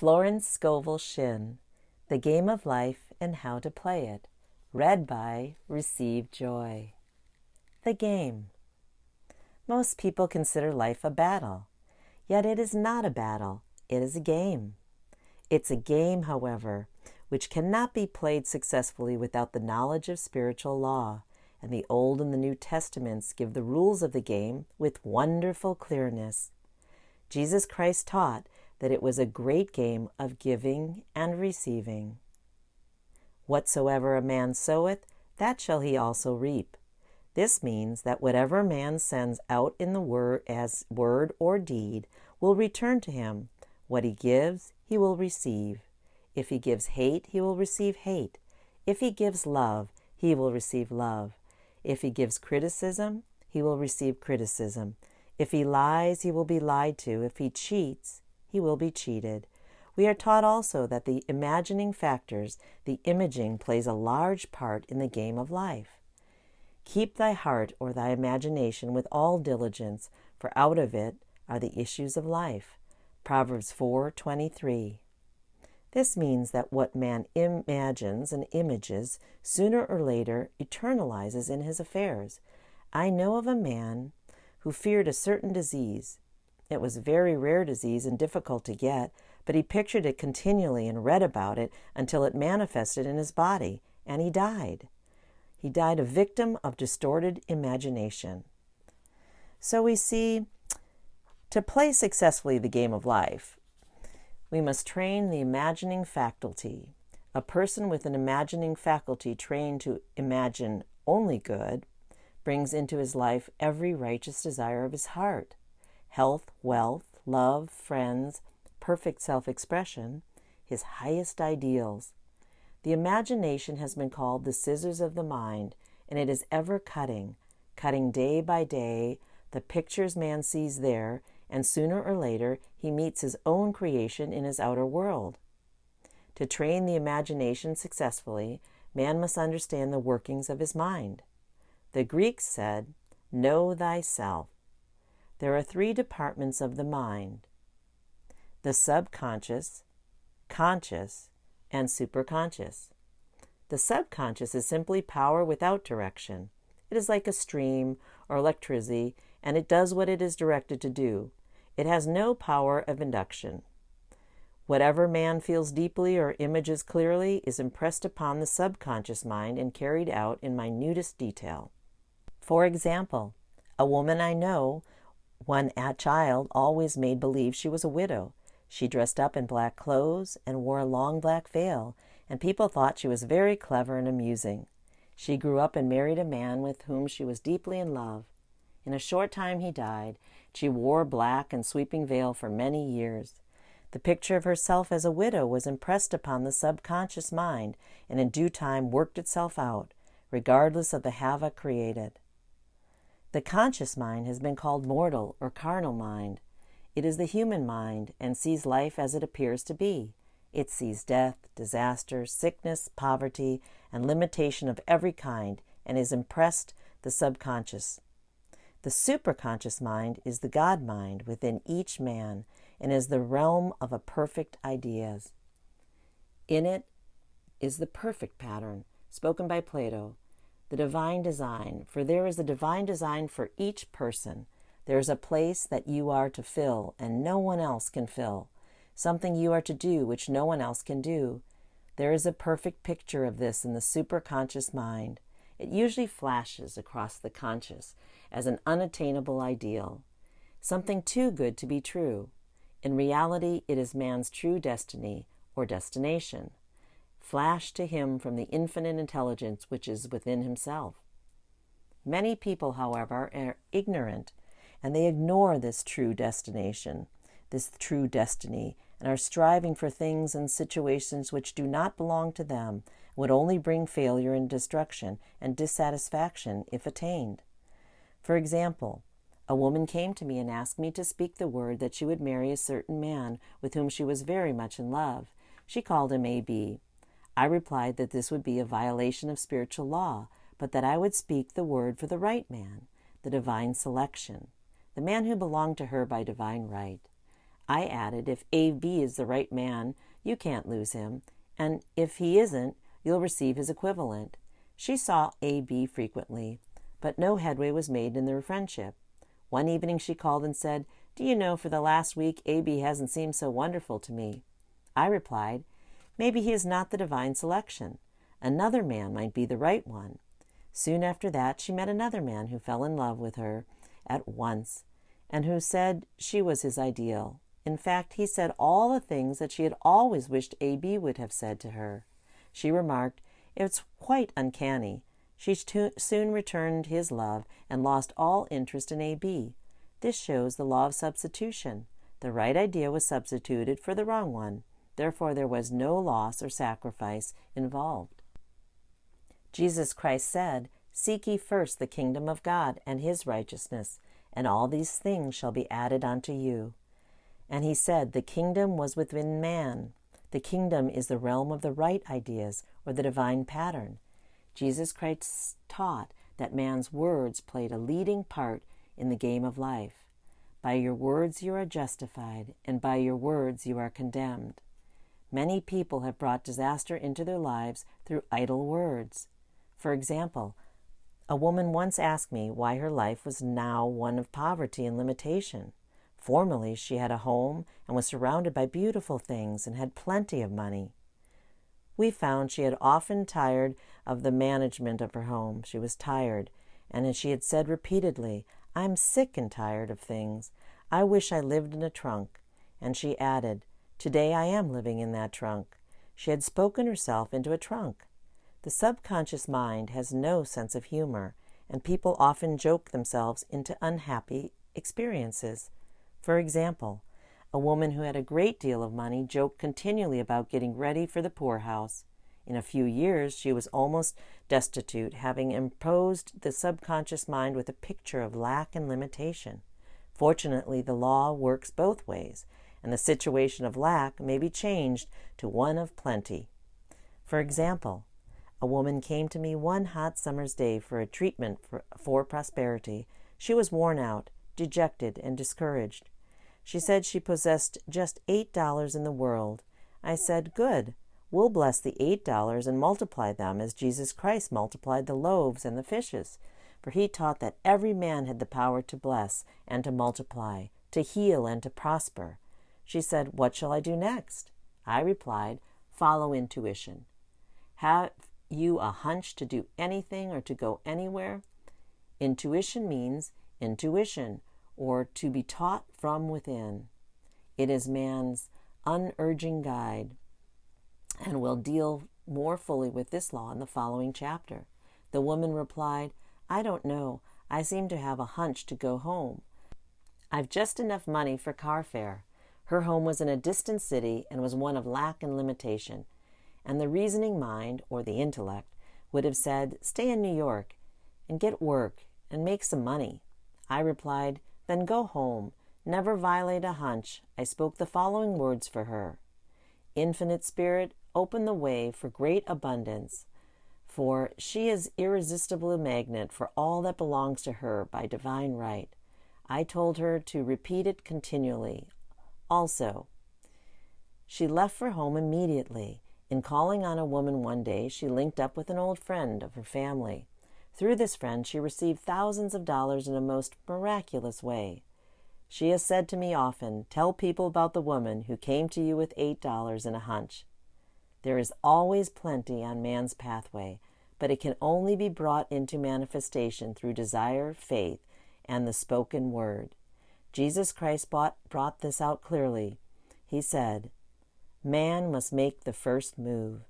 Florence Scovel Shinn, The Game of Life and How to Play It, read by receivejoy. The game. Most people consider life a battle, yet it is not a battle, it is a game. It's a game, however, which cannot be played successfully without the knowledge of spiritual law, and the Old and the New Testaments give the rules of the game with wonderful clearness. Jesus Christ taught that it was a great game of giving and receiving. Whatsoever a man soweth, that shall he also reap. This means that whatever man sends out in the word as word or deed will return to him. What he gives, he will receive. If he gives hate, he will receive hate. If he gives love, he will receive love. If he gives criticism, he will receive criticism. If he lies, he will be lied to. If he cheats, he will be cheated. We are taught also that the imagining factors, the imaging, plays a large part in the game of life. Keep thy heart or thy imagination with all diligence, for out of it are the issues of life. Proverbs 4:23. This means that what man imagines and images, sooner or later eternalizes in his affairs. I know of a man who feared a certain disease. It was a very rare disease and difficult to get, but he pictured it continually and read about it until it manifested in his body, and he died. He died a victim of distorted imagination. So we see, to play successfully the game of life, we must train the imagining faculty. A person with an imagining faculty trained to imagine only good brings into his life every righteous desire of his heart. Health, wealth, love, friends, perfect self-expression, his highest ideals. The imagination has been called the scissors of the mind, and it is ever cutting day by day, the pictures man sees there, and sooner or later he meets his own creation in his outer world. To train the imagination successfully, man must understand the workings of his mind. The Greeks said, "Know thyself." There are three departments of the mind: the subconscious, conscious, and superconscious. The subconscious is simply power without direction. It is like a stream or electricity, and it does what it is directed to do. It has no power of induction. Whatever man feels deeply or images clearly is impressed upon the subconscious mind and carried out in minutest detail. For example, a woman I know, when a child, always made believe she was a widow. She dressed up in black clothes and wore a long black veil, and people thought she was very clever and amusing. She grew up and married a man with whom she was deeply in love. In a short time he died. She wore a black and sweeping veil for many years. The picture of herself as a widow was impressed upon the subconscious mind, and in due time worked itself out, regardless of the havoc created. The conscious mind has been called mortal or carnal mind. It is the human mind and sees life as it appears to be. It sees death, disaster, sickness, poverty, and limitation of every kind, and is impressed the subconscious. The superconscious mind is the God mind within each man and is the realm of a perfect ideas. In it is the perfect pattern, spoken by Plato, the divine design, for there is a divine design for each person. There is a place that you are to fill and no one else can fill, something you are to do which no one else can do. There is a perfect picture of this in the superconscious mind. It usually flashes across the conscious as an unattainable ideal, something too good to be true. In reality, it is man's true destiny or destination, flashed to him from the infinite intelligence which is within himself. Many people, however, are ignorant, and they ignore this true destination, this true destiny, and are striving for things and situations which do not belong to them, would only bring failure and destruction and dissatisfaction if attained. For example, a woman came to me and asked me to speak the word that she would marry a certain man with whom she was very much in love. She called him A.B. I replied that this would be a violation of spiritual law, but that I would speak the word for the right man, the divine selection, the man who belonged to her by divine right. I added, if AB is the right man, you can't lose him, and if he isn't, you'll receive his equivalent. She saw AB frequently, but no headway was made in their friendship. One evening she called and said, "Do you know, for the last week, AB hasn't seemed so wonderful to me." I replied, "Maybe he is not the divine selection. Another man might be the right one." Soon after that, she met another man who fell in love with her at once, and who said she was his ideal. In fact, he said all the things that she had always wished AB would have said to her. She remarked, "It's quite uncanny." She soon returned his love and lost all interest in AB. This shows the law of substitution. The right idea was substituted for the wrong one. Therefore, there was no loss or sacrifice involved. Jesus Christ said, "Seek ye first the kingdom of God and his righteousness, and all these things shall be added unto you." And he said, the kingdom was within man. The kingdom is the realm of the right ideas, or the divine pattern. Jesus Christ taught that man's words played a leading part in the game of life. By your words you are justified, and by your words you are condemned. Many people have brought disaster into their lives through idle words. For example, a woman once asked me why her life was now one of poverty and limitation. Formerly, she had a home and was surrounded by beautiful things and had plenty of money. We found she had often tired of the management of her home. She was tired, and as she had said repeatedly, "I'm sick and tired of things. I wish I lived in a trunk." And she added, "Today I am living in that trunk." She had spoken herself into a trunk. The subconscious mind has no sense of humor, and people often joke themselves into unhappy experiences. For example, a woman who had a great deal of money joked continually about getting ready for the poorhouse. In a few years, she was almost destitute, having imposed the subconscious mind with a picture of lack and limitation. Fortunately, the law works both ways, and the situation of lack may be changed to one of plenty. For example, a woman came to me one hot summer's day for a treatment for prosperity. She was worn out, dejected, and discouraged. She said she possessed just $8 in the world. I said, "Good. We'll bless the $8 and multiply them as Jesus Christ multiplied the loaves and the fishes. For he taught that every man had the power to bless and to multiply, to heal and to prosper." She said, "What shall I do next?" I replied, "Follow intuition." Have you a hunch to do anything or to go anywhere? Intuition means intuition, or to be taught from within. It is man's unurging guide, and we'll deal more fully with this law in the following chapter. The woman replied, "I don't know. I seem to have a hunch to go home. I've just enough money for car fare." Her home was in a distant city and was one of lack and limitation. And the reasoning mind, or the intellect, would have said, "Stay in New York and get work and make some money." I replied, "Then go home. Never violate a hunch." I spoke the following words for her: "Infinite Spirit, open the way for great abundance, for she is irresistible magnet for all that belongs to her by divine right." I told her to repeat it continually. Also, she left for home immediately. In calling on a woman one day, she linked up with an old friend of her family. Through this friend, she received thousands of dollars in a most miraculous way. She has said to me often, "Tell people about the woman who came to you with $8 and a hunch." There is always plenty on man's pathway, but it can only be brought into manifestation through desire, faith, and the spoken word. Jesus Christ brought this out clearly. He said, "Man must make the first move.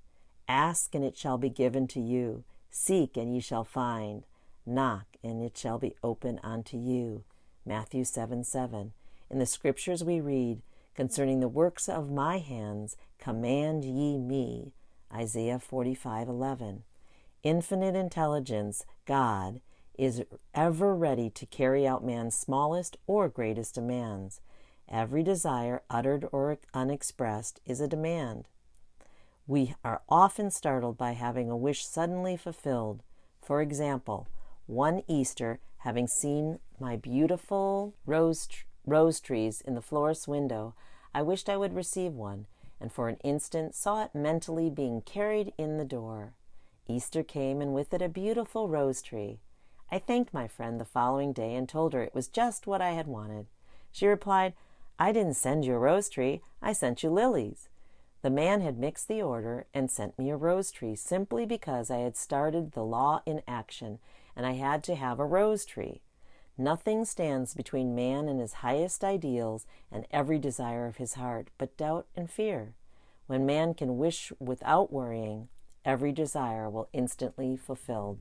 Ask, and it shall be given to you. Seek, and ye shall find. Knock, and it shall be open unto you." Matthew 7:7. In the scriptures we read, "Concerning the works of my hands, command ye me." Isaiah 45:11. Infinite intelligence, God, is ever ready to carry out man's smallest or greatest demands. Every desire, uttered or unexpressed, is a demand. We are often startled by having a wish suddenly fulfilled. For example, one Easter, having seen my beautiful rose trees in the florist's window, I wished I would receive one, and for an instant saw it mentally being carried in the door. Easter came, and with it a beautiful rose tree. I thanked my friend the following day and told her it was just what I had wanted. She replied, "I didn't send you a rose tree, I sent you lilies." The man had mixed the order and sent me a rose tree simply because I had started the law in action, and I had to have a rose tree. Nothing stands between man and his highest ideals and every desire of his heart but doubt and fear. When man can wish without worrying, every desire will instantly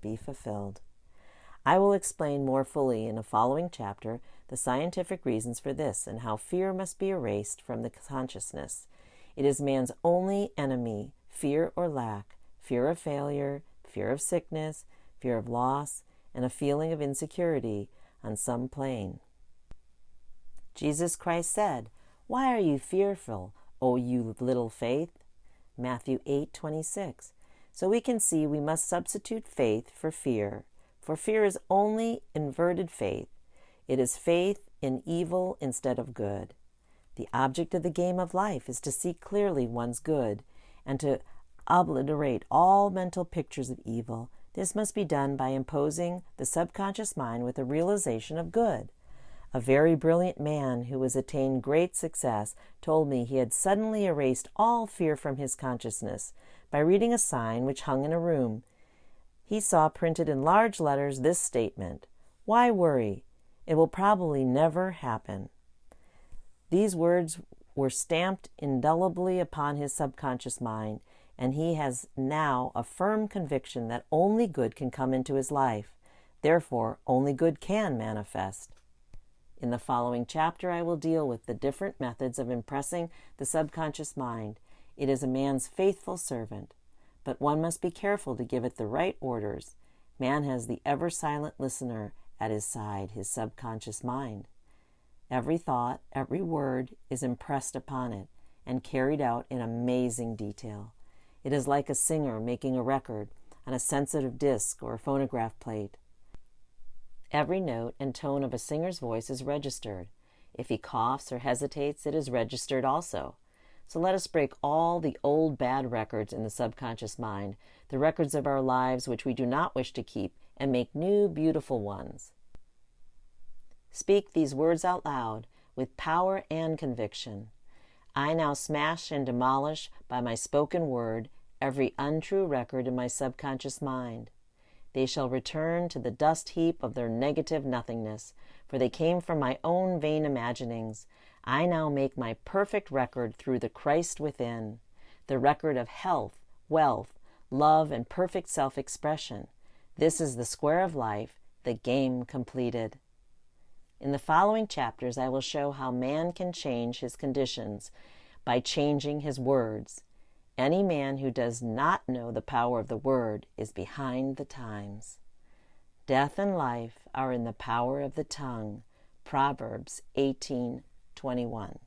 be fulfilled. I will explain more fully in a following chapter the scientific reasons for this and how fear must be erased from the consciousness. It is man's only enemy, fear or lack, fear of failure, fear of sickness, fear of loss, and a feeling of insecurity on some plane. Jesus Christ said, "Why are you fearful, O you little faith?" Matthew 8:26. So we can see we must substitute faith for fear fear is only inverted faith. It is faith in evil instead of good. The object of the game of life is to see clearly one's good and to obliterate all mental pictures of evil. This must be done by imposing the subconscious mind with a realization of good. A very brilliant man who has attained great success told me he had suddenly erased all fear from his consciousness by reading a sign which hung in a room. He saw printed in large letters this statement, "Why worry? It will probably never happen." These words were stamped indelibly upon his subconscious mind, and he has now a firm conviction that only good can come into his life. Therefore, only good can manifest. In the following chapter, I will deal with the different methods of impressing the subconscious mind. It is a man's faithful servant, but one must be careful to give it the right orders. Man has the ever-silent listener at his side, his subconscious mind. Every thought, every word is impressed upon it and carried out in amazing detail. It is like a singer making a record on a sensitive disc or a phonograph plate. Every note and tone of a singer's voice is registered. If he coughs or hesitates, it is registered also. So let us break all the old bad records in the subconscious mind, the records of our lives which we do not wish to keep, and make new, beautiful ones. Speak these words out loud with power and conviction. I now smash and demolish by my spoken word every untrue record in my subconscious mind. They shall return to the dust heap of their negative nothingness, for they came from my own vain imaginings. I now make my perfect record through the Christ within, the record of health, wealth, love, and perfect self-expression. This is the square of life, the game completed. In the following chapters, I will show how man can change his conditions by changing his words. Any man who does not know the power of the word is behind the times. Death and life are in the power of the tongue. Proverbs 18:21.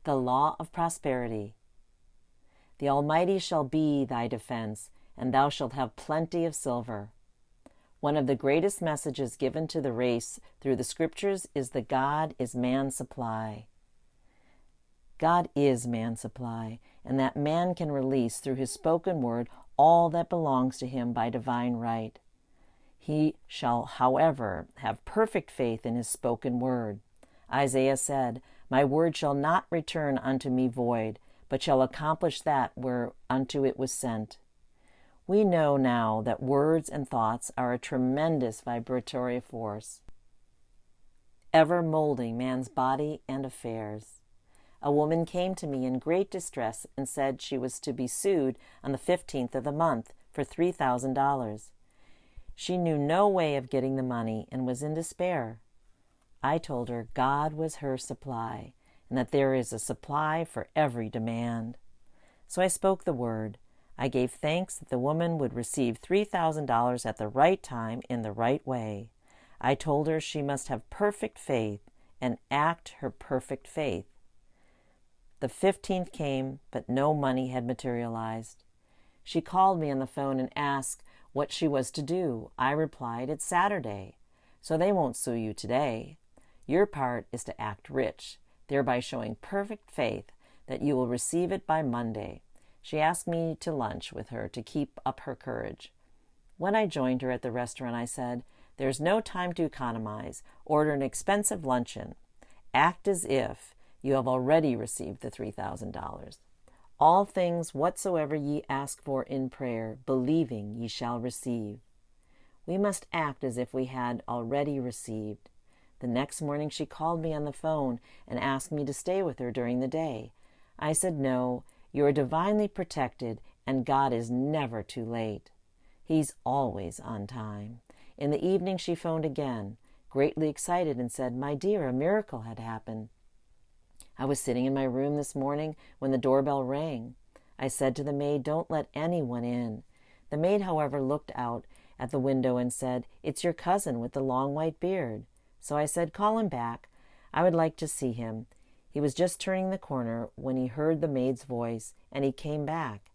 The law of prosperity. The Almighty shall be thy defense, and thou shalt have plenty of silver. One of the greatest messages given to the race through the scriptures is that God is man's supply. God is man's supply, and that man can release through his spoken word all that belongs to him by divine right. He shall, however, have perfect faith in his spoken word. Isaiah said, "My word shall not return unto me void, but shall accomplish that whereunto it was sent." We know now that words and thoughts are a tremendous vibratory force, ever molding man's body and affairs. A woman came to me in great distress and said she was to be sued on the 15th of the month for $3,000. She knew no way of getting the money and was in despair. I told her God was her supply, and that there is a supply for every demand. So I spoke the word. I gave thanks that the woman would receive $3,000 at the right time in the right way. I told her she must have perfect faith and act her perfect faith. The 15th came, but no money had materialized. She called me on the phone and asked what she was to do. I replied, "It's Saturday, so they won't sue you today. Your part is to act rich. thereby showing perfect faith that you will receive it by Monday. She asked me to lunch with her to keep up her courage. When I joined her at the restaurant, I said, "There's no time to economize. Order an expensive luncheon. Act as if you have already received the $3,000. All things whatsoever ye ask for in prayer, believing ye shall receive." We must act as if we had already received. The next morning she called me on the phone and asked me to stay with her during the day. I said, "No, you are divinely protected, and God is never too late. He's always on time." In the evening she phoned again, greatly excited, and said, "My dear, a miracle had happened. I was sitting in my room this morning when the doorbell rang. I said to the maid, 'Don't let anyone in.' The maid, however, looked out at the window and said, 'It's your cousin with the long white beard.' So I said, 'Call him back. I would like to see him.' He was just turning the corner when he heard the maid's voice, and he came back.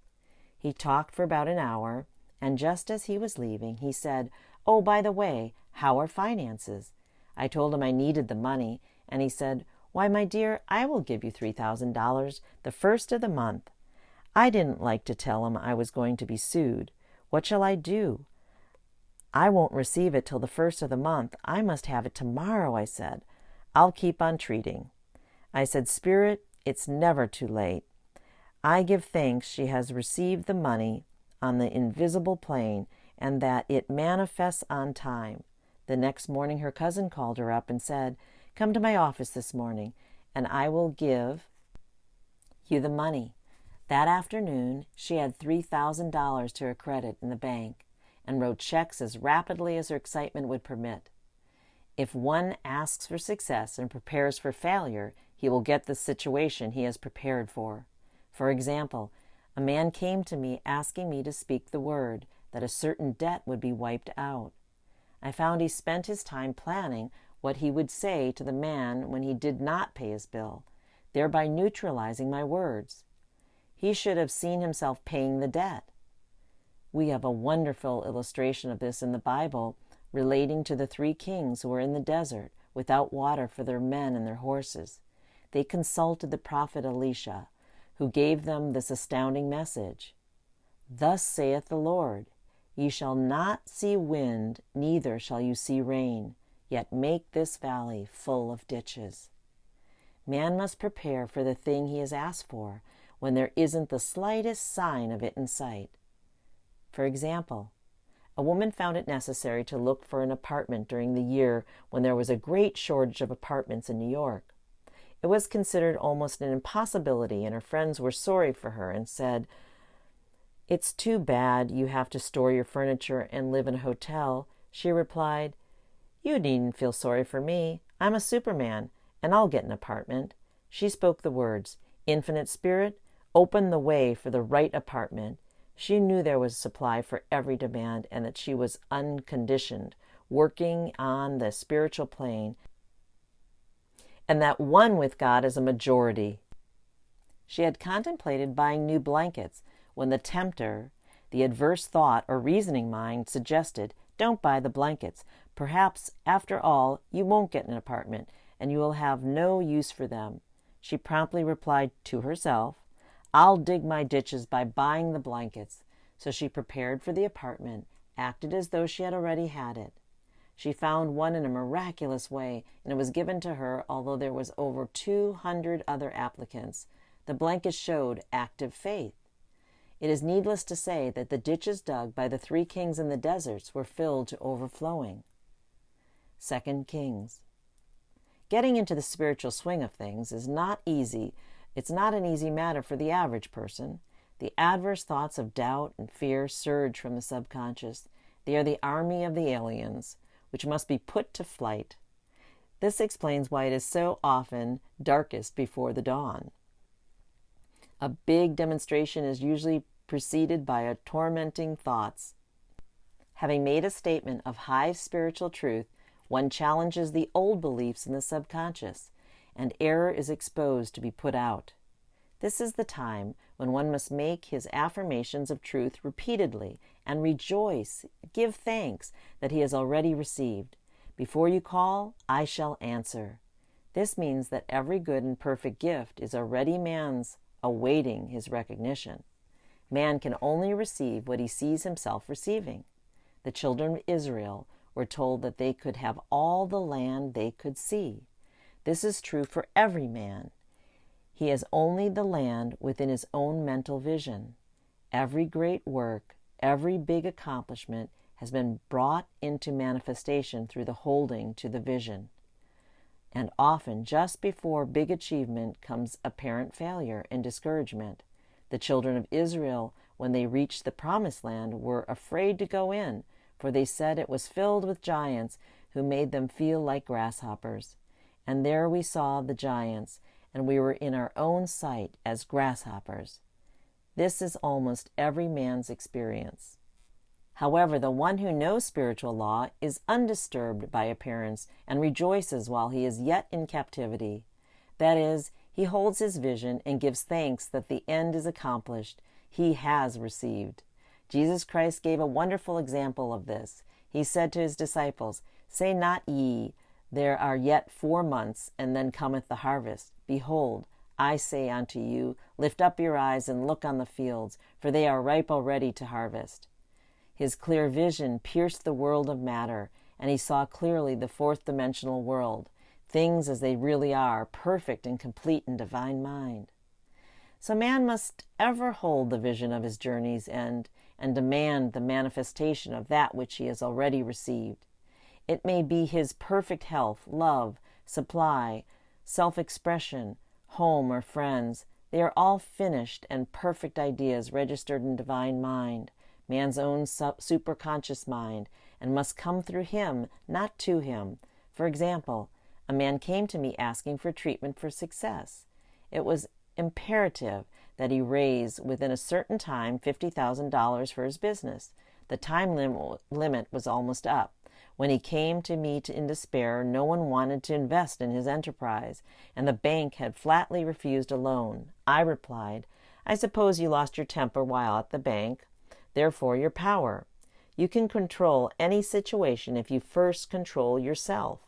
He talked for about an hour, and just as he was leaving, he said, 'Oh, by the way, how are finances?' I told him I needed the money, and he said, 'Why, my dear, I will give you $3,000 the first of the month.' I didn't like to tell him I was going to be sued. 'What shall I do? I won't receive it till the first of the month. I must have it tomorrow,' I said. 'I'll keep on treating.' I said, 'Spirit, it's never too late. I give thanks she has received the money on the invisible plane and that it manifests on time.' The next morning her cousin called her up and said, 'Come to my office this morning, and I will give you the money.' That afternoon she had $3,000 to her credit in the bank and wrote checks as rapidly as her excitement would permit. If one asks for success and prepares for failure, he will get the situation he has prepared for. For example, a man came to me asking me to speak the word that a certain debt would be wiped out. I found he spent his time planning what he would say to the man when he did not pay his bill, thereby neutralizing my words. He should have seen himself paying the debt. We have a wonderful illustration of this in the Bible relating to the 3 kings who were in the desert without water for their men and their horses. They consulted the prophet Elisha, who gave them this astounding message. "Thus saith the Lord, ye shall not see wind, neither shall you see rain, yet make this valley full of ditches." Man must prepare for the thing he has asked for when there isn't the slightest sign of it in sight. For example, a woman found it necessary to look for an apartment during the year when there was a great shortage of apartments in New York. It was considered almost an impossibility, and her friends were sorry for her and said, "It's too bad you have to store your furniture and live in a hotel." She replied, "You needn't feel sorry for me. I'm a Superman, and I'll get an apartment." She spoke the words, "Infinite Spirit, open the way for the right apartment." She knew there was supply for every demand and that she was unconditioned, working on the spiritual plane, and that one with God is a majority. She had contemplated buying new blankets when the tempter, the adverse thought or reasoning mind, suggested, "Don't buy the blankets. Perhaps, after all, you won't get an apartment, and you will have no use for them." She promptly replied to herself, "I'll dig my ditches by buying the blankets." So she prepared for the apartment, acted as though she had already had it. She found one in a miraculous way, and it was given to her, although there was over 200 other applicants. The blankets showed active faith. It is needless to say that the ditches dug by the 3 kings in the deserts were filled to overflowing. 2 Kings. Getting into the spiritual swing of things is not easy. It's not an easy matter for the average person. The adverse thoughts of doubt and fear surge from the subconscious. They are the army of the aliens, which must be put to flight. This explains why it is so often darkest before the dawn. A big demonstration is usually preceded by a tormenting thoughts. Having made a statement of high spiritual truth, one challenges the old beliefs in the subconscious, and error is exposed to be put out. This is the time when one must make his affirmations of truth repeatedly and rejoice, give thanks that he has already received. "Before you call, I shall answer." This means that every good and perfect gift is already man's, awaiting his recognition. Man can only receive what he sees himself receiving. The children of Israel were told that they could have all the land they could see. This is true for every man. He has only the land within his own mental vision. Every great work, every big accomplishment has been brought into manifestation through the holding to the vision. And often, just before big achievement comes apparent failure and discouragement. The children of Israel, when they reached the promised land, were afraid to go in, for they said it was filled with giants who made them feel like grasshoppers. And there we saw the giants, and we were in our own sight as grasshoppers. This is almost every man's experience. However, the one who knows spiritual law is undisturbed by appearance and rejoices while he is yet in captivity. That is, he holds his vision and gives thanks that the end is accomplished. He has received. Jesus Christ gave a wonderful example of this. He said to his disciples, "Say not ye, there are yet 4 months, and then cometh the harvest. Behold, I say unto you, lift up your eyes and look on the fields, for they are ripe already to harvest." His clear vision pierced the world of matter, and he saw clearly the fourth-dimensional world, things as they really are, perfect and complete in divine mind. So man must ever hold the vision of his journey's end and demand the manifestation of that which he has already received. It may be his perfect health, love, supply, self-expression, home or friends. They are all finished and perfect ideas registered in divine mind, man's own superconscious mind, and must come through him, not to him. For example, a man came to me asking for treatment for success. It was imperative that he raise within a certain time $50,000 for his business. The time limit was almost up. When he came to me in despair, no one wanted to invest in his enterprise, and the bank had flatly refused a loan. I replied, "I suppose you lost your temper while at the bank, therefore your power. You can control any situation if you first control yourself.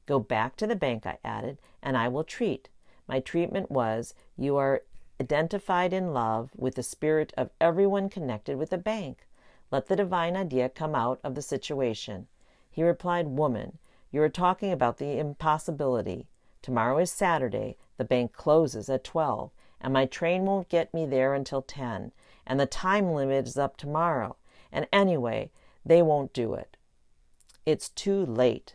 Go back to the bank," I added, "and I will treat." My treatment was, "You are identified in love with the spirit of everyone connected with the bank. Let the divine idea come out of the situation." He replied, "Woman, you are talking about the impossibility. Tomorrow is Saturday, the bank closes at 12, and my train won't get me there until 10, and the time limit is up tomorrow, and anyway, they won't do it. It's too late."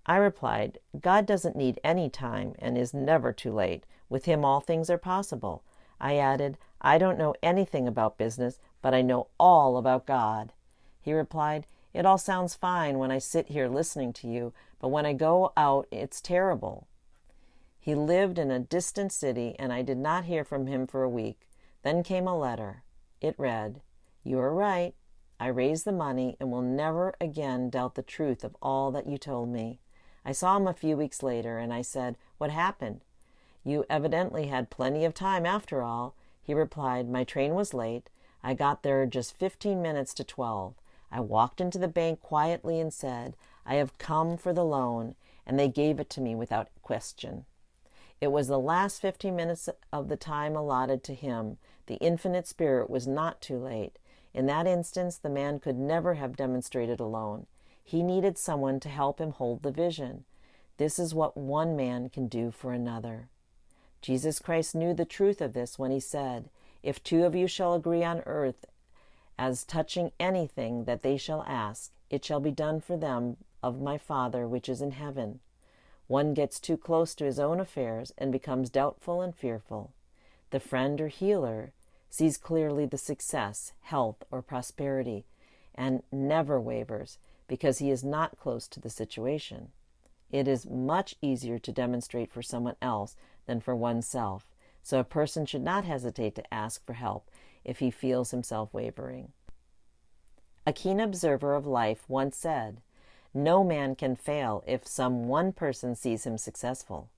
I replied, "God doesn't need any time and is never too late. With him all things are possible." I added, "I don't know anything about business, but I know all about God." He replied, "It all sounds fine when I sit here listening to you, but when I go out, it's terrible." He lived in a distant city, and I did not hear from him for a week. Then came a letter. It read, "You are right. I raised the money and will never again doubt the truth of all that you told me." I saw him a few weeks later, and I said, "What happened? You evidently had plenty of time after all." He replied, "My train was late. I got there just 15 minutes to 12. I walked into the bank quietly and said, 'I have come for the loan,' and they gave it to me without question." It was the last 15 minutes of the time allotted to him. The infinite spirit was not too late. In that instance, the man could never have demonstrated alone. He needed someone to help him hold the vision. This is what one man can do for another. Jesus Christ knew the truth of this when he said, "If 2 of you shall agree on earth as touching anything that they shall ask, it shall be done for them of my Father which is in heaven." One gets too close to his own affairs and becomes doubtful and fearful. The friend or healer sees clearly the success, health, or prosperity, and never wavers because he is not close to the situation. It is much easier to demonstrate for someone else than for oneself, so a person should not hesitate to ask for help if he feels himself wavering. A keen observer of life once said, "No man can fail if some one person sees him successful."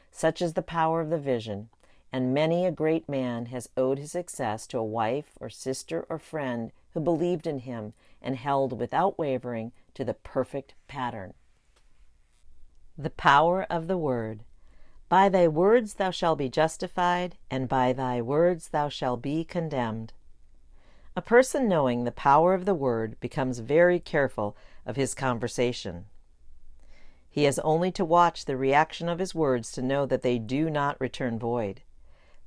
Such is the power of the vision, and many a great man has owed his success to a wife or sister or friend who believed in him and held without wavering to the perfect pattern. The power of the word. By thy words thou shalt be justified, and by thy words thou shalt be condemned. A person knowing the power of the word becomes very careful of his conversation. He has only to watch the reaction of his words to know that they do not return void.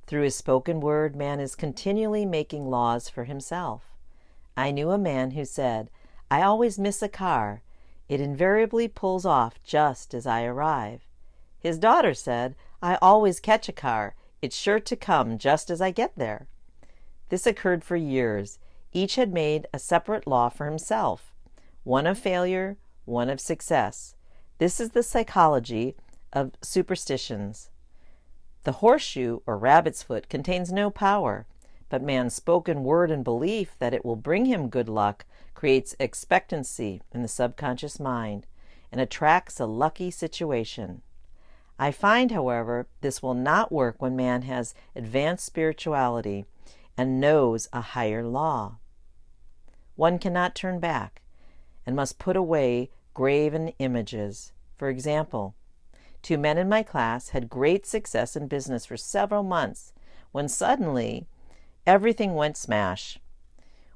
Through his spoken word, man is continually making laws for himself. I knew a man who said, "I always miss a car. It invariably pulls off just as I arrive." His daughter said, "I always catch a car. It's sure to come just as I get there." This occurred for years. Each had made a separate law for himself, one of failure, one of success. This is the psychology of superstitions. The horseshoe or rabbit's foot contains no power, but man's spoken word and belief that it will bring him good luck creates expectancy in the subconscious mind and attracts a lucky situation. I find, however, this will not work when man has advanced spirituality and knows a higher law. One cannot turn back and must put away graven images. For example, 2 men in my class had great success in business for several months when suddenly everything went smash.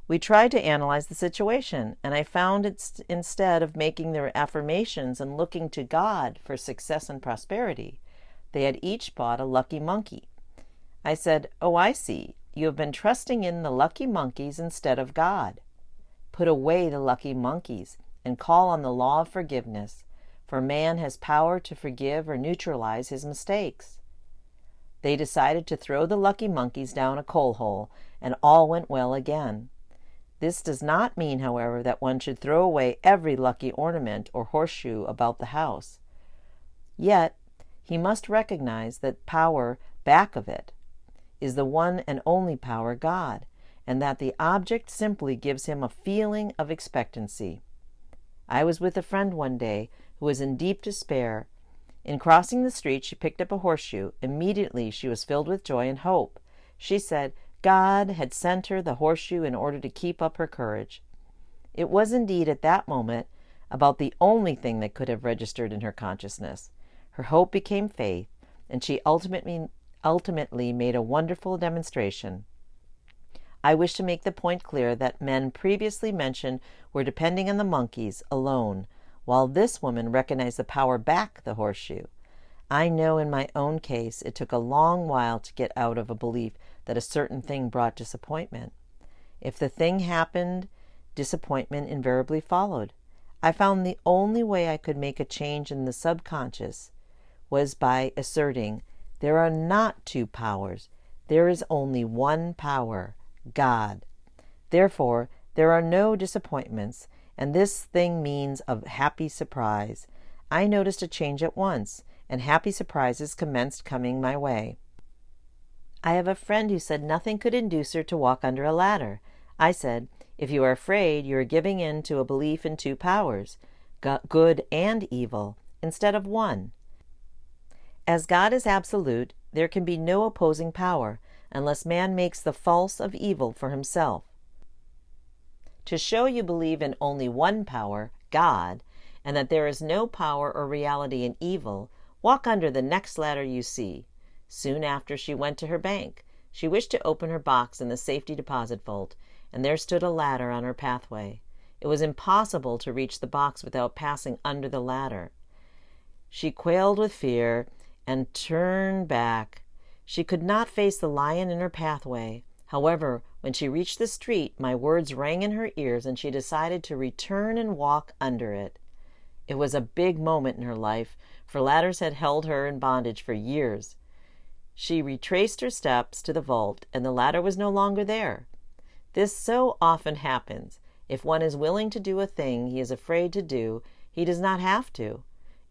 We tried to analyze the situation, and I found instead of making their affirmations and looking to God for success and prosperity, they had each bought a lucky monkey. I said, "Oh, I see. You have been trusting in the lucky monkeys instead of God. Put away the lucky monkeys and call on the law of forgiveness, for man has power to forgive or neutralize his mistakes." They decided to throw the lucky monkeys down a coal hole, and all went well again. This does not mean, however, that one should throw away every lucky ornament or horseshoe about the house. Yet, he must recognize that power back of it is the one and only power, God, and that the object simply gives him a feeling of expectancy. I was with a friend one day who was in deep despair. In crossing the street, she picked up a horseshoe. Immediately, she was filled with joy and hope. She said God had sent her the horseshoe in order to keep up her courage. It was indeed at that moment about the only thing that could have registered in her consciousness. Her hope became faith, and she ultimately made a wonderful demonstration. I wish to make the point clear that men previously mentioned were depending on the monkeys alone, while this woman recognized the power back the horseshoe. I know in my own case it took a long while to get out of a belief that a certain thing brought disappointment. If the thing happened, disappointment invariably followed. I found the only way I could make a change in the subconscious was by asserting, there are not 2 powers. There is only one power, God. Therefore, there are no disappointments, and this thing means a happy surprise. I noticed a change at once, and happy surprises commenced coming my way. I have a friend who said nothing could induce her to walk under a ladder. I said, if you are afraid, you are giving in to a belief in 2 powers, good and evil, instead of one. As God is absolute, there can be no opposing power, unless man makes the false of evil for himself. To show you believe in only one power, God, and that there is no power or reality in evil, walk under the next ladder you see. Soon after, she went to her bank. She wished to open her box in the safety deposit vault, and there stood a ladder on her pathway. It was impossible to reach the box without passing under the ladder. She quailed with fear and turned back. She could not face the lion in her pathway. However, when she reached the street, my words rang in her ears, and she decided to return and walk under it. It was a big moment in her life, for ladders had held her in bondage for years. She retraced her steps to the vault, and the ladder was no longer there. This so often happens. If one is willing to do a thing he is afraid to do, he does not have to.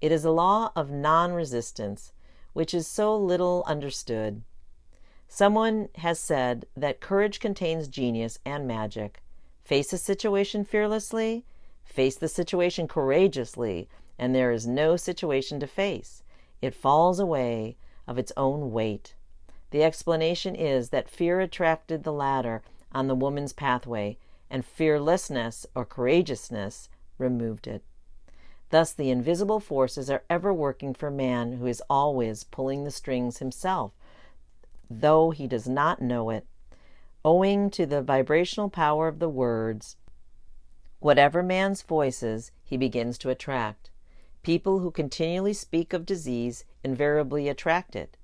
It is a law of non-resistance, which is so little understood. Someone has said that courage contains genius and magic. Face a situation fearlessly, face the situation courageously, and there is no situation to face. It falls away of its own weight. The explanation is that fear attracted the ladder on the woman's pathway, and fearlessness or courageousness removed it. Thus the invisible forces are ever working for man, who is always pulling the strings himself, though he does not know it. Owing to the vibrational power of the words, whatever man's voices, he begins to attract. People who continually speak of disease invariably attract it.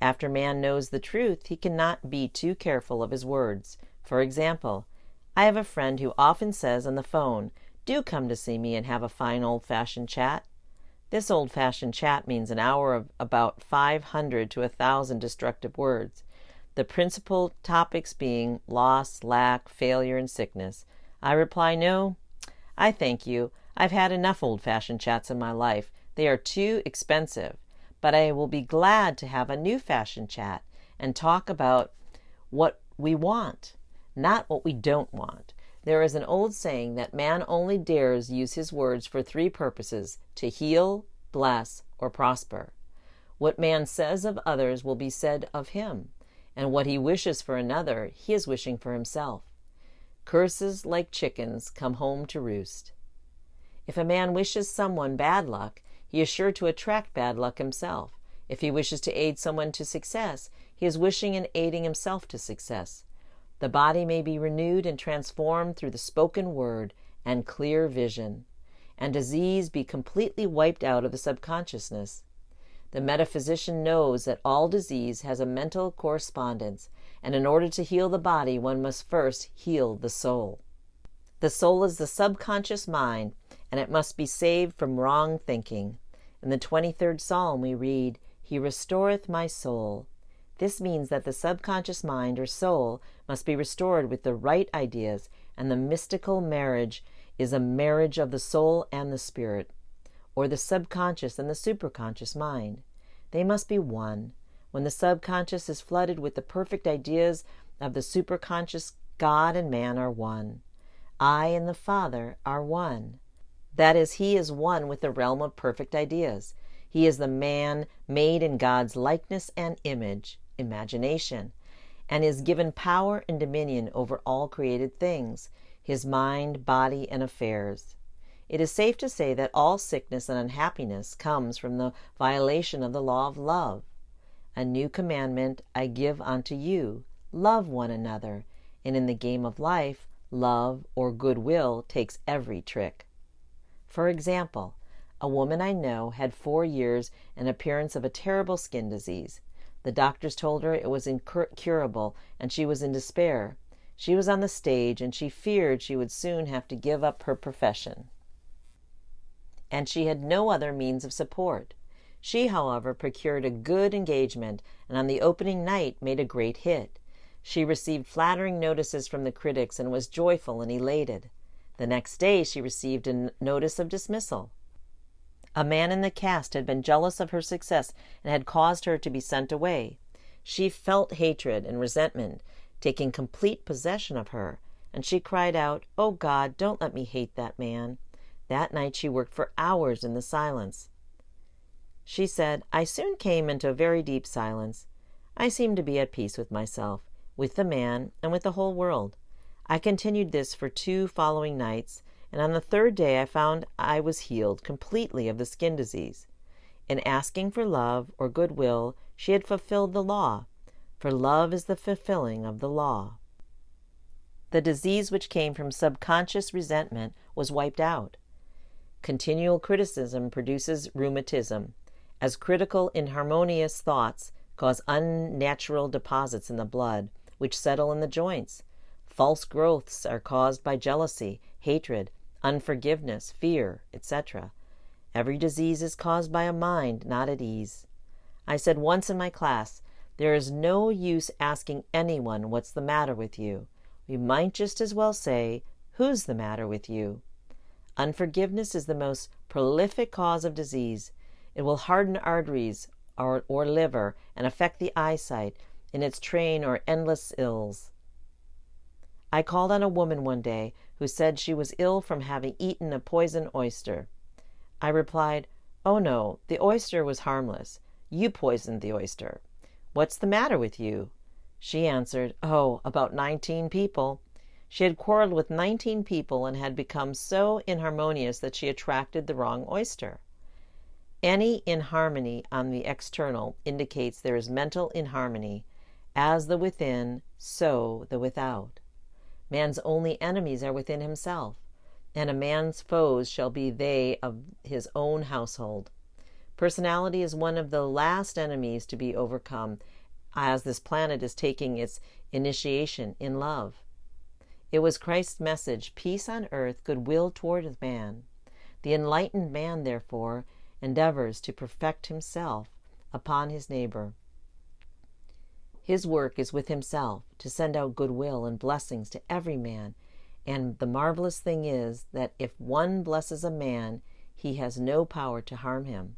After man knows the truth, he cannot be too careful of his words. For example, I have a friend who often says on the phone, "Do come to see me and have a fine old-fashioned chat." This old-fashioned chat means an hour of about 500 to 1,000 destructive words, the principal topics being loss, lack, failure, and sickness. I reply, "No, I thank you. I've had enough old-fashioned chats in my life. They are too expensive. But I will be glad to have a new-fashioned chat and talk about what we want, not what we don't want." There is an old saying that man only dares use his words for 3 purposes: to heal, bless, or prosper. What man says of others will be said of him, and what he wishes for another, he is wishing for himself. Curses, like chickens, come home to roost. If a man wishes someone bad luck, he is sure to attract bad luck himself. If he wishes to aid someone to success, he is wishing and aiding himself to success. The body may be renewed and transformed through the spoken word and clear vision, and disease be completely wiped out of the subconsciousness. The metaphysician knows that all disease has a mental correspondence, and in order to heal the body, one must first heal the soul. The soul is the subconscious mind, and it must be saved from wrong thinking. In the 23rd Psalm we read, "He restoreth my soul." This means that the subconscious mind or soul must be restored with the right ideas, and the mystical marriage is a marriage of the soul and the spirit, or the subconscious and the superconscious mind. They must be one. When the subconscious is flooded with the perfect ideas of the superconscious, God and man are one. I and the Father are one. That is, he is one with the realm of perfect ideas. He is the man made in God's likeness and image, imagination, and is given power and dominion over all created things, his mind, body, and affairs. It is safe to say that all sickness and unhappiness comes from the violation of the law of love. A new commandment I give unto you, love one another, and in the game of life, love or goodwill takes every trick. For example, a woman I know had 4 years an appearance of a terrible skin disease. The doctors told her it was incurable, and she was in despair. She was on the stage, and she feared she would soon have to give up her profession, and she had no other means of support. She, however, procured a good engagement, and on the opening night made a great hit. She received flattering notices from the critics and was joyful and elated. The next day she received a notice of dismissal. A man in the cast had been jealous of her success and had caused her to be sent away. She felt hatred and resentment taking complete possession of her, and she cried out, "Oh God, don't let me hate that man." That night she worked for hours in the silence. She said, "I soon came into a very deep silence. I seemed to be at peace with myself, with the man, and with the whole world. I continued this for 2 following nights, and on the 3rd day I found I was healed completely of the skin disease. In asking for love or goodwill, she had fulfilled the law, for love is the fulfilling of the law. The disease which came from subconscious resentment was wiped out. Continual criticism produces rheumatism, as critical, inharmonious thoughts cause unnatural deposits in the blood, which settle in the joints. False growths are caused by jealousy, hatred, unforgiveness, fear, etc. Every disease is caused by a mind not at ease. I said once in my class, there is no use asking anyone what's the matter with you. We might just as well say, who's the matter with you? Unforgiveness is the most prolific cause of disease. It will harden arteries or liver and affect the eyesight in its train or endless ills. I called on a woman one day who said she was ill from having eaten a poisoned oyster. I replied, "Oh no, the oyster was harmless. You poisoned the oyster. What's the matter with you?" She answered, "Oh, about 19 people." She had quarreled with 19 people and had become so inharmonious that she attracted the wrong oyster. Any inharmony on the external indicates there is mental inharmony, as the within, so the without. Man's only enemies are within himself, and a man's foes shall be they of his own household. Personality is one of the last enemies to be overcome, as this planet is taking its initiation in love. It was Christ's message, peace on earth, goodwill toward man. The enlightened man, therefore, endeavors to perfect himself upon his neighbor. His work is with himself, to send out goodwill and blessings to every man, and the marvelous thing is that if one blesses a man, he has no power to harm him.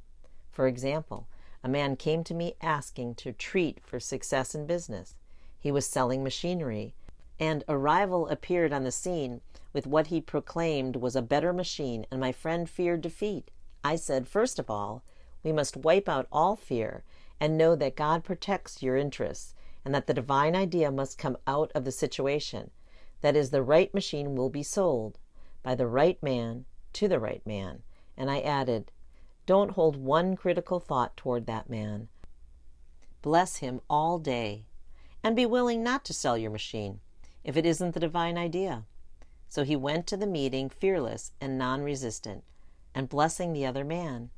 For example, a man came to me asking to treat for success in business. He was selling machinery, and a rival appeared on the scene with what he proclaimed was a better machine, and my friend feared defeat. I said, first of all, we must wipe out all fear and know that God protects your interests and that the divine idea must come out of the situation. That is, the right machine will be sold by the right man to the right man. And I added, don't hold one critical thought toward that man. Bless him all day and be willing not to sell your machine if it isn't the divine idea. So he went to the meeting fearless and non-resistant, and blessing the other man.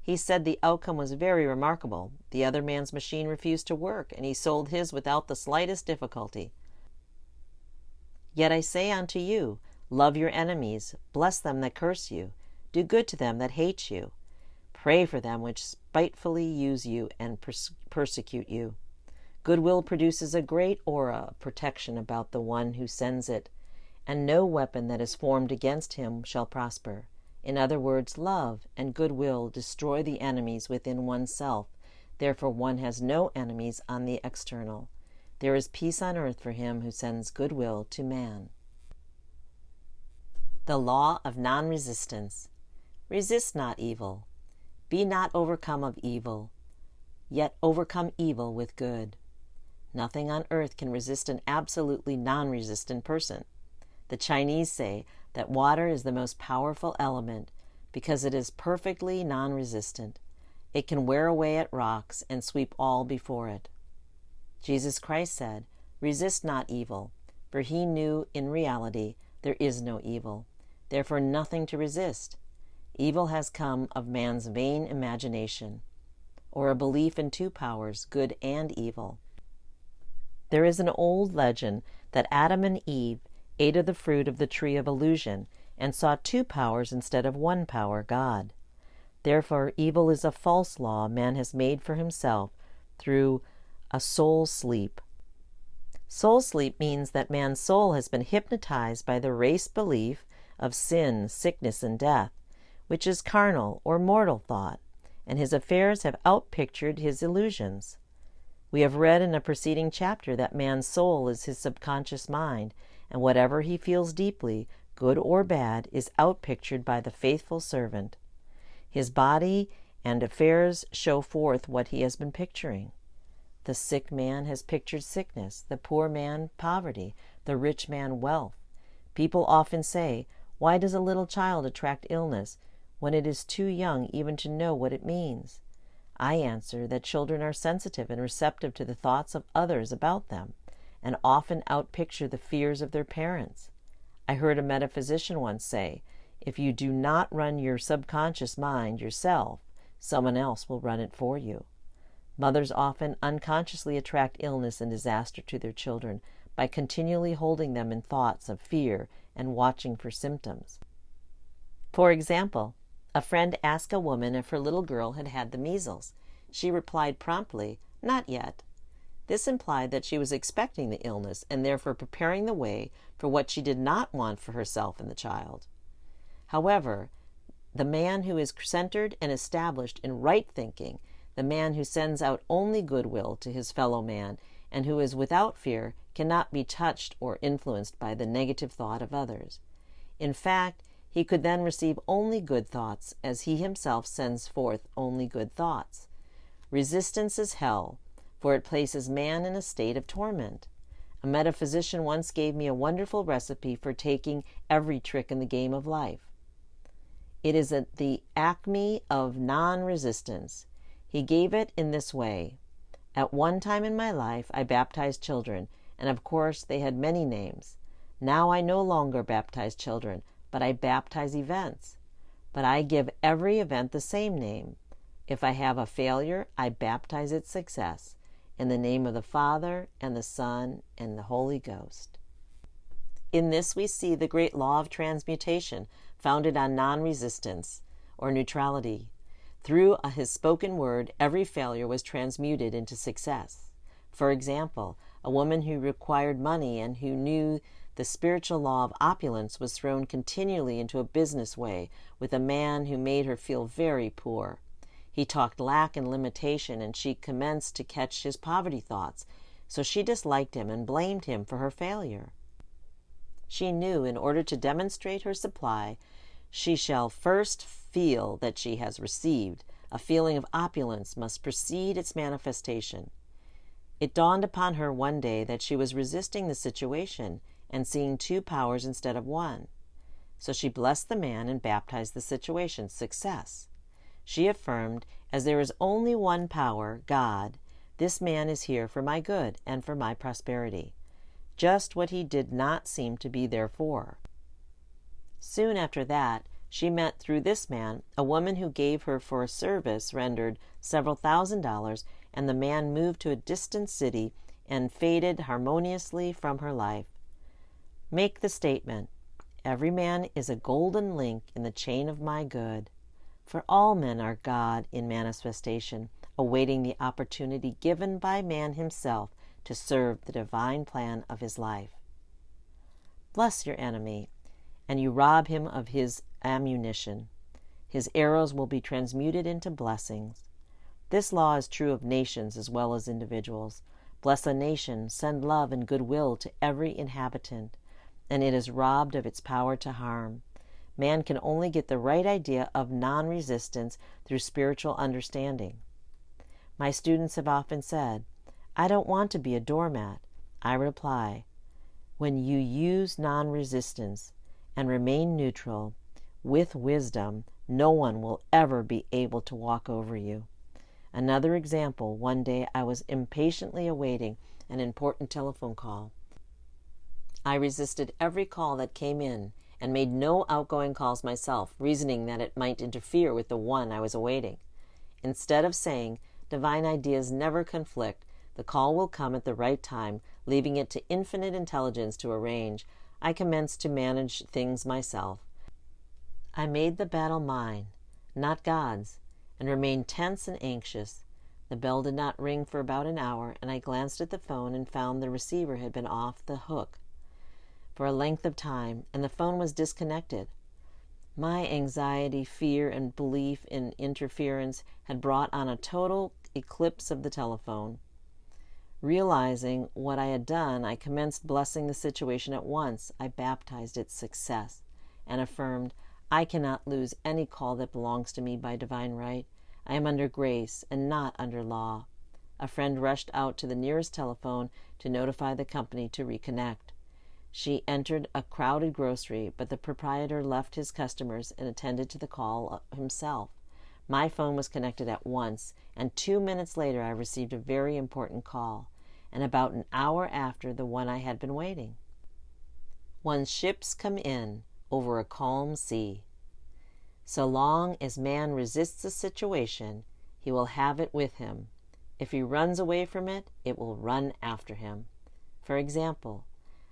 He said the outcome was very remarkable. The other man's machine refused to work, and he sold his without the slightest difficulty. Yet I say unto you, love your enemies, bless them that curse you, do good to them that hate you, pray for them which spitefully use you and persecute you. Goodwill produces a great aura of protection about the one who sends it, and no weapon that is formed against him shall prosper. In other words, love and goodwill destroy the enemies within oneself. Therefore, one has no enemies on the external. There is peace on earth for him who sends goodwill to man. The law of non-resistance. Resist not evil. Be not overcome of evil, yet overcome evil with good. Nothing on earth can resist an absolutely non-resistant person. The Chinese say that water is the most powerful element because it is perfectly non-resistant. It can wear away at rocks and sweep all before it. Jesus Christ said, resist not evil, for he knew in reality there is no evil. Therefore nothing to resist. Evil has come of man's vain imagination, or a belief in two powers, good and evil. There is an old legend that Adam and Eve ate of the fruit of the tree of illusion and saw two powers instead of one power, God. Therefore, evil is a false law man has made for himself through a soul sleep. Soul sleep means that man's soul has been hypnotized by the race belief of sin, sickness, and death, which is carnal or mortal thought, and his affairs have outpictured his illusions. We have read in a preceding chapter that man's soul is his subconscious mind, and whatever he feels deeply, good or bad, is outpictured by the faithful servant. His body and affairs show forth what he has been picturing. The sick man has pictured sickness, the poor man poverty, the rich man wealth. People often say, why does a little child attract illness when it is too young even to know what it means? I answer that children are sensitive and receptive to the thoughts of others about them, and often outpicture the fears of their parents. I heard a metaphysician once say, if you do not run your subconscious mind yourself, someone else will run it for you. Mothers often unconsciously attract illness and disaster to their children by continually holding them in thoughts of fear and watching for symptoms. For example, a friend asked a woman if her little girl had had the measles. She replied promptly, not yet. This implied that she was expecting the illness and therefore preparing the way for what she did not want for herself and the child. However, the man who is centered and established in right thinking, the man who sends out only goodwill to his fellow man, and who is without fear, cannot be touched or influenced by the negative thought of others. In fact, he could then receive only good thoughts, as he himself sends forth only good thoughts. Resistance is hell, for it places man in a state of torment. A metaphysician once gave me a wonderful recipe for taking every trick in the game of life. It is at the acme of non-resistance. He gave it in this way. At one time in my life, I baptized children, and of course they had many names. Now I no longer baptize children, but I baptize events. But I give every event the same name. If I have a failure, I baptize its success, in the name of the Father, and the Son, and the Holy Ghost. In this we see the great law of transmutation, founded on non-resistance, or neutrality. Through his spoken word, every failure was transmuted into success. For example, a woman who required money and who knew the spiritual law of opulence was thrown continually into a business way with a man who made her feel very poor. He talked lack and limitation, and she commenced to catch his poverty thoughts, so she disliked him and blamed him for her failure. She knew in order to demonstrate her supply, she shall first feel that she has received. A feeling of opulence must precede its manifestation. It dawned upon her one day that she was resisting the situation and seeing two powers instead of one. So she blessed the man and baptized the situation, success. She affirmed, as there is only one power, God, this man is here for my good and for my prosperity. Just what he did not seem to be there for. Soon after that, she met through this man a woman who gave her for a service rendered several $1,000s, and the man moved to a distant city and faded harmoniously from her life. Make the statement, every man is a golden link in the chain of my good. For all men are God in manifestation, awaiting the opportunity given by man himself to serve the divine plan of his life. Bless your enemy, and you rob him of his ammunition. His arrows will be transmuted into blessings. This law is true of nations as well as individuals. Bless a nation, send love and goodwill to every inhabitant, and it is robbed of its power to harm. Man can only get the right idea of non-resistance through spiritual understanding. My students have often said, I don't want to be a doormat. I reply, when you use non-resistance and remain neutral, with wisdom, no one will ever be able to walk over you. Another example, one day I was impatiently awaiting an important telephone call. I resisted every call that came in and made no outgoing calls myself, reasoning that it might interfere with the one I was awaiting. Instead of saying, divine ideas never conflict, the call will come at the right time, leaving it to infinite intelligence to arrange, I commenced to manage things myself. I made the battle mine, not God's, and remained tense and anxious. The bell did not ring for about an hour, and I glanced at the phone and found the receiver had been off the hook for a length of time, and the phone was disconnected. My anxiety, fear, and belief in interference had brought on a total eclipse of the telephone. Realizing what I had done, I commenced blessing the situation at once. I baptized its success and affirmed, I cannot lose any call that belongs to me by divine right. I am under grace and not under law. A friend rushed out to the nearest telephone to notify the company to reconnect. She entered a crowded grocery, but the proprietor left his customers and attended to the call himself. My phone was connected at once, and 2 minutes later I received a very important call, and about an hour after the one I had been waiting. When ships come in over a calm sea. So long as man resists a situation, he will have it with him. If he runs away from it, it will run after him. For example,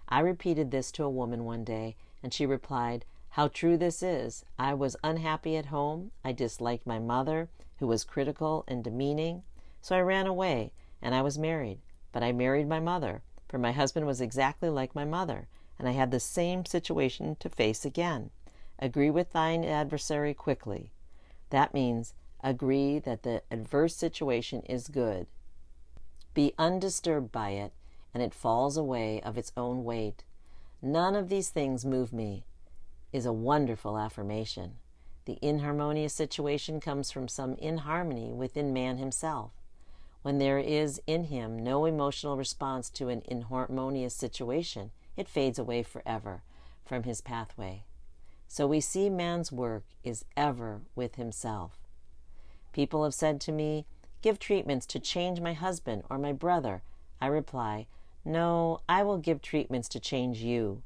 I repeated this to a woman one day, and she replied, how true this is. I was unhappy at home. I disliked my mother, who was critical and demeaning, so I ran away, and I was married. But I married my mother, for my husband was exactly like my mother, and I had the same situation to face again. Agree with thine adversary quickly. That means agree that the adverse situation is good. Be undisturbed by it, and it falls away of its own weight. None of these things move me, is a wonderful affirmation. The inharmonious situation comes from some inharmony within man himself. When there is in him no emotional response to an inharmonious situation, it fades away forever from his pathway. So we see man's work is ever with himself. People have said to me, "Give treatments to change my husband or my brother." I reply, "No, I will give treatments to change you."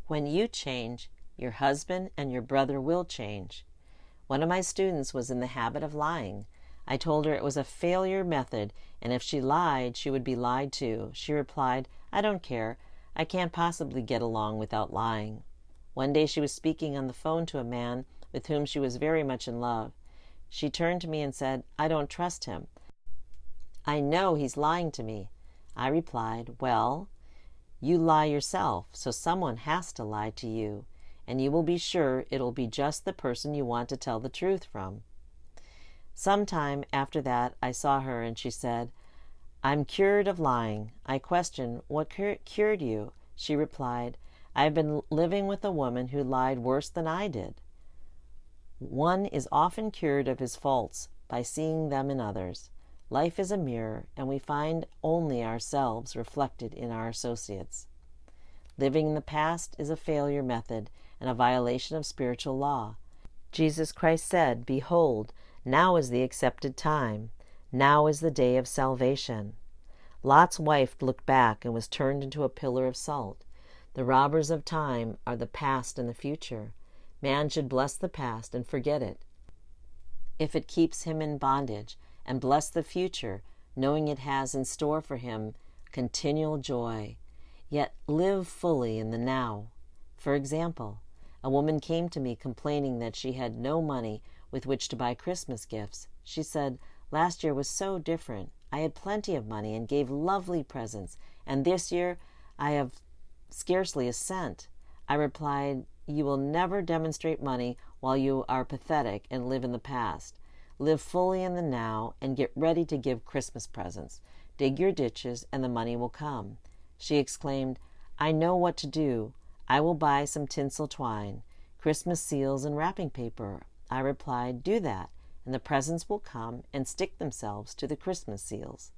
When you change, your husband and your brother will change. One of my students was in the habit of lying. I told her it was a failure method, and if she lied, she would be lied to. She replied, "I don't care. I can't possibly get along without lying." One day she was speaking on the phone to a man with whom she was very much in love. She turned to me and said, "I don't trust him. I know he's lying to me." I replied, "Well, you lie yourself, so someone has to lie to you, and you will be sure it'll be just the person you want to tell the truth from." Some time after that I saw her, and she said, "I'm cured of lying." I questioned, "What cured you?" She replied, "I've been living with a woman who lied worse than I did." One is often cured of his faults by seeing them in others. Life is a mirror, and we find only ourselves reflected in our associates. Living in the past is a failure method and a violation of spiritual law. Jesus Christ said, "Behold, now is the accepted time. Now is the day of salvation." Lot's wife looked back and was turned into a pillar of salt. The robbers of time are the past and the future. Man should bless the past and forget it, if it keeps him in bondage, and bless the future, knowing it has in store for him continual joy. Yet live fully in the now. For example, a woman came to me complaining that she had no money with which to buy Christmas gifts. She said, "Last year was so different. I had plenty of money and gave lovely presents, and this year I have scarcely a cent." I replied, "You will never demonstrate money while you are pathetic and live in the past. Live fully in the now and get ready to give Christmas presents. Dig your ditches and the money will come." She exclaimed, "I know what to do. I will buy some tinsel twine, Christmas seals, and wrapping paper." I replied, "Do that, and the presents will come and stick themselves to the Christmas seals."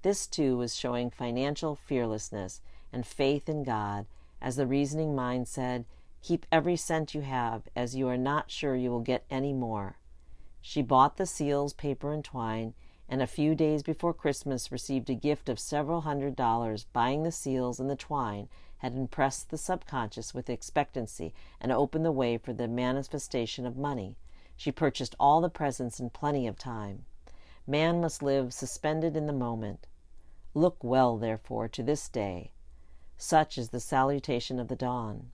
This too was showing financial fearlessness and faith in God, as the reasoning mind said, "Keep every cent you have, as you are not sure you will get any more." She bought the seals, paper, and twine, and a few days before Christmas received a gift of several $100. Buying the seals and the twine had impressed the subconscious with expectancy and opened the way for the manifestation of money. She purchased all the presents in plenty of time. Man must live suspended in the moment. Look well, therefore, to this day. Such is the salutation of the dawn.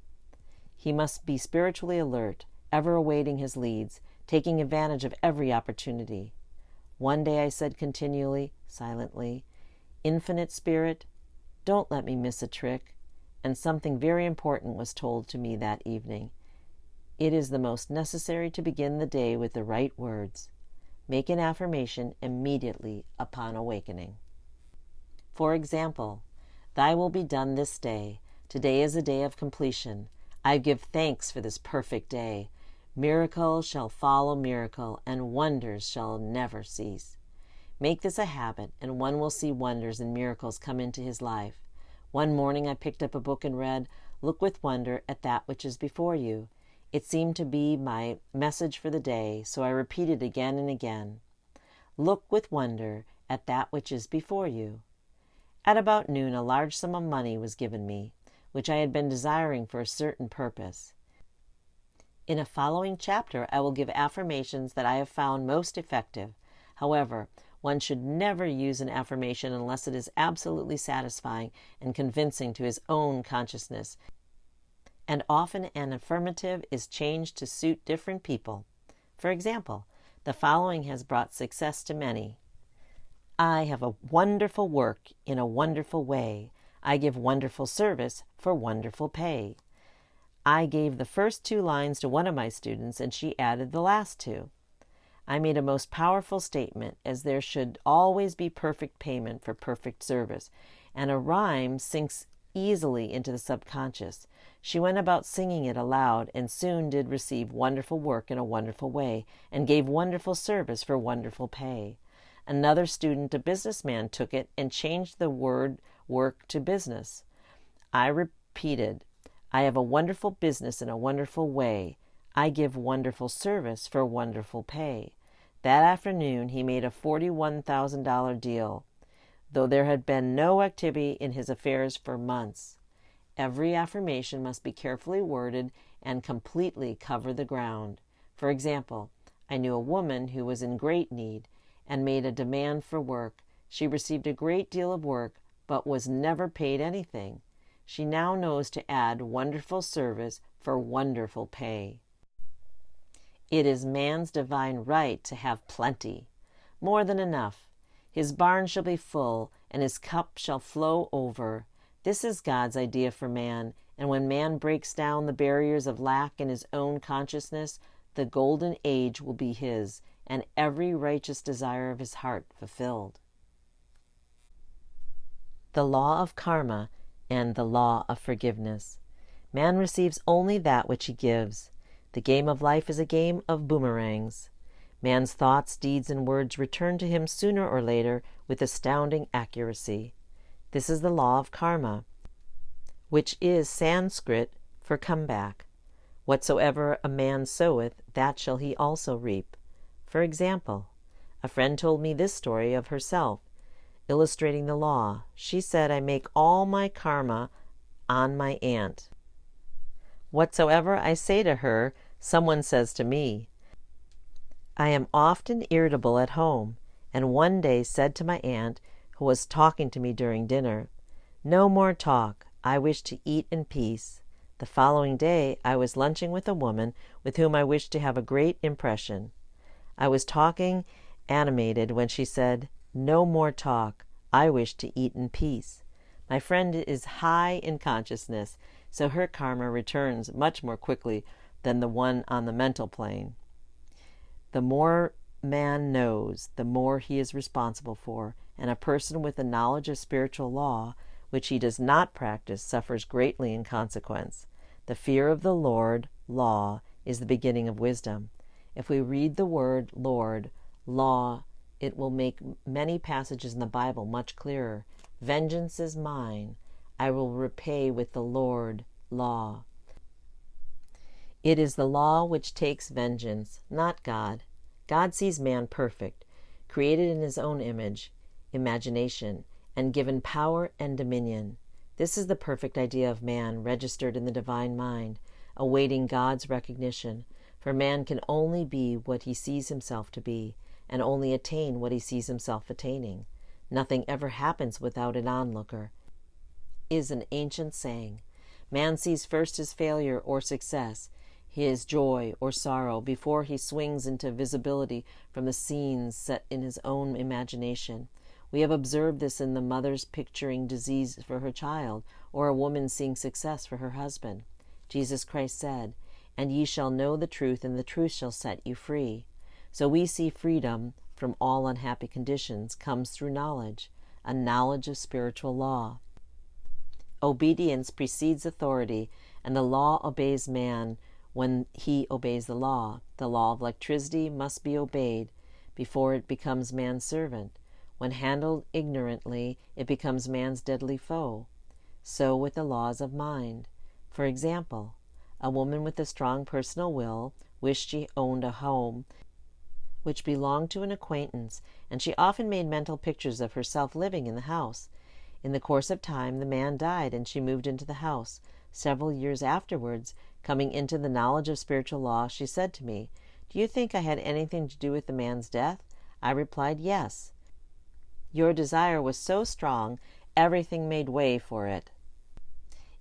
He must be spiritually alert, ever awaiting his leads, taking advantage of every opportunity. One day I said continually, silently, "Infinite Spirit, don't let me miss a trick." And something very important was told to me that evening. It is the most necessary to begin the day with the right words. Make an affirmation immediately upon awakening. For example, "Thy will be done this day. Today is a day of completion. I give thanks for this perfect day. Miracle shall follow miracle, and wonders shall never cease." Make this a habit, and one will see wonders and miracles come into his life. One morning I picked up a book and read, "Look with wonder at that which is before you." It seemed to be my message for the day, so I repeated again and again, "Look with wonder at that which is before you." At about noon a large sum of money was given me, which I had been desiring for a certain purpose. In a following chapter I will give affirmations that I have found most effective. However, one should never use an affirmation unless it is absolutely satisfying and convincing to his own consciousness, and often an affirmative is changed to suit different people. For example, the following has brought success to many. "I have a wonderful work in a wonderful way. I give wonderful service for wonderful pay." I gave the first 2 lines to one of my students, and she added the last 2. I made a most powerful statement, as there should always be perfect payment for perfect service, and a rhyme sinks easily into the subconscious. She went about singing it aloud, and soon did receive wonderful work in a wonderful way, and gave wonderful service for wonderful pay. Another student, a businessman, took it and changed the word work to business. I repeated, I have a wonderful business in a wonderful way. I give wonderful service for wonderful pay. That afternoon he made a $41,000 deal, though there had been no activity in his affairs for months. Every affirmation must be carefully worded and completely cover the ground. For example, I knew a woman who was in great need and made a demand for work. She received a great deal of work, but was never paid anything. She now knows to add wonderful service for wonderful pay. It is man's divine right to have plenty, more than enough. His barn shall be full, and his cup shall flow over. This is God's idea for man, and when man breaks down the barriers of lack in his own consciousness, the golden age will be his, and every righteous desire of his heart fulfilled. The law of karma and the law of forgiveness. Man receives only that which he gives. The game of life is a game of boomerangs. Man's thoughts, deeds, and words return to him sooner or later with astounding accuracy. This is the law of karma, which is Sanskrit for comeback. Whatsoever a man soweth, that shall he also reap. For example, a friend told me this story of herself, illustrating the law. She said, I make all my karma on my aunt. Whatsoever I say to her, someone says to me. I am often irritable at home, and one day said to my aunt, who was talking to me during dinner, no more talk, I wish to eat in peace. The following day I was lunching with a woman with whom I wished to have a great impression. I was talking animated when she said, no more talk, I wish to eat in peace. My friend is high in consciousness, so her karma returns much more quickly than the one on the mental plane. The more man knows, the more he is responsible for, and a person with a knowledge of spiritual law, which he does not practice, suffers greatly in consequence. The fear of the Lord, law, is the beginning of wisdom. If we read the word Lord, law, it will make many passages in the Bible much clearer. Vengeance is mine, I will repay with the Lord, law. It is the law which takes vengeance, not God. God sees man perfect, created in his own image, imagination, and given power and dominion. This is the perfect idea of man, registered in the divine mind, awaiting God's recognition, for man can only be what he sees himself to be, and only attain what he sees himself attaining. Nothing ever happens without an onlooker, is an ancient saying. Man sees first his failure or success, his joy or sorrow, before he swings into visibility from the scenes set in his own imagination. We have observed this in the mother's picturing disease for her child, or a woman seeing success for her husband. Jesus Christ said, and ye shall know the truth, and the truth shall set you free. So we see freedom from all unhappy conditions comes through knowledge, a knowledge of spiritual law. Obedience precedes authority, and the law obeys man when he obeys the law. The law of electricity must be obeyed before it becomes man's servant. When handled ignorantly, it becomes man's deadly foe. So with the laws of mind. For example, a woman with a strong personal will wished she owned a home which belonged to an acquaintance, and she often made mental pictures of herself living in the house. In the course of time, the man died, and she moved into the house. Several years afterwards, coming into the knowledge of spiritual law, she said to me, "Do you think I had anything to do with the man's death?" I replied, "Yes. Your desire was so strong, everything made way for it.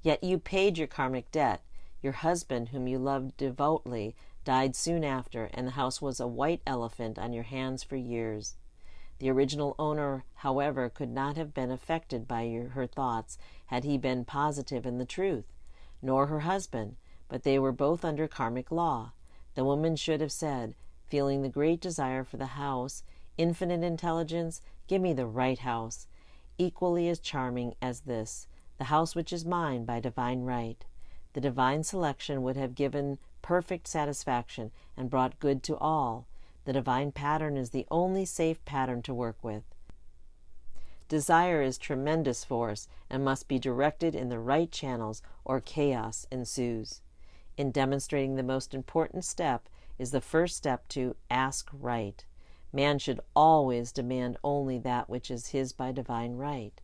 Yet you paid your karmic debt. Your husband, whom you loved devoutly, died soon after, and the house was a white elephant on your hands for years. The original owner, however, could not have been affected by her thoughts had he been positive in the truth, nor her husband, but they were both under karmic law. The woman should have said, feeling the great desire for the house, "Infinite intelligence, give me the right house, equally as charming as this, the house which is mine by divine right." The divine selection would have given perfect satisfaction and brought good to all. The divine pattern is the only safe pattern to work with. Desire is tremendous force and must be directed in the right channels or chaos ensues. In demonstrating the most important step is the first step to ask right. Man should always demand only that which is his by divine right.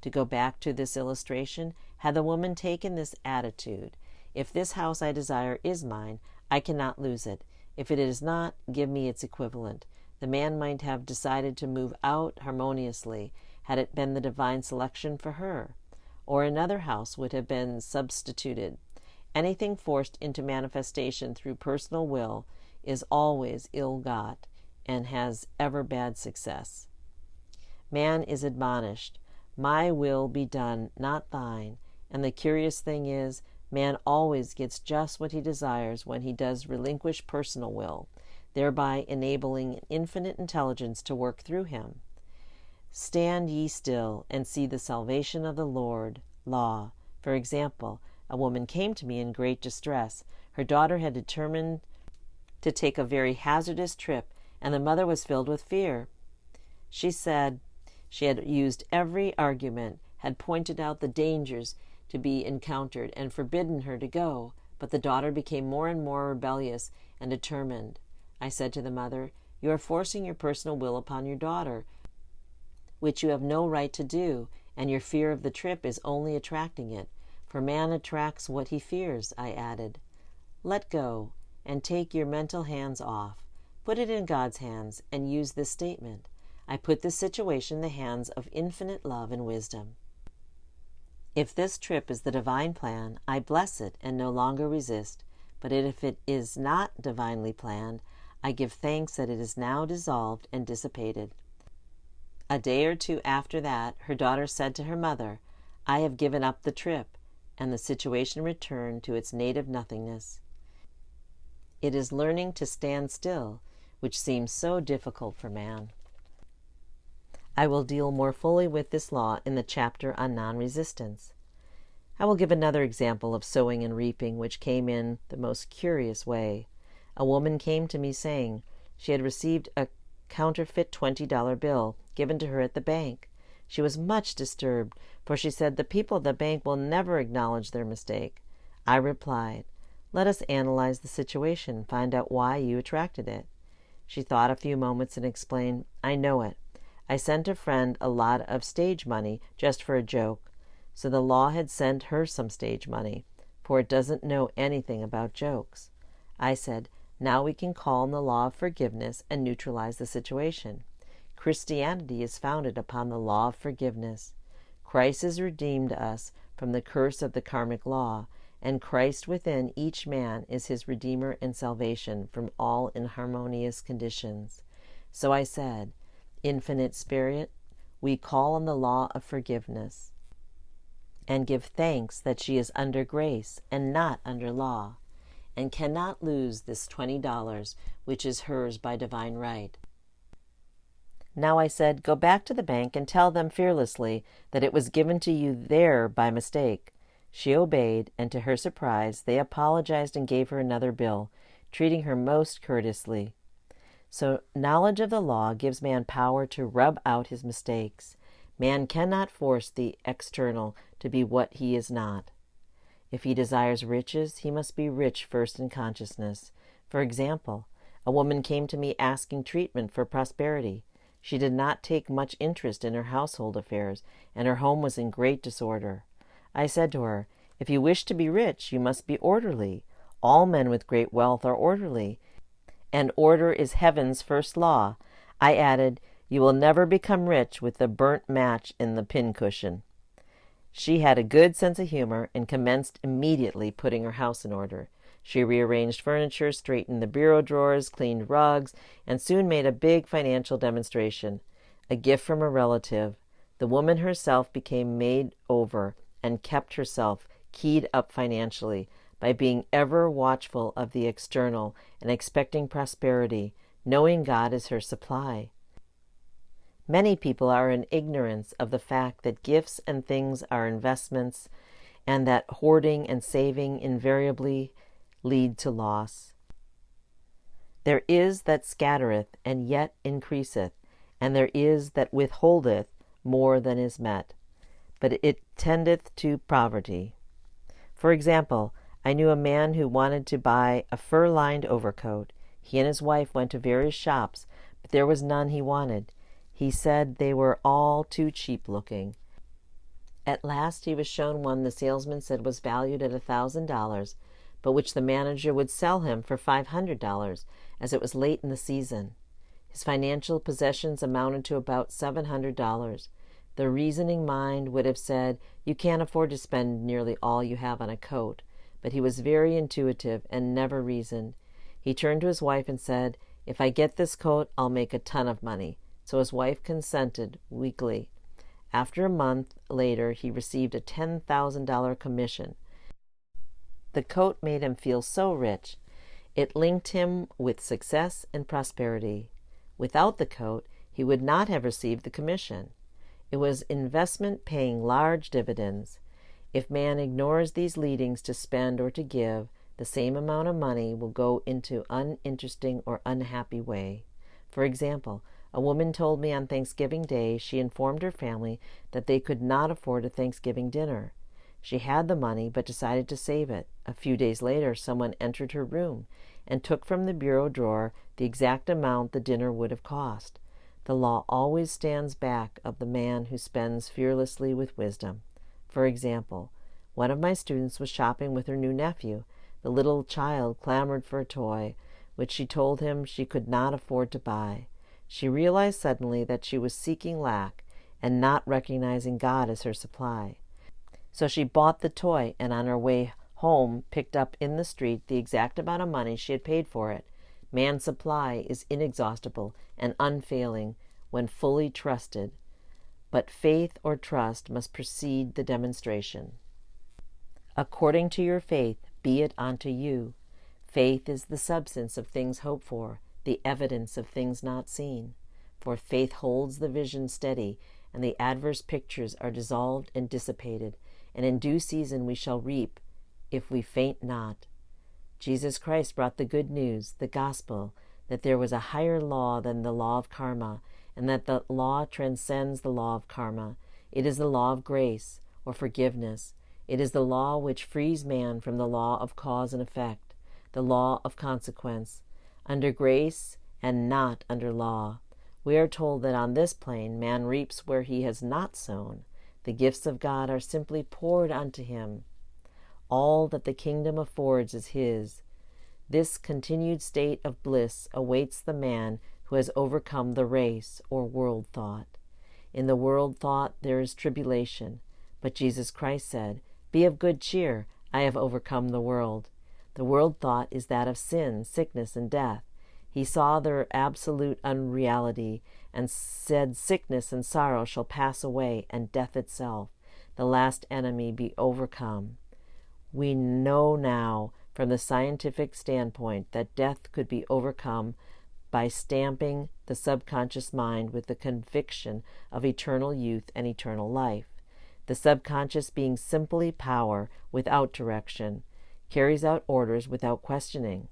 To go back to this illustration, had the woman taken this attitude, if this house I desire is mine, I cannot lose it. If it is not, give me its equivalent. The man might have decided to move out harmoniously had it been the divine selection for her, or another house would have been substituted. Anything forced into manifestation through personal will is always ill-got and has ever bad success. Man is admonished, "My will be done, not thine," and the curious thing is, man always gets just what he desires when he does relinquish personal will, thereby enabling infinite intelligence to work through him. Stand ye still and see the salvation of the Lord. Law. For example, a woman came to me in great distress. Her daughter had determined to take a very hazardous trip, and the mother was filled with fear. She said she had used every argument, had pointed out the dangers to be encountered, and forbidden her to go, but the daughter became more and more rebellious and determined. I said to the mother, "You are forcing your personal will upon your daughter, which you have no right to do, and your fear of the trip is only attracting it. For man attracts what he fears," I added. "Let go, and take your mental hands off. Put it in God's hands, and use this statement. I put this situation in the hands of infinite love and wisdom. If this trip is the divine plan, I bless it and no longer resist. But if it is not divinely planned, I give thanks that it is now dissolved and dissipated." A day or two after that, her daughter said to her mother, "I have given up the trip," and the situation returned to its native nothingness. It is learning to stand still, which seems so difficult for man. I will deal more fully with this law in the chapter on non-resistance. I will give another example of sowing and reaping, which came in the most curious way. A woman came to me saying she had received a counterfeit $20 bill given to her at the bank. She was much disturbed, for she said the people at the bank will never acknowledge their mistake. I replied, "Let us analyze the situation, find out why you attracted it." She thought a few moments and explained, "I know it. I sent a friend a lot of stage money just for a joke, so the law had sent her some stage money, for it doesn't know anything about jokes." I said, "Now we can call on the law of forgiveness and neutralize the situation. Christianity is founded upon the law of forgiveness. Christ has redeemed us from the curse of the karmic law, and Christ within each man is his Redeemer and salvation from all inharmonious conditions." So I said, "Infinite Spirit, we call on the law of forgiveness and give thanks that she is under grace and not under law, and cannot lose this $20, which is hers by divine right." Now I said, "Go back to the bank and tell them fearlessly that it was given to you there by mistake." She obeyed, and to her surprise, they apologized and gave her another bill, treating her most courteously. So knowledge of the law gives man power to rub out his mistakes. Man cannot force the external to be what he is not. If he desires riches, he must be rich first in consciousness. For example, a woman came to me asking treatment for prosperity. She did not take much interest in her household affairs, and her home was in great disorder. I said to her, "If you wish to be rich, you must be orderly. All men with great wealth are orderly, and order is heaven's first law." I added, "You will never become rich with the burnt match in the pincushion." She had a good sense of humor and commenced immediately putting her house in order. She rearranged furniture, straightened the bureau drawers, cleaned rugs, and soon made a big financial demonstration. A gift from a relative. The woman herself became made over and kept herself keyed up financially by being ever watchful of the external and expecting prosperity, knowing God is her supply. Many people are in ignorance of the fact that gifts and things are investments, and that hoarding and saving invariably lead to loss. There is that scattereth, and yet increaseth, and there is that withholdeth more than is met, but it tendeth to poverty. For example, I knew a man who wanted to buy a fur-lined overcoat. He and his wife went to various shops, but there was none he wanted. He said they were all too cheap-looking. At last he was shown one the salesman said was valued at $1,000, but which the manager would sell him for $500, as it was late in the season. His financial possessions amounted to about $700. The reasoning mind would have said, you can't afford to spend nearly all you have on a coat, but he was very intuitive and never reasoned. He turned to his wife and said, if I get this coat, I'll make a ton of money. So his wife consented weakly. After a month later, he received a $10,000 commission. The coat made him feel so rich. It linked him with success and prosperity. Without the coat, he would not have received the commission. It was investment paying large dividends. If man ignores these leadings to spend or to give, the same amount of money will go into uninteresting or unhappy way. For example, a woman told me on Thanksgiving Day she informed her family that they could not afford a Thanksgiving dinner. She had the money but decided to save it. A few days later, someone entered her room and took from the bureau drawer the exact amount the dinner would have cost. The law always stands back of the man who spends fearlessly with wisdom. For example, one of my students was shopping with her new nephew. The little child clamored for a toy, which she told him she could not afford to buy. She realized suddenly that she was seeking lack and not recognizing God as her supply. So she bought the toy and on her way home picked up in the street the exact amount of money she had paid for it. Man's supply is inexhaustible and unfailing when fully trusted, but faith or trust must precede the demonstration. According to your faith, be it unto you. Faith is the substance of things hoped for, the evidence of things not seen. For faith holds the vision steady, and the adverse pictures are dissolved and dissipated, and in due season we shall reap, if we faint not. Jesus Christ brought the good news, the gospel, that there was a higher law than the law of karma, and that the law transcends the law of karma. It is the law of grace, or forgiveness. It is the law which frees man from the law of cause and effect, the law of consequence, under grace and not under law. We are told that on this plane man reaps where he has not sown. The gifts of God are simply poured unto him. All that the kingdom affords is his. This continued state of bliss awaits the man who has overcome the race or world thought. In the world thought there is tribulation, but Jesus Christ said, be of good cheer, I have overcome the world. The world thought is that of sin, sickness, and death. He saw their absolute unreality and said, sickness and sorrow shall pass away, and death itself, the last enemy, be overcome. We know now, from the scientific standpoint, that death could be overcome by stamping the subconscious mind with the conviction of eternal youth and eternal life. The subconscious, being simply power without direction, carries out orders without questioning.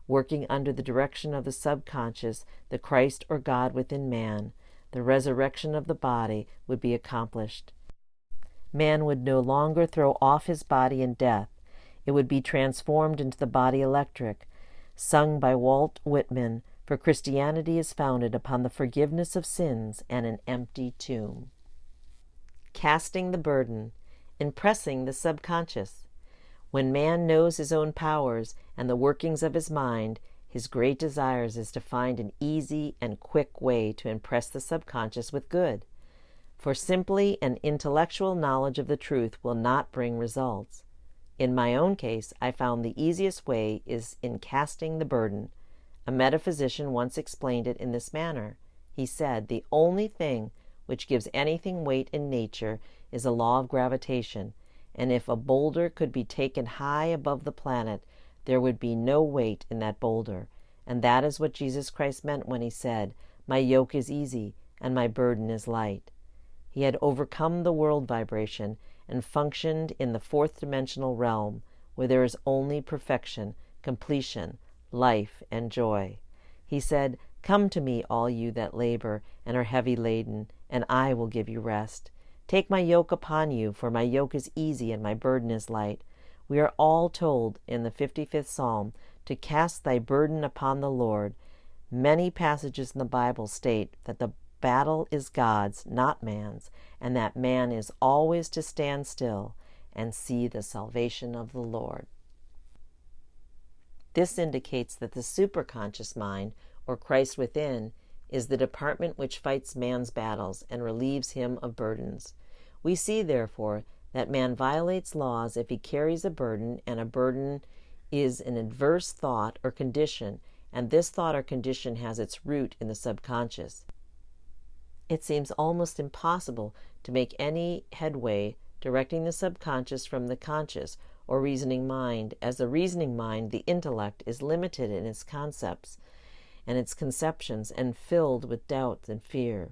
Working under the direction of the subconscious, the Christ or God within man, the resurrection of the body would be accomplished. Man would no longer throw off his body in death. It would be transformed into the body electric, sung by Walt Whitman, for Christianity is founded upon the forgiveness of sins and an empty tomb. Casting the burden, impressing the subconscious. When man knows his own powers and the workings of his mind, his great desires is to find an easy and quick way to impress the subconscious with good. For simply an intellectual knowledge of the truth will not bring results. In my own case, I found the easiest way is in casting the burden. A metaphysician once explained it in this manner. He said, the only thing which gives anything weight in nature is a law of gravitation, and if a boulder could be taken high above the planet, there would be no weight in that boulder. And that is what Jesus Christ meant when he said, my yoke is easy and my burden is light. He had overcome the world vibration and functioned in the fourth dimensional realm, where there is only perfection, completion, life, and joy. He said, "Come to me, all you that labor and are heavy laden, and I will give you rest. Take my yoke upon you, for my yoke is easy and my burden is light." We are all told in the 55th Psalm to cast thy burden upon the Lord. Many passages in the Bible state that the battle is God's, not man's, and that man is always to stand still and see the salvation of the Lord. This indicates that the superconscious mind, or Christ within, is the department which fights man's battles and relieves him of burdens. We see, therefore, that man violates laws if he carries a burden, and a burden is an adverse thought or condition, and this thought or condition has its root in the subconscious. It seems almost impossible to make any headway directing the subconscious from the conscious or reasoning mind, as the reasoning mind, the intellect, is limited in its concepts and its conceptions and filled with doubt and fear.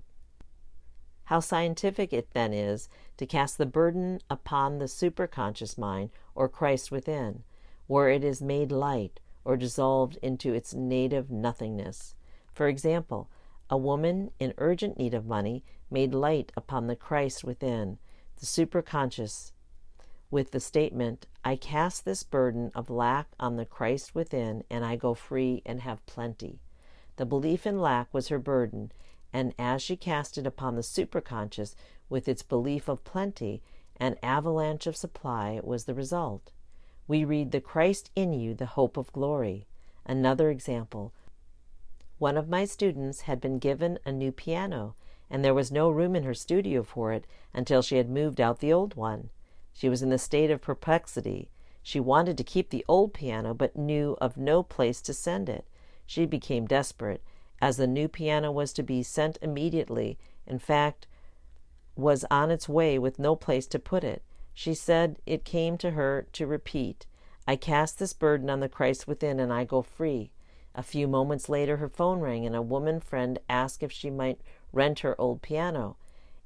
How scientific it then is to cast the burden upon the superconscious mind, or Christ within, where it is made light or dissolved into its native nothingness. For example, a woman in urgent need of money made light upon the Christ within, the superconscious, with the statement, "I cast this burden of lack on the Christ within, and I go free and have plenty." The belief in lack was her burden, and as she cast it upon the superconscious with its belief of plenty, an avalanche of supply was the result. We read, "The Christ in you, the hope of glory." Another example. One of my students had been given a new piano, and there was no room in her studio for it until she had moved out the old one. She was in a state of perplexity. She wanted to keep the old piano, but knew of no place to send it. She became desperate, as the new piano was to be sent immediately, in fact, was on its way with no place to put it. She said it came to her to repeat, "I cast this burden on the Christ within, and I go free." A few moments later her phone rang, and a woman friend asked if she might rent her old piano,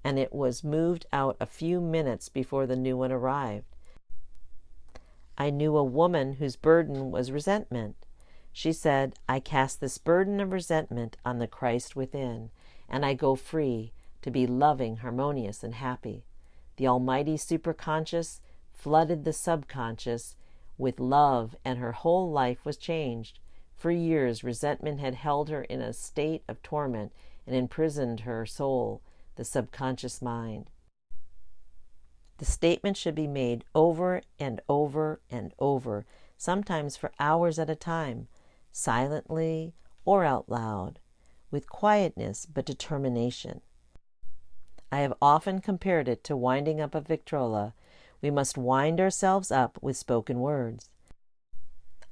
and it was moved out a few minutes before the new one arrived. I knew a woman whose burden was resentment. She said, "I cast this burden of resentment on the Christ within, and I go free to be loving, harmonious, and happy." The almighty superconscious flooded the subconscious with love, and her whole life was changed. For years, resentment had held her in a state of torment and imprisoned her soul, the subconscious mind. The statement should be made over and over and over, sometimes for hours at a time, silently or out loud, with quietness but determination. I have often compared it to winding up a victrola. We must wind ourselves up with spoken words.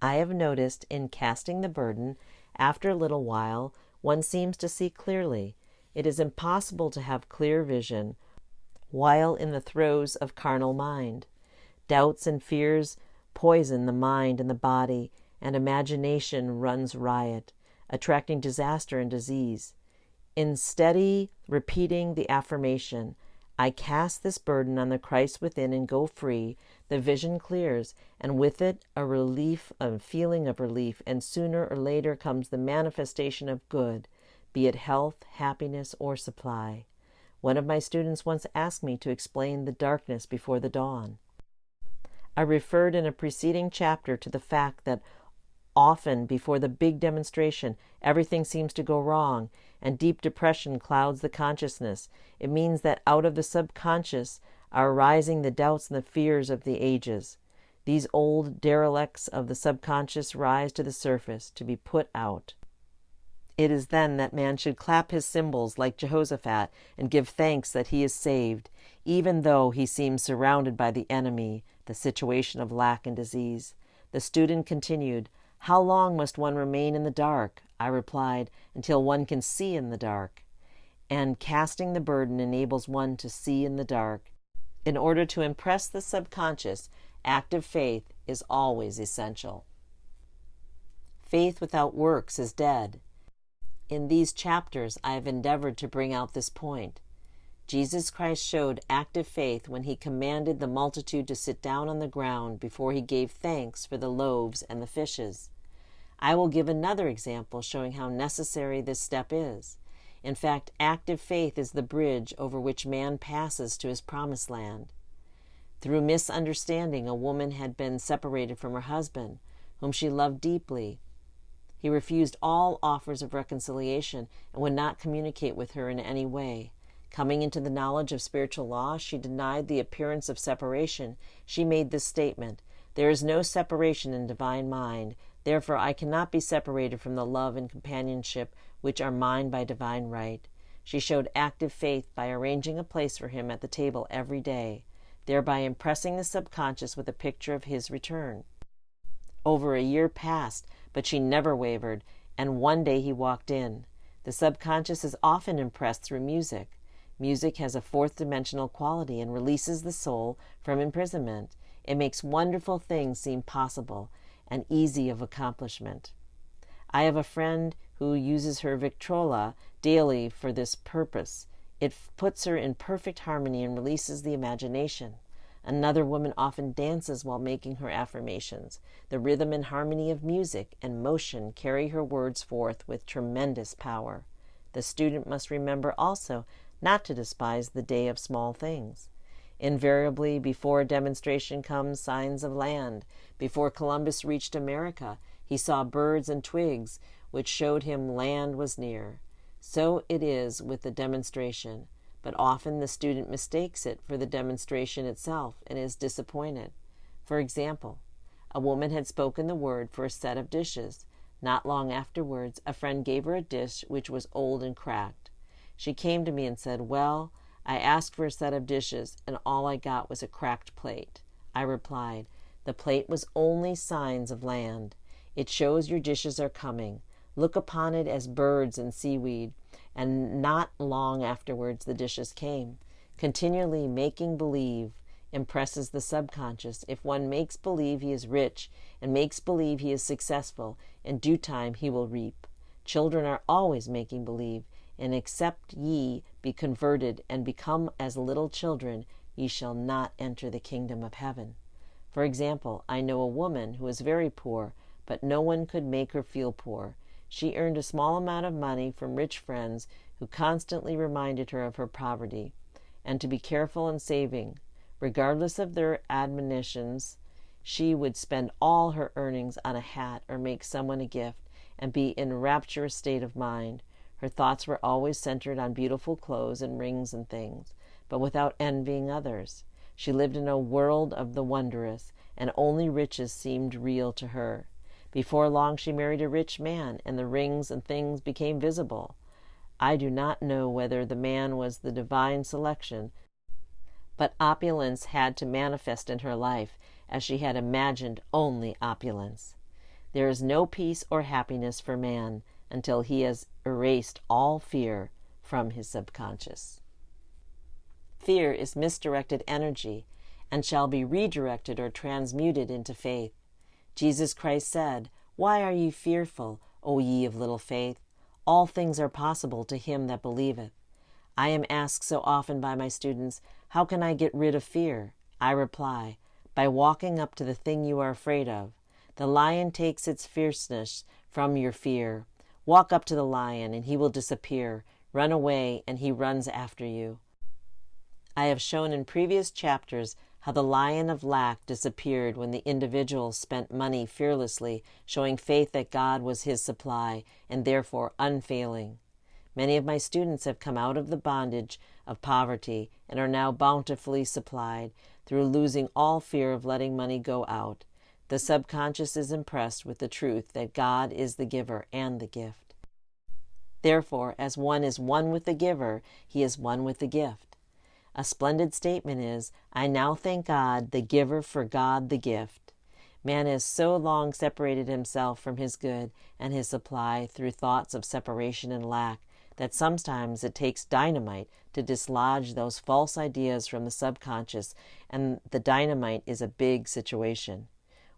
I have noticed in casting the burden, after a little while, one seems to see clearly. It is impossible to have clear vision while in the throes of carnal mind. Doubts and fears poison the mind and the body, and imagination runs riot, attracting disaster and disease. In steady repeating the affirmation, "I cast this burden on the Christ within and go free," the vision clears, and with it a feeling of relief, and sooner or later comes the manifestation of good, be it health, happiness, or supply. One of my students once asked me to explain the darkness before the dawn. I referred in a preceding chapter to the fact that often before the big demonstration, everything seems to go wrong, and deep depression clouds the consciousness. It means that out of the subconscious are arising the doubts and the fears of the ages. These old derelicts of the subconscious rise to the surface to be put out. It is then that man should clap his cymbals like Jehoshaphat and give thanks that he is saved, even though he seems surrounded by the enemy, the situation of lack and disease. The student continued, "How long must one remain in the dark?" I replied, "Until one can see in the dark." And casting the burden enables one to see in the dark. In order to impress the subconscious, active faith is always essential. Faith without works is dead. In these chapters, I have endeavored to bring out this point. Jesus Christ showed active faith when he commanded the multitude to sit down on the ground before he gave thanks for the loaves and the fishes. I will give another example showing how necessary this step is. In fact, active faith is the bridge over which man passes to his promised land. Through misunderstanding, a woman had been separated from her husband, whom she loved deeply. He refused all offers of reconciliation and would not communicate with her in any way. Coming into the knowledge of spiritual law, she denied the appearance of separation. She made this statement: "There is no separation in divine mind. Therefore, I cannot be separated from the love and companionship which are mine by divine right." She showed active faith by arranging a place for him at the table every day, thereby impressing the subconscious with a picture of his return. Over a year passed, but she never wavered, and one day he walked in. The subconscious is often impressed through music. Music has a fourth-dimensional quality and releases the soul from imprisonment. It makes wonderful things seem possible and easy of accomplishment. I have a friend who uses her Victrola daily for this purpose. It puts her in perfect harmony and releases the imagination. Another woman often dances while making her affirmations. The rhythm and harmony of music and motion carry her words forth with tremendous power. The student must remember also not to despise the day of small things. Invariably, before a demonstration comes signs of land. Before Columbus reached America, he saw birds and twigs, which showed him land was near. So it is with the demonstration, but often the student mistakes it for the demonstration itself and is disappointed. For example, a woman had spoken the word for a set of dishes. Not long afterwards, a friend gave her a dish which was old and cracked. She came to me and said, "Well, I asked for a set of dishes, and all I got was a cracked plate." I replied, "The plate was only signs of land. It shows your dishes are coming. Look upon it as birds and seaweed." And not long afterwards the dishes came. Continually making believe impresses the subconscious. If one makes believe he is rich and makes believe he is successful, in due time he will reap. Children are always making believe, and except ye be converted and become as little children, ye shall not enter the kingdom of heaven. For example, I know a woman who is very poor, but no one could make her feel poor. She earned a small amount of money from rich friends who constantly reminded her of her poverty, and to be careful in saving. Regardless of their admonitions, she would spend all her earnings on a hat or make someone a gift, and be in a rapturous state of mind. Her thoughts were always centered on beautiful clothes and rings and things, but without envying others. She lived in a world of the wondrous, and only riches seemed real to her. Before long she married a rich man, and the rings and things became visible. I do not know whether the man was the divine selection, but opulence had to manifest in her life, as she had imagined only opulence. There is no peace or happiness for man until he has erased all fear from his subconscious. Fear is misdirected energy and shall be redirected or transmuted into faith. Jesus Christ said, "Why are ye fearful, O ye of little faith? All things are possible to him that believeth." I am asked so often by my students, "How can I get rid of fear?" I reply, by walking up to the thing you are afraid of. The lion takes its fierceness from your fear. Walk up to the lion, and he will disappear. Run away, and he runs after you. I have shown in previous chapters how the lion of lack disappeared when the individual spent money fearlessly, showing faith that God was his supply, and therefore unfailing. Many of my students have come out of the bondage of poverty and are now bountifully supplied through losing all fear of letting money go out. The subconscious is impressed with the truth that God is the giver and the gift. Therefore, as one is one with the giver, he is one with the gift. A splendid statement is, "I now thank God, the giver, for God, the gift." Man has so long separated himself from his good and his supply through thoughts of separation and lack that sometimes it takes dynamite to dislodge those false ideas from the subconscious, and the dynamite is a big situation.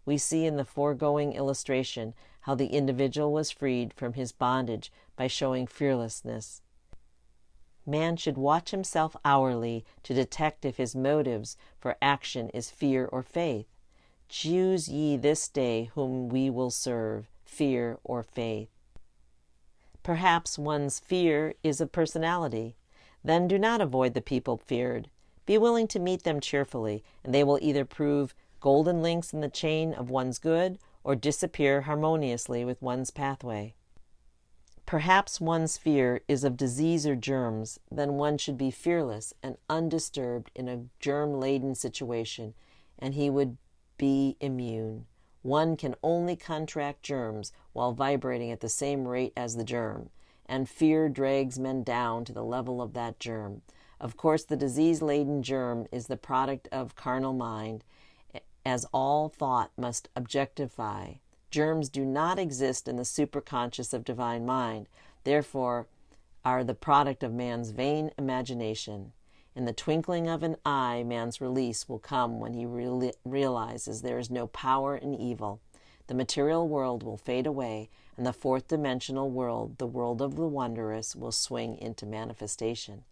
We see in the foregoing illustration how the individual was freed from his bondage by showing fearlessness. Man should watch himself hourly to detect if his motives for action is fear or faith. Choose ye this day whom we will serve, fear, or faith. Perhaps one's fear is of personality. Then do not avoid the people feared. Be willing to meet them cheerfully, and they will either prove golden links in the chain of one's good or disappear harmoniously with one's pathway. Perhaps one's fear is of disease or germs, then one should be fearless and undisturbed in a germ-laden situation, and he would be immune. One can only contract germs while vibrating at the same rate as the germ, and fear drags men down to the level of that germ. Of course, the disease-laden germ is the product of carnal mind, as all thought must objectify. Germs do not exist in the superconscious of divine mind, therefore are the product of man's vain imagination. In the twinkling of an eye, man's release will come when he realizes there is no power in evil. The material world will fade away, and the fourth dimensional world, the world of the wondrous, will swing into manifestation.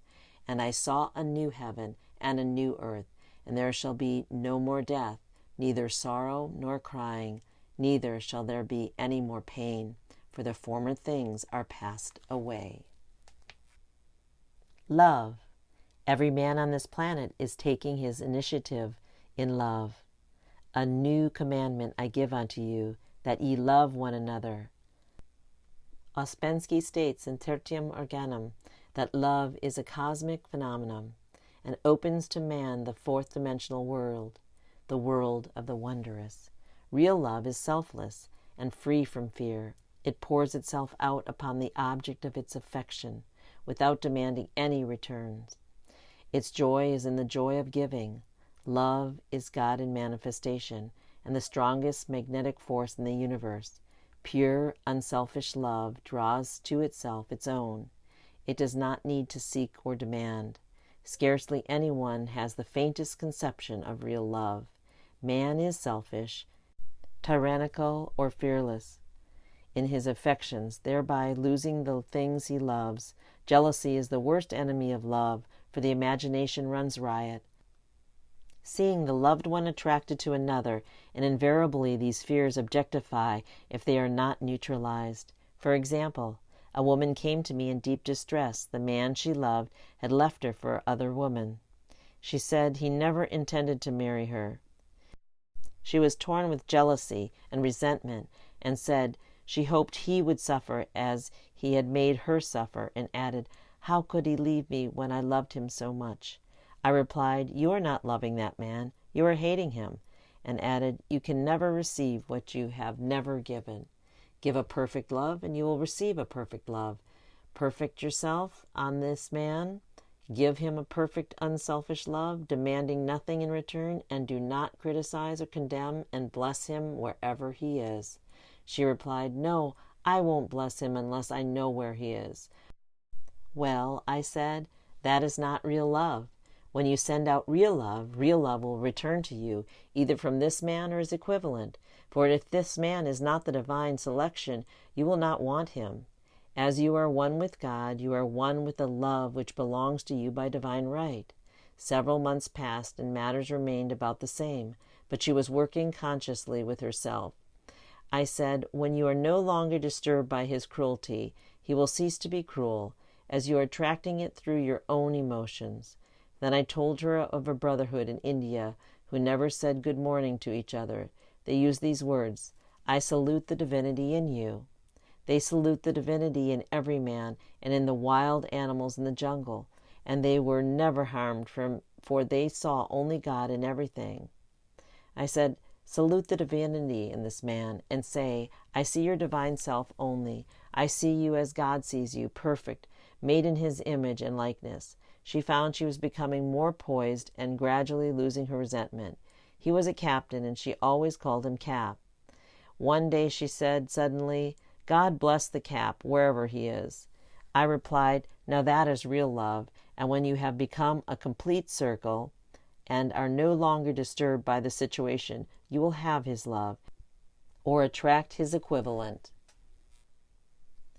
And I saw a new heaven and a new earth, and there shall be no more death, neither sorrow nor crying, neither shall there be any more pain, for the former things are passed away. Love. Every man on this planet is taking his initiative in love. A new commandment I give unto you, that ye love one another. Ouspensky states in Tertium Organum that love is a cosmic phenomenon and opens to man the fourth dimensional world, the world of the wondrous. Real love is selfless and free from fear. It pours itself out upon the object of its affection without demanding any returns. Its joy is in the joy of giving. Love is God in manifestation and the strongest magnetic force in the universe. Pure, unselfish love draws to itself its own. It does not need to seek or demand. Scarcely anyone has the faintest conception of real love. Man is selfish, tyrannical, or fearless in his affections, thereby losing the things he loves. Jealousy is the worst enemy of love, for the imagination runs riot, seeing the loved one attracted to another, and invariably these fears objectify if they are not neutralized. For example, a woman came to me in deep distress. The man she loved had left her for other women. She said he never intended to marry her. She was torn with jealousy and resentment, and said she hoped he would suffer as he had made her suffer, and added, "How could he leave me when I loved him so much?" I replied, "You are not loving that man, you are hating him," and added, "You can never receive what you have never given. Give a perfect love, and you will receive a perfect love. Perfect yourself on this man. Give him a perfect, unselfish love, demanding nothing in return, and do not criticize or condemn, and bless him wherever he is." She replied, "No, I won't bless him unless I know where he is." "Well," I said, "that is not real love. When you send out real love will return to you, either from this man or his equivalent. For if this man is not the divine selection, you will not want him. As you are one with God, you are one with the love which belongs to you by divine right." Several months passed, and matters remained about the same, but she was working consciously with herself. I said, "When you are no longer disturbed by his cruelty, he will cease to be cruel, as you are attracting it through your own emotions." Then I told her of a brotherhood in India who never said good morning to each other. They used these words, "I salute the divinity in you." They salute the divinity in every man and in the wild animals in the jungle, and they were never harmed, for they saw only God in everything. I said, "Salute the divinity in this man, and say, 'I see your divine self only. I see you as God sees you, perfect, made in his image and likeness." She found she was becoming more poised and gradually losing her resentment. He was a captain, and she always called him Cap. One day she said suddenly, "God bless the Cap, wherever he is." I replied, "Now that is real love, and when you have become a complete circle and are no longer disturbed by the situation, you will have his love, or attract his equivalent."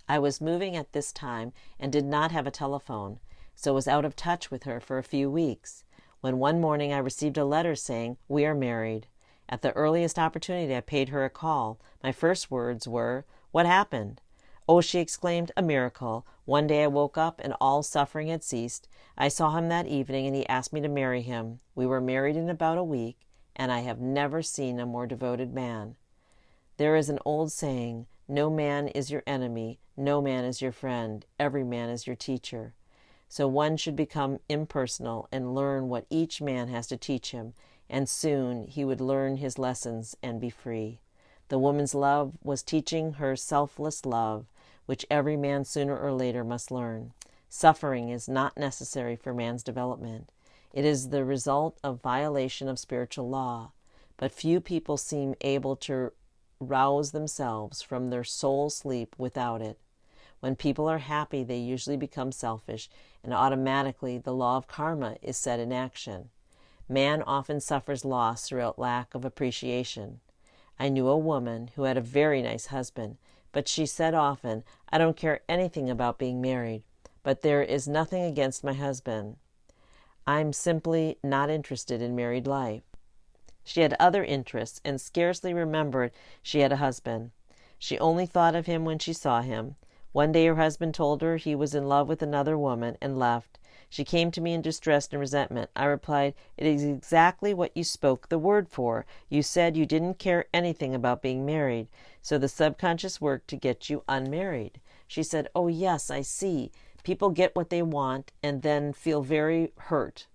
I was moving at this time and did not have a telephone, so was out of touch with her for a few weeks, when one morning I received a letter saying, "We are married," At the earliest opportunity, I paid her a call. My first words were, "What happened?" "Oh," she exclaimed, "a miracle. One day I woke up and all suffering had ceased. I saw him that evening and he asked me to marry him. We were married in about a week, and I have never seen a more devoted man." There is an old saying, "No man is your enemy, no man is your friend, every man is your teacher." So one should become impersonal and learn what each man has to teach him, and soon he would learn his lessons and be free. The woman's love was teaching her selfless love, which every man sooner or later must learn. Suffering is not necessary for man's development. It is the result of violation of spiritual law, but few people seem able to rouse themselves from their soul sleep without it. When people are happy, they usually become selfish, and automatically the law of karma is set in action. Man often suffers loss throughout lack of appreciation. I knew a woman who had a very nice husband, but she said often, "I don't care anything about being married, but there is nothing against my husband. I'm simply not interested in married life." She had other interests and scarcely remembered she had a husband. She only thought of him when she saw him. One day her husband told her he was in love with another woman and left. She came to me in distress and resentment. I replied, "It is exactly what you spoke the word for. You said you didn't care anything about being married, so the subconscious worked to get you unmarried." She said, "Oh yes, I see. People get what they want and then feel very hurt."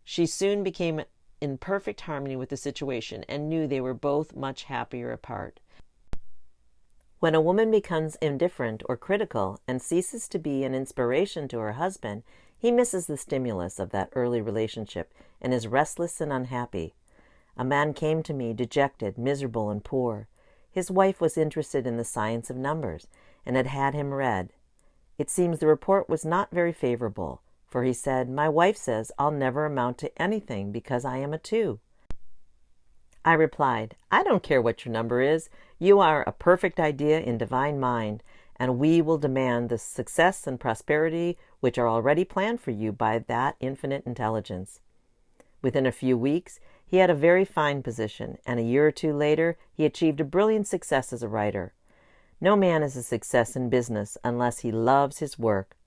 She soon became in perfect harmony with the situation and knew they were both much happier apart. When a woman becomes indifferent or critical and ceases to be an inspiration to her husband, he misses the stimulus of that early relationship and is restless and unhappy. A man came to me dejected, miserable, and poor. His wife was interested in the science of numbers and had had him read. It seems the report was not very favorable, for he said, "My wife says I'll never amount to anything because I am a 2. I replied, "I don't care what your number is. You are a perfect idea in divine mind, and we will demand the success and prosperity which are already planned for you by that infinite intelligence." Within a few weeks, he had a very fine position, and a year or 2 later, he achieved a brilliant success as a writer. No man is a success in business unless he loves his work.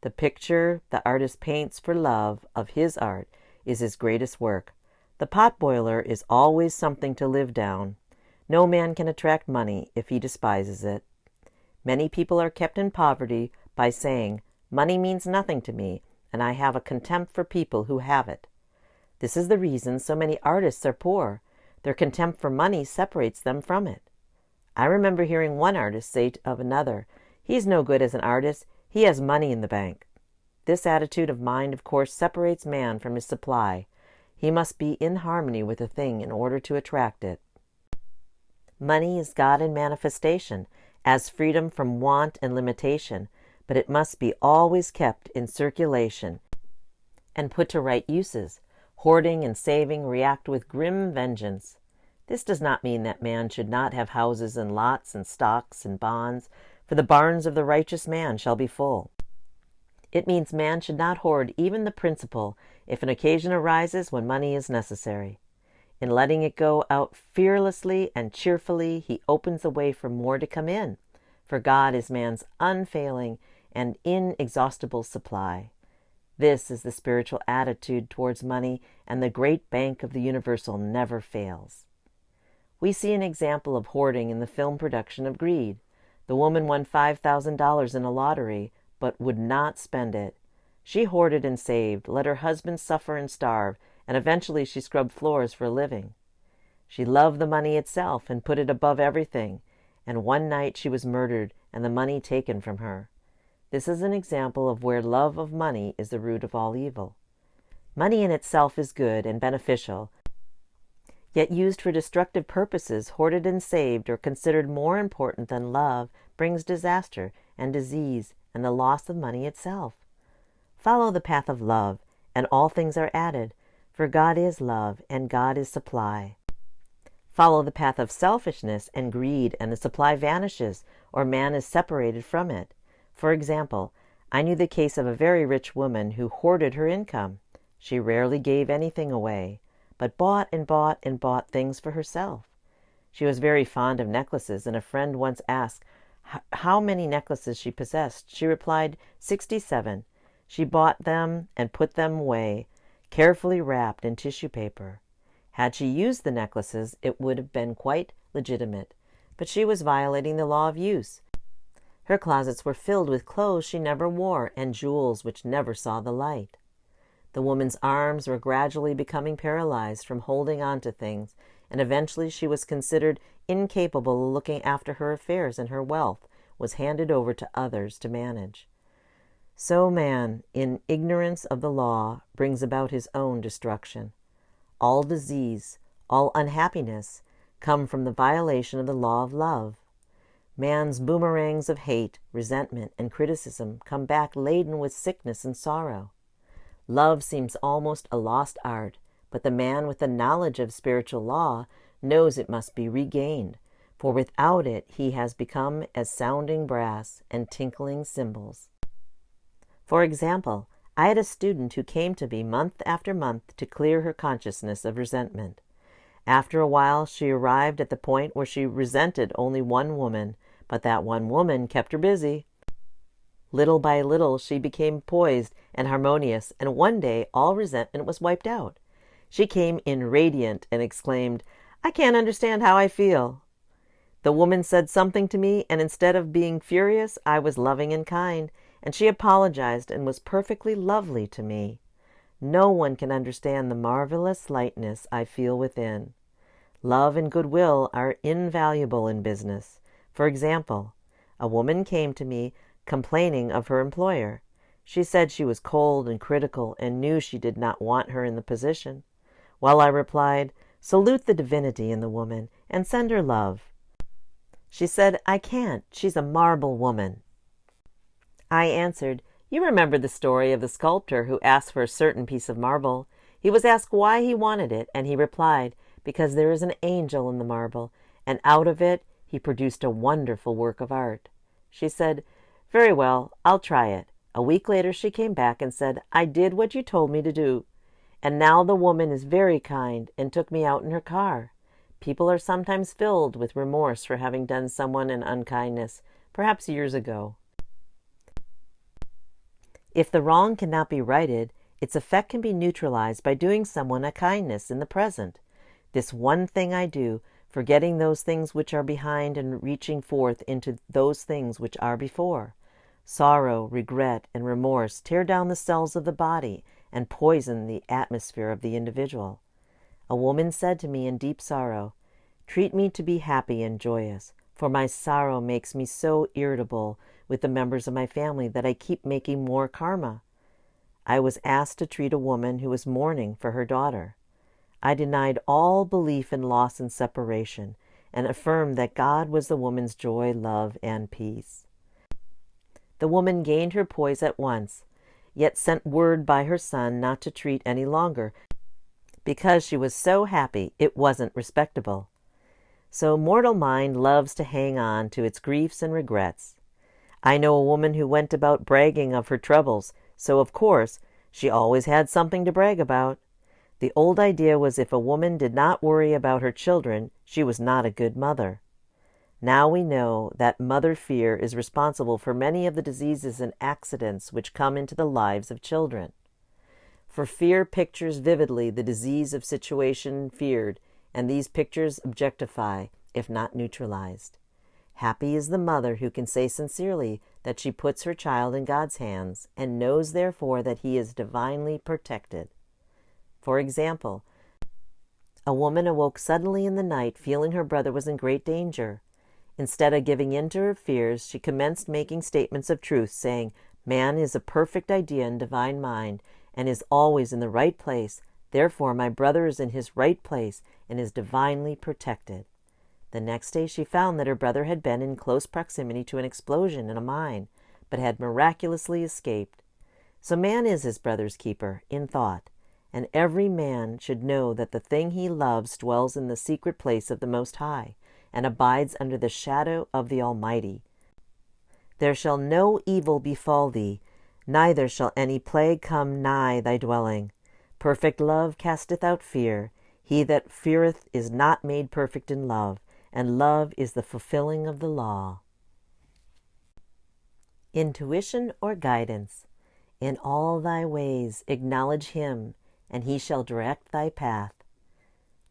The picture the artist paints for love of his art is his greatest work. The potboiler is always something to live down. No man can attract money if he despises it. Many people are kept in poverty by saying, "Money means nothing to me, and I have a contempt for people who have it." This is the reason so many artists are poor. Their contempt for money separates them from it. I remember hearing one artist say of another, "He's no good as an artist, he has money in the bank." This attitude of mind, of course, separates man from his supply. He must be in harmony with a thing in order to attract it. Money is God in manifestation, as freedom from want and limitation, but it must be always kept in circulation and put to right uses. Hoarding and saving react with grim vengeance. This does not mean that man should not have houses and lots and stocks and bonds, for the barns of the righteous man shall be full. It means man should not hoard even the principal if an occasion arises when money is necessary. In letting it go out fearlessly and cheerfully, he opens the way for more to come in, for God is man's unfailing and inexhaustible supply. This is the spiritual attitude towards money, and the great bank of the universal never fails. We see an example of hoarding in the film production of Greed. The woman won $5,000 in a lottery, but would not spend it. She hoarded and saved, let her husband suffer and starve, and eventually she scrubbed floors for a living. She loved the money itself and put it above everything, and one night she was murdered and the money taken from her. This is an example of where love of money is the root of all evil. Money in itself is good and beneficial, yet used for destructive purposes, hoarded and saved, or considered more important than love, brings disaster and disease and the loss of money itself. Follow the path of love, and all things are added, for God is love, and God is supply. Follow the path of selfishness and greed, and the supply vanishes, or man is separated from it. For example, I knew the case of a very rich woman who hoarded her income. She rarely gave anything away. but bought and bought and bought things for herself. She was very fond of necklaces, and a friend once asked how many necklaces she possessed. She replied, 67. She bought them and put them away, carefully wrapped in tissue paper. Had she used the necklaces, it would have been quite legitimate, but she was violating the law of use. Her closets were filled with clothes she never wore and jewels which never saw the light. The woman's arms were gradually becoming paralyzed from holding on to things, and eventually she was considered incapable of looking after her affairs, and her wealth was handed over to others to manage. So man, in ignorance of the law, brings about his own destruction. All disease, all unhappiness, come from the violation of the law of love. Man's boomerangs of hate, resentment, and criticism come back laden with sickness and sorrow. Love seems almost a lost art, but the man with the knowledge of spiritual law knows it must be regained, for without it he has become as sounding brass and tinkling cymbals. For example, I had a student who came to me month after month to clear her consciousness of resentment. After a while, she arrived at the point where she resented only one woman, but that one woman kept her busy. Little by little, she became poised and harmonious, and one day all resentment was wiped out. She came in radiant and exclaimed, "I can't understand how I feel." The woman said something to me, and instead of being furious, I was loving and kind, and she apologized and was perfectly lovely to me. No one can understand the marvelous lightness I feel within. Love and goodwill are invaluable in business. For example, a woman came to me complaining of her employer. She said she was cold and critical and knew she did not want her in the position. Well, I replied, "Salute the divinity in the woman and send her love." She said, "I can't. She's a marble woman." I answered, "You remember the story of the sculptor who asked for a certain piece of marble. He was asked why he wanted it, and he replied, because there is an angel in the marble, and out of it he produced a wonderful work of art." She said, "Very well, I'll try it." A week later she came back and said, "I did what you told me to do." And now the woman is very kind and took me out in her car. People are sometimes filled with remorse for having done someone an unkindness, perhaps years ago. If the wrong cannot be righted, its effect can be neutralized by doing someone a kindness in the present. This one thing I do, forgetting those things which are behind and reaching forth into those things which are before. Sorrow, regret, and remorse tear down the cells of the body and poison the atmosphere of the individual. A woman said to me in deep sorrow, "Treat me to be happy and joyous, for my sorrow makes me so irritable with the members of my family that I keep making more karma." I was asked to treat a woman who was mourning for her daughter. I denied all belief in loss and separation, and affirmed that God was the woman's joy, love, and peace. The woman gained her poise at once, yet sent word by her son not to treat any longer, because she was so happy it wasn't respectable. So mortal mind loves to hang on to its griefs and regrets. I know a woman who went about bragging of her troubles, so of course she always had something to brag about. The old idea was if a woman did not worry about her children, she was not a good mother. Now we know that mother fear is responsible for many of the diseases and accidents which come into the lives of children. For fear pictures vividly the disease of situation feared, and these pictures objectify, if not neutralized. Happy is the mother who can say sincerely that she puts her child in God's hands and knows therefore that he is divinely protected. For example, a woman awoke suddenly in the night feeling her brother was in great danger. Instead of giving in to her fears, she commenced making statements of truth, saying, "Man is a perfect idea in divine mind and is always in the right place. Therefore my brother is in his right place and is divinely protected." The next day she found that her brother had been in close proximity to an explosion in a mine, but had miraculously escaped. So man is his brother's keeper, in thought, and every man should know that the thing he loves dwells in the secret place of the Most High, and abides under the shadow of the Almighty. There shall no evil befall thee, neither shall any plague come nigh thy dwelling. Perfect love casteth out fear. He that feareth is not made perfect in love, and love is the fulfilling of the law. Intuition or guidance. In all thy ways acknowledge him, and he shall direct thy path.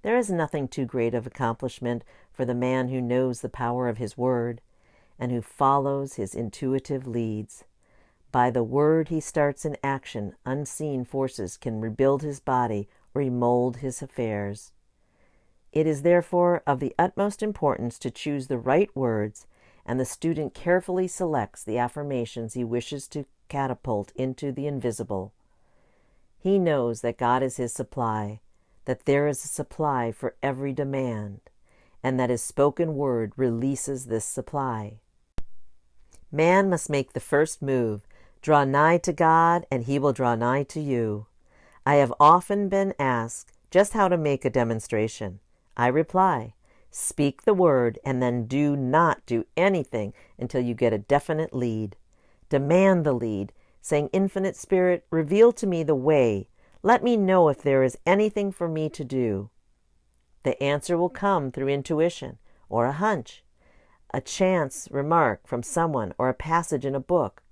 There is nothing too great of accomplishment for the man who knows the power of his word, and who follows his intuitive leads. By the word he starts in action, unseen forces can rebuild his body or remold his affairs. It is therefore of the utmost importance to choose the right words, and the student carefully selects the affirmations he wishes to catapult into the invisible. He knows that God is his supply, that there is a supply for every demand, and that his spoken word releases this supply. Man must make the first move. Draw nigh to God, and he will draw nigh to you. I have often been asked just how to make a demonstration. I reply, speak the word, and then do not do anything until you get a definite lead. Demand the lead, saying, Infinite Spirit, reveal to me the way. Let me know if there is anything for me to do. The answer will come through intuition, or a hunch, a chance remark from someone, or a passage in a book.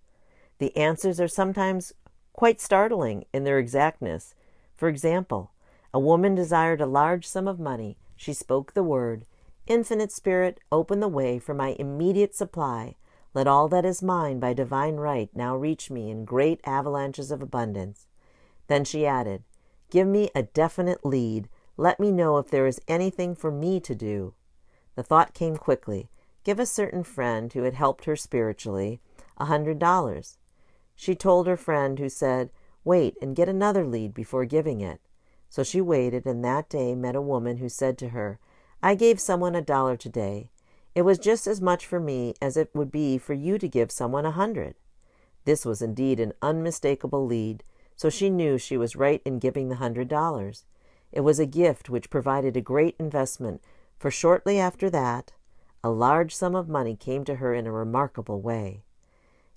The answers are sometimes quite startling in their exactness. For example, a woman desired a large sum of money. She spoke the word, Infinite Spirit, open the way for my immediate supply. Let all that is mine by divine right now reach me in great avalanches of abundance. Then she added, give me a definite lead. Let me know if there is anything for me to do. The thought came quickly. Give a certain friend who had helped her spiritually $100. She told her friend, who said, wait and get another lead before giving it. So she waited, and that day met a woman who said to her, I gave someone $1 today. It was just as much for me as it would be for you to give someone 100. This was indeed an unmistakable lead, so she knew she was right in giving the $100. It was a gift which provided a great investment, for shortly after that, a large sum of money came to her in a remarkable way.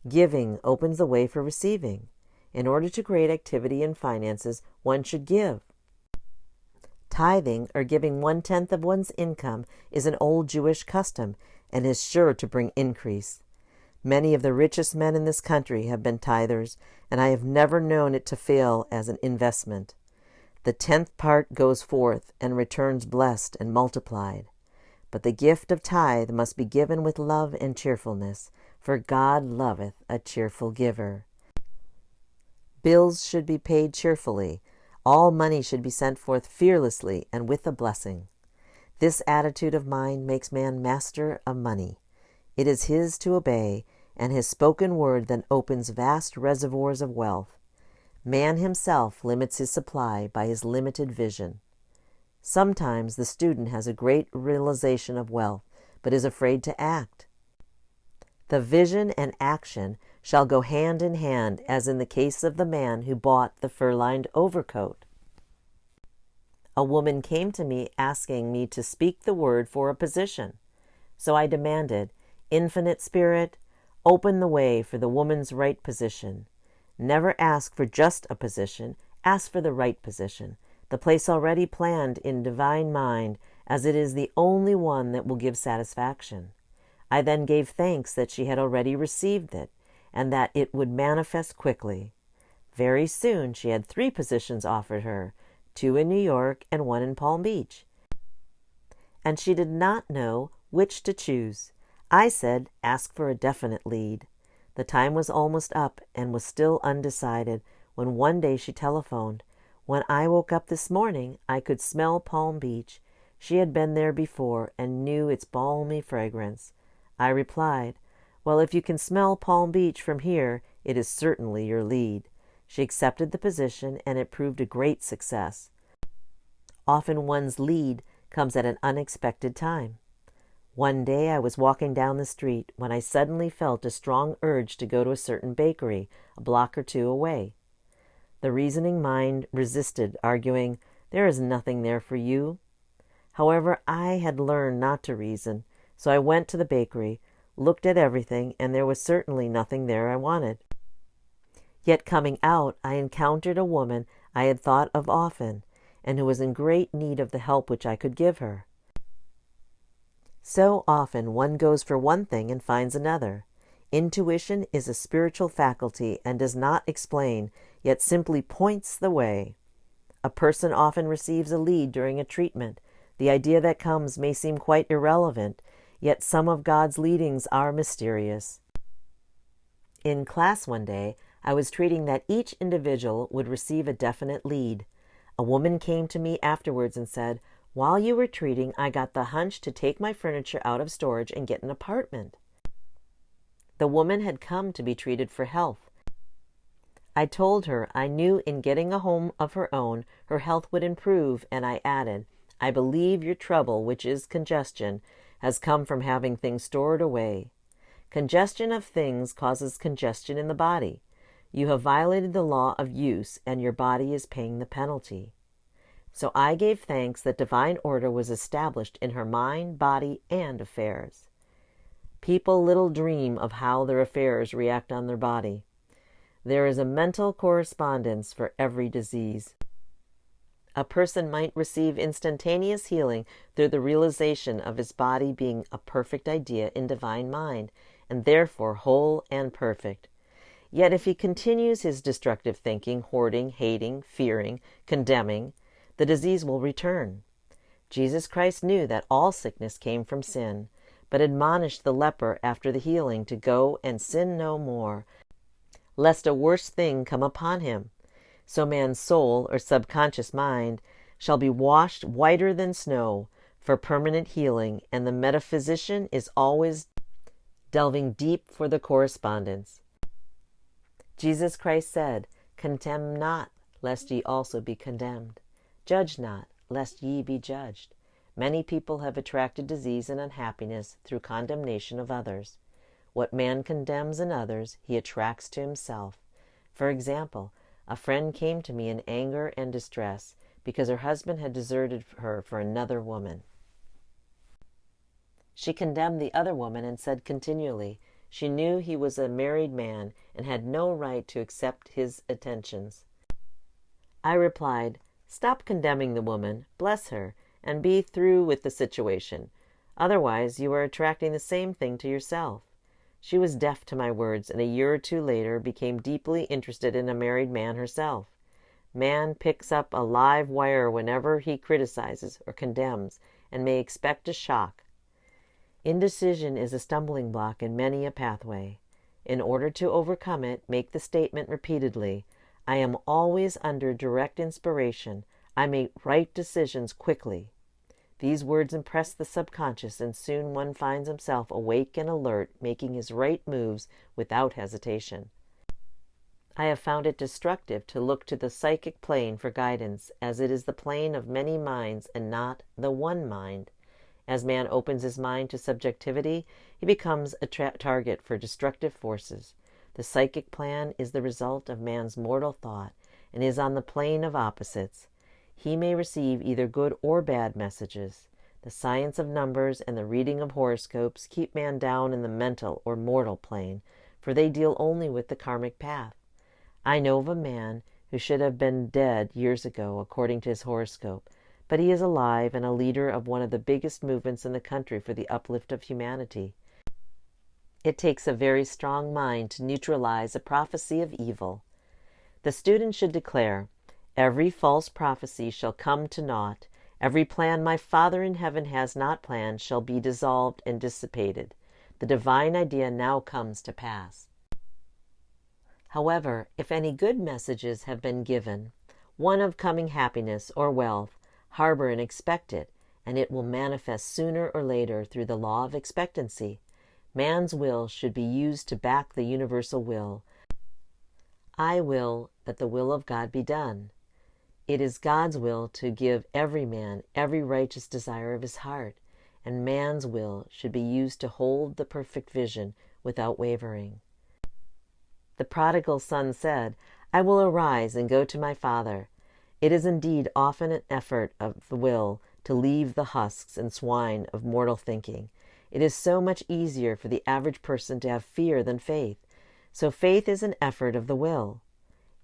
Giving opens the way for receiving. In order to create activity in finances, one should give. Tithing, or giving 1/10 of one's income, is an old Jewish custom and is sure to bring increase. Many of the richest men in this country have been tithers, and I have never known it to fail as an investment. The 10th part goes forth and returns blessed and multiplied. But the gift of tithe must be given with love and cheerfulness, for God loveth a cheerful giver. Bills should be paid cheerfully. All money should be sent forth fearlessly and with a blessing. This attitude of mind makes man master of money. It is his to obey, and his spoken word then opens vast reservoirs of wealth. Man himself limits his supply by his limited vision. Sometimes the student has a great realization of wealth, but is afraid to act. The vision and action shall go hand in hand, as in the case of the man who bought the fur-lined overcoat. A woman came to me asking me to speak the word for a position. So I demanded, Infinite Spirit, open the way for the woman's right position. Never ask for just a position, ask for the right position, the place already planned in divine mind, as it is the only one that will give satisfaction. I then gave thanks that she had already received it, and that it would manifest quickly. Very soon she had 3 positions offered her, 2 in New York and 1 in Palm Beach. And she did not know which to choose. I said, ask for a definite lead. The time was almost up and was still undecided when one day she telephoned. When I woke up this morning, I could smell Palm Beach. She had been there before and knew its balmy fragrance. I replied, well, if you can smell Palm Beach from here, it is certainly your lead. She accepted the position, and it proved a great success. Often one's lead comes at an unexpected time. One day I was walking down the street when I suddenly felt a strong urge to go to a certain bakery a block or 2 away. The reasoning mind resisted, arguing, there is nothing there for you. However, I had learned not to reason, so I went to the bakery, looked at everything, and there was certainly nothing there I wanted. Yet coming out, I encountered a woman I had thought of often, and who was in great need of the help which I could give her. So often one goes for one thing and finds another. Intuition is a spiritual faculty and does not explain, yet simply points the way. A person often receives a lead during a treatment. The idea that comes may seem quite irrelevant, yet some of God's leadings are mysterious. In class one day, I was treating that each individual would receive a definite lead. A woman came to me afterwards and said, "While you were treating, I got the hunch to take my furniture out of storage and get an apartment." The woman had come to be treated for health. I told her I knew in getting a home of her own, her health would improve, and I added, "I believe your trouble, which is congestion, has come from having things stored away. Congestion of things causes congestion in the body. You have violated the law of use, and your body is paying the penalty." So I gave thanks that divine order was established in her mind, body, and affairs. People little dream of how their affairs react on their body. There is a mental correspondence for every disease. A person might receive instantaneous healing through the realization of his body being a perfect idea in divine mind, and therefore whole and perfect. Yet if he continues his destructive thinking, hoarding, hating, fearing, condemning, the disease will return. Jesus Christ knew that all sickness came from sin, but admonished the leper after the healing to go and sin no more, lest a worse thing come upon him. So man's soul, or subconscious mind, shall be washed whiter than snow for permanent healing, and the metaphysician is always delving deep for the correspondence. Jesus Christ said, "Contemn not, lest ye also be condemned. Judge not, lest ye be judged." Many people have attracted disease and unhappiness through condemnation of others. What man condemns in others, he attracts to himself. For example, a friend came to me in anger and distress because her husband had deserted her for another woman. She condemned the other woman and said continually she knew he was a married man and had no right to accept his attentions. I replied, "Stop condemning the woman, bless her, and be through with the situation. Otherwise, you are attracting the same thing to yourself." She was deaf to my words, and a year or two later became deeply interested in a married man herself. Man picks up a live wire whenever he criticizes or condemns, and may expect a shock. Indecision is a stumbling block in many a pathway. In order to overcome it, make the statement repeatedly, "I am always under direct inspiration. I make right decisions quickly." These words impress the subconscious, and soon one finds himself awake and alert, making his right moves without hesitation. I have found it destructive to look to the psychic plane for guidance, as it is the plane of many minds and not the one mind. As man opens his mind to subjectivity, he becomes a target for destructive forces. The psychic plan is the result of man's mortal thought and is on the plane of opposites. He may receive either good or bad messages. The science of numbers and the reading of horoscopes keep man down in the mental or mortal plane, for they deal only with the karmic path. I know of a man who should have been dead years ago, according to his horoscope, but he is alive and a leader of one of the biggest movements in the country for the uplift of humanity. It takes a very strong mind to neutralize a prophecy of evil. The student should declare, "Every false prophecy shall come to naught. Every plan my Father in heaven has not planned shall be dissolved and dissipated. The divine idea now comes to pass." However, if any good messages have been given, one of coming happiness or wealth, harbor and expect it, and it will manifest sooner or later through the law of expectancy. Man's will should be used to back the universal will. I will that the will of God be done. It is God's will to give every man every righteous desire of his heart, and man's will should be used to hold the perfect vision without wavering. The prodigal son said, "I will arise and go to my father." It is indeed often an effort of the will to leave the husks and swine of mortal thinking. It is so much easier for the average person to have fear than faith. So faith is an effort of the will.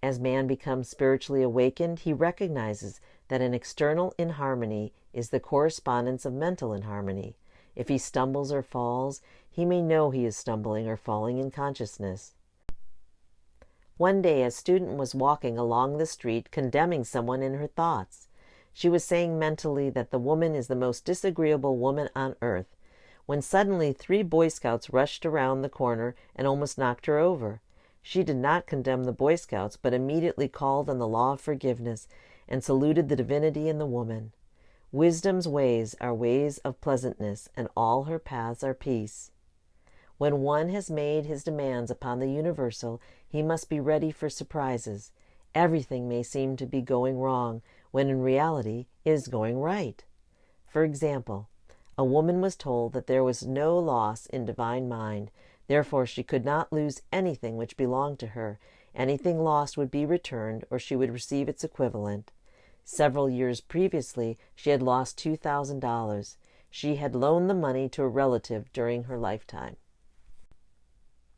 As man becomes spiritually awakened, he recognizes that an external inharmony is the correspondence of mental inharmony. If he stumbles or falls, he may know he is stumbling or falling in consciousness. One day a student was walking along the street condemning someone in her thoughts. She was saying mentally that the woman is the most disagreeable woman on earth, when suddenly 3 Boy Scouts rushed around the corner and almost knocked her over. She did not condemn the Boy Scouts, but immediately called on the law of forgiveness and saluted the divinity in the woman. Wisdom's ways are ways of pleasantness, and all her paths are peace. When one has made his demands upon the universal, he must be ready for surprises. Everything may seem to be going wrong, when in reality it is going right. For example, a woman was told that there was no loss in divine mind, therefore she could not lose anything which belonged to her. Anything lost would be returned, or she would receive its equivalent. Several years previously, she had lost $2,000. She had loaned the money to a relative during her lifetime,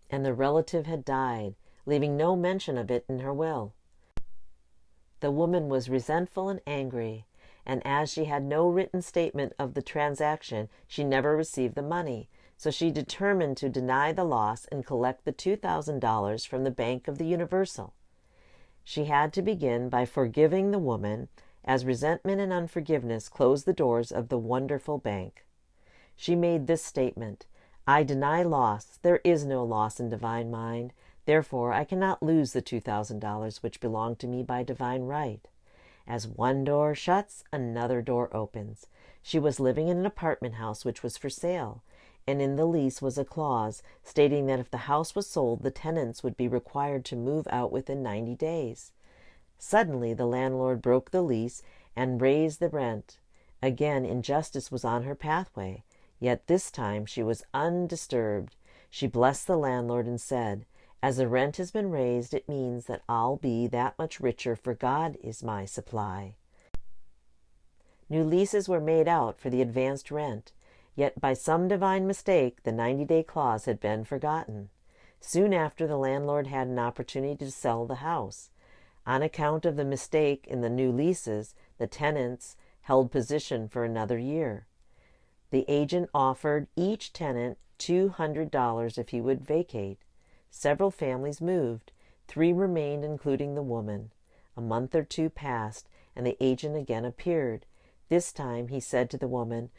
and the relative had died, leaving no mention of it in her will. The woman was resentful and angry, and as she had no written statement of the transaction, she never received the money. So she determined to deny the loss and collect the $2,000 from the Bank of the Universal. She had to begin by forgiving the woman, as resentment and unforgiveness closed the doors of the wonderful bank. She made this statement: I deny loss. There is no loss in divine mind. Therefore, I cannot lose the $2,000 which belong to me by divine right. As one door shuts, another door opens. She was living in an apartment house which was for sale, and in the lease was a clause stating that if the house was sold, the tenants would be required to move out within 90 days. Suddenly, the landlord broke the lease and raised the rent. Again, injustice was on her pathway, yet this time she was undisturbed. She blessed the landlord and said, as the rent has been raised, it means that I'll be that much richer, for God is my supply. New leases were made out for the advanced rent, yet by some divine mistake the 90-day clause had been forgotten. Soon after, the landlord had an opportunity to sell the house. On account of the mistake in the new leases, the tenants held possession for another year. The agent offered each tenant $200 if he would vacate. Several families moved. 3 remained, including the woman. A month or 2 passed, and the agent again appeared. This time he said to the woman,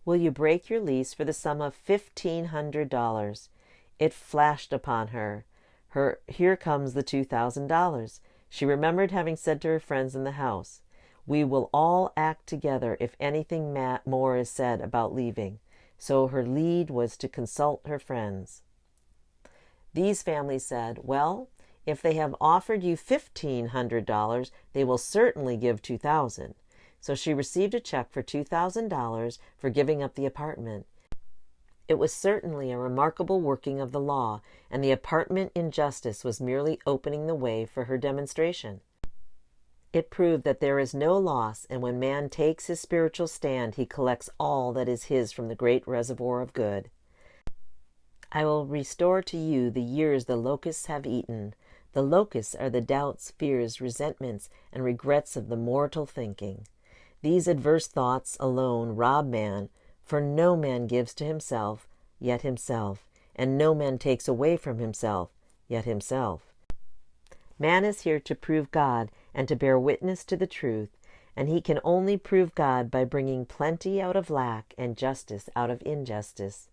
"Will you break your lease for the sum of $1,500? It flashed upon her. Here comes the $2,000. She remembered having said to her friends in the house, "We will all act together if anything more is said about leaving." So her lead was to consult her friends. These families said, "Well, if they have offered you $1,500, they will certainly give $2,000. So she received a check for $2,000 for giving up the apartment. It was certainly a remarkable working of the law, and the apartment injustice was merely opening the way for her demonstration. It proved that there is no loss, and when man takes his spiritual stand, he collects all that is his from the great reservoir of good. I will restore to you the years the locusts have eaten. The locusts are the doubts, fears, resentments, and regrets of the mortal thinking. These adverse thoughts alone rob man, for no man gives to himself, yet himself, and no man takes away from himself, yet himself. Man is here to prove God and to bear witness to the truth, and he can only prove God by bringing plenty out of lack and justice out of injustice.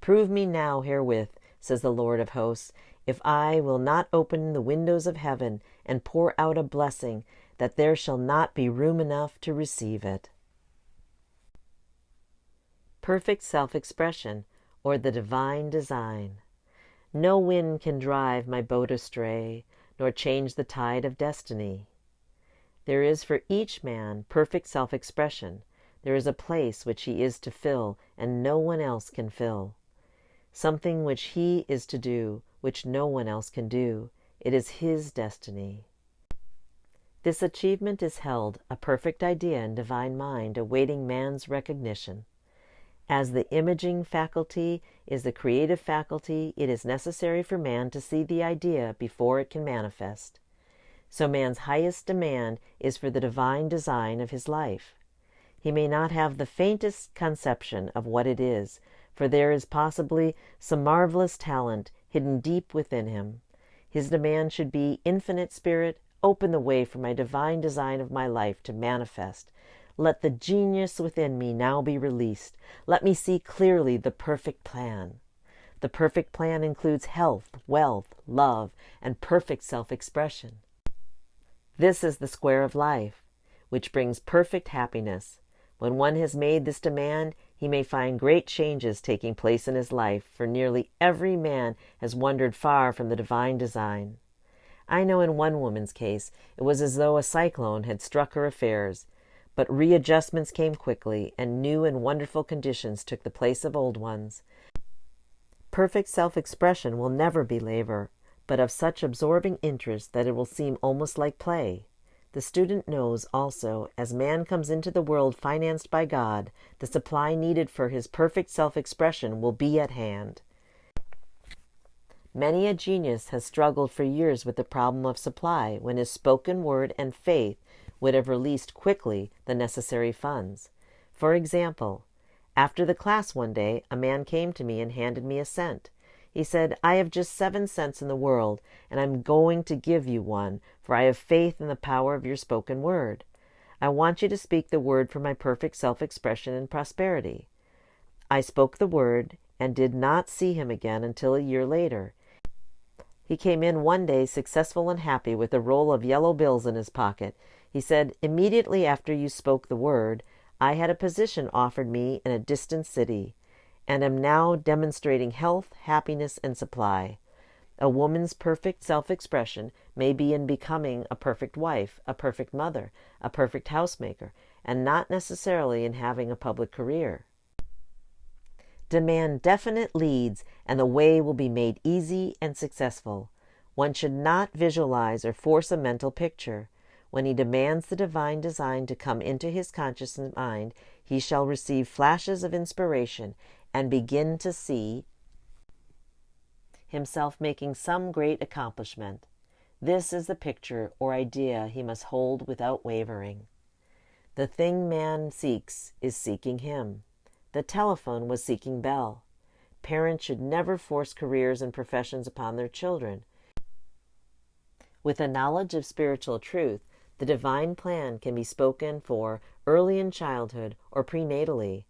Prove me now herewith, says the Lord of hosts, if I will not open the windows of heaven and pour out a blessing, that there shall not be room enough to receive it. Perfect self-expression, or the divine design. No wind can drive my boat astray, nor change the tide of destiny. There is for each man perfect self-expression. There is a place which he is to fill, and no one else can fill. Something which he is to do, which no one else can do. It is his destiny. This achievement is held a perfect idea in divine mind, awaiting man's recognition. As the imaging faculty is the creative faculty, it is necessary for man to see the idea before it can manifest. So man's highest demand is for the divine design of his life. He may not have the faintest conception of what it is, for there is possibly some marvelous talent hidden deep within him. His demand should be, Infinite Spirit, open the way for my divine design of my life to manifest. Let the genius within me now be released. Let me see clearly the perfect plan. The perfect plan includes health, wealth, love, and perfect self-expression. This is the square of life, which brings perfect happiness. When one has made this demand, he may find great changes taking place in his life, for nearly every man has wandered far from the divine design. I know in one woman's case, it was as though a cyclone had struck her affairs, but readjustments came quickly, and new and wonderful conditions took the place of old ones. Perfect self-expression will never be labor, but of such absorbing interest that it will seem almost like play. The student knows also, as man comes into the world financed by God, the supply needed for his perfect self-expression will be at hand. Many a genius has struggled for years with the problem of supply, when his spoken word and faith would have released quickly the necessary funds. For example, after the class one day, a man came to me and handed me a cent. He said, I have just 7 cents in the world, and I'm going to give you one, for I have faith in the power of your spoken word. I want you to speak the word for my perfect self-expression and prosperity. I spoke the word and did not see him again until a year later. He came in one day successful and happy with a roll of yellow bills in his pocket. He said, immediately after you spoke the word, I had a position offered me in a distant city, and am now demonstrating health, happiness, and supply. A woman's perfect self-expression may be in becoming a perfect wife, a perfect mother, a perfect housemaker, and not necessarily in having a public career. Demand definite leads, and the way will be made easy and successful. One should not visualize or force a mental picture. When he demands the divine design to come into his conscious mind, he shall receive flashes of inspiration and begin to see himself making some great accomplishment. This is the picture or idea he must hold without wavering. The thing man seeks is seeking him. The telephone was seeking Bell. Parents should never force careers and professions upon their children. With a knowledge of spiritual truth, the divine plan can be spoken for early in childhood or prenatally.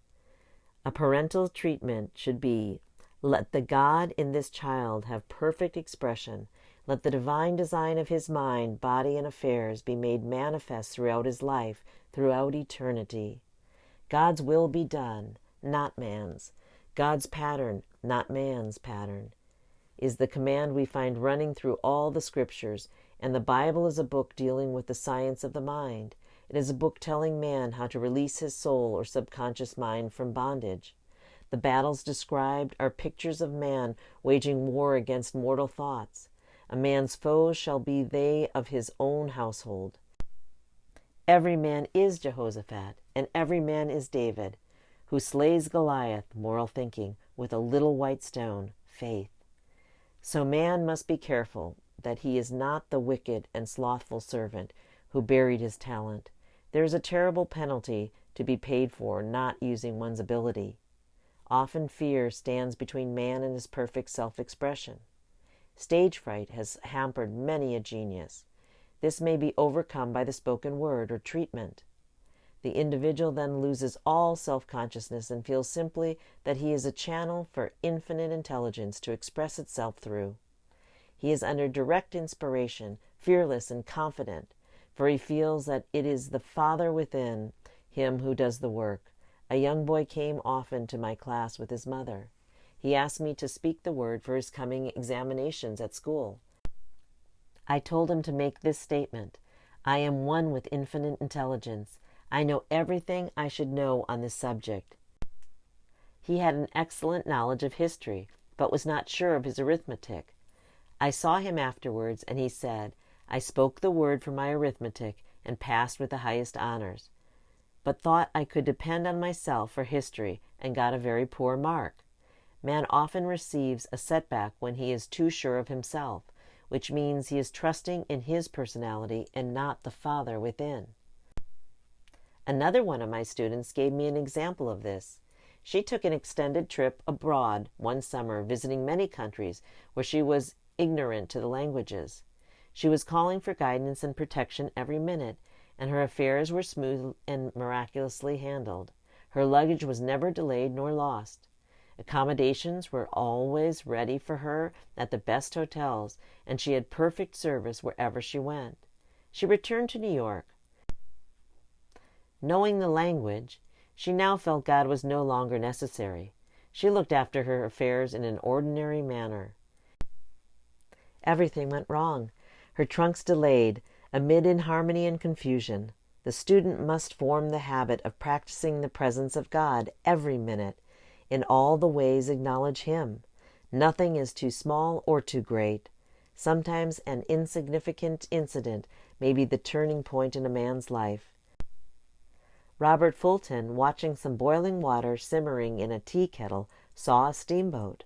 A parental treatment should be, let the God in this child have perfect expression. Let the divine design of his mind, body, and affairs be made manifest throughout his life, throughout eternity. God's will be done, not man's. God's pattern, not man's pattern, is the command we find running through all the scriptures, and the Bible is a book dealing with the science of the mind. It is a book telling man how to release his soul or subconscious mind from bondage. The battles described are pictures of man waging war against mortal thoughts. A man's foes shall be they of his own household. Every man is Jehoshaphat, and every man is David, who slays Goliath, moral thinking, with a little white stone, faith. So man must be careful that he is not the wicked and slothful servant who buried his talent. There is a terrible penalty to be paid for not using one's ability. Often fear stands between man and his perfect self-expression. Stage fright has hampered many a genius. This may be overcome by the spoken word or treatment. The individual then loses all self-consciousness and feels simply that he is a channel for infinite intelligence to express itself through. He is under direct inspiration, fearless and confident, for he feels that it is the Father within him who does the work. A young boy came often to my class with his mother. He asked me to speak the word for his coming examinations at school. I told him to make this statement: I am one with infinite intelligence. I know everything I should know on this subject. He had an excellent knowledge of history, but was not sure of his arithmetic. I saw him afterwards, and he said, I spoke the word for my arithmetic and passed with the highest honors, but thought I could depend on myself for history and got a very poor mark. Man often receives a setback when he is too sure of himself, which means he is trusting in his personality and not the Father within. Another one of my students gave me an example of this. She took an extended trip abroad one summer, visiting many countries where she was ignorant to the languages. She was calling for guidance and protection every minute, and her affairs were smooth and miraculously handled. Her luggage was never delayed nor lost. Accommodations were always ready for her at the best hotels, and she had perfect service wherever she went. She returned to New York. Knowing the language, she now felt God was no longer necessary. She looked after her affairs in an ordinary manner. Everything went wrong. Her trunks delayed, amid inharmony and confusion. The student must form the habit of practicing the presence of God every minute. In all the ways acknowledge Him. Nothing is too small or too great. Sometimes an insignificant incident may be the turning point in a man's life. Robert Fulton, watching some boiling water simmering in a tea kettle, saw a steamboat.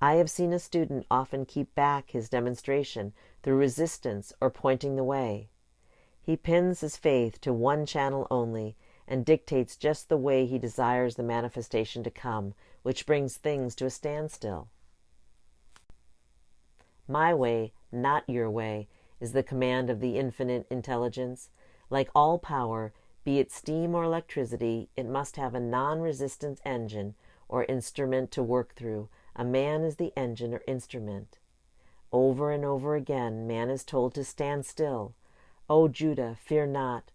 I have seen a student often keep back his demonstration through resistance or pointing the way. He pins his faith to one channel only and dictates just the way he desires the manifestation to come, which brings things to a standstill. My way, not your way, is the command of the infinite intelligence. Like all power, be it steam or electricity, it must have a non-resistant engine or instrument to work through. A man is the engine or instrument. Over and over again, man is told to stand still. O Judah, fear not,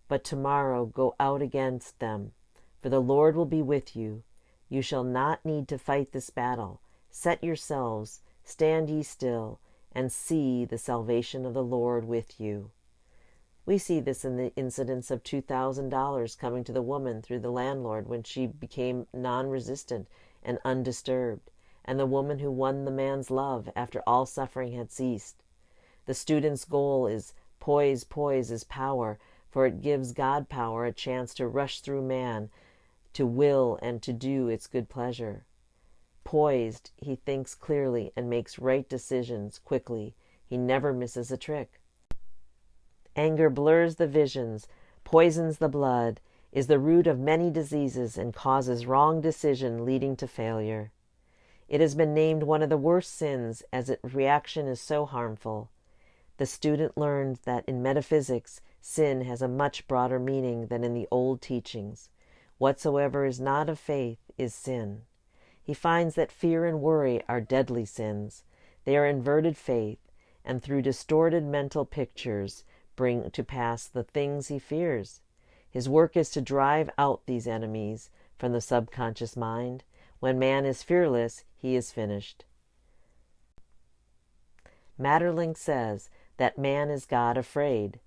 but tomorrow go out against them, for the Lord will be with you. You shall not need to fight this battle. Set yourselves, stand ye still, and see the salvation of the Lord with you. We see this in the incidents of $2,000 coming to the woman through the landlord when she became non-resistant and undisturbed, and the woman who won the man's love after all suffering had ceased. The student's goal is poise. Poise is power, for it gives God power a chance to rush through man, to will and to do its good pleasure. Poised, he thinks clearly and makes right decisions quickly. He never misses a trick. Anger blurs the visions, poisons the blood, is the root of many diseases, and causes wrong decision leading to failure. It has been named one of the worst sins, as its reaction is so harmful. The student learns that in metaphysics, sin has a much broader meaning than in the old teachings. Whatsoever is not of faith is sin. He finds that fear and worry are deadly sins. They are inverted faith, and through distorted mental pictures bring to pass the things he fears. His work is to drive out these enemies from the subconscious mind. When man is fearless, he is finished. Maeterlinck says that man is God afraid.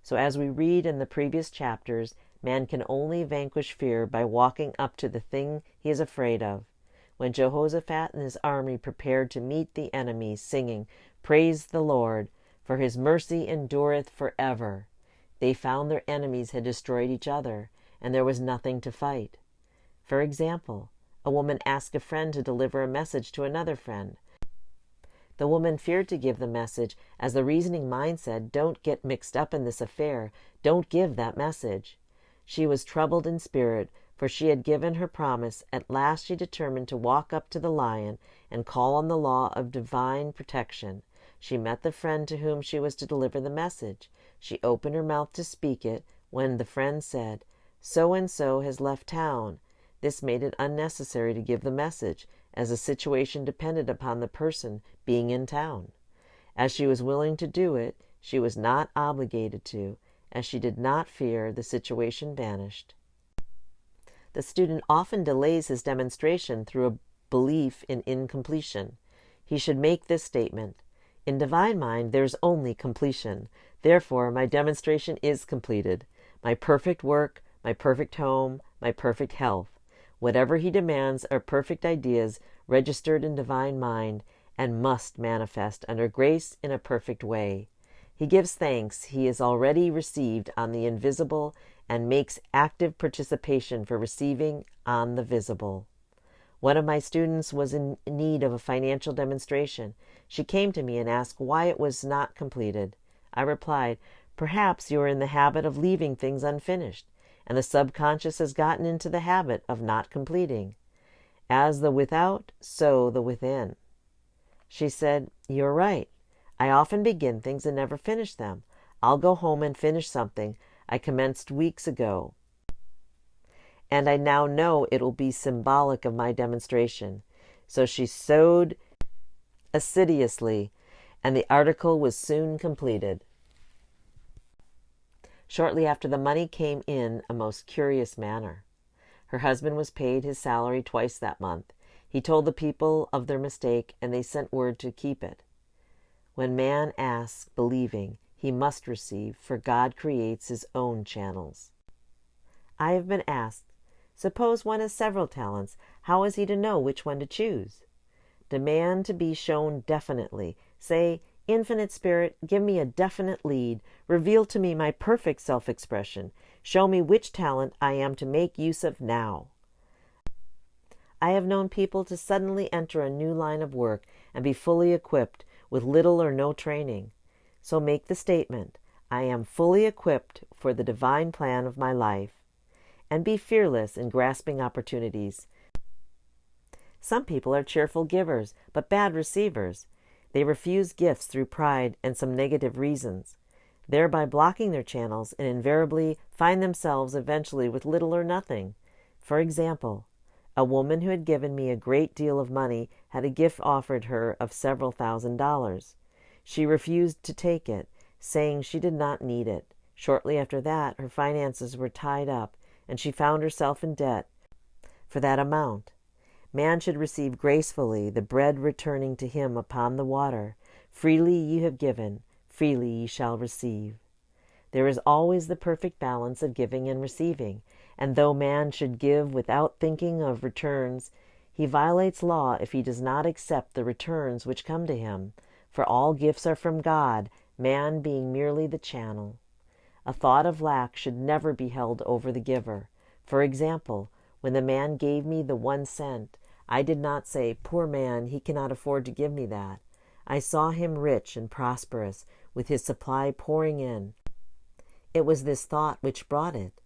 So as we read in the previous chapters, man can only vanquish fear by walking up to the thing he is afraid of. When Jehoshaphat and his army prepared to meet the enemy, singing, "Praise the Lord, for his mercy endureth forever," they found their enemies had destroyed each other, and there was nothing to fight. For example, a woman asked a friend to deliver a message to another friend. The woman feared to give the message, as the reasoning mind said, "Don't get mixed up in this affair. Don't give that message." She was troubled in spirit, for she had given her promise. At last she determined to walk up to the lion and call on the law of divine protection. She met the friend to whom she was to deliver the message. She opened her mouth to speak it, when the friend said, "So-and-so has left town." This made it unnecessary to give the message, as the situation depended upon the person being in town. As she was willing to do it, she was not obligated to. As she did not fear, the situation vanished. The student often delays his demonstration through a belief in incompletion. He should make this statement: "In divine mind, there is only completion. Therefore, my demonstration is completed. My perfect work, my perfect home, my perfect health. Whatever he demands are perfect ideas registered in divine mind and must manifest under grace in a perfect way. He gives thanks he is already received on the invisible and makes active participation for receiving on the visible. One of my students was in need of a financial demonstration. She came to me and asked why it was not completed. I replied, "Perhaps you are in the habit of leaving things unfinished, and the subconscious has gotten into the habit of not completing. As the without, so the within." She said, "You're right. I often begin things and never finish them. I'll go home and finish something I commenced weeks ago, and I now know it will be symbolic of my demonstration." So she sewed assiduously, and the article was soon completed. Shortly after, the money came in a most curious manner. Her husband was paid his salary twice that month. He told the people of their mistake, and they sent word to keep it. When man asks, believing, he must receive, for God creates his own channels. I have been asked, suppose one has several talents, how is he to know which one to choose? Demand to be shown definitely. Say, "Infinite Spirit, give me a definite lead. Reveal to me my perfect self-expression. Show me which talent I am to make use of now." I have known people to suddenly enter a new line of work and be fully equipped with little or no training. So make the statement, "I am fully equipped for the divine plan of my life," and be fearless in grasping opportunities. Some people are cheerful givers, but bad receivers. They refuse gifts through pride and some negative reasons, thereby blocking their channels, and invariably find themselves eventually with little or nothing. For example, a woman who had given me a great deal of money had a gift offered her of several $1,000s. She refused to take it, saying she did not need it. Shortly after that, her finances were tied up, and she found herself in debt for that amount. Man should receive gracefully, the bread returning to him upon the water. Freely ye have given, freely ye shall receive. There is always the perfect balance of giving and receiving, and though man should give without thinking of returns, he violates law if he does not accept the returns which come to him, for all gifts are from God, man being merely the channel. A thought of lack should never be held over the giver. For example, when the man gave me the 1 cent, I did not say, "Poor man, he cannot afford to give me that." I saw him rich and prosperous, with his supply pouring in. It was this thought which brought it.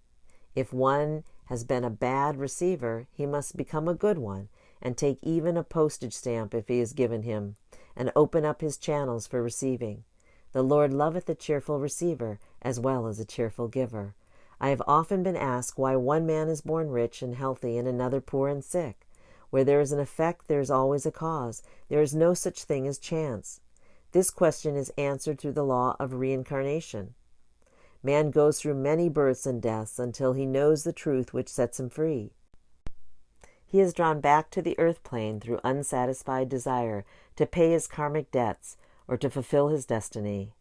If one has been a bad receiver, he must become a good one, and take even a postage stamp if he is given him, and open up his channels for receiving. The Lord loveth a cheerful receiver, as well as a cheerful giver. I have often been asked why one man is born rich and healthy and another poor and sick. Where there is an effect, there is always a cause. There is no such thing as chance. This question is answered through the law of reincarnation. Man goes through many births and deaths until he knows the truth which sets him free. He is drawn back to the earth plane through unsatisfied desire to pay his karmic debts or to fulfill his destiny.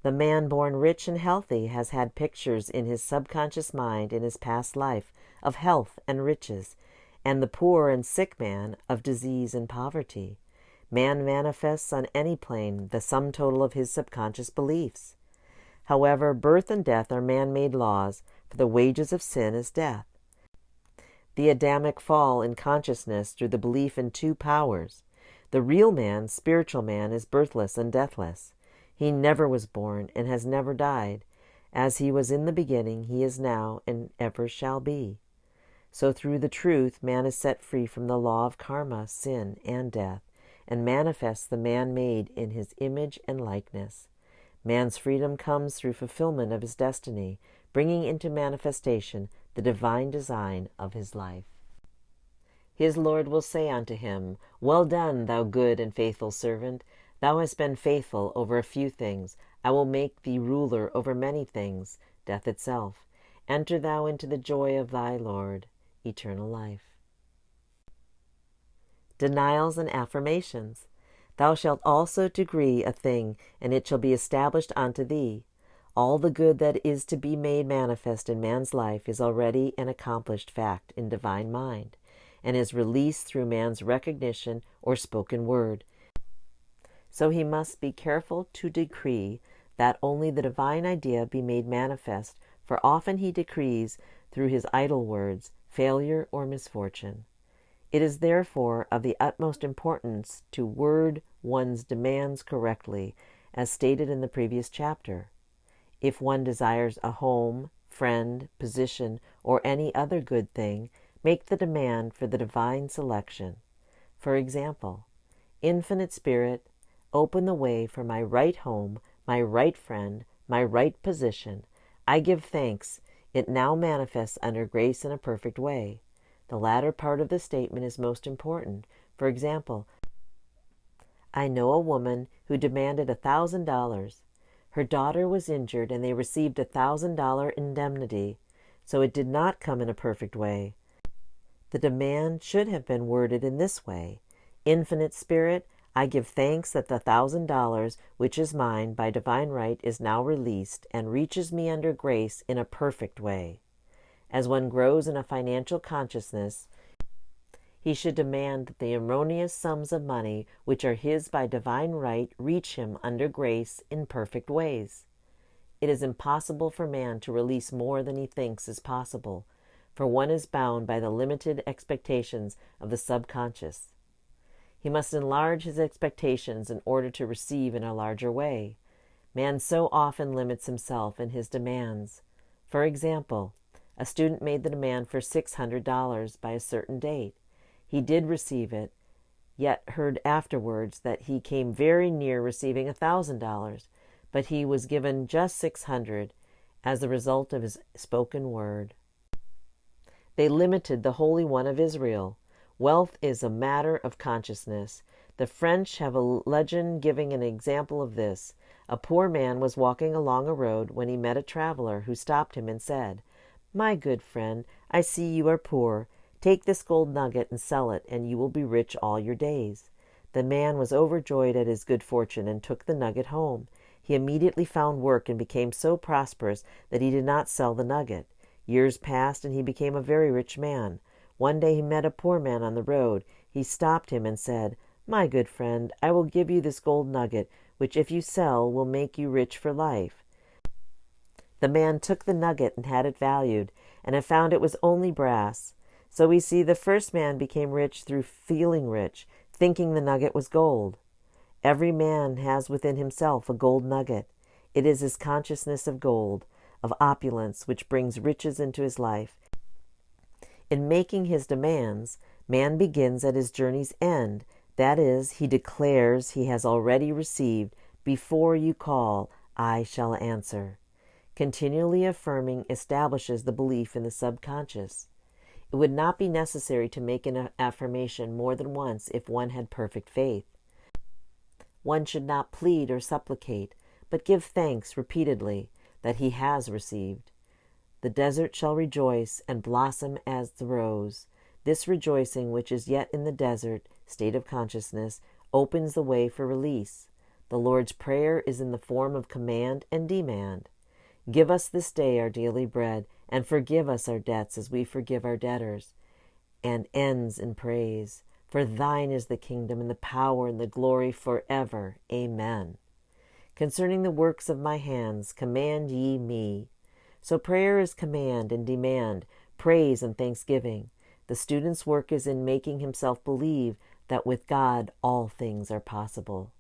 The man born rich and healthy has had pictures in his subconscious mind in his past life of health and riches, and the poor and sick man of disease and poverty. Man manifests on any plane the sum total of his subconscious beliefs. However, birth and death are man-made laws, for the wages of sin is death. The Adamic fall in consciousness through the belief in 2 powers. The real man, spiritual man, is birthless and deathless. He never was born and has never died. As he was in the beginning, he is now and ever shall be. So through the truth, man is set free from the law of karma, sin, and death, and manifests the man made in his image and likeness. Man's freedom comes through fulfillment of his destiny, bringing into manifestation the divine design of his life. His Lord will say unto him, "Well done, thou good and faithful servant. Thou hast been faithful over a few things. I will make thee ruler over many things, death itself. Enter thou into the joy of thy Lord, eternal life." Denials and affirmations. Thou shalt also decree a thing, and it shall be established unto thee. All the good that is to be made manifest in man's life is already an accomplished fact in divine mind, and is released through man's recognition or spoken word. So he must be careful to decree that only the divine idea be made manifest, for often he decrees through his idle words failure or misfortune. It is therefore of the utmost importance to word one's demands correctly, as stated in the previous chapter. If one desires a home, friend, position, or any other good thing, make the demand for the divine selection. For example, Infinite Spirit, open the way for my right home, my right friend, my right position. I give thanks. It now manifests under grace in a perfect way. The latter part of the statement is most important. For example, I know a woman who demanded $1,000. Her daughter was injured and they received $1,000 indemnity, so it did not come in a perfect way. The demand should have been worded in this way: Infinite Spirit, I give thanks that the $1,000, which is mine by divine right, is now released and reaches me under grace in a perfect way. As one grows in a financial consciousness, he should demand that the erroneous sums of money, which are his by divine right, reach him under grace in perfect ways. It is impossible for man to release more than he thinks is possible, for one is bound by the limited expectations of the subconscious. He must enlarge his expectations in order to receive in a larger way. Man so often limits himself in his demands. For example, a student made the demand for $600 by a certain date. He did receive it, yet heard afterwards that he came very near receiving $1,000, but he was given just $600 as the result of his spoken word. They limited the Holy One of Israel. Wealth is a matter of consciousness. The French have a legend giving an example of this. A poor man was walking along a road when he met a traveler who stopped him and said, "My good friend, I see you are poor. Take this gold nugget and sell it, and you will be rich all your days." The man was overjoyed at his good fortune and took the nugget home. He immediately found work and became so prosperous that he did not sell the nugget. Years passed and he became a very rich man. One day he met a poor man on the road. He stopped him and said, "My good friend, I will give you this gold nugget, which if you sell will make you rich for life." The man took the nugget and had it valued, and had found it was only brass. So we see the first man became rich through feeling rich, thinking the nugget was gold. Every man has within himself a gold nugget. It is his consciousness of gold, of opulence, which brings riches into his life. In making his demands, man begins at his journey's end. That is, he declares he has already received. Before you call, I shall answer. Continually affirming establishes the belief in the subconscious. It would not be necessary to make an affirmation more than once if one had perfect faith. One should not plead or supplicate, but give thanks repeatedly that he has received. The desert shall rejoice and blossom as the rose. This rejoicing, which is yet in the desert state of consciousness, opens the way for release. The Lord's Prayer is in the form of command and demand. Give us this day our daily bread, and forgive us our debts as we forgive our debtors. And ends in praise. For thine is the kingdom and the power and the glory forever. Amen. Concerning the works of my hands, command ye me. So prayer is command and demand, praise and thanksgiving. The student's work is in making himself believe that with God all things are possible.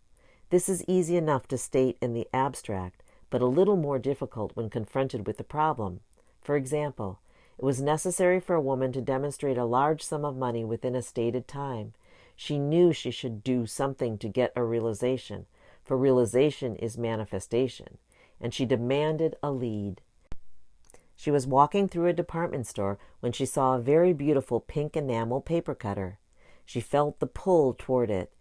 This is easy enough to state in the abstract, but a little more difficult when confronted with the problem. For example, it was necessary for a woman to demonstrate a large sum of money within a stated time. She knew she should do something to get a realization, for realization is manifestation, and she demanded a lead. She was walking through a department store when she saw a very beautiful pink enamel paper cutter. She felt the pull toward it.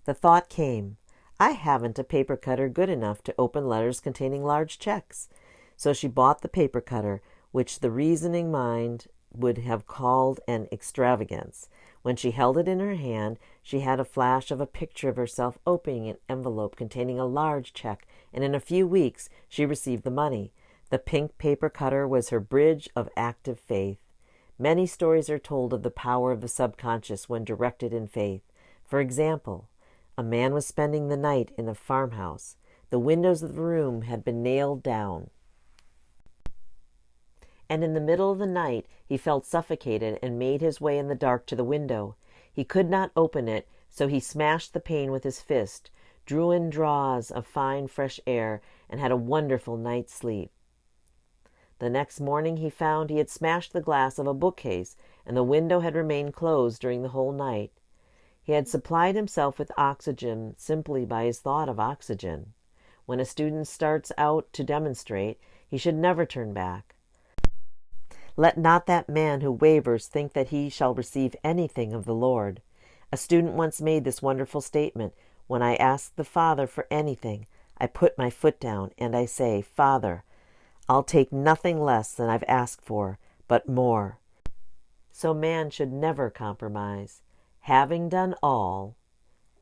The thought came, I haven't a paper cutter good enough to open letters containing large checks. So she bought the paper cutter, which the reasoning mind would have called an extravagance. When she held it in her hand, she had a flash of a picture of herself opening an envelope containing a large check, and in a few weeks she received the money. The pink paper cutter was her bridge of active faith. Many stories are told of the power of the subconscious when directed in faith. For example, a man was spending the night in a farmhouse. The windows of the room had been nailed down, and in the middle of the night he felt suffocated and made his way in the dark to the window. He could not open it, so he smashed the pane with his fist, drew in draughts of fine fresh air, and had a wonderful night's sleep. The next morning he found he had smashed the glass of a bookcase, and the window had remained closed during the whole night. He had supplied himself with oxygen simply by his thought of oxygen. When a student starts out to demonstrate, he should never turn back. Let not that man who wavers think that he shall receive anything of the Lord. A student once made this wonderful statement: "When I ask the Father for anything, I put my foot down and I say, 'Father, I'll take nothing less than I've asked for, but more.'" So man should never compromise. Having done all,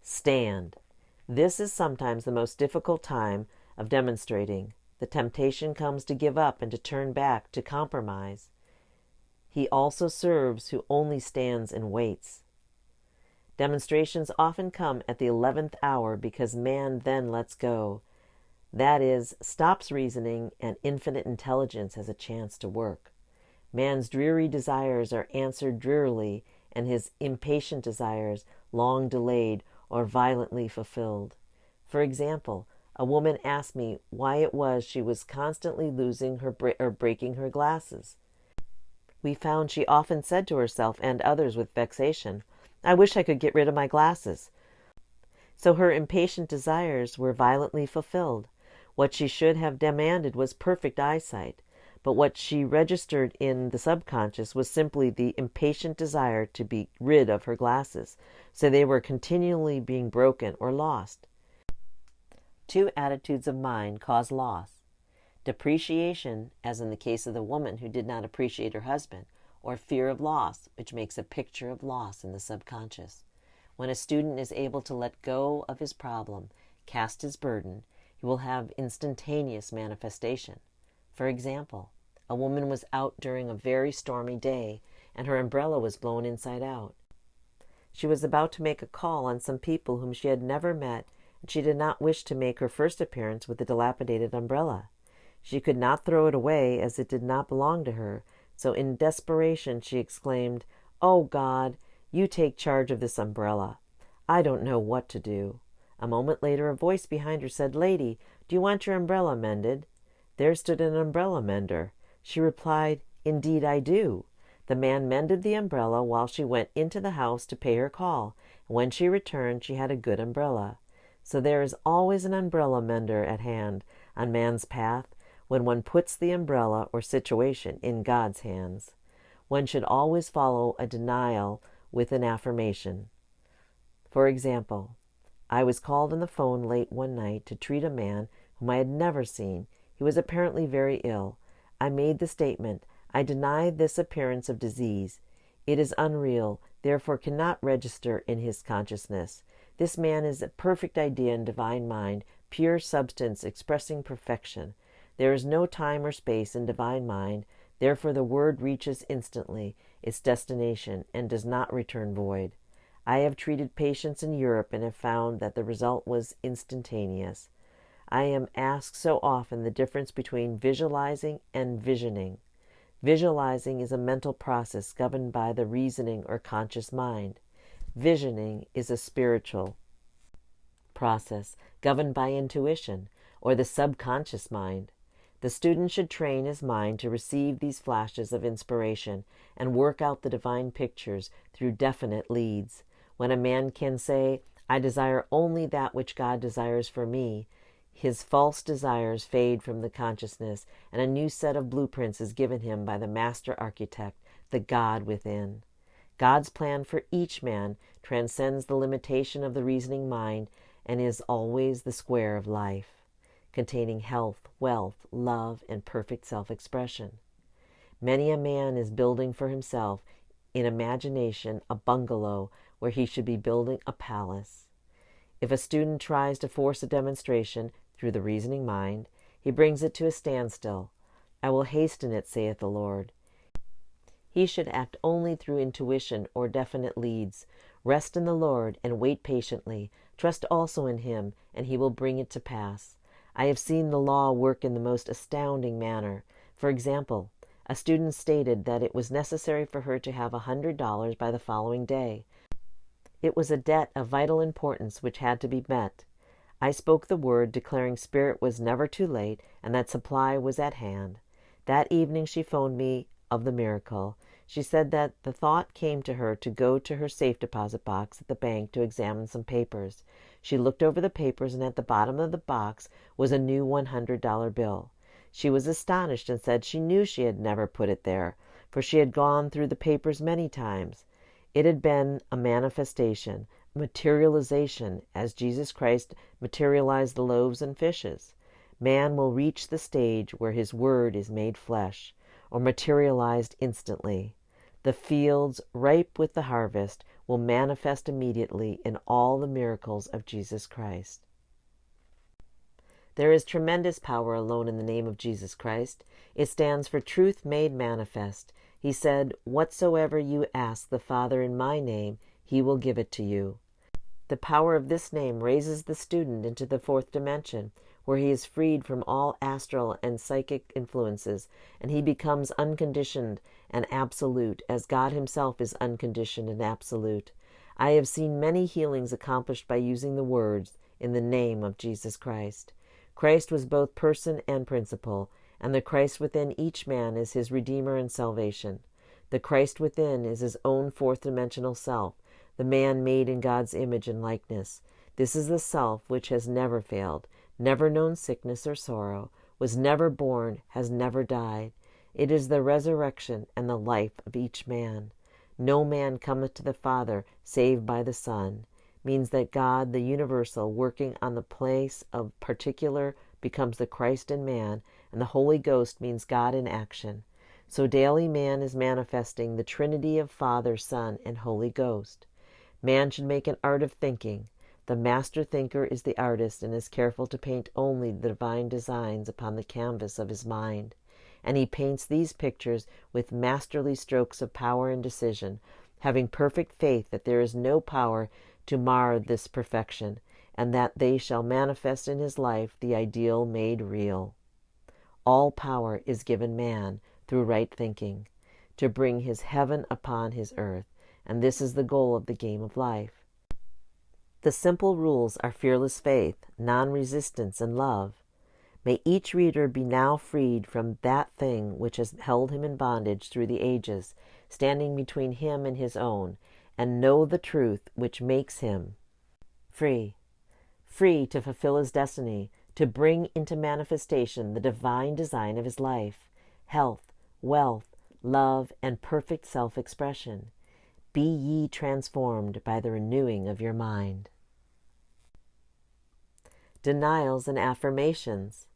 stand. This is sometimes the most difficult time of demonstrating. The temptation comes to give up and to turn back, to compromise. He also serves who only stands and waits. Demonstrations often come at the 11th hour because man then lets go. That is, stops reasoning, and infinite intelligence has a chance to work. Man's dreary desires are answered drearily, and his impatient desires long delayed or violently fulfilled. For example, a woman asked me why it was she was constantly losing or breaking her glasses. We found she often said to herself and others with vexation, "I wish I could get rid of my glasses." So her impatient desires were violently fulfilled. What she should have demanded was perfect eyesight, but what she registered in the subconscious was simply the impatient desire to be rid of her glasses, so they were continually being broken or lost. Two attitudes of mind cause loss: depreciation, as in the case of the woman who did not appreciate her husband, or fear of loss, which makes a picture of loss in the subconscious. When a student is able to let go of his problem, cast his burden, he will have instantaneous manifestation. For example, a woman was out during a very stormy day, and her umbrella was blown inside out. She was about to make a call on some people whom she had never met, and she did not wish to make her first appearance with a dilapidated umbrella. She could not throw it away, as it did not belong to her, so in desperation she exclaimed, "Oh God, you take charge of this umbrella. I don't know what to do." A moment later a voice behind her said, "Lady, do you want your umbrella mended?" There stood an umbrella mender. She replied, "Indeed I do." The man mended the umbrella while she went into the house to pay her call, and when she returned she had a good umbrella. So there is always an umbrella mender at hand on man's path when one puts the umbrella or situation in God's hands. One should always follow a denial with an affirmation. For example, I was called on the phone late one night to treat a man whom I had never seen. He was apparently very ill. I made the statement, "I deny this appearance of disease. It is unreal, therefore cannot register in his consciousness. This man is a perfect idea in divine mind, pure substance expressing perfection. There is no time or space in divine mind, therefore the word reaches instantly its destination and does not return void. I have treated patients in Europe and have found that the result was instantaneous. I am asked so often the difference between visualizing and visioning. Visualizing is a mental process governed by the reasoning or conscious mind. Visioning is a spiritual process governed by intuition or the subconscious mind. The student should train his mind to receive these flashes of inspiration and work out the divine pictures through definite leads. When a man can say, "I desire only that which God desires for me," his false desires fade from the consciousness, and a new set of blueprints is given him by the master architect, the God within. God's plan for each man transcends the limitation of the reasoning mind and is always the square of life, containing health, wealth, love, and perfect self-expression. Many a man is building for himself in imagination a bungalow where he should be building a palace. If a student tries to force a demonstration through the reasoning mind, he brings it to a standstill. "I will hasten it, saith the Lord." He should act only through intuition or definite leads. Rest in the Lord and wait patiently. Trust also in Him, and He will bring it to pass. I have seen the law work in the most astounding manner. For example, A student stated that it was necessary for her to have $100 by the following day. It was a debt of vital importance which had to be met. I spoke the word, declaring Spirit was never too late and that supply was at hand. That evening she phoned me of the miracle. She said that the thought came to her to go to her safe deposit box at the bank to examine some papers. She looked over the papers, and at the bottom of the box was a new $100 bill. She was astonished and said she knew she had never put it there, for she had gone through the papers many times. It had been a manifestation, a materialization, as Jesus Christ materialized the loaves and fishes. Man will reach the stage where his word is made flesh, or materialized instantly. The fields, ripe with the harvest, will manifest immediately in all the miracles of Jesus Christ. There is tremendous power alone in the name of Jesus Christ. It stands for truth made manifest. He said, "Whatsoever you ask the Father in my name, he will give it to you." The power of this name raises the student into the fourth dimension, where he is freed from all astral and psychic influences, and he becomes unconditioned and absolute, as God himself is unconditioned and absolute. I have seen many healings accomplished by using the words, "in the name of Jesus Christ." Christ was both person and principle, and the Christ within each man is his Redeemer and salvation. The Christ within is his own fourth-dimensional self, the man made in God's image and likeness. This is the self which has never failed, never known sickness or sorrow, was never born, has never died. It is the resurrection and the life of each man. No man cometh to the Father save by the Son, means that God, the universal, working on the place of particular, becomes the Christ in man, and the Holy Ghost means God in action. So daily man is manifesting the Trinity of Father, Son, and Holy Ghost. Man should make an art of thinking. The master thinker is the artist and is careful to paint only the divine designs upon the canvas of his mind. And he paints these pictures with masterly strokes of power and decision, having perfect faith that there is no power to mar this perfection, and that they shall manifest in his life the ideal made real. All power is given man through right thinking, to bring his heaven upon his earth, and this is the goal of the game of life. The simple rules are fearless faith, non-resistance, and love. May each reader be now freed from that thing which has held him in bondage through the ages, standing between him and his own, and know the truth which makes him free. Free to fulfill his destiny, to bring into manifestation the divine design of his life, health, wealth, love, and perfect self-expression. Be ye transformed by the renewing of your mind. Denials and affirmations.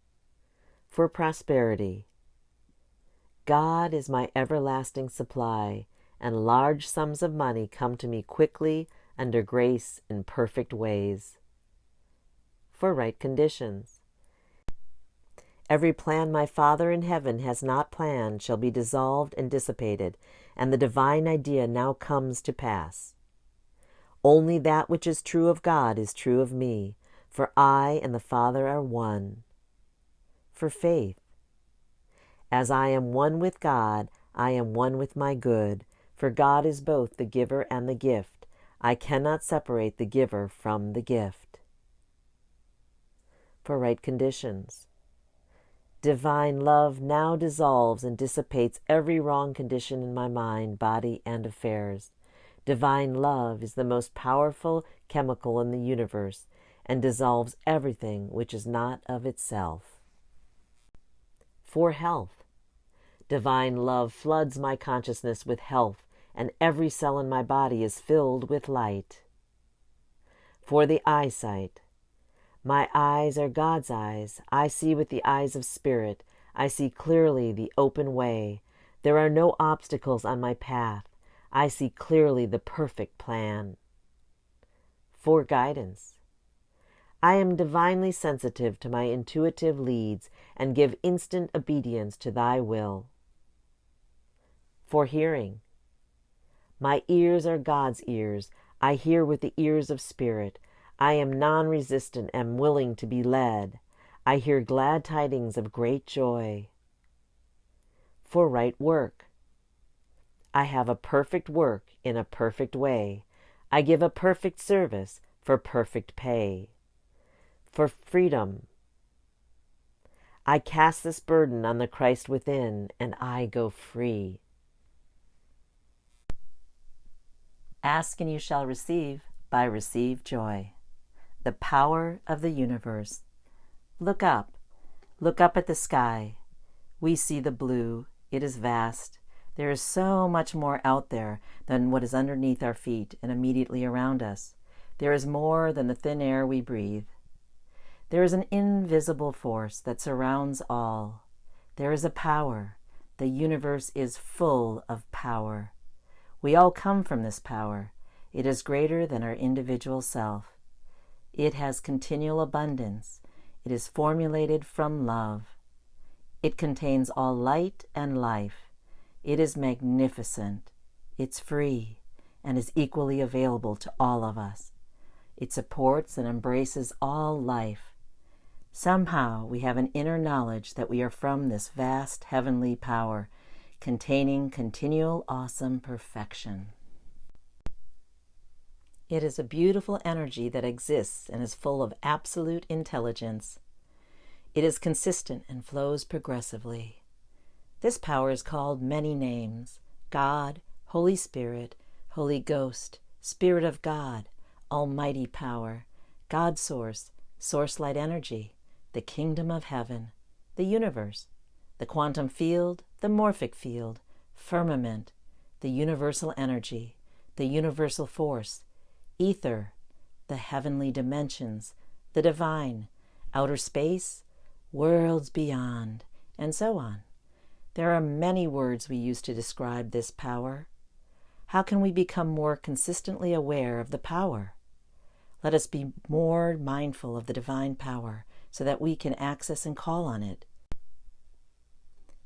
For prosperity. God is my everlasting supply, and large sums of money come to me quickly, under grace, in perfect ways. For right conditions. Every plan my Father in heaven has not planned shall be dissolved and dissipated, and the divine idea now comes to pass. Only that which is true of God is true of me, for I and the Father are one. For faith. As I am one with God, I am one with my good, for God is both the giver and the gift. I cannot separate the giver from the gift. For right conditions. Divine love now dissolves and dissipates every wrong condition in my mind, body, and affairs. Divine love is the most powerful chemical in the universe and dissolves everything which is not of itself. For health. Divine love floods my consciousness with health, and every cell in my body is filled with light. For the eyesight. My eyes are God's eyes. I see with the eyes of spirit. I see clearly the open way. There are no obstacles on my path. I see clearly the perfect plan. For guidance. I am divinely sensitive to my intuitive leads and give instant obedience to thy will. For hearing. My ears are God's ears. I hear with the ears of spirit. I am non-resistant and willing to be led. I hear glad tidings of great joy. for right work. I have a perfect work in a perfect way. I give a perfect service for perfect pay. For freedom, I cast this burden on the Christ within, and I go free. Ask and you shall receive by Receive Joy. The power of the universe. Look up at the sky. We see the blue. It is vast. There is so much more out there than what is underneath our feet and immediately around us. There is more than the thin air we breathe. There is an invisible force that surrounds all. There is a power. The universe is full of power. We all come from this power. It is greater than our individual self. It has continual abundance. It is formulated from love. It contains all light and life. It is magnificent. It's free and is equally available to all of us. It supports and embraces all life. Somehow we have an inner knowledge that we are from this vast heavenly power, containing continual awesome perfection. It is a beautiful energy that exists and is full of absolute intelligence. It is consistent and flows progressively. This power is called many names: God, Holy Spirit, Holy Ghost, Spirit of God, Almighty Power, God Source, Source Light Energy, the Kingdom of Heaven, the Universe, the Quantum Field, the Morphic Field, Firmament, the Universal Energy, the Universal Force, Ether, the Heavenly Dimensions, the Divine, Outer Space, Worlds Beyond, and so on. There are many words we use to describe this power. How can we become more consistently aware of the power? Let us be more mindful of the divine power so that we can access and call on it.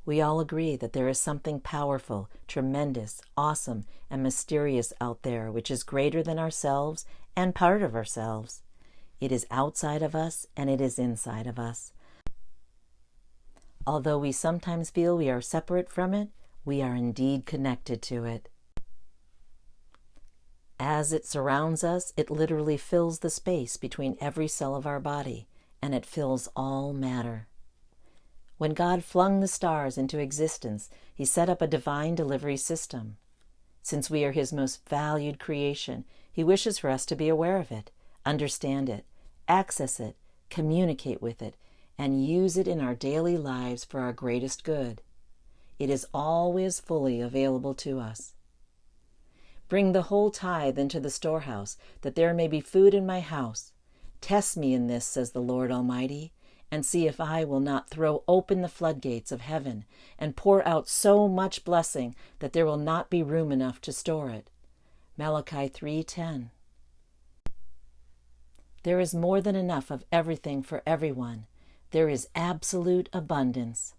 We all agree that there is something powerful, tremendous, awesome, and mysterious out there which is greater than ourselves and part of ourselves. It is outside of us and it is inside of us. Although we sometimes feel we are separate from it, we are indeed connected to it. As it surrounds us, it literally fills the space between every cell of our body, and it fills all matter. When God flung the stars into existence, He set up a divine delivery system. Since we are His most valued creation, He wishes for us to be aware of it, understand it, access it, communicate with it, and use it in our daily lives for our greatest good. It is always fully available to us. Bring the whole tithe into the storehouse, that there may be food in my house. Test me in this, says the Lord Almighty, and see if I will not throw open the floodgates of heaven and pour out so much blessing that there will not be room enough to store it. Malachi 3:10. There is more than enough of everything for everyone. There is absolute abundance.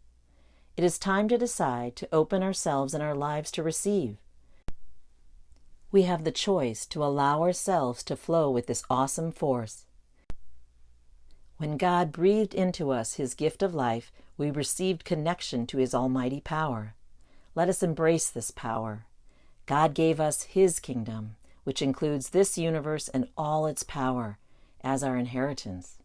It is time to decide to open ourselves and our lives to receive. We have the choice to allow ourselves to flow with this awesome force. When God breathed into us His gift of life, we received connection to His almighty power. Let us embrace this power. God gave us His kingdom, which includes this universe and all its power, as our inheritance.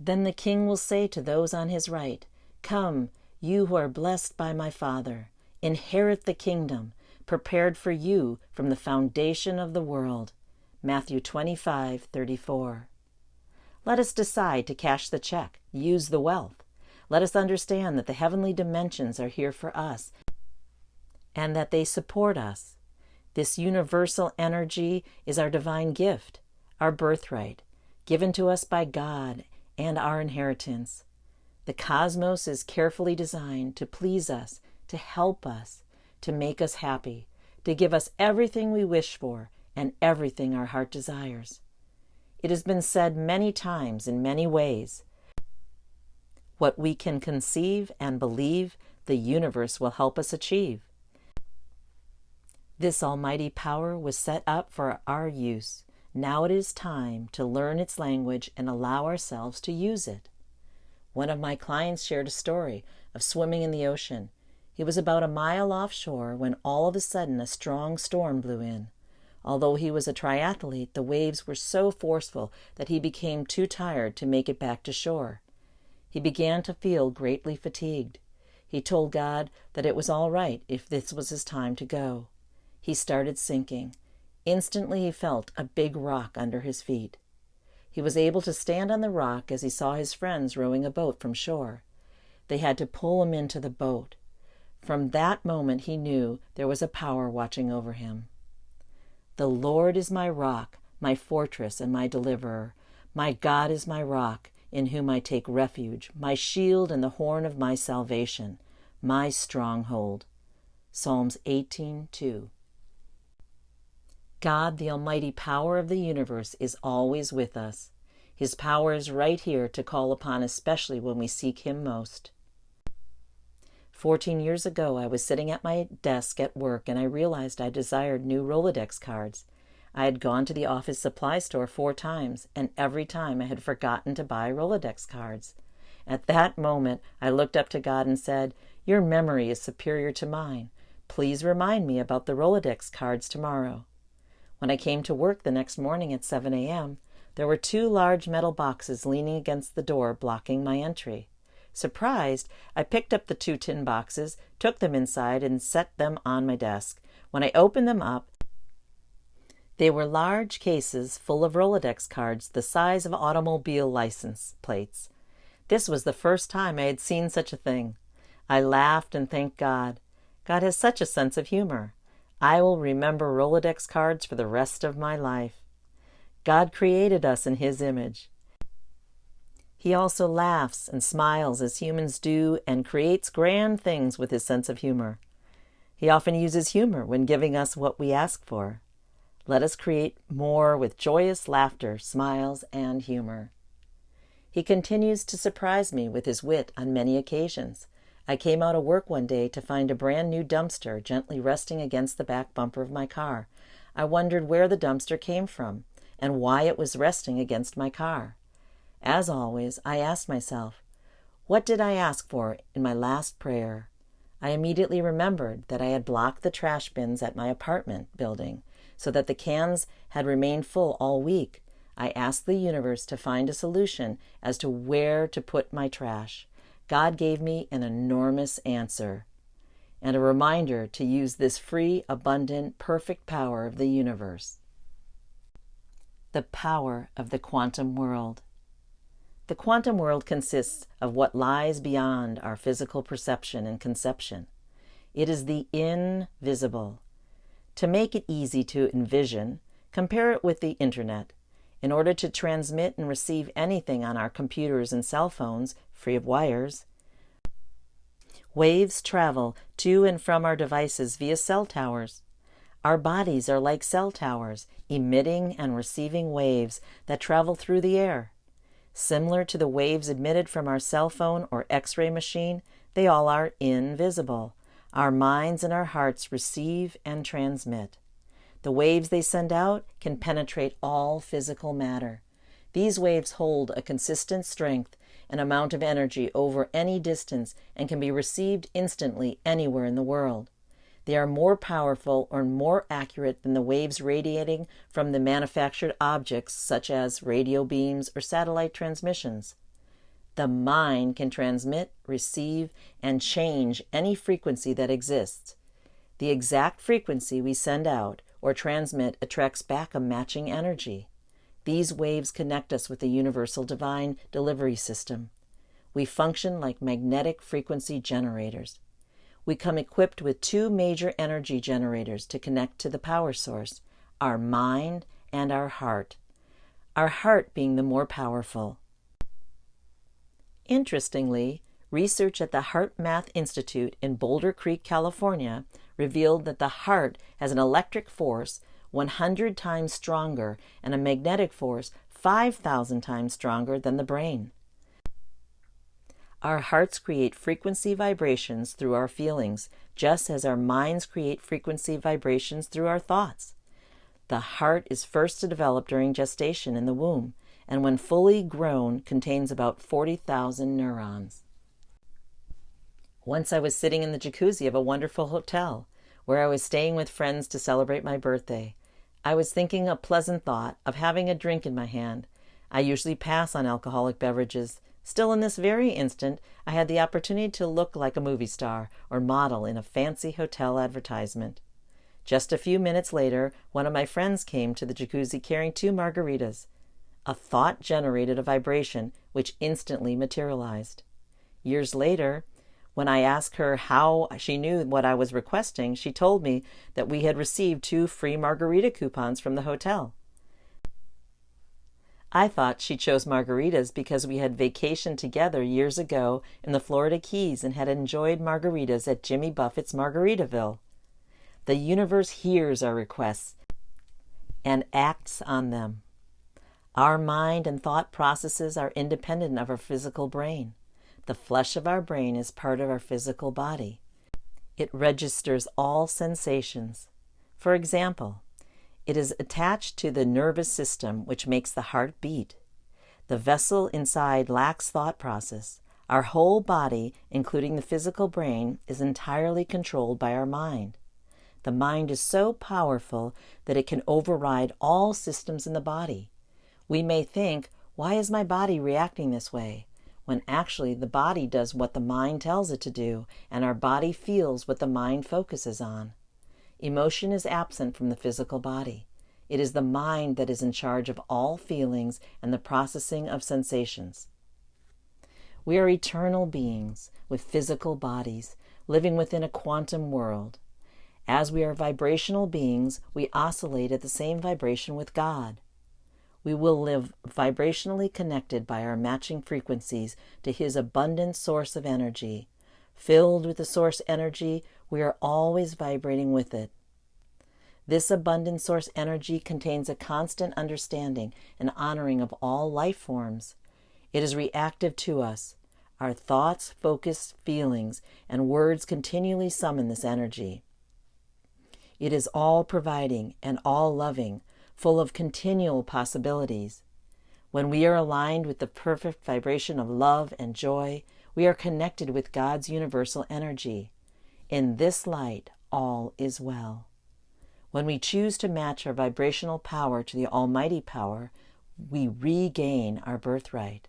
Then the King will say to those on His right, "Come, you who are blessed by my Father, inherit the kingdom, prepared for you from the foundation of the world." Matthew 25:34. Let us decide to cash the check, use the wealth. Let us understand that the heavenly dimensions are here for us and that they support us. This universal energy is our divine gift, our birthright, given to us by God and our inheritance. The cosmos is carefully designed to please us, to help us, to make us happy, to give us everything we wish for and everything our heart desires. It has been said many times in many ways. What we can conceive and believe, the universe will help us achieve. This almighty power was set up for our use. Now it is time to learn its language and allow ourselves to use it. One of my clients shared a story of swimming in the ocean. He was about a mile offshore when all of a sudden a strong storm blew in. Although he was a triathlete, the waves were so forceful that he became too tired to make it back to shore. He began to feel greatly fatigued. He told God that it was all right if this was his time to go. He started sinking. Instantly he felt a big rock under his feet. He was able to stand on the rock as he saw his friends rowing a boat from shore. They had to pull him into the boat. From that moment he knew there was a power watching over him. "The Lord is my rock, my fortress, and my deliverer. My God is my rock, in whom I take refuge, my shield and the horn of my salvation, my stronghold." Psalms 18:2. God, the almighty power of the universe, is always with us. His power is right here to call upon, especially when we seek him most. 14 years ago, I was sitting at my desk at work and I realized I desired new Rolodex cards. I had gone to the office supply store 4 times, and every time I had forgotten to buy Rolodex cards. At that moment, I looked up to God and said, "Your memory is superior to mine. Please remind me about the Rolodex cards tomorrow." When I came to work the next morning at 7 a.m., there were 2 large metal boxes leaning against the door blocking my entry. Surprised, I picked up the 2 tin boxes, took them inside, and set them on my desk. When I opened them up, they were large cases full of Rolodex cards the size of automobile license plates. This was the first time I had seen such a thing. I laughed and thanked God. God has such a sense of humor. I will remember Rolodex cards for the rest of my life. God created us in his image. He also laughs and smiles as humans do and creates grand things with his sense of humor. He often uses humor when giving us what we ask for. Let us create more with joyous laughter, smiles, and humor. He continues to surprise me with his wit on many occasions. I came out of work one day to find a brand new dumpster gently resting against the back bumper of my car. I wondered where the dumpster came from and why it was resting against my car. As always, I asked myself, what did I ask for in my last prayer? I immediately remembered that I had blocked the trash bins at my apartment building so that the cans had remained full all week. I asked the universe to find a solution as to where to put my trash. God gave me an enormous answer and a reminder to use this free, abundant, perfect power of the universe. The power of the quantum world. The quantum world consists of what lies beyond our physical perception and conception. It is the invisible. To make it easy to envision, compare it with the internet. In order to transmit and receive anything on our computers and cell phones, free of wires, waves travel to and from our devices via cell towers. Our bodies are like cell towers, emitting and receiving waves that travel through the air. Similar to the waves emitted from our cell phone or X-ray machine, they all are invisible. Our minds and our hearts receive and transmit. The waves they send out can penetrate all physical matter. These waves hold a consistent strength and amount of energy over any distance and can be received instantly anywhere in the world. They are more powerful or more accurate than the waves radiating from the manufactured objects such as radio beams or satellite transmissions. The mind can transmit, receive, and change any frequency that exists. The exact frequency we send out or transmit attracts back a matching energy. These waves connect us with the universal divine delivery system. We function like magnetic frequency generators. We come equipped with 2 major energy generators to connect to the power source, our mind and our heart being the more powerful. Interestingly, research at the Heart Math Institute in Boulder Creek, California, revealed that the heart has an electric force 100 times stronger and a magnetic force 5,000 times stronger than the brain. Our hearts create frequency vibrations through our feelings, just as our minds create frequency vibrations through our thoughts. The heart is first to develop during gestation in the womb, and when fully grown contains about 40,000 neurons. Once I was sitting in the jacuzzi of a wonderful hotel where I was staying with friends to celebrate my birthday. I was thinking a pleasant thought of having a drink in my hand. I usually pass on alcoholic beverages. Still, in this very instant, I had the opportunity to look like a movie star or model in a fancy hotel advertisement. Just a few minutes later, one of my friends came to the jacuzzi carrying 2 margaritas. A thought generated a vibration which instantly materialized. Years later, when I asked her how she knew what I was requesting, she told me that we had received 2 free margarita coupons from the hotel. I thought she chose margaritas because we had vacationed together years ago in the Florida Keys and had enjoyed margaritas at Jimmy Buffett's Margaritaville. The universe hears our requests and acts on them. Our mind and thought processes are independent of our physical brain. The flesh of our brain is part of our physical body. It registers all sensations. For example, it is attached to the nervous system, which makes the heart beat. The vessel inside lacks thought process. Our whole body, including the physical brain, is entirely controlled by our mind. The mind is so powerful that it can override all systems in the body. We may think, why is my body reacting this way? When actually the body does what the mind tells it to do, and our body feels what the mind focuses on. Emotion is absent from the physical body. It is the mind that is in charge of all feelings and the processing of sensations. We are eternal beings with physical bodies, living within a quantum world. As we are vibrational beings, we oscillate at the same vibration with God. We will live vibrationally connected by our matching frequencies to His abundant source of energy. Filled with the source energy, we are always vibrating with it. This abundant source energy contains a constant understanding and honoring of all life forms. It is reactive to us. Our thoughts, focus, feelings, and words continually summon this energy. It is all-providing and all-loving, full of continual possibilities. When we are aligned with the perfect vibration of love and joy, we are connected with God's universal energy. In this light, all is well. When we choose to match our vibrational power to the Almighty power, we regain our birthright.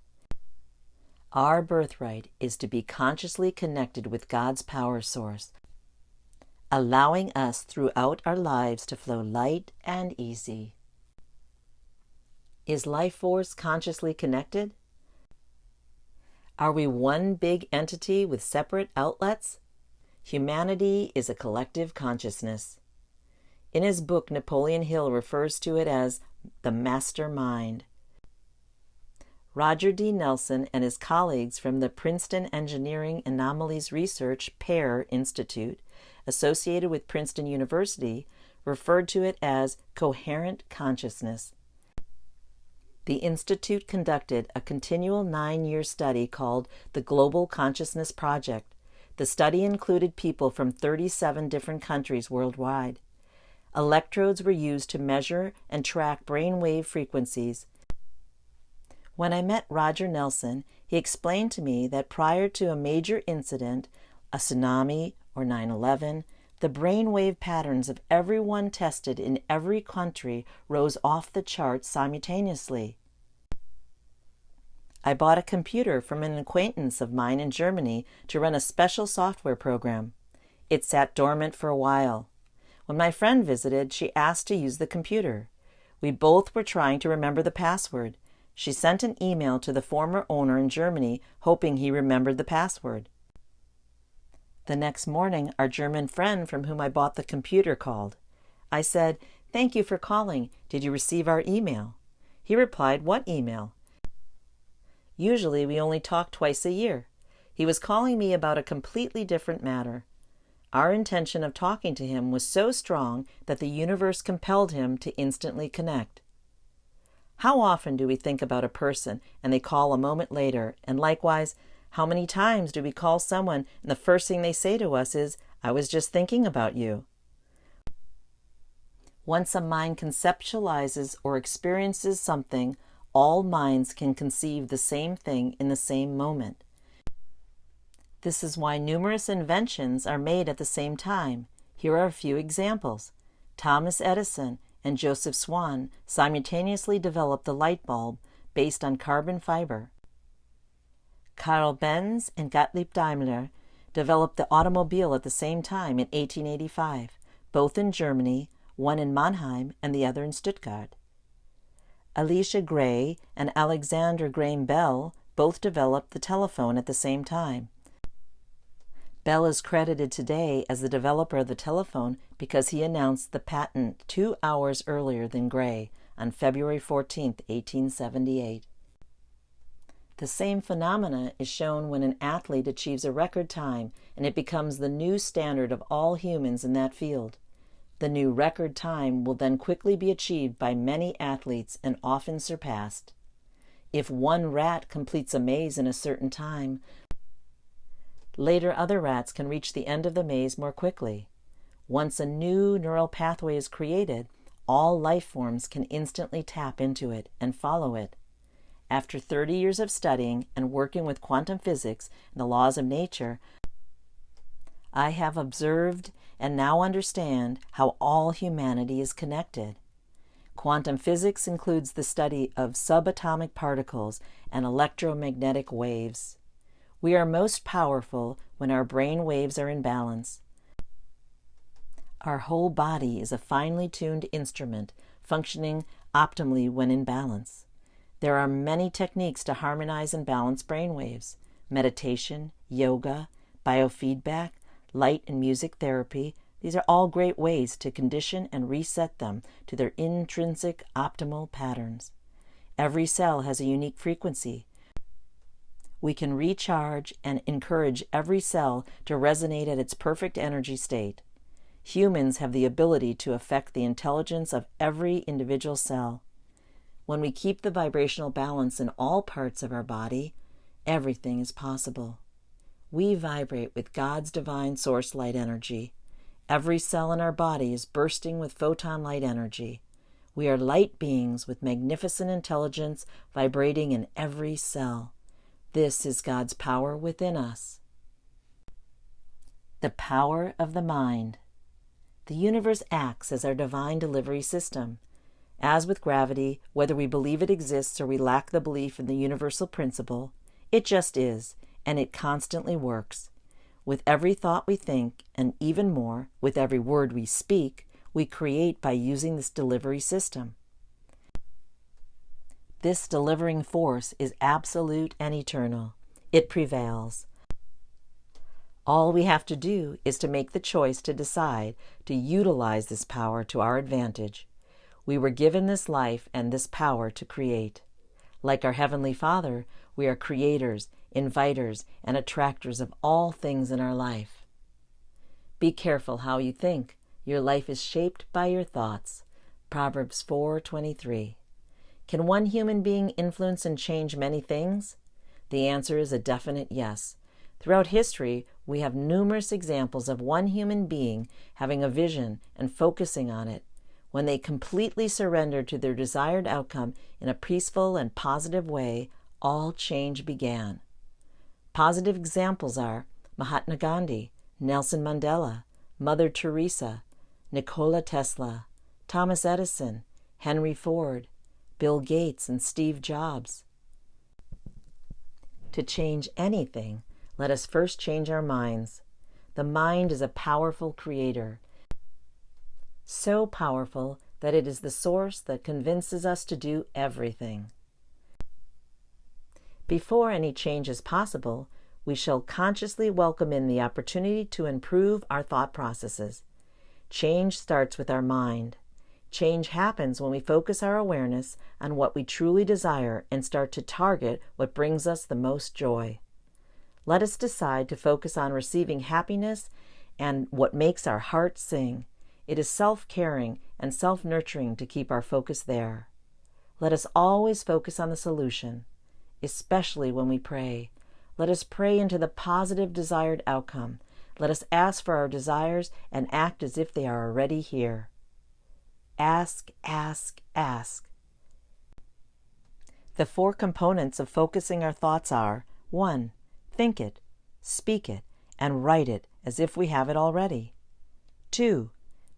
Our birthright is to be consciously connected with God's power source, allowing us throughout our lives to flow light and easy. Is life force consciously connected? Are we one big entity with separate outlets? Humanity is a collective consciousness. In his book, Napoleon Hill refers to it as the master mind. Roger D. Nelson and his colleagues from the Princeton Engineering Anomalies Research PAIR Institute, associated with Princeton University, referred to it as coherent consciousness. The Institute conducted a continual 9-year study called the Global Consciousness Project. The study included people from 37 different countries worldwide. Electrodes were used to measure and track brainwave frequencies. When I met Roger Nelson, he explained to me that prior to a major incident, a tsunami or 9/11, the brainwave patterns of everyone tested in every country rose off the charts simultaneously. I bought a computer from an acquaintance of mine in Germany to run a special software program. It sat dormant for a while. When my friend visited, she asked to use the computer. We both were trying to remember the password. She sent an email to the former owner in Germany, hoping he remembered the password. The next morning, our German friend from whom I bought the computer called. I said, "Thank you for calling. Did you receive our email?" He replied, "What email?" Usually we only talk twice a year. He was calling me about a completely different matter. Our intention of talking to him was so strong that the universe compelled him to instantly connect. How often do we think about a person and they call a moment later, and likewise, how many times do we call someone and the first thing they say to us is, "I was just thinking about you"? Once a mind conceptualizes or experiences something, all minds can conceive the same thing in the same moment. This is why numerous inventions are made at the same time. Here are a few examples. Thomas Edison and Joseph Swan simultaneously developed the light bulb based on carbon fiber. Karl Benz and Gottlieb Daimler developed the automobile at the same time in 1885, both in Germany, one in Mannheim and the other in Stuttgart. Elisha Gray and Alexander Graham Bell both developed the telephone at the same time. Bell is credited today as the developer of the telephone because he announced the patent 2 hours earlier than Gray on February 14, 1878. The same phenomena is shown when an athlete achieves a record time and it becomes the new standard of all humans in that field. The new record time will then quickly be achieved by many athletes and often surpassed. If one rat completes a maze in a certain time, later other rats can reach the end of the maze more quickly. Once a new neural pathway is created, all life forms can instantly tap into it and follow it. After 30 years of studying and working with quantum physics and the laws of nature, I have observed and now understand how all humanity is connected. Quantum physics includes the study of subatomic particles and electromagnetic waves. We are most powerful when our brain waves are in balance. Our whole body is a finely tuned instrument, functioning optimally when in balance. There are many techniques to harmonize and balance brain waves: meditation, yoga, biofeedback, light and music therapy. These are all great ways to condition and reset them to their intrinsic optimal patterns. Every cell has a unique frequency. We can recharge and encourage every cell to resonate at its perfect energy state. Humans have the ability to affect the intelligence of every individual cell. When we keep the vibrational balance in all parts of our body, everything is possible. We vibrate with God's divine source light energy. Every cell in our body is bursting with photon light energy. We are light beings with magnificent intelligence vibrating in every cell. This is God's power within us. The power of the mind. The universe acts as our divine delivery system. As with gravity, whether we believe it exists or we lack the belief in the universal principle, it just is, and it constantly works. With every thought we think, and even more, with every word we speak, we create by using this delivery system. This delivering force is absolute and eternal. It prevails. All we have to do is to make the choice to decide to utilize this power to our advantage. We were given this life and this power to create. Like our Heavenly Father, we are creators, inviters, and attractors of all things in our life. Be careful how you think. Your life is shaped by your thoughts. Proverbs 4:23. Can one human being influence and change many things? The answer is a definite yes. Throughout history, we have numerous examples of one human being having a vision and focusing on it. When they completely surrendered to their desired outcome in a peaceful and positive way, all change began. Positive examples are Mahatma Gandhi, Nelson Mandela, Mother Teresa, Nikola Tesla, Thomas Edison, Henry Ford, Bill Gates, and Steve Jobs. To change anything, let us first change our minds. The mind is a powerful creator, so powerful that it is the source that convinces us to do everything. Before any change is possible, we shall consciously welcome in the opportunity to improve our thought processes. Change starts with our mind. Change happens when we focus our awareness on what we truly desire and start to target what brings us the most joy. Let us decide to focus on receiving happiness and what makes our heart sing. It is self-caring and self-nurturing to keep our focus there. Let us always focus on the solution, especially when we pray. Let us pray into the positive desired outcome. Let us ask for our desires and act as if they are already here. Ask, ask, ask. The 4 components of focusing our thoughts are: 1. Think it. speak it, and write it as if we have it already. 2.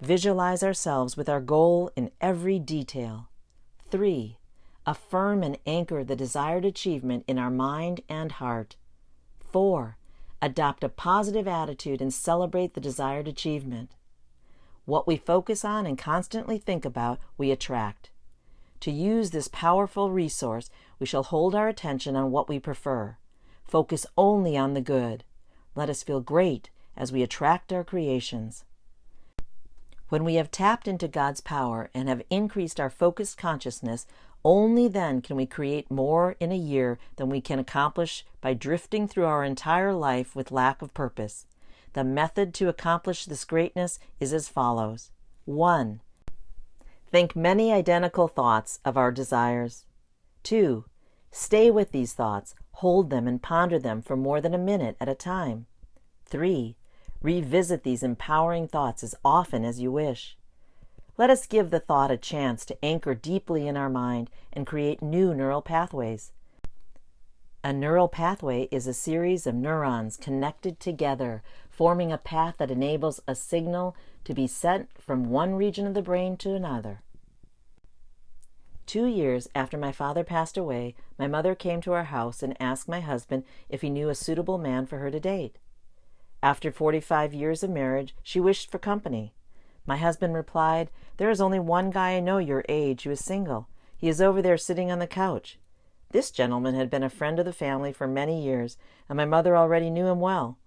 Visualize ourselves with our goal in every detail. 3. Affirm and anchor the desired achievement in our mind and heart. 4. Adopt a positive attitude and celebrate the desired achievement. What we focus on and constantly think about, we attract. To use this powerful resource, we shall hold our attention on what we prefer. Focus only on the good. Let us feel great as we attract our creations. When we have tapped into God's power and have increased our focused consciousness, only then can we create more in a year than we can accomplish by drifting through our entire life with lack of purpose. The method to accomplish this greatness is as follows. 1. Think many identical thoughts of our desires. 2. Stay with these thoughts, hold them and ponder them for more than a minute at a time. 3. Revisit these empowering thoughts as often as you wish. Let us give the thought a chance to anchor deeply in our mind and create new neural pathways. A neural pathway is a series of neurons connected together, forming a path that enables a signal to be sent from one region of the brain to another. 2 years after my father passed away, my mother came to our house and asked my husband if he knew a suitable man for her to date. After 45 years of marriage, she wished for company. My husband replied, "There is only one guy I know your age who is single. He is over there sitting on the couch." This gentleman had been a friend of the family for many years, and my mother already knew him well.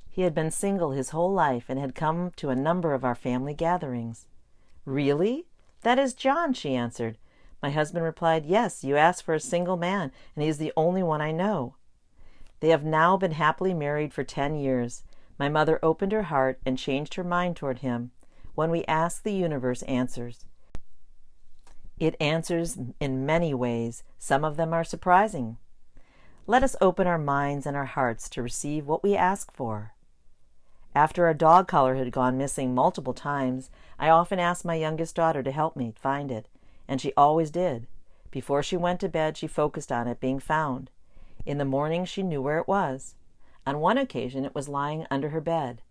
He had been single his whole life and had come to a number of our family gatherings. "Really? That is John," she answered. My husband replied, "Yes, you asked for a single man, and he is the only one I know." They have now been happily married for 10 years. My mother opened her heart and changed her mind toward him. When we ask, the universe answers. It answers in many ways. Some of them are surprising. Let us open our minds and our hearts to receive what we ask for. After our dog collar had gone missing multiple times, I often asked my youngest daughter to help me find it, and she always did. Before she went to bed, she focused on it being found. In the morning, she knew where it was. On one occasion, it was lying under her bed.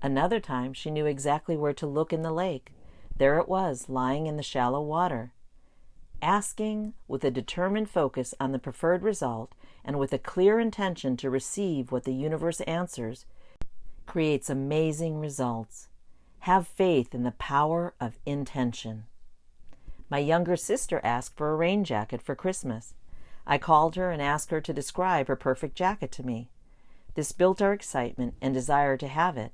Another time, she knew exactly where to look in the lake. There it was, lying in the shallow water. Asking with a determined focus on the preferred result and with a clear intention to receive what the universe answers creates amazing results. Have faith in the power of intention. My younger sister asked for a rain jacket for Christmas. I called her and asked her to describe her perfect jacket to me. This built our excitement and desire to have it.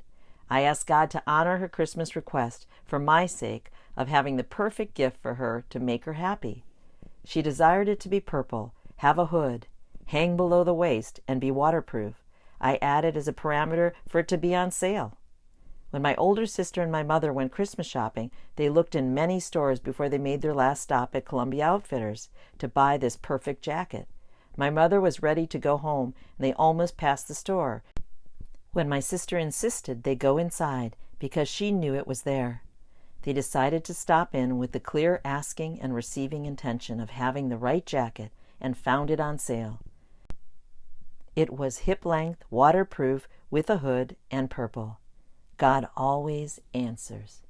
I asked God to honor her Christmas request for my sake of having the perfect gift for her to make her happy. She desired it to be purple, have a hood, hang below the waist, and be waterproof. I added as a parameter for it to be on sale. When my older sister and my mother went Christmas shopping, they looked in many stores before they made their last stop at Columbia Outfitters to buy this perfect jacket. My mother was ready to go home, and they almost passed the store when my sister insisted they go inside because she knew it was there. They decided to stop in with the clear asking and receiving intention of having the right jacket and found it on sale. It was hip-length, waterproof, with a hood, and purple. God always answers.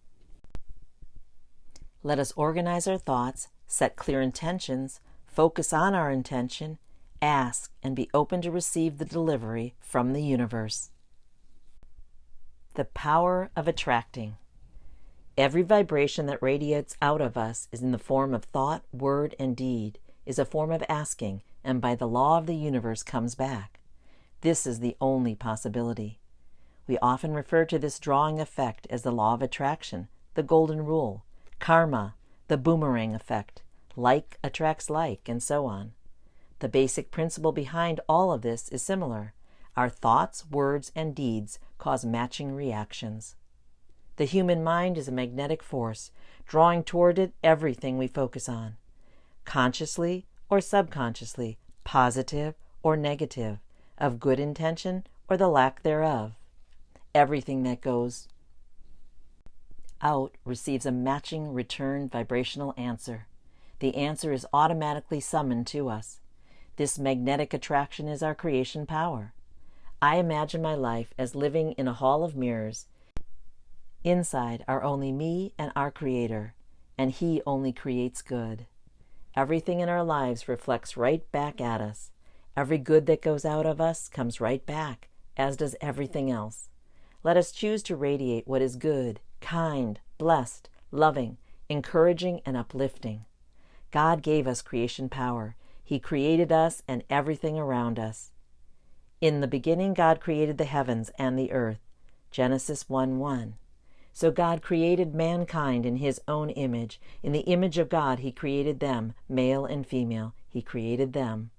Let us organize our thoughts, set clear intentions, focus on our intention, ask, and be open to receive the delivery from the universe. The power of attracting. Every vibration that radiates out of us is in the form of thought, word, and deed, is a form of asking, and by the law of the universe comes back. This is the only possibility. We often refer to this drawing effect as the law of attraction, the golden rule, karma, the boomerang effect, like attracts like, and so on. The basic principle behind all of this is similar. Our thoughts, words, and deeds cause matching reactions. The human mind is a magnetic force, drawing toward it everything we focus on, consciously or subconsciously, positive or negative, of good intention or the lack thereof. Everything that goes out receives a matching return vibrational answer. The answer is automatically summoned to us. This magnetic attraction is our creation power. I imagine my life as living in a hall of mirrors. Inside are only me and our Creator, and He only creates good. Everything in our lives reflects right back at us. Every good that goes out of us comes right back, as does everything else. Let us choose to radiate what is good, kind, blessed, loving, encouraging, and uplifting. God gave us creation power. He created us and everything around us. In the beginning, God created the heavens and the earth. Genesis 1:1. So God created mankind in His own image. In the image of God, He created them, male and female. He created them.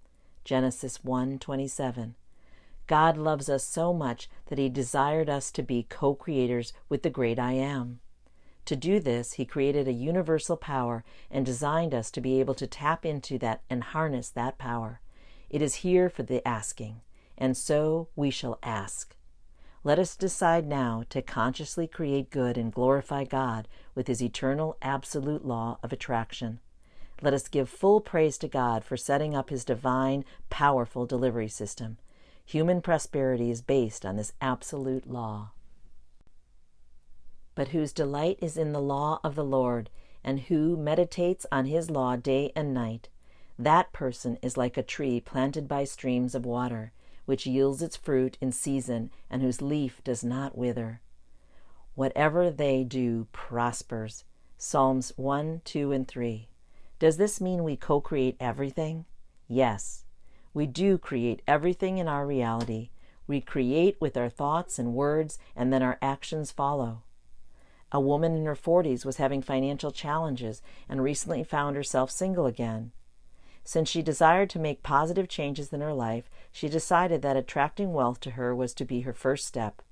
Genesis 1:27. God loves us so much that He desired us to be co-creators with the great I Am. To do this, He created a universal power and designed us to be able to tap into that and harness that power. It is here for the asking, and so we shall ask. Let us decide now to consciously create good and glorify God with His eternal absolute law of attraction. Let us give full praise to God for setting up His divine, powerful delivery system. Human prosperity is based on this absolute law. But whose delight is in the law of the Lord, and who meditates on His law day and night, that person is like a tree planted by streams of water, which yields its fruit in season, and whose leaf does not wither. Whatever they do prospers. Psalms 1, 2, and 3. Does this mean we co-create everything? Yes. We do create everything in our reality. We create with our thoughts and words, and then our actions follow. A woman in her 40s was having financial challenges and recently found herself single again. Since she desired to make positive changes in her life, she decided that attracting wealth to her was to be her first step.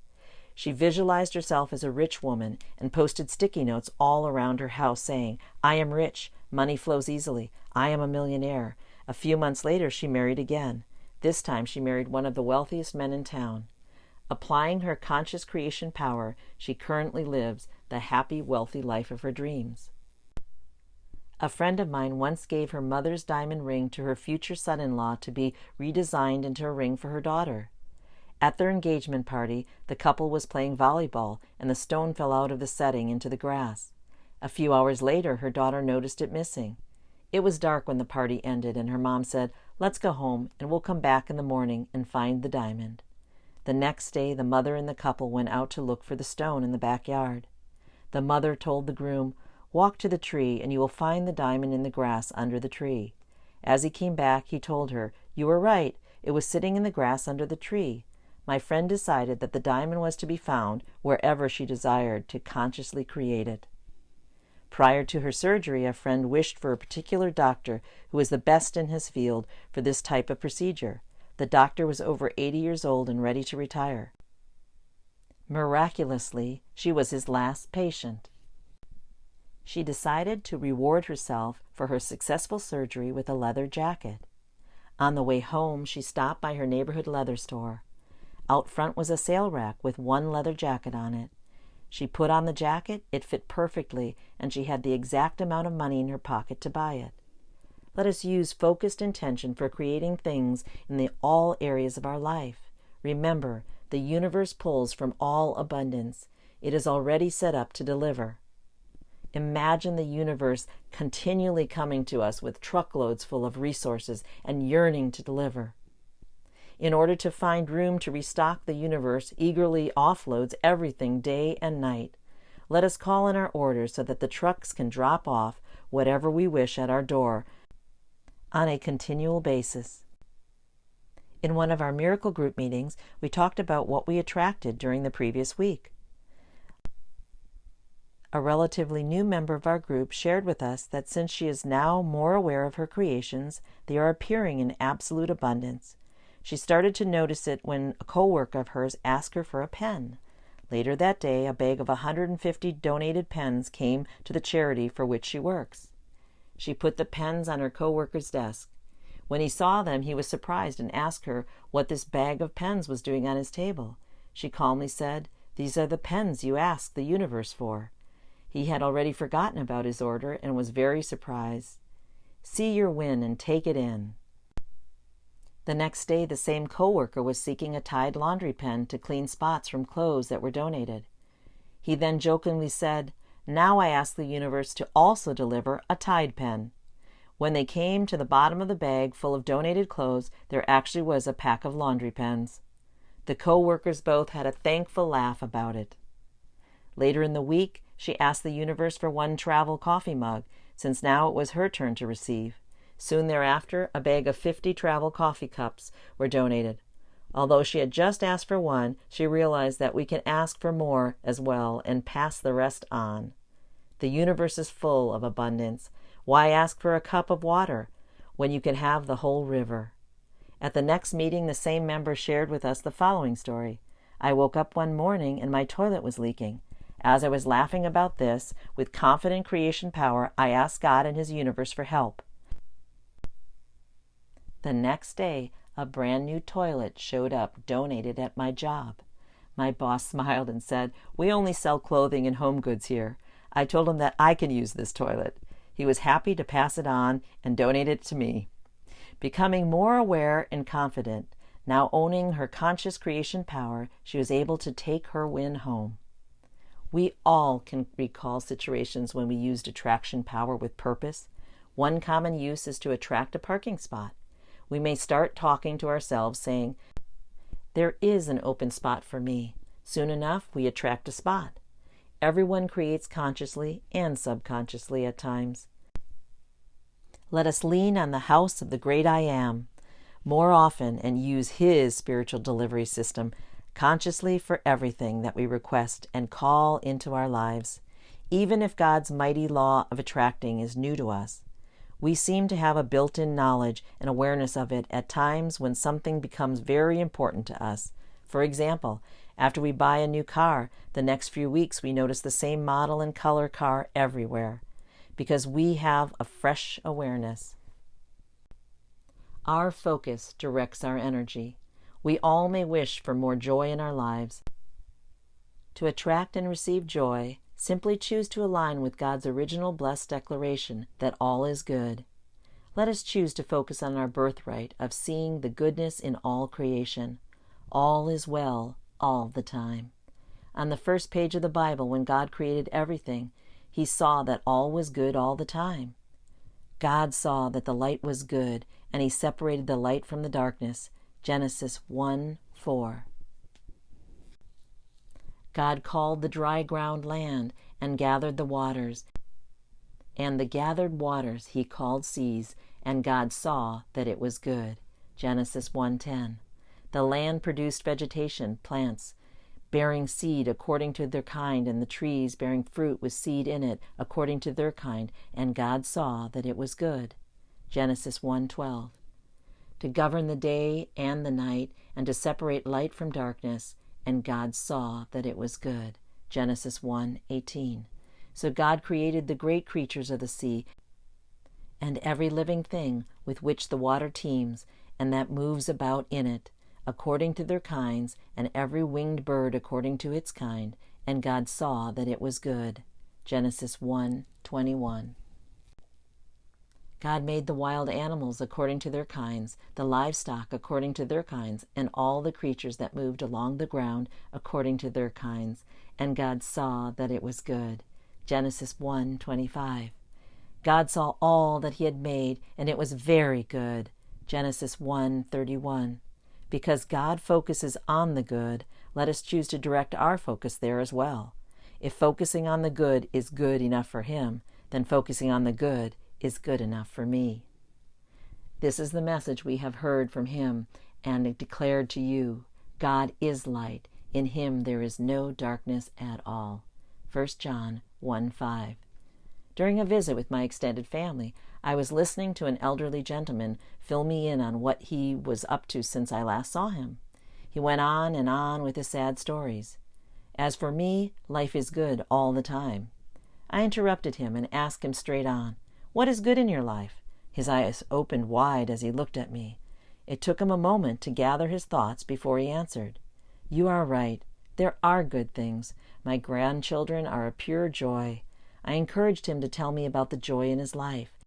She visualized herself as a rich woman and posted sticky notes all around her house saying, "I am rich, money flows easily, I am a millionaire." A few months later, she married again. This time she married one of the wealthiest men in town. Applying her conscious creation power, she currently lives the happy, wealthy life of her dreams. A friend of mine once gave her mother's diamond ring to her future son-in-law to be redesigned into a ring for her daughter. At their engagement party, the couple was playing volleyball, and the stone fell out of the setting into the grass. A few hours later, her daughter noticed it missing. It was dark when the party ended, and her mom said, "Let's go home, and we'll come back in the morning and find the diamond." The next day, the mother and the couple went out to look for the stone in the backyard. The mother told the groom, "Walk to the tree, and you will find the diamond in the grass under the tree." As he came back, he told her, "You were right. It was sitting in the grass under the tree." My friend decided that the diamond was to be found wherever she desired to consciously create it. Prior to her surgery, a friend wished for a particular doctor who was the best in his field for this type of procedure. The doctor was over 80 years old and ready to retire. Miraculously, she was his last patient. She decided to reward herself for her successful surgery with a leather jacket. On the way home, she stopped by her neighborhood leather store. Out front was a sale rack with one leather jacket on it. She put on the jacket, it fit perfectly, and she had the exact amount of money in her pocket to buy it. Let us use focused intention for creating things in all areas of our life. Remember, the universe pulls from all abundance. It is already set up to deliver. Imagine the universe continually coming to us with truckloads full of resources and yearning to deliver. In order to find room to restock, the universe eagerly offloads everything day and night. Let us call in our orders so that the trucks can drop off whatever we wish at our door on a continual basis. In one of our miracle group meetings, we talked about what we attracted during the previous week. A relatively new member of our group shared with us that since she is now more aware of her creations, they are appearing in absolute abundance. She started to notice it when a co-worker of hers asked her for a pen. Later that day, a bag of 150 donated pens came to the charity for which she works. She put the pens on her co-worker's desk. When he saw them, he was surprised and asked her what this bag of pens was doing on his table. She calmly said, "These are the pens you asked the universe for." He had already forgotten about his order and was very surprised. See your win and take it in. The next day, the same coworker was seeking a Tide laundry pen to clean spots from clothes that were donated. He then jokingly said, "Now I ask the universe to also deliver a Tide pen." When they came to the bottom of the bag full of donated clothes, there actually was a pack of laundry pens. The co-workers both had a thankful laugh about it. Later in the week, she asked the universe for one travel coffee mug, since now it was her turn to receive. Soon thereafter, a bag of 50 travel coffee cups were donated. Although she had just asked for one, she realized that we can ask for more as well and pass the rest on. The universe is full of abundance. Why ask for a cup of water when you can have the whole river? At the next meeting, the same member shared with us the following story. I woke up one morning and my toilet was leaking. As I was laughing about this, with confident creation power, I asked God and His universe for help. The next day, a brand new toilet showed up donated at my job. My boss smiled and said, "We only sell clothing and home goods here." I told him that I can use this toilet. He was happy to pass it on and donate it to me. Becoming more aware and confident, now owning her conscious creation power, she was able to take her win home. We all can recall situations when we used attraction power with purpose. One common use is to attract a parking spot. We may start talking to ourselves saying, "There is an open spot for me." Soon enough, we attract a spot. Everyone creates consciously and subconsciously at times. Let us lean on the house of the great I Am more often and use His spiritual delivery system consciously for everything that we request and call into our lives. Even if God's mighty law of attracting is new to us, we seem to have a built-in knowledge and awareness of it at times when something becomes very important to us. For example, after we buy a new car, the next few weeks we notice the same model and color car everywhere, because we have a fresh awareness. Our focus directs our energy. We all may wish for more joy in our lives. To attract and receive joy, simply choose to align with God's original blessed declaration that all is good. Let us choose to focus on our birthright of seeing the goodness in all creation. All is well all the time. On the first page of the Bible, when God created everything, He saw that all was good all the time. God saw that the light was good, and He separated the light from the darkness. Genesis 1:4. God called the dry ground land and gathered the waters, and the gathered waters He called seas, and God saw that it was good. Genesis 1:10. The land produced vegetation, plants, bearing seed according to their kind, and the trees bearing fruit with seed in it according to their kind, and God saw that it was good. Genesis 1:12. To govern the day and the night, and to separate light from darkness, and God saw that it was good. Genesis 1:18. So God created the great creatures of the sea, and every living thing with which the water teems, and that moves about in it, according to their kinds, and every winged bird according to its kind, and God saw that it was good. Genesis 1:21. God made the wild animals according to their kinds, the livestock according to their kinds, and all the creatures that moved along the ground according to their kinds, and God saw that it was good. Genesis 1:25. God saw all that He had made, and it was very good. Genesis 1:31. Because God focuses on the good, let us choose to direct our focus there as well. If focusing on the good is good enough for Him, then focusing on the good is good enough for me. This is the message we have heard from Him and declared to you. God is light. In Him there is no darkness at all. 1 John 1:5. During a visit with my extended family, I was listening to an elderly gentleman fill me in on what he was up to since I last saw him. He went on and on with his sad stories. As for me, life is good all the time. I interrupted him and asked him straight on, "What is good in your life?" His eyes opened wide as he looked at me. It took him a moment to gather his thoughts before he answered. "You are right. There are good things. My grandchildren are a pure joy." I encouraged him to tell me about the joy in his life.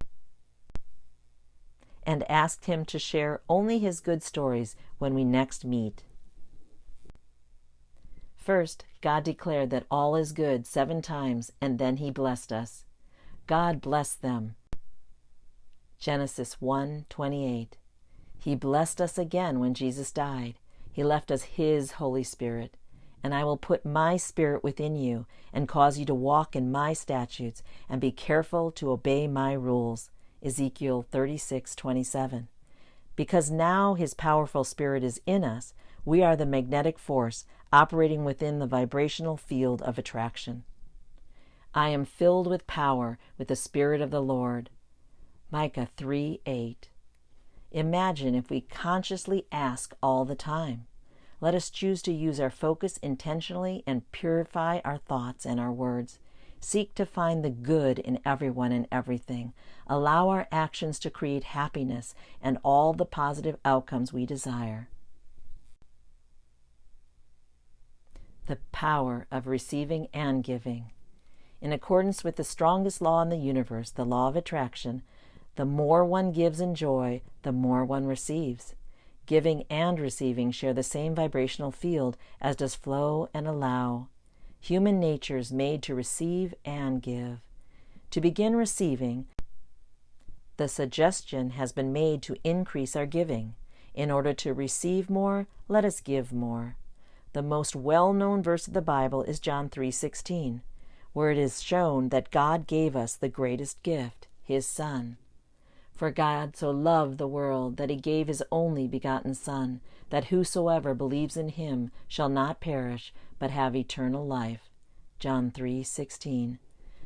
and asked him to share only his good stories when we next meet. First, God declared that all is good 7 times, and then he blessed us. God blessed them. Genesis 1:28. He blessed us again when Jesus died. He left us his Holy Spirit. And I will put my Spirit within you and cause you to walk in my statutes and be careful to obey my rules. Ezekiel 36:27. Because now his powerful Spirit is in us, we are the magnetic force operating within the vibrational field of attraction. I am filled with power with the Spirit of the Lord. Micah 3:8. Imagine if we consciously ask all the time. Let us choose to use our focus intentionally and purify our thoughts and our words. Seek to find the good in everyone and everything. Allow our actions to create happiness and all the positive outcomes we desire. The power of receiving and giving. In accordance with the strongest law in the universe, the law of attraction, the more one gives in joy, the more one receives. Giving and receiving share the same vibrational field, as does flow and allow. Human nature is made to receive and give. To begin receiving, the suggestion has been made to increase our giving. In order to receive more, let us give more. The most well-known verse of the Bible is John 3:16, where it is shown that God gave us the greatest gift, his Son. For God so loved the world that he gave his only begotten Son, that whosoever believes in him shall not perish, but have eternal life. John 3:16.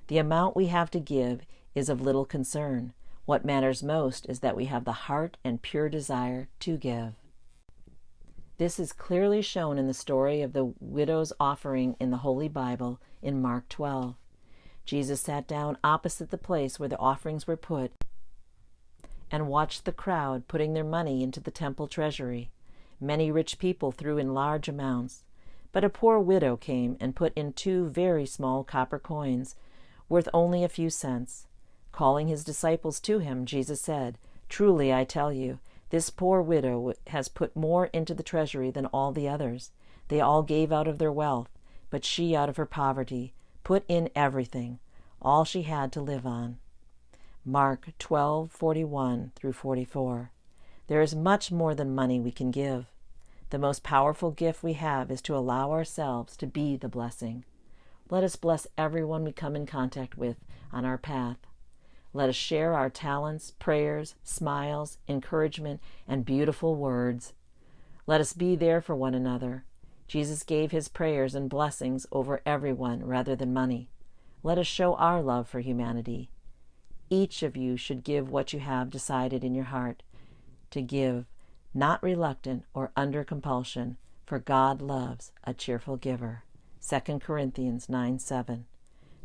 The amount we have to give is of little concern. What matters most is that we have the heart and pure desire to give. This is clearly shown in the story of the widow's offering in the Holy Bible in Mark 12. Jesus sat down opposite the place where the offerings were put and watched the crowd putting their money into the temple treasury. Many rich people threw in large amounts, but a poor widow came and put in 2 very small copper coins, worth only a few cents. Calling his disciples to him, Jesus said, "Truly I tell you, this poor widow has put more into the treasury than all the others. They all gave out of their wealth, but she out of her poverty put in everything, all she had to live on." Mark 12:41 through 44. There is much more than money we can give. The most powerful gift we have is to allow ourselves to be the blessing. Let us bless everyone we come in contact with on our path. Let us share our talents, prayers, smiles, encouragement, and beautiful words. Let us be there for one another. Jesus gave his prayers and blessings over everyone rather than money. Let us show our love for humanity. Each of you should give what you have decided in your heart to give, not reluctant or under compulsion, for God loves a cheerful giver. 2 Corinthians 9:7.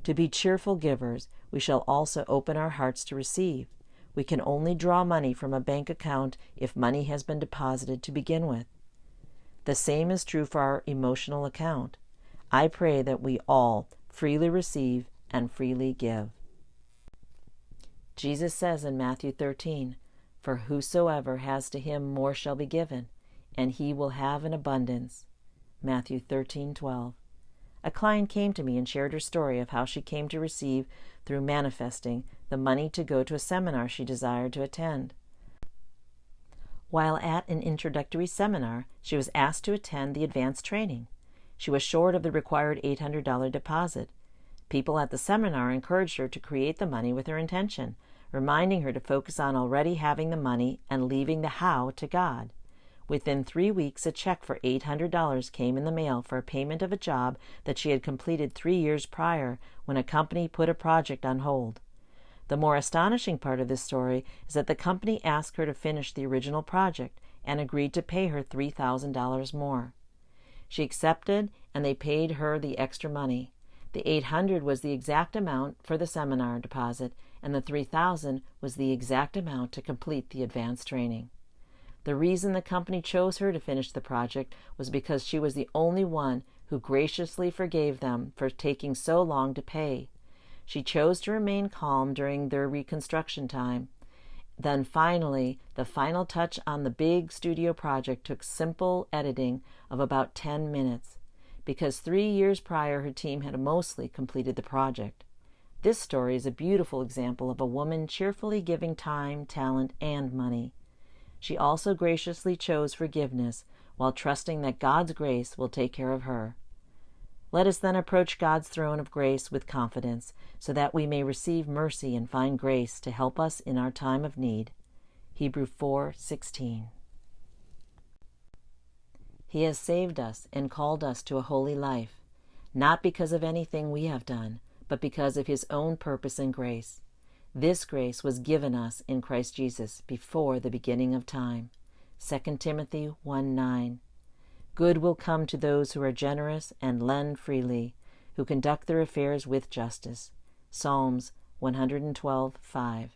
To be cheerful givers, we shall also open our hearts to receive. We can only draw money from a bank account if money has been deposited to begin with. The same is true for our emotional account. I pray that we all freely receive and freely give. Jesus says in Matthew 13, "For whosoever has to him more shall be given, and he will have an abundance." Matthew 13:12. A client came to me and shared her story of how she came to receive, through manifesting, the money to go to a seminar she desired to attend. While at an introductory seminar, she was asked to attend the advanced training. She was short of the required $800 deposit. People at the seminar encouraged her to create the money with her intention, reminding her to focus on already having the money and leaving the how to God. Within 3 weeks, a check for $800 came in the mail for a payment of a job that she had completed 3 years prior when a company put a project on hold. The more astonishing part of this story is that the company asked her to finish the original project and agreed to pay her $3,000 more. She accepted, and they paid her the extra money. The $800 was the exact amount for the seminar deposit, and the $3,000 was the exact amount to complete the advanced training. The reason the company chose her to finish the project was because she was the only one who graciously forgave them for taking so long to pay. She chose to remain calm during their reconstruction time, Then finally, the final touch on the big studio project took simple editing of about 10 minutes, because 3 years prior her team had mostly completed the project. This story is a beautiful example of a woman cheerfully giving time, talent, and money. She also graciously chose forgiveness while trusting that God's grace will take care of her. Let us then approach God's throne of grace with confidence, so that we may receive mercy and find grace to help us in our time of need. Hebrews 4:16. He has saved us and called us to a holy life, not because of anything we have done, but because of His own purpose and grace. This grace was given us in Christ Jesus before the beginning of time. 2 Timothy 1:9. Good will come to those who are generous and lend freely, who conduct their affairs with justice. Psalms 112:5.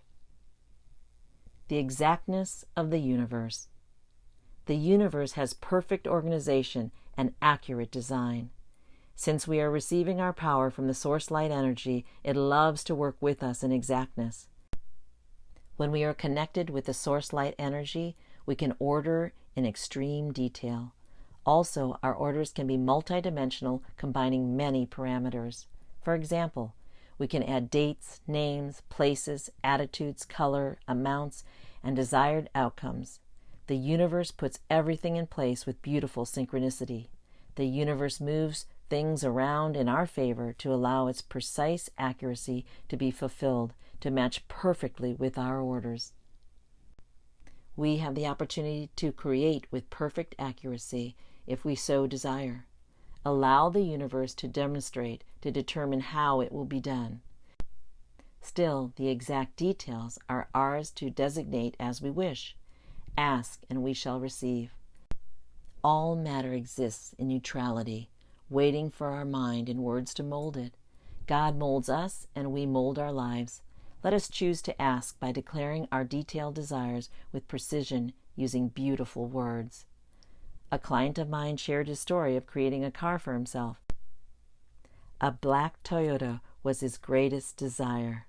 The exactness of the universe. The universe has perfect organization and accurate design. Since we are receiving our power from the source light energy, it loves to work with us in exactness. When we are connected with the source light energy, we can order in extreme detail. Also, our orders can be multidimensional, combining many parameters. For example, we can add dates, names, places, attitudes, color, amounts, and desired outcomes. The universe puts everything in place with beautiful synchronicity. The universe moves things around in our favor to allow its precise accuracy to be fulfilled, to match perfectly with our orders. We have the opportunity to create with perfect accuracy if we so desire. Allow the universe to demonstrate, to determine how it will be done. Still, the exact details are ours to designate as we wish. Ask, and we shall receive. All matter exists in neutrality, waiting for our mind and words to mold it. God molds us, and we mold our lives. Let us choose to ask by declaring our detailed desires with precision, using beautiful words. A client of mine shared his story of creating a car for himself. A black Toyota was his greatest desire.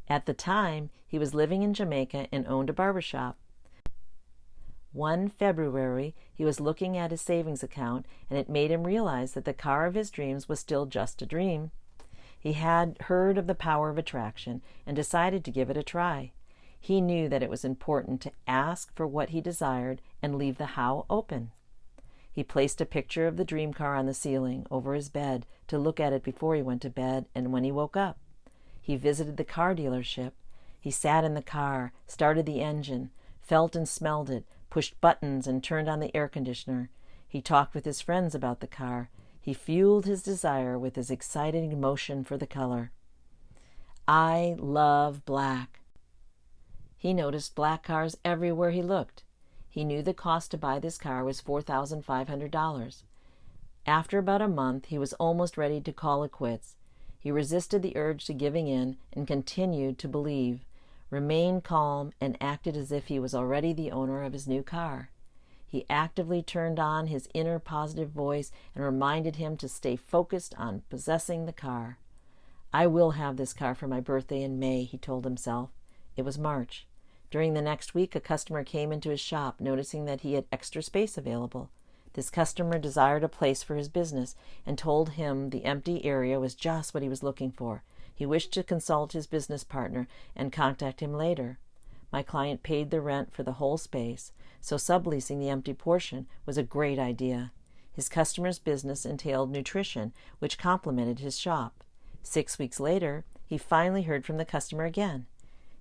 At the time, he was living in Jamaica and owned a barbershop. One February, he was looking at his savings account, and it made him realize that the car of his dreams was still just a dream. He had heard of the power of attraction and decided to give it a try. He knew that it was important to ask for what he desired and leave the how open. He placed a picture of the dream car on the ceiling over his bed to look at it before he went to bed and when he woke up. He visited the car dealership. He sat in the car, started the engine, felt and smelled it, pushed buttons and turned on the air conditioner. He talked with his friends about the car. He fueled his desire with his exciting emotion for the color. I love black. He noticed black cars everywhere he looked. He knew the cost to buy this car was $4,500. After about a month, he was almost ready to call it quits. He resisted the urge to giving in and continued to believe, remained calm, and acted as if he was already the owner of his new car. He actively turned on his inner positive voice and reminded him to stay focused on possessing the car. I will have this car for my birthday in May, he told himself. It was March. During the next week, a customer came into his shop, noticing that he had extra space available. This customer desired a place for his business and told him the empty area was just what he was looking for. He wished to consult his business partner and contact him later. My client paid the rent for the whole space, so subleasing the empty portion was a great idea. His customer's business entailed nutrition, which complemented his shop. 6 weeks later, he finally heard from the customer again.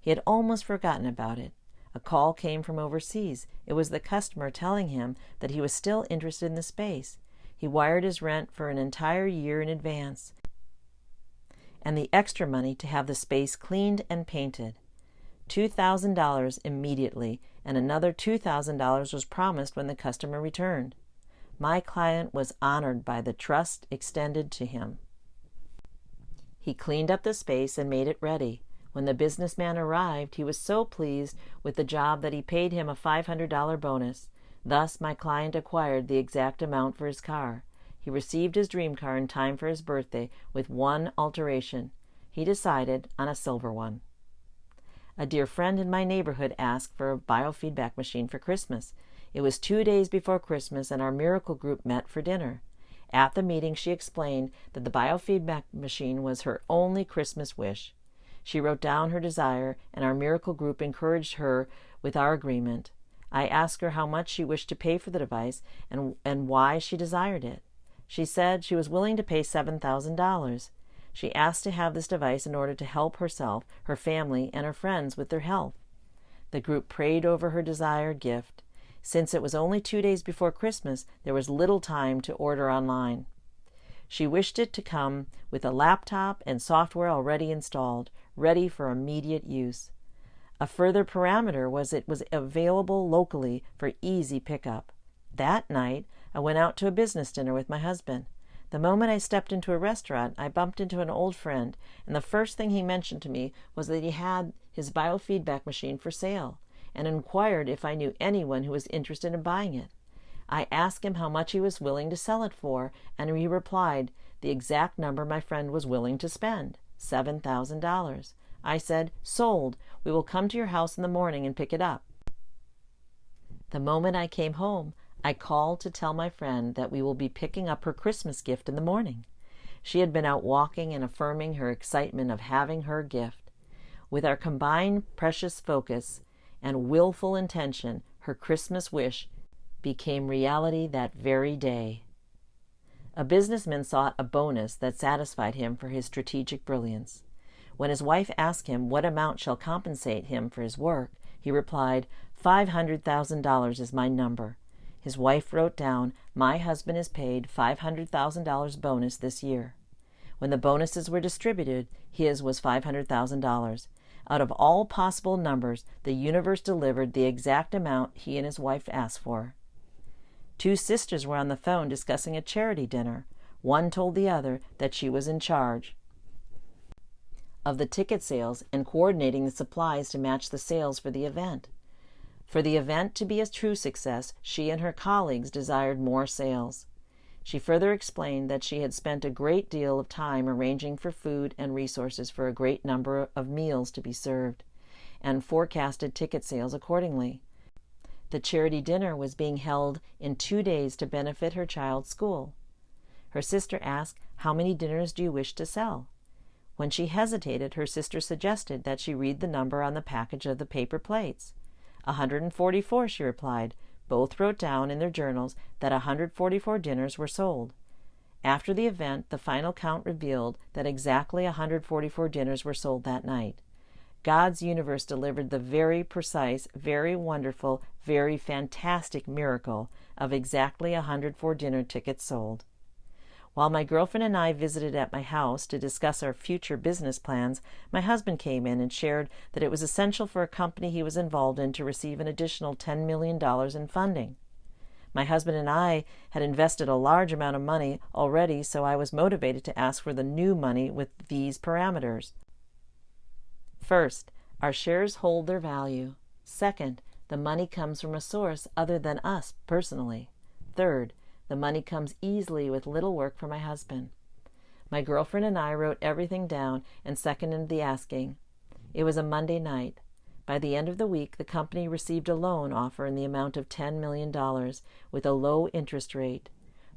He had almost forgotten about it. A call came from overseas. It was the customer telling him that he was still interested in the space. He wired his rent for an entire year in advance, and the extra money to have the space cleaned and painted. $2,000 immediately, and another $2,000 was promised when the customer returned. My client was honored by the trust extended to him. He cleaned up the space and made it ready. When the businessman arrived, he was so pleased with the job that he paid him a $500 bonus. Thus, my client acquired the exact amount for his car. He received his dream car in time for his birthday with one alteration. He decided on a silver one. A dear friend in my neighborhood asked for a biofeedback machine for Christmas. It was 2 days before Christmas, and our miracle group met for dinner. At the meeting, she explained that the biofeedback machine was her only Christmas wish. She wrote down her desire, and our miracle group encouraged her with our agreement. I asked her how much she wished to pay for the device and why she desired it. She said she was willing to pay $7,000. She asked to have this device in order to help herself, her family, and her friends with their health. The group prayed over her desired gift. Since it was only 2 days before Christmas, there was little time to order online. She wished it to come with a laptop and software already installed, ready for immediate use. A further parameter was it was available locally for easy pickup. That night, I went out to a business dinner with my husband. The moment I stepped into a restaurant, I bumped into an old friend, and the first thing he mentioned to me was that he had his biofeedback machine for sale, and inquired if I knew anyone who was interested in buying it. I asked him how much he was willing to sell it for, and he replied the exact number my friend was willing to spend, $7,000. I said, "Sold. We will come to your house in the morning and pick it up." The moment I came home, I called to tell my friend that we will be picking up her Christmas gift in the morning. She had been out walking and affirming her excitement of having her gift. With our combined precious focus and willful intention, her Christmas wish became reality that very day. A businessman sought a bonus that satisfied him for his strategic brilliance. When his wife asked him what amount shall compensate him for his work, he replied, $500,000 is my number. His wife wrote down, "My husband is paid $500,000 bonus this year." When the bonuses were distributed, his was $500,000. Out of all possible numbers, the universe delivered the exact amount he and his wife asked for. 2 sisters were on the phone discussing a charity dinner. One told the other that she was in charge of the ticket sales and coordinating the supplies to match the sales for the event. For the event to be a true success, she and her colleagues desired more sales. She further explained that she had spent a great deal of time arranging for food and resources for a great number of meals to be served, and forecasted ticket sales accordingly. The charity dinner was being held in 2 days to benefit her child's school. Her sister asked, "How many dinners do you wish to sell?" When she hesitated, her sister suggested that she read the number on the package of the paper plates. 144, she replied. Both wrote down in their journals that 144 dinners were sold. After the event, the final count revealed that exactly 144 dinners were sold that night. God's universe delivered the very precise, very wonderful, very fantastic miracle of exactly 104 dinner tickets sold. While my girlfriend and I visited at my house to discuss our future business plans, my husband came in and shared that it was essential for a company he was involved in to receive an additional $10 million in funding. My husband and I had invested a large amount of money already, so I was motivated to ask for the new money with these parameters. First, our shares hold their value. Second, the money comes from a source other than us personally. Third, the money comes easily with little work for my husband. My girlfriend and I wrote everything down and seconded the asking. It was a Monday night. By the end of the week, the company received a loan offer in the amount of $10 million with a low interest rate.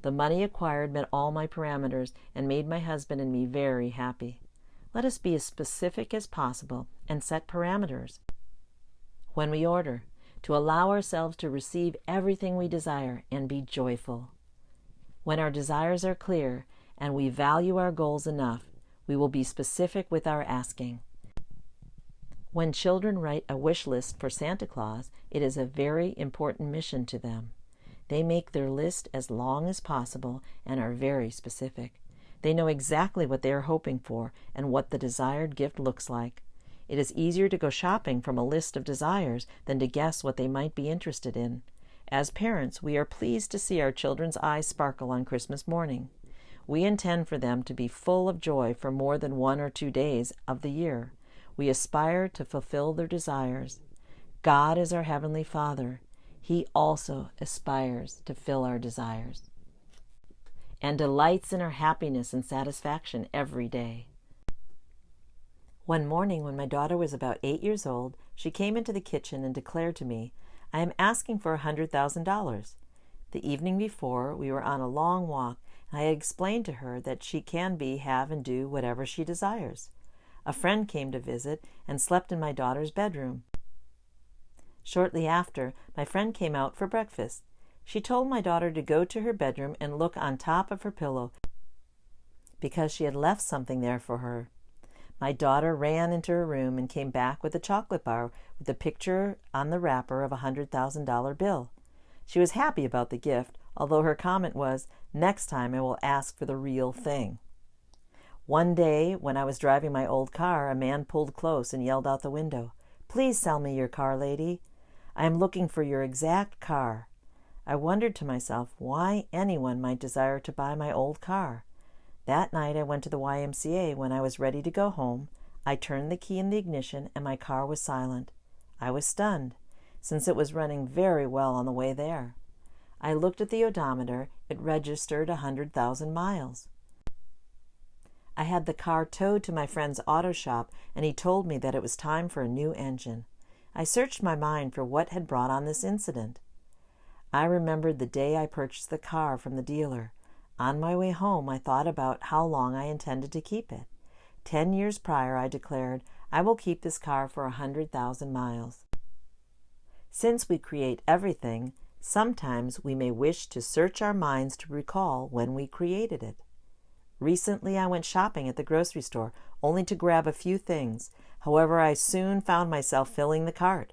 The money acquired met all my parameters and made my husband and me very happy. Let us be as specific as possible and set parameters. When we order, to allow ourselves to receive everything we desire and be joyful. When our desires are clear and we value our goals enough, we will be specific with our asking. When children write a wish list for Santa Claus, it is a very important mission to them. They make their list as long as possible and are very specific. They know exactly what they are hoping for and what the desired gift looks like. It is easier to go shopping from a list of desires than to guess what they might be interested in. As parents, we are pleased to see our children's eyes sparkle on Christmas morning. We intend for them to be full of joy for more than 1 or 2 days of the year. We aspire to fulfill their desires. God is our Heavenly Father. He also aspires to fill our desires and delights in our happiness and satisfaction every day. One morning when my daughter was about 8 years old, she came into the kitchen and declared to me, "I am asking for $100,000. The evening before, we were on a long walk, and I had explained to her that she can be, have, and do whatever she desires. A friend came to visit and slept in my daughter's bedroom. Shortly after, my friend came out for breakfast. She told my daughter to go to her bedroom and look on top of her pillow because she had left something there for her. My daughter ran into her room and came back with a chocolate bar with a picture on the wrapper of a $100,000 bill. She was happy about the gift, although her comment was, "Next time I will ask for the real thing." One day, when I was driving my old car, a man pulled close and yelled out the window, "Please sell me your car, lady. I am looking for your exact car." I wondered to myself why anyone might desire to buy my old car. That night I went to the YMCA. When I was ready to go home, I turned the key in the ignition and my car was silent. I was stunned, since it was running very well on the way there. I looked at the odometer. It registered 100,000 miles. I had the car towed to my friend's auto shop, and he told me that it was time for a new engine. I searched my mind for what had brought on this incident. I remembered the day I purchased the car from the dealer. On my way home, I thought about how long I intended to keep it. 10 years prior, I declared, "I will keep this car for 100,000 miles." Since we create everything, sometimes we may wish to search our minds to recall when we created it. Recently, I went shopping at the grocery store, only to grab a few things. However, I soon found myself filling the cart.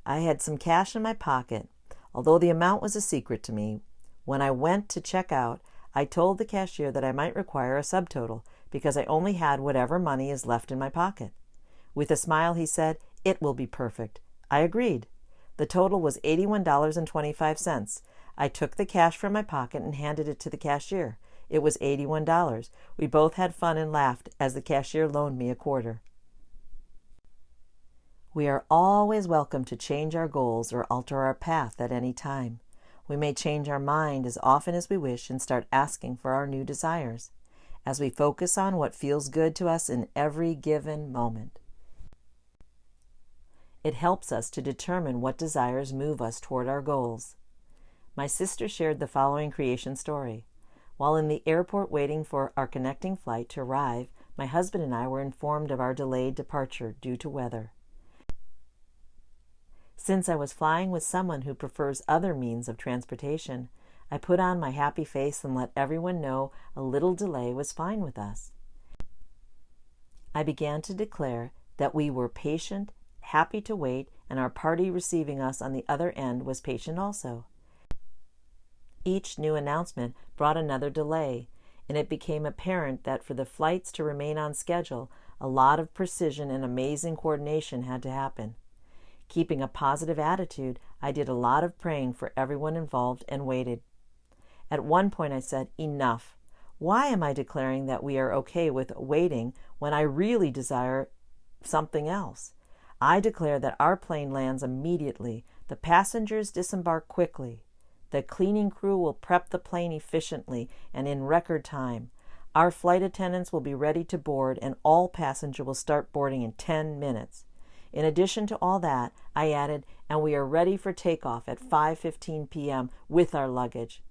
I had some cash in my pocket, although the amount was a secret to me. When I went to check out, I told the cashier that I might require a subtotal because I only had whatever money is left in my pocket. With a smile, he said, "It will be perfect." I agreed. The total was $81.25. I took the cash from my pocket and handed it to the cashier. It was $81. We both had fun and laughed as the cashier loaned me a quarter. We are always welcome to change our goals or alter our path at any time. We may change our mind as often as we wish and start asking for our new desires, as we focus on what feels good to us in every given moment. It helps us to determine what desires move us toward our goals. My sister shared the following creation story. While in the airport waiting for our connecting flight to arrive, my husband and I were informed of our delayed departure due to weather. Since I was flying with someone who prefers other means of transportation, I put on my happy face and let everyone know a little delay was fine with us. I began to declare that we were patient, happy to wait, and our party receiving us on the other end was patient also. Each new announcement brought another delay, and it became apparent that for the flights to remain on schedule, a lot of precision and amazing coordination had to happen. Keeping a positive attitude, I did a lot of praying for everyone involved and waited. At one point I said, "Enough. Why am I declaring that we are okay with waiting when I really desire something else? I declare that our plane lands immediately, the passengers disembark quickly. The cleaning crew will prep the plane efficiently and in record time. Our flight attendants will be ready to board, and all passengers will start boarding in 10 minutes. In addition to all that, I added, and we are ready for takeoff at 5:15 p.m. with our luggage."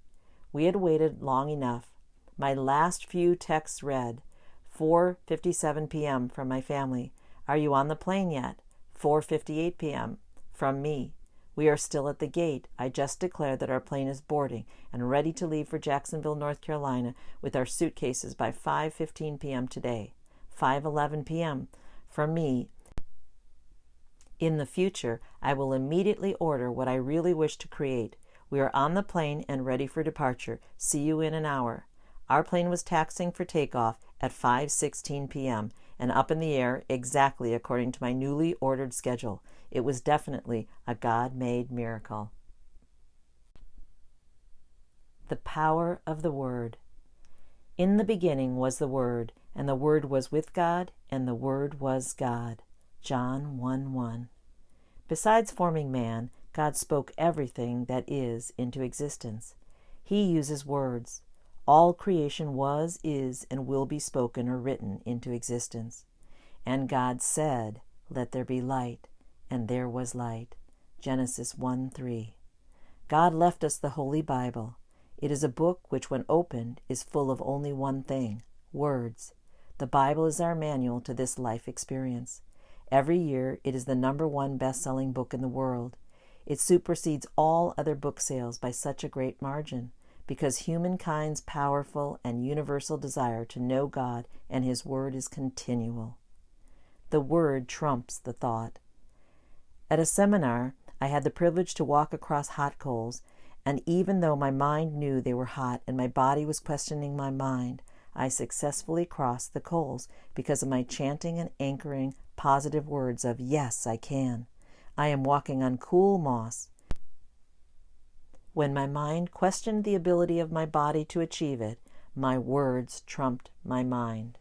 We had waited long enough. My last few texts read, 4:57 p.m. from my family. "Are you on the plane yet?" 4:58 p.m. from me. "We are still at the gate. I just declared that our plane is boarding and ready to leave for Jacksonville, North Carolina with our suitcases by 5:15 p.m. today." 5:11 p.m. from me. "In the future, I will immediately order what I really wish to create. We are on the plane and ready for departure. See you in an hour." Our plane was taxiing for takeoff at 5:16 p.m. and up in the air exactly according to my newly ordered schedule. It was definitely a God-made miracle. The power of the Word. "In the beginning was the Word, and the Word was with God, and the Word was God." John 1:1. Besides forming man, God spoke everything that is into existence. He uses words. All creation was, is, and will be spoken or written into existence. And God said, "Let there be light," and there was light. Genesis 1:3. God left us the Holy Bible. It is a book which, when opened, is full of only one thing: words. The Bible is our manual to this life experience. Every year, it is the #1 best-selling book in the world. It supersedes all other book sales by such a great margin, because humankind's powerful and universal desire to know God and His Word is continual. The Word trumps the thought. At a seminar, I had the privilege to walk across hot coals, and even though my mind knew they were hot and my body was questioning my mind, I successfully crossed the coals because of my chanting and anchoring positive words of, "Yes, I can. I am walking on cool moss." When my mind questioned the ability of my body to achieve it, my words trumped my mind.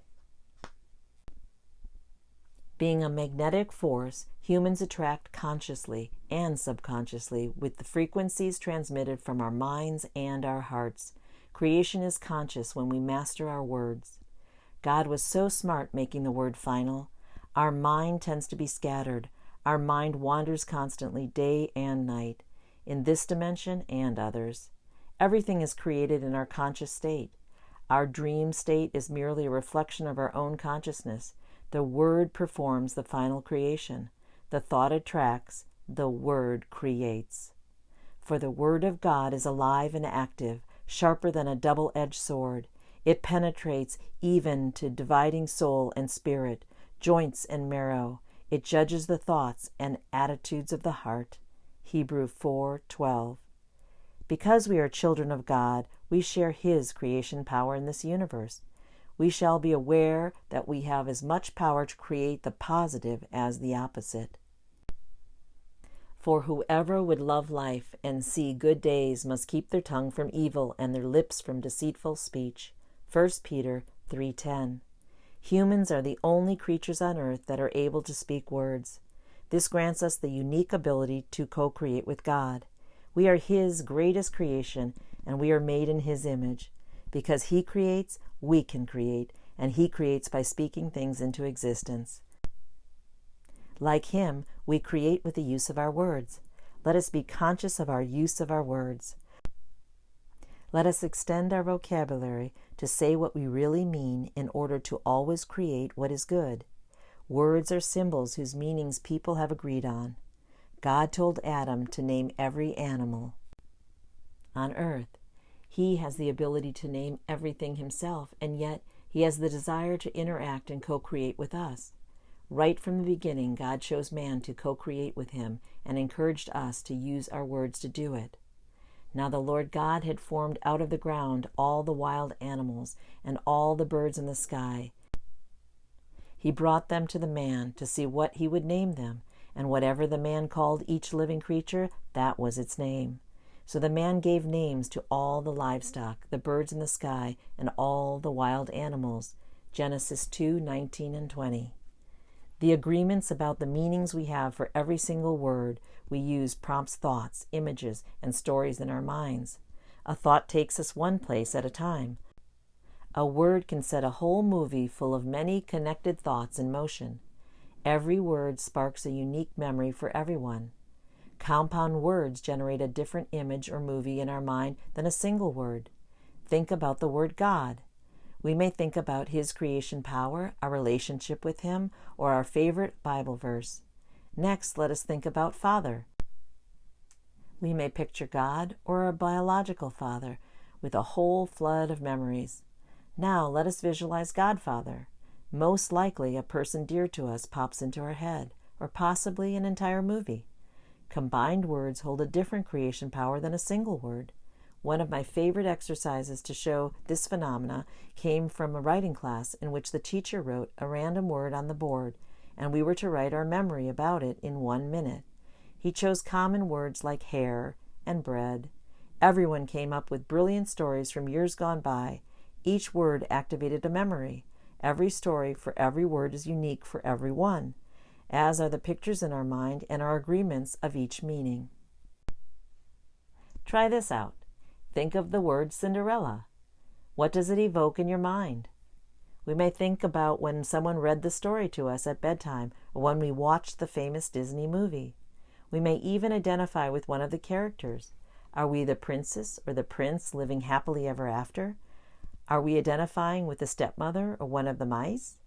Being a magnetic force, humans attract consciously and subconsciously with the frequencies transmitted from our minds and our hearts. Creation is conscious when we master our words. God was so smart making the word final. Our mind tends to be scattered. Our mind wanders constantly, day and night, in this dimension and others. Everything is created in our conscious state. Our dream state is merely a reflection of our own consciousness. The Word performs the final creation. The thought attracts, the Word creates. For the Word of God is alive and active, sharper than a double-edged sword. It penetrates even to dividing soul and spirit, joints and marrow. It judges the thoughts and attitudes of the heart. Hebrews 4:12. Because we are children of God, we share His creation power in this universe. We shall be aware that we have as much power to create the positive as the opposite. For whoever would love life and see good days must keep their tongue from evil and their lips from deceitful speech. 1 Peter 3:10. Humans are the only creatures on earth that are able to speak words. This grants us the unique ability to co-create with God. We are His greatest creation, and we are made in His image. Because He creates, we can create, and He creates by speaking things into existence. Like Him, we create with the use of our words. Let us be conscious of our use of our words. Let us extend our vocabulary to say what we really mean in order to always create what is good. Words are symbols whose meanings people have agreed on. God told Adam to name every animal on earth. He has the ability to name everything himself, and yet he has the desire to interact and co-create with us. Right from the beginning, God chose man to co-create with him and encouraged us to use our words to do it. Now the Lord God had formed out of the ground all the wild animals and all the birds in the sky. He brought them to the man to see what he would name them, and whatever the man called each living creature, that was its name. So the man gave names to all the livestock, the birds in the sky, and all the wild animals. Genesis 2:19 and 20. The agreements about the meanings we have for every single word we use prompts thoughts, images, and stories in our minds. A thought takes us one place at a time. A word can set a whole movie full of many connected thoughts in motion. Every word sparks a unique memory for everyone. Compound words generate a different image or movie in our mind than a single word. Think about the word God. We may think about His creation power, our relationship with Him, or our favorite Bible verse. Next, let us think about Father. We may picture God or our biological father with a whole flood of memories. Now, let us visualize Godfather. Most likely, a person dear to us pops into our head, or possibly an entire movie. Combined words hold a different creation power than a single word. One of my favorite exercises to show this phenomena came from a writing class in which the teacher wrote a random word on the board, and we were to write our memory about it in 1 minute. He chose common words like hair and bread. Everyone came up with brilliant stories from years gone by. Each word activated a memory. Every story for every word is unique for every one, as are the pictures in our mind and our agreements of each meaning. Try this out. Think of the word Cinderella. What does it evoke in your mind? We may think about when someone read the story to us at bedtime or when we watched the famous Disney movie. We may even identify with one of the characters. Are we the princess or the prince living happily ever after? Are we identifying with the stepmother or one of the mice?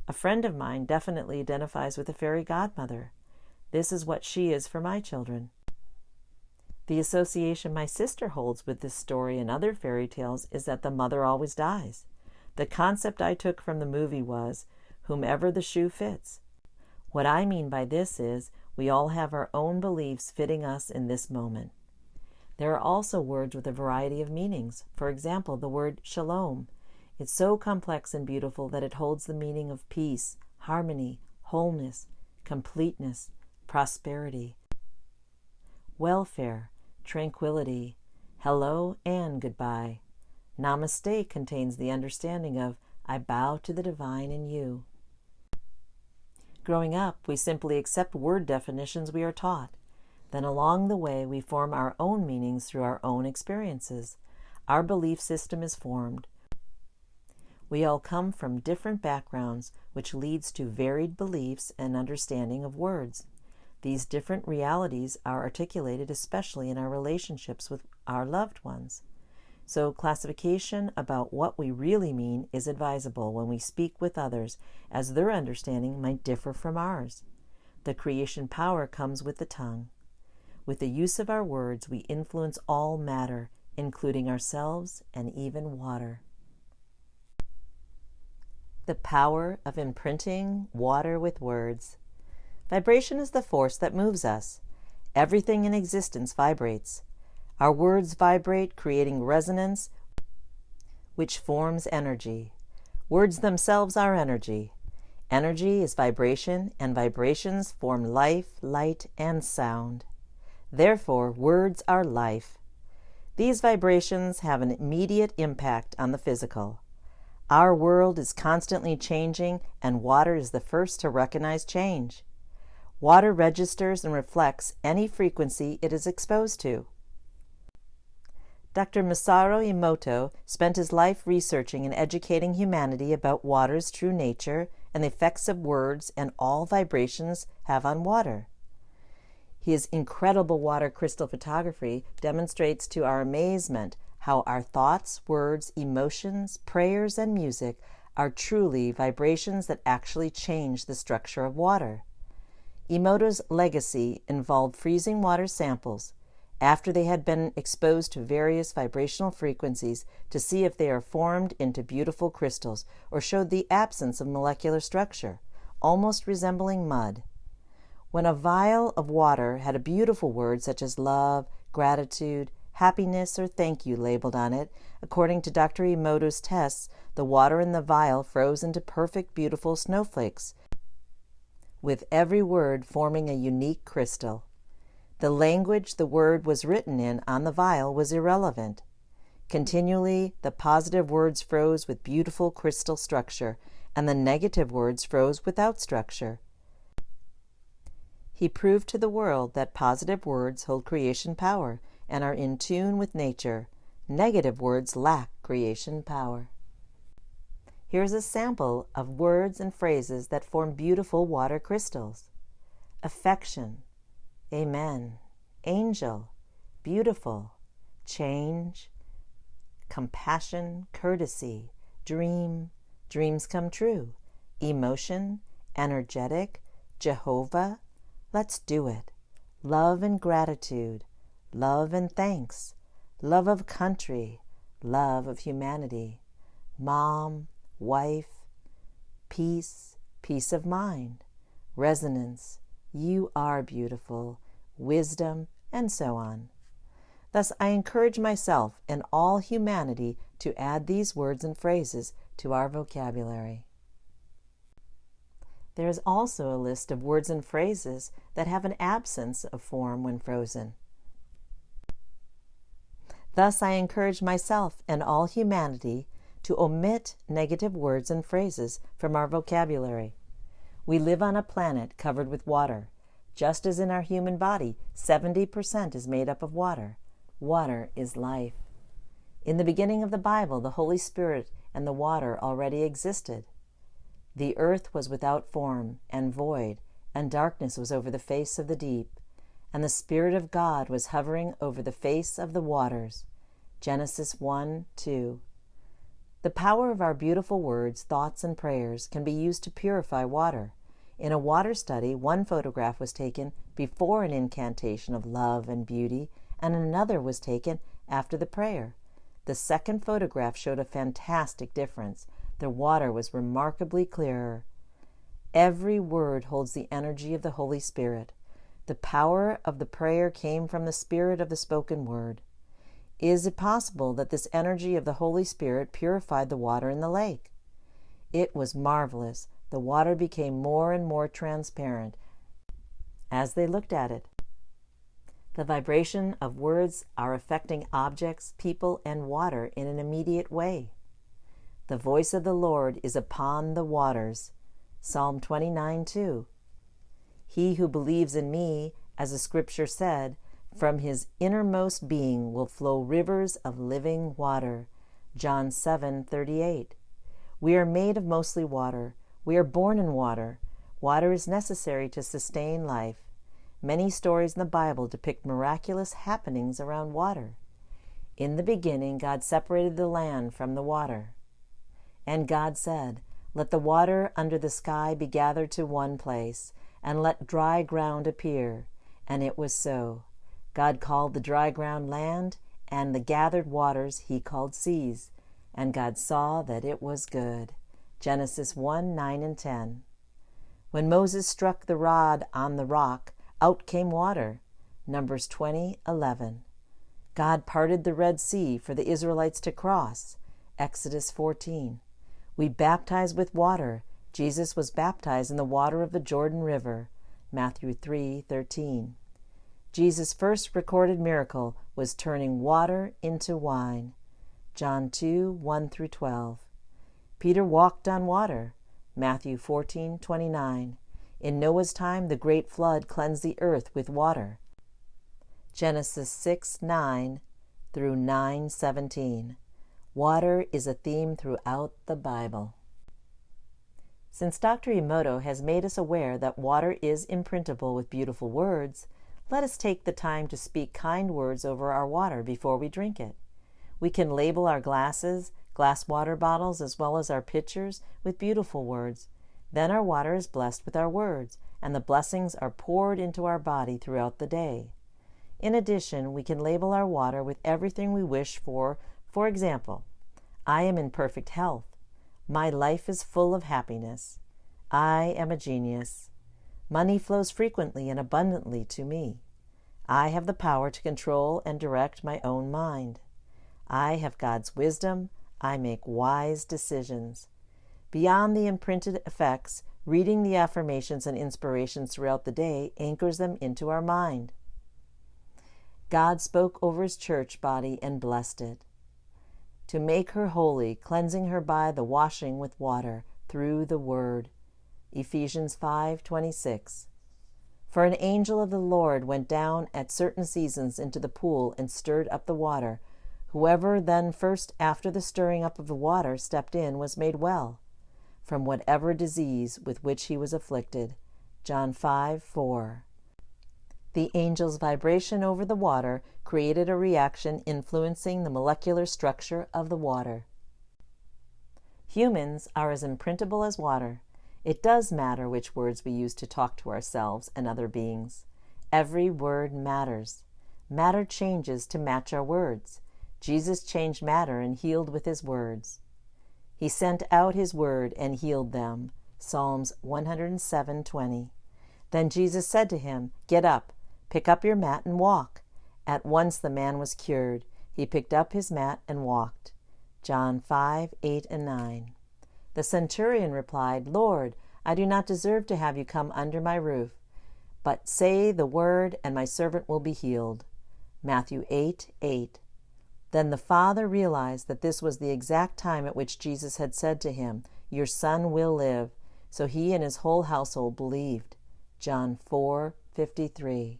A friend of mine definitely identifies with the fairy godmother. This is what she is for my children. The association my sister holds with this story and other fairy tales is that the mother always dies. The concept I took from the movie was, whomever the shoe fits. What I mean by this is, we all have our own beliefs fitting us in this moment. There are also words with a variety of meanings. For example, the word shalom. It's so complex and beautiful that it holds the meaning of peace, harmony, wholeness, completeness, prosperity, welfare, tranquility, hello and goodbye. Namaste contains the understanding of, I bow to the divine in you. Growing up, we simply accept word definitions we are taught. Then along the way, we form our own meanings through our own experiences. Our belief system is formed. We all come from different backgrounds, which leads to varied beliefs and understanding of words. These different realities are articulated especially in our relationships with our loved ones. So classification about what we really mean is advisable when we speak with others, as their understanding might differ from ours. The creation power comes with the tongue. With the use of our words, we influence all matter, including ourselves and even water. The power of imprinting water with words. Vibration is the force that moves us. Everything in existence vibrates. Our words vibrate, creating resonance, which forms energy. Words themselves are energy. Energy is vibration, and vibrations form life, light, and sound. Therefore, words are life. These vibrations have an immediate impact on the physical. Our world is constantly changing, and water is the first to recognize change. Water registers and reflects any frequency it is exposed to. Dr. Masaru Emoto spent his life researching and educating humanity about water's true nature and the effects of words and all vibrations have on water. His incredible water crystal photography demonstrates to our amazement how our thoughts, words, emotions, prayers, and music are truly vibrations that actually change the structure of water. Emoto's legacy involved freezing water samples after they had been exposed to various vibrational frequencies to see if they are formed into beautiful crystals or showed the absence of molecular structure, almost resembling mud. When a vial of water had a beautiful word such as love, gratitude, happiness, or thank you labeled on it, according to Dr. Emoto's tests, the water in the vial froze into perfect, beautiful snowflakes, with every word forming a unique crystal. The language the word was written in on the vial was irrelevant. Continually, the positive words froze with beautiful crystal structure, and the negative words froze without structure. He proved to the world that positive words hold creation power and are in tune with nature. Negative words lack creation power. Here's a sample of words and phrases that form beautiful water crystals. Affection, amen, angel, beautiful, change, compassion, courtesy, dream, dreams come true, emotion, energetic, Jehovah, let's do it, love and gratitude, love and thanks, love of country, love of humanity, mom, wife, peace, peace of mind, resonance, you are beautiful, wisdom, and so on. Thus, I encourage myself and all humanity to add these words and phrases to our vocabulary. There is also a list of words and phrases that have an absence of form when frozen. Thus, I encourage myself and all humanity to omit negative words and phrases from our vocabulary. We live on a planet covered with water. Just as in our human body, 70% is made up of water. Water is life. In the beginning of the Bible, the Holy Spirit and the water already existed. The earth was without form and void, and darkness was over the face of the deep, and the Spirit of God was hovering over the face of the waters. Genesis 1:2. The power of our beautiful words, thoughts, and prayers can be used to purify water. In a water study, one photograph was taken before an incantation of love and beauty, and another was taken after the prayer. The second photograph showed a fantastic difference. The water was remarkably clearer. Every word holds the energy of the Holy Spirit. The power of the prayer came from the spirit of the spoken word. Is it possible that this energy of the Holy Spirit purified the water in the lake? It was marvelous. The water became more and more transparent as they looked at it. The vibration of words are affecting objects, people, and water in an immediate way. The voice of the Lord is upon the waters. Psalm 29:2. He who believes in me, as the scripture said, from his innermost being will flow rivers of living water. John 7:38. We are made of mostly water. We are born in water. Water is necessary to sustain life. Many stories in the Bible depict miraculous happenings around water. In the beginning, God separated the land from the water. And God said, "Let the water under the sky be gathered to one place, and let dry ground appear." And it was so. God called the dry ground land, and the gathered waters he called seas. And God saw that it was good. Genesis 1:9 and 10. When Moses struck the rod on the rock, out came water. Numbers 20:11. God parted the Red Sea for the Israelites to cross. Exodus 14. We baptize with water. Jesus was baptized in the water of the Jordan River. Matthew 3:13. Jesus' first recorded miracle was turning water into wine. John 2:1-12. Peter walked on water. Matthew 14:29. In Noah's time, the great flood cleansed the earth with water. Genesis 6:9-9:17. Water is a theme throughout the Bible. Since Dr. Emoto has made us aware that water is imprintable with beautiful words, let us take the time to speak kind words over our water before we drink it. We can label our glasses, glass water bottles, as well as our pitchers with beautiful words. Then our water is blessed with our words, and the blessings are poured into our body throughout the day. In addition, we can label our water with everything we wish for. For example, I am in perfect health. My life is full of happiness. I am a genius. Money flows frequently and abundantly to me. I have the power to control and direct my own mind. I have God's wisdom. I make wise decisions. Beyond the imprinted effects, reading the affirmations and inspirations throughout the day anchors them into our mind. God spoke over his church body and blessed it. To make her holy, cleansing her by the washing with water through the word. Ephesians 5:26. For an angel of the Lord went down at certain seasons into the pool and stirred up the water. Whoever then first after the stirring up of the water stepped in was made well from whatever disease with which he was afflicted. John 5:4. The angel's vibration over the water created a reaction influencing the molecular structure of the water. Humans are as imprintable as water. It does matter which words we use to talk to ourselves and other beings. Every word matters. Matter changes to match our words. Jesus changed matter and healed with his words. He sent out his word and healed them. Psalms 107:20. Then Jesus said to him, "Get up, pick up your mat and walk." At once the man was cured. He picked up his mat and walked. John 5:8 and 9. The centurion replied, "Lord, I do not deserve to have you come under my roof, but say the word and my servant will be healed." Matthew 8:8. Then the father realized that this was the exact time at which Jesus had said to him, "Your son will live." So he and his whole household believed. John 4:53.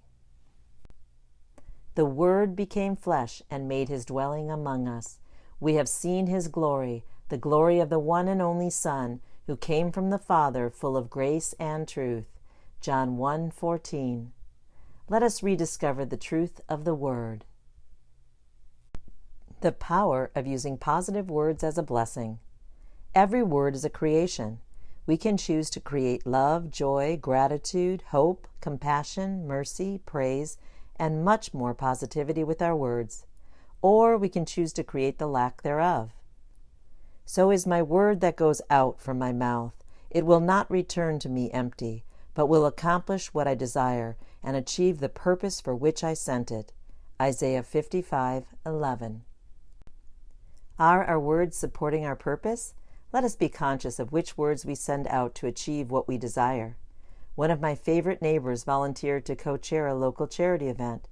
The Word became flesh and made his dwelling among us. We have seen his glory, the glory of the one and only Son, who came from the Father, full of grace and truth. John 1:14. Let us rediscover the truth of the Word. The power of using positive words as a blessing. Every word is a creation. We can choose to create love, joy, gratitude, hope, compassion, mercy, praise, and much more positivity with our words. Or we can choose to create the lack thereof. So is my word that goes out from my mouth. It will not return to me empty, but will accomplish what I desire and achieve the purpose for which I sent it. Isaiah 55:11. Are our words supporting our purpose? Let us be conscious of which words we send out to achieve what we desire. One of my favorite neighbors volunteered to co-chair a local charity event.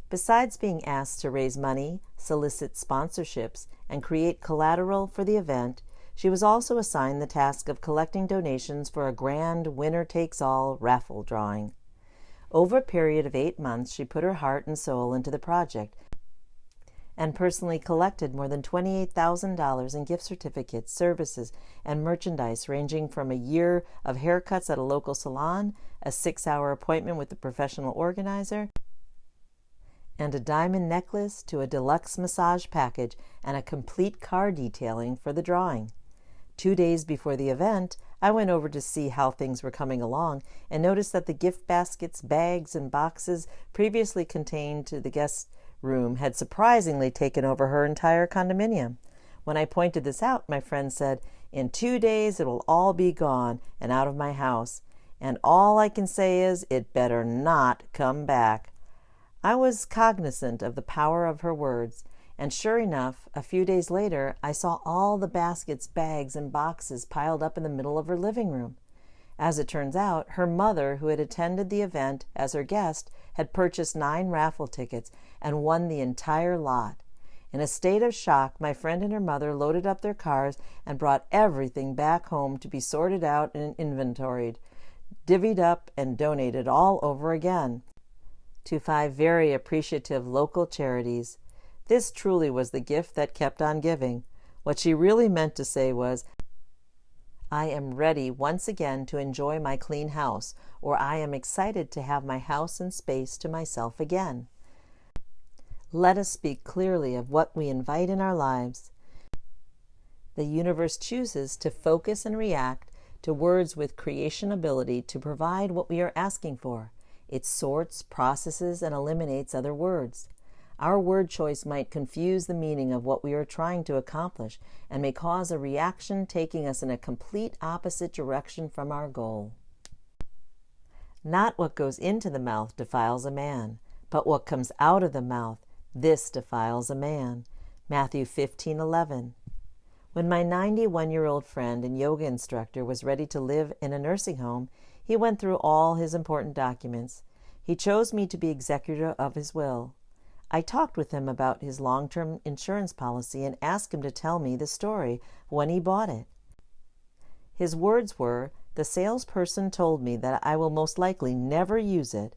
Besides being asked to raise money, solicit sponsorships, and create collateral for the event, she was also assigned the task of collecting donations for a grand winner-takes-all raffle drawing. Over a period of 8 months, she put her heart and soul into the project and personally collected more than $28,000 in gift certificates, services, and merchandise ranging from a year of haircuts at a local salon, a 6-hour appointment with a professional organizer, and a diamond necklace to a deluxe massage package and a complete car detailing for the drawing. 2 days before the event, I went over to see how things were coming along and noticed that the gift baskets, bags, and boxes previously contained to the guest room had surprisingly taken over her entire condominium. When I pointed this out, my friend said, "In 2 days it will all be gone and out of my house, and all I can say is it better not come back." I was cognizant of the power of her words, and sure enough, a few days later, I saw all the baskets, bags, and boxes piled up in the middle of her living room. As it turns out, her mother, who had attended the event as her guest, had purchased 9 raffle tickets and won the entire lot. In a state of shock, my friend and her mother loaded up their cars and brought everything back home to be sorted out and inventoried, divvied up, and donated all over again to 5 very appreciative local charities. This truly was the gift that kept on giving. What she really meant to say was, "I am ready once again to enjoy my clean house," or "I am excited to have my house and space to myself again." Let us speak clearly of what we invite in our lives. The universe chooses to focus and react to words with creation ability to provide what we are asking for. It sorts, processes, and eliminates other words. Our word choice might confuse the meaning of what we are trying to accomplish and may cause a reaction taking us in a complete opposite direction from our goal. Not what goes into the mouth defiles a man, but what comes out of the mouth, this defiles a man. Matthew 15:11. When my 91-year-old friend and yoga instructor was ready to live in a nursing home, he went through all his important documents. He chose me to be executor of his will. I talked with him about his long-term insurance policy and asked him to tell me the story when he bought it. His words were, "The salesperson told me that I will most likely never use it,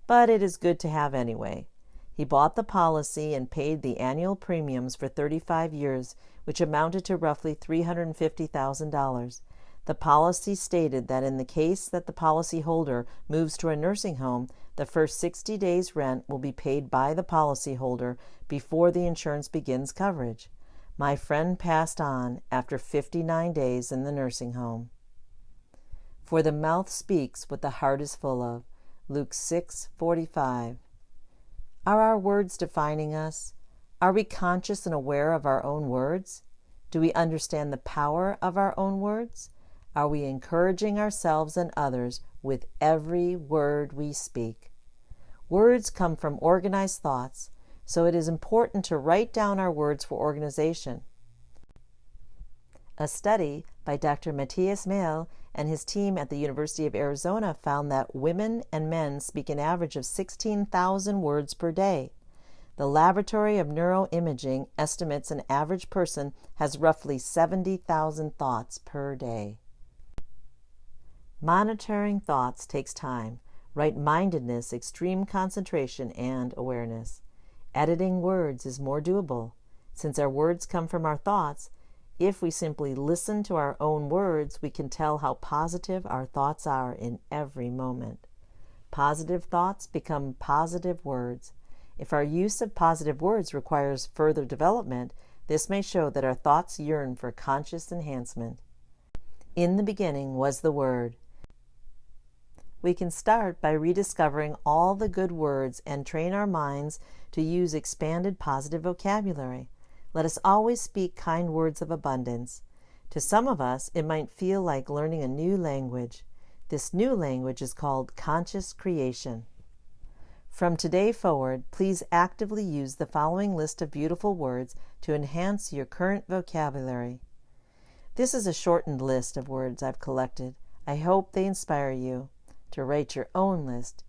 but it is good to have anyway." He bought the policy and paid the annual premiums for 35 years, which amounted to roughly $350,000. The policy stated that in the case that the policyholder moves to a nursing home, the first 60 days' rent will be paid by the policyholder before the insurance begins coverage. My friend passed on after 59 days in the nursing home. For the mouth speaks what the heart is full of. Luke 6:45. Are our words defining us? Are we conscious and aware of our own words? Do we understand the power of our own words? Are we encouraging ourselves and others with every word we speak? Words come from organized thoughts, so it is important to write down our words for organization. A study by Dr. Matthias Mehl and his team at the University of Arizona found that women and men speak an average of 16,000 words per day. The Laboratory of Neuroimaging estimates an average person has roughly 70,000 thoughts per day. Monitoring thoughts takes time, right-mindedness, extreme concentration, and awareness. Editing words is more doable. Since our words come from our thoughts, if we simply listen to our own words, we can tell how positive our thoughts are in every moment. Positive thoughts become positive words. If our use of positive words requires further development, this may show that our thoughts yearn for conscious enhancement. In the beginning was the Word. We can start by rediscovering all the good words and train our minds to use expanded positive vocabulary. Let us always speak kind words of abundance. To some of us, it might feel like learning a new language. This new language is called conscious creation. From today forward, please actively use the following list of beautiful words to enhance your current vocabulary. This is a shortened list of words I've collected. I hope they inspire you to write your own list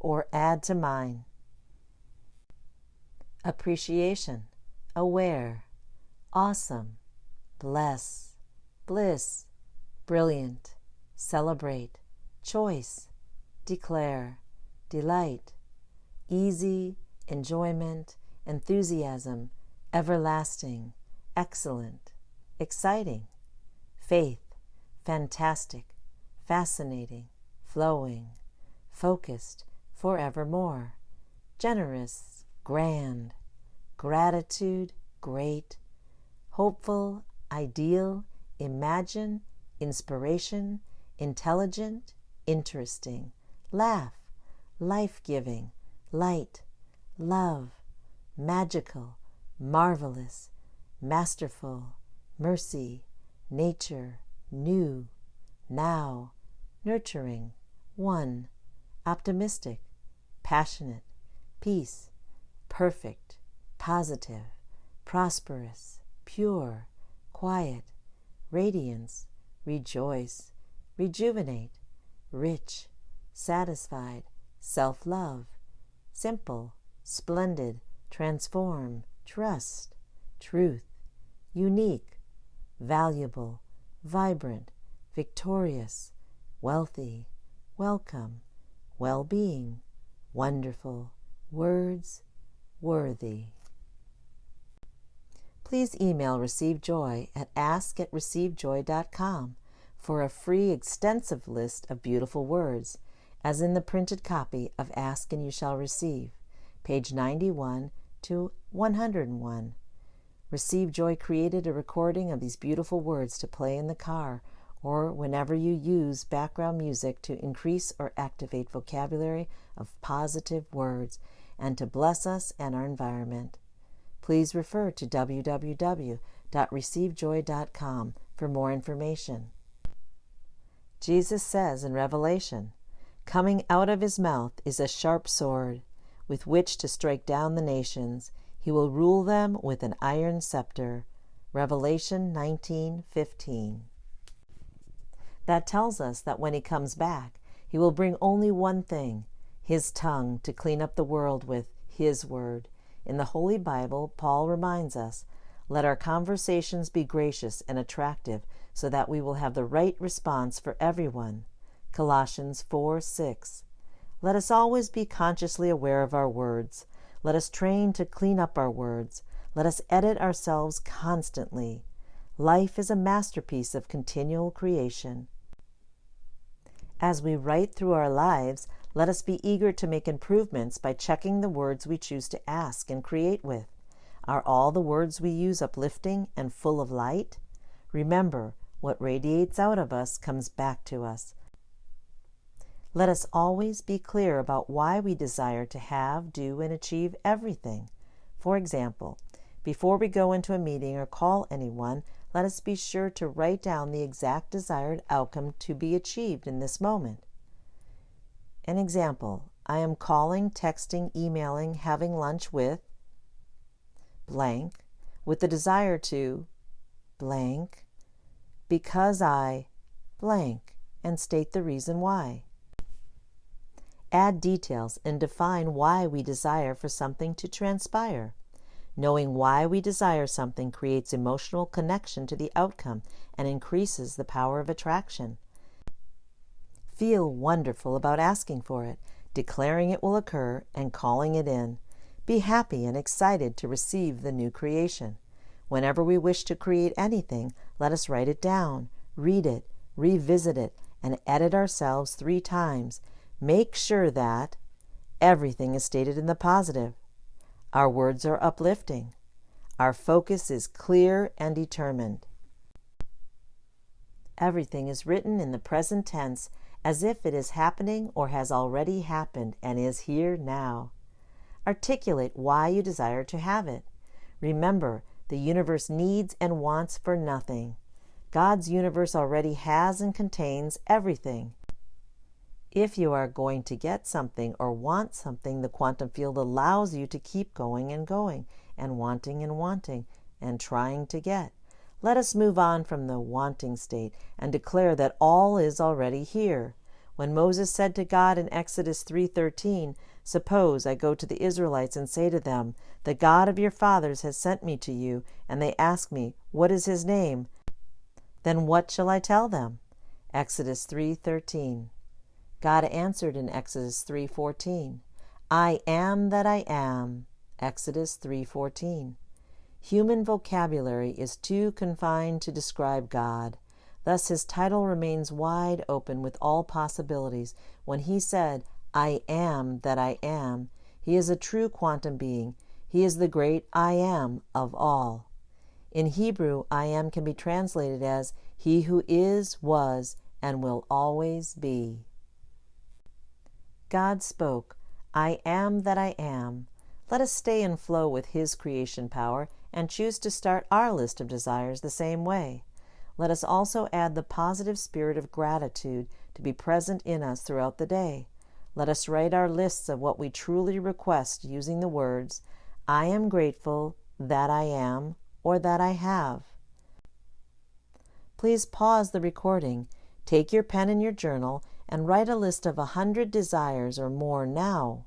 or add to mine. Appreciation, aware, awesome, bless, bliss, brilliant, celebrate, choice, declare, delight, easy, enjoyment, enthusiasm, everlasting, excellent, exciting, faith, fantastic, fascinating, flowing, focused, forevermore, generous, grand, gratitude, great, hopeful, ideal, imagine, inspiration, intelligent, interesting, laugh, life-giving, light, love, magical, marvelous, masterful, mercy, nature, new, now, nurturing, one, optimistic, passionate, peace, perfect, positive, prosperous, pure, quiet, radiance, rejoice, rejuvenate, rich, satisfied, self-love, simple, splendid, transform, trust, truth, unique, valuable, vibrant, victorious, wealthy, welcome, well-being, wonderful, words, worthy. Please email receivejoy at ask@receivejoy.com for a free extensive list of beautiful words, as in the printed copy of Ask and You Shall Receive, page 91 to 101. ReceiveJoy created a recording of these beautiful words to play in the car or whenever you use background music to increase or activate vocabulary of positive words and to bless us and our environment. Please refer to www.receivejoy.com for more information. Jesus says in Revelation, "Coming out of his mouth is a sharp sword, with which to strike down the nations. He will rule them with an iron scepter." Revelation 19:15. That tells us that when he comes back, he will bring only one thing, his tongue, to clean up the world with his word. In the Holy Bible, Paul reminds us, "Let our conversations be gracious and attractive, so that we will have the right response for everyone." Colossians 4:6. Let us always be consciously aware of our words. Let us train to clean up our words. Let us edit ourselves constantly. Life is a masterpiece of continual creation. As we write through our lives, let us be eager to make improvements by checking the words we choose to ask and create with. Are all the words we use uplifting and full of light? Remember, what radiates out of us comes back to us. Let us always be clear about why we desire to have, do, and achieve everything. For example, before we go into a meeting or call anyone, let us be sure to write down the exact desired outcome to be achieved in this moment. An example, I am calling, texting, emailing, having lunch with blank, with the desire to blank, because I blank, and state the reason why. Add details and define why we desire for something to transpire. Knowing why we desire something creates emotional connection to the outcome and increases the power of attraction. Feel wonderful about asking for it, declaring it will occur, and calling it in. Be happy and excited to receive the new creation. Whenever we wish to create anything, let us write it down, read it, revisit it, and edit ourselves 3 times. Make sure that everything is stated in the positive. Our words are uplifting. Our focus is clear and determined. Everything is written in the present tense as if it is happening or has already happened and is here now. Articulate why you desire to have it. Remember, the universe needs and wants for nothing. God's universe already has and contains everything. If you are going to get something or want something, the quantum field allows you to keep going and wanting and trying to get. Let us move on from the wanting state and declare that all is already here. When Moses said to God in Exodus 3:13, "Suppose I go to the Israelites and say to them, 'The God of your fathers has sent me to you,' and they ask me, 'What is his name?' Then what shall I tell them?" Exodus 3:13. God answered in Exodus 3:14, "I am that I am." Exodus 3:14. Human vocabulary is too confined to describe God. Thus his title remains wide open with all possibilities. When he said, "I am that I am," he is a true quantum being. He is the great I am of all. In Hebrew, I am can be translated as he who is, was, and will always be. God spoke, "I am that I am." Let us stay in flow with his creation power and choose to start our list of desires the same way. Let us also add the positive spirit of gratitude to be present in us throughout the day. Let us write our lists of what we truly request using the words, "I am grateful that I am," or "that I have." Please pause the recording, take your pen and your journal, and write a list of 100 desires or more now.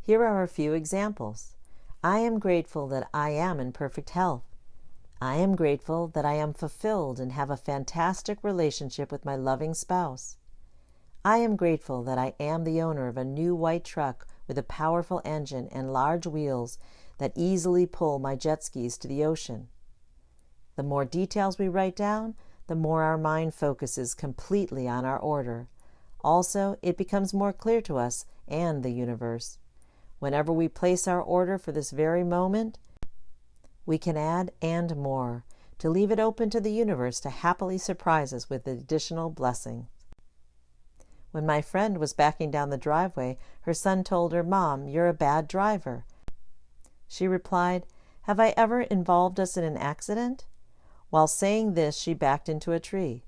Here are a few examples. I am grateful that I am in perfect health. I am grateful that I am fulfilled and have a fantastic relationship with my loving spouse. I am grateful that I am the owner of a new white truck with a powerful engine and large wheels that easily pull my jet skis to the ocean. The more details we write down, the more our mind focuses completely on our order. Also, it becomes more clear to us and the universe. Whenever we place our order for this very moment, we can add "and more" to leave it open to the universe to happily surprise us with additional blessings. When my friend was backing down the driveway, her son told her, "Mom, you're a bad driver." She replied, "Have I ever involved us in an accident?" While saying this, she backed into a tree.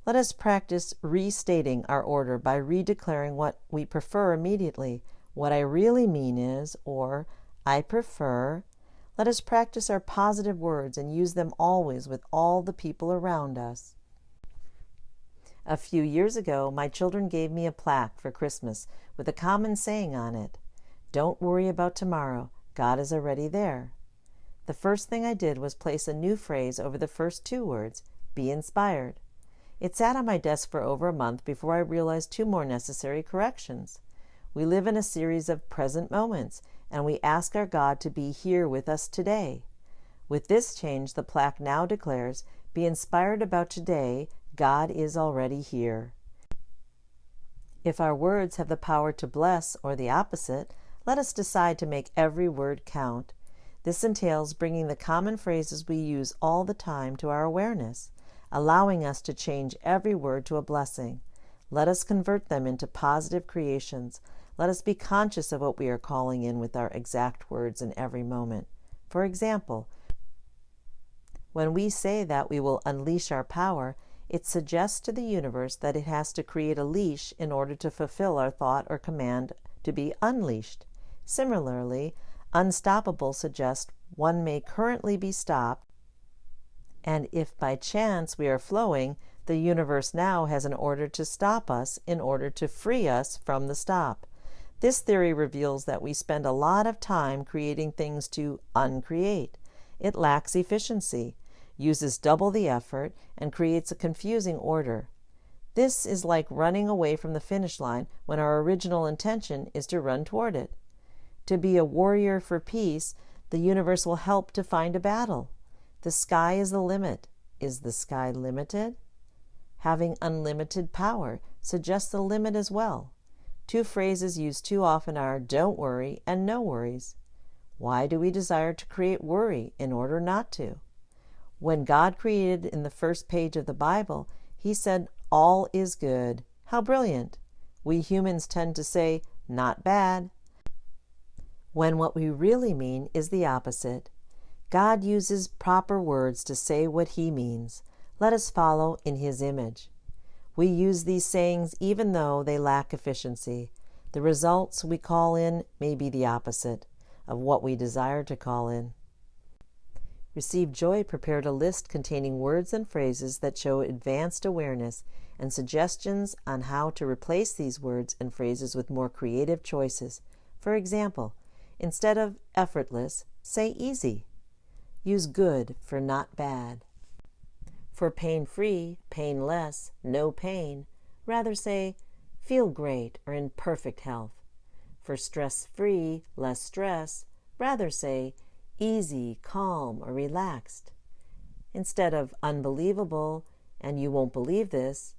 Let us practice restating our order by redeclaring what we prefer immediately. "What I really mean is," or "I prefer." Let us practice our positive words and use them always with all the people around us. A few years ago, my children gave me a plaque for Christmas with a common saying on it, "Don't worry about tomorrow, God is already there." The first thing I did was place a new phrase over the first 2 words, "Be inspired." It sat on my desk for over a month before I realized 2 more necessary corrections. We live in a series of present moments, and we ask our God to be here with us today. With this change, the plaque now declares, "Be inspired about today, God is already here." If our words have the power to bless or the opposite, let us decide to make every word count. This entails bringing the common phrases we use all the time to our awareness, allowing us to change every word to a blessing. Let us convert them into positive creations. Let us be conscious of what we are calling in with our exact words in every moment. For example, when we say that we will unleash our power, it suggests to the universe that it has to create a leash in order to fulfill our thought or command to be unleashed. Similarly, unstoppable suggests one may currently be stopped, and if by chance we are flowing, the universe now has an order to stop us in order to free us from the stop. This theory reveals that we spend a lot of time creating things to uncreate. It lacks efficiency, uses double the effort, and creates a confusing order. This is like running away from the finish line when our original intention is to run toward it. To be a warrior for peace The universe will help to find a battle. The sky is the limit. Is the sky limited? Having unlimited power suggests a limit as well. Two phrases used too often are "don't worry" and "no worries." Why do we desire to create worry in order not to? When God created in the first page of the Bible, He said, "All is good." How brilliant! We humans tend to say, "not bad," when what we really mean is the opposite. God uses proper words to say what He means. Let us follow in His image. We use these sayings even though they lack efficiency. The results we call in may be the opposite of what we desire to call in. Receive Joy prepared a list containing words and phrases that show advanced awareness and suggestions on how to replace these words and phrases with more creative choices. For example, instead of effortless, say easy. Use good for not bad. For pain-free, painless, no pain, rather say feel great or in perfect health. For stress-free, less stress, rather say easy, calm, or relaxed. Instead of unbelievable and you won't believe this,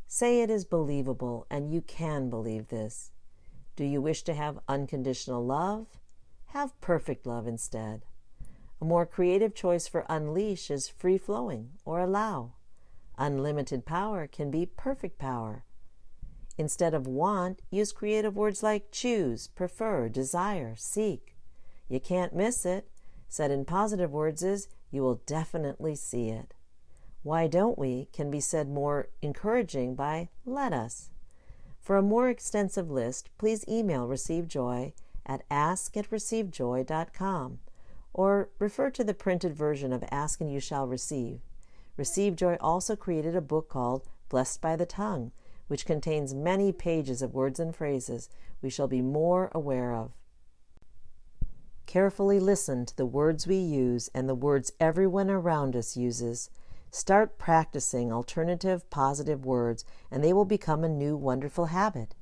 say it is believable and you can believe this. Do you wish to have unconditional love? Have perfect love instead. A more creative choice for unleash is free-flowing or allow. Unlimited power can be perfect power. Instead of want, use creative words like choose, prefer, desire, seek. You can't miss it. Said in positive words is, you will definitely see it. Why don't we can be said more encouraging by let us. For a more extensive list, please email receivejoy at ask@receivejoy.com or refer to the printed version of Ask and You Shall Receive. Receive Joy also created a book called Blessed by the Tongue, which contains many pages of words and phrases we shall be more aware of. Carefully listen to the words we use and the words everyone around us uses. Start practicing alternative positive words, and they will become a new wonderful habit.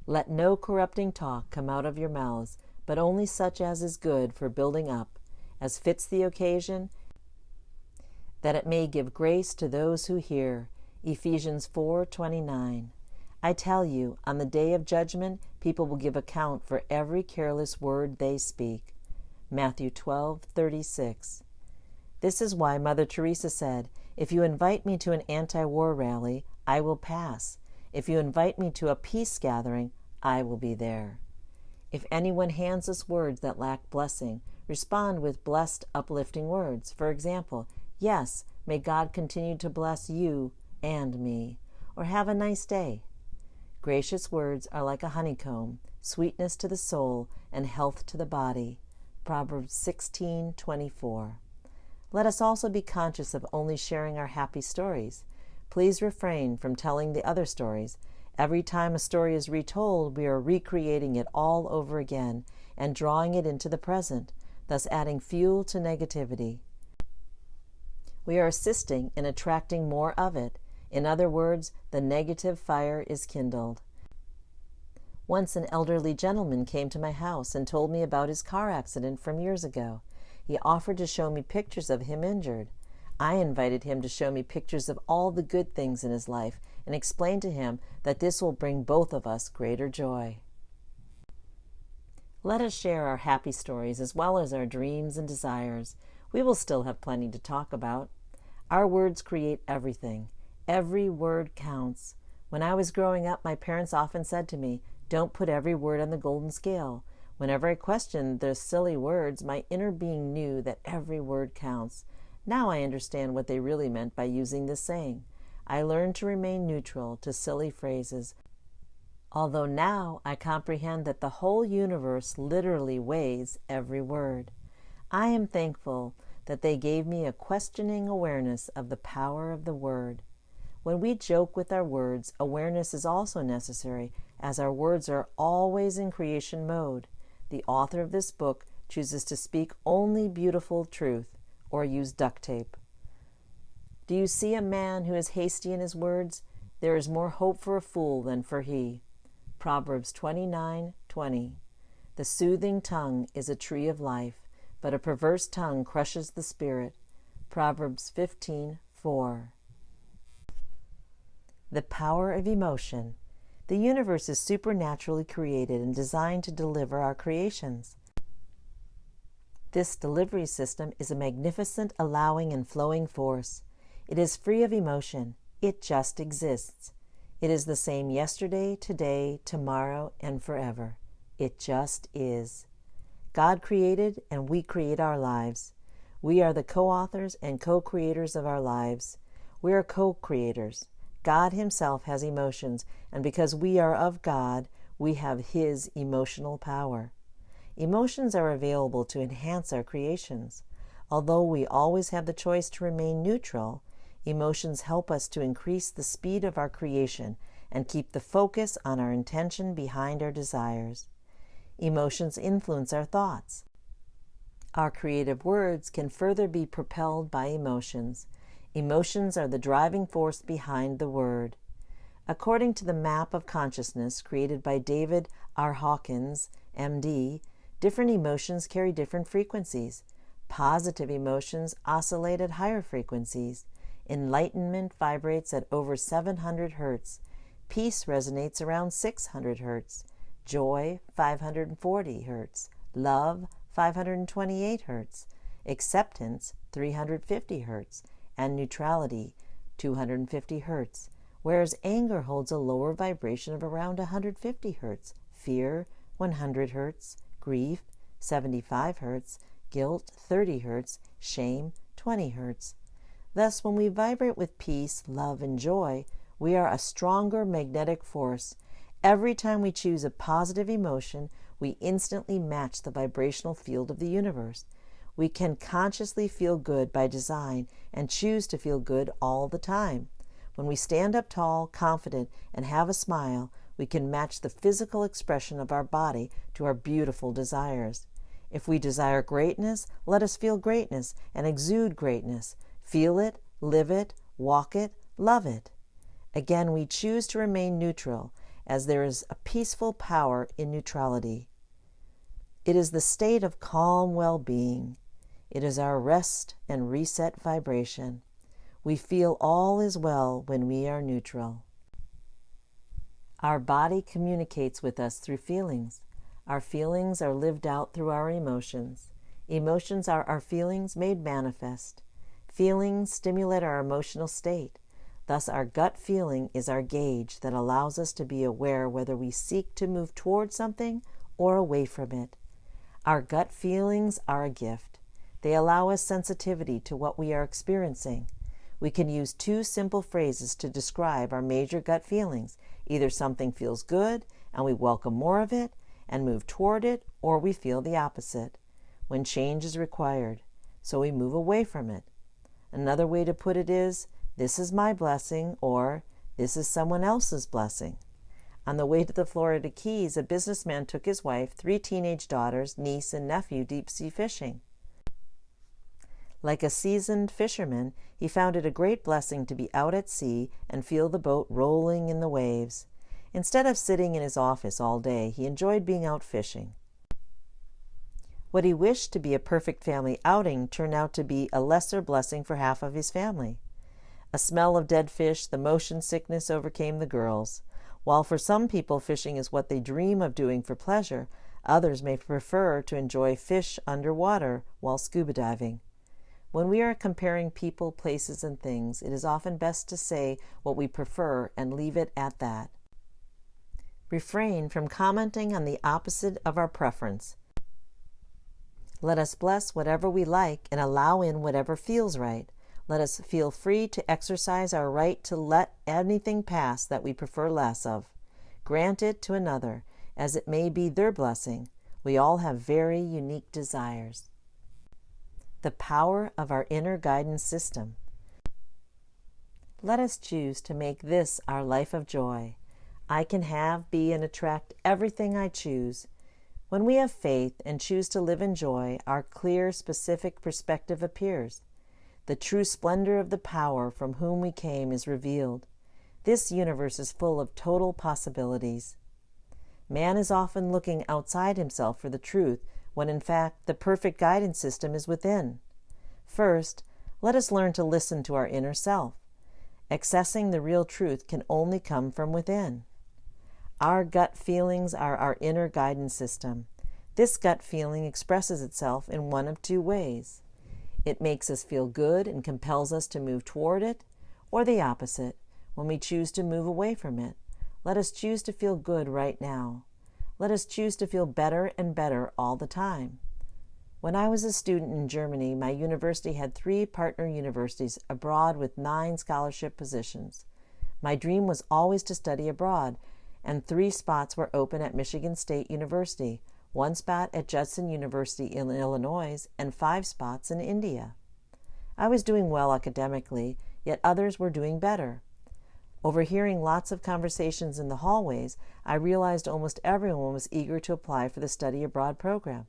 Let no corrupting talk come out of your mouths, but only such as is good for building up, as fits the occasion, that it may give grace to those who hear. Ephesians 4:29. I tell you, on the day of judgment, people will give account for every careless word they speak. Matthew 12:36. This is why Mother Teresa said, if you invite me to an anti-war rally, I will pass. If you invite me to a peace gathering, I will be there. If anyone hands us words that lack blessing, respond with blessed, uplifting words. For example, yes, may God continue to bless you and me, or have a nice day. Gracious words are like a honeycomb, sweetness to the soul and health to the body. Proverbs 16:24. Let us also be conscious of only sharing our happy stories. Please refrain from telling the other stories. Every time a story is retold, we are recreating it all over again and drawing it into the present, thus adding fuel to negativity. We are assisting in attracting more of it. In other words, the negative fire is kindled. Once an elderly gentleman came to my house and told me about his car accident from years ago. He offered to show me pictures of him injured. I invited him to show me pictures of all the good things in his life and explained to him that this will bring both of us greater joy. Let us share our happy stories as well as our dreams and desires. We will still have plenty to talk about. Our words create everything. Every word counts. When I was growing up, my parents often said to me, don't put every word on the golden scale. Whenever I questioned the silly words, my inner being knew that every word counts. Now I understand what they really meant by using this saying. I learned to remain neutral to silly phrases, although now I comprehend that the whole universe literally weighs every word. I am thankful that they gave me a questioning awareness of the power of the word. When we joke with our words, awareness is also necessary, as our words are always in creation mode. The author of this book chooses to speak only beautiful truth or use duct tape. Do you see a man who is hasty in his words? There is more hope for a fool than for he. Proverbs 29:20. The soothing tongue is a tree of life, but a perverse tongue crushes the spirit. Proverbs 15:4. The power of emotion. The universe is supernaturally created and designed to deliver our creations. This delivery system is a magnificent allowing and flowing force. It is free of emotion. It just exists. It is the same yesterday, today, tomorrow, and forever. It just is. God created, and we create our lives. We are the co-authors and co-creators of our lives. We are co-creators. God Himself has emotions, and because we are of God, we have His emotional power. Emotions are available to enhance our creations. Although we always have the choice to remain neutral, emotions help us to increase the speed of our creation and keep the focus on our intention behind our desires. Emotions influence our thoughts. Our creative words can further be propelled by emotions. Emotions are the driving force behind the word. According to the map of consciousness created by David R. Hawkins, MD, different emotions carry different frequencies. Positive emotions oscillate at higher frequencies. Enlightenment vibrates at over 700 Hz. Peace resonates around 600 Hz. Joy, 540 Hz. Love, 528 Hz. Acceptance, 350 Hz. And neutrality, 250 Hz, whereas anger holds a lower vibration of around 150 Hz, fear, 100 Hz, grief, 75 Hz, guilt, 30 Hz, shame, 20 Hz. Thus, when we vibrate with peace, love, and joy, we are a stronger magnetic force. Every time we choose a positive emotion, we instantly match the vibrational field of the universe. We can consciously feel good by design and choose to feel good all the time. When we stand up tall, confident, and have a smile, we can match the physical expression of our body to our beautiful desires. If we desire greatness, let us feel greatness and exude greatness. Feel it, live it, walk it, love it. Again, we choose to remain neutral, as there is a peaceful power in neutrality. It is the state of calm well-being. It is our rest and reset vibration. We feel all is well when we are neutral. Our body communicates with us through feelings. Our feelings are lived out through our emotions. Emotions are our feelings made manifest. Feelings stimulate our emotional state. Thus, our gut feeling is our gauge that allows us to be aware whether we seek to move toward something or away from it. Our gut feelings are a gift. They allow us sensitivity to what we are experiencing. We can use two simple phrases to describe our major gut feelings. Either something feels good and we welcome more of it and move toward it, or we feel the opposite, when change is required, so we move away from it. Another way to put it is, this is my blessing, or this is someone else's blessing. On the way to the Florida Keys, a businessman took his wife, 3 teenage daughters, niece, and nephew deep-sea fishing. Like a seasoned fisherman, he found it a great blessing to be out at sea and feel the boat rolling in the waves. Instead of sitting in his office all day, he enjoyed being out fishing. What he wished to be a perfect family outing turned out to be a lesser blessing for half of his family. A smell of dead fish, the motion sickness overcame the girls. While for some people fishing is what they dream of doing for pleasure, others may prefer to enjoy fish underwater while scuba diving. When we are comparing people, places, and things, it is often best to say what we prefer and leave it at that. Refrain from commenting on the opposite of our preference. Let us bless whatever we like and allow in whatever feels right. Let us feel free to exercise our right to let anything pass that we prefer less of. Grant it to another, as it may be their blessing. We all have very unique desires. The power of our inner guidance system. Let us choose to make this our life of joy. I can have, be, and attract everything I choose. When we have faith and choose to live in joy, our clear, specific perspective appears. The true splendor of the power from whom we came is revealed. This universe is full of total possibilities. Man is often looking outside himself for the truth, when in fact the perfect guidance system is within. First, let us learn to listen to our inner self. Accessing the real truth can only come from within. Our gut feelings are our inner guidance system. This gut feeling expresses itself in one of two ways. It makes us feel good and compels us to move toward it, or the opposite, when we choose to move away from it. Let us choose to feel good right now. Let us choose to feel better and better all the time. When I was a student in Germany, my university had 3 partner universities abroad with 9 scholarship positions. My dream was always to study abroad, and 3 spots were open at Michigan State University, 1 spot at Judson University in Illinois, and 5 spots in India. I was doing well academically, yet others were doing better. Overhearing lots of conversations in the hallways, I realized almost everyone was eager to apply for the study abroad program.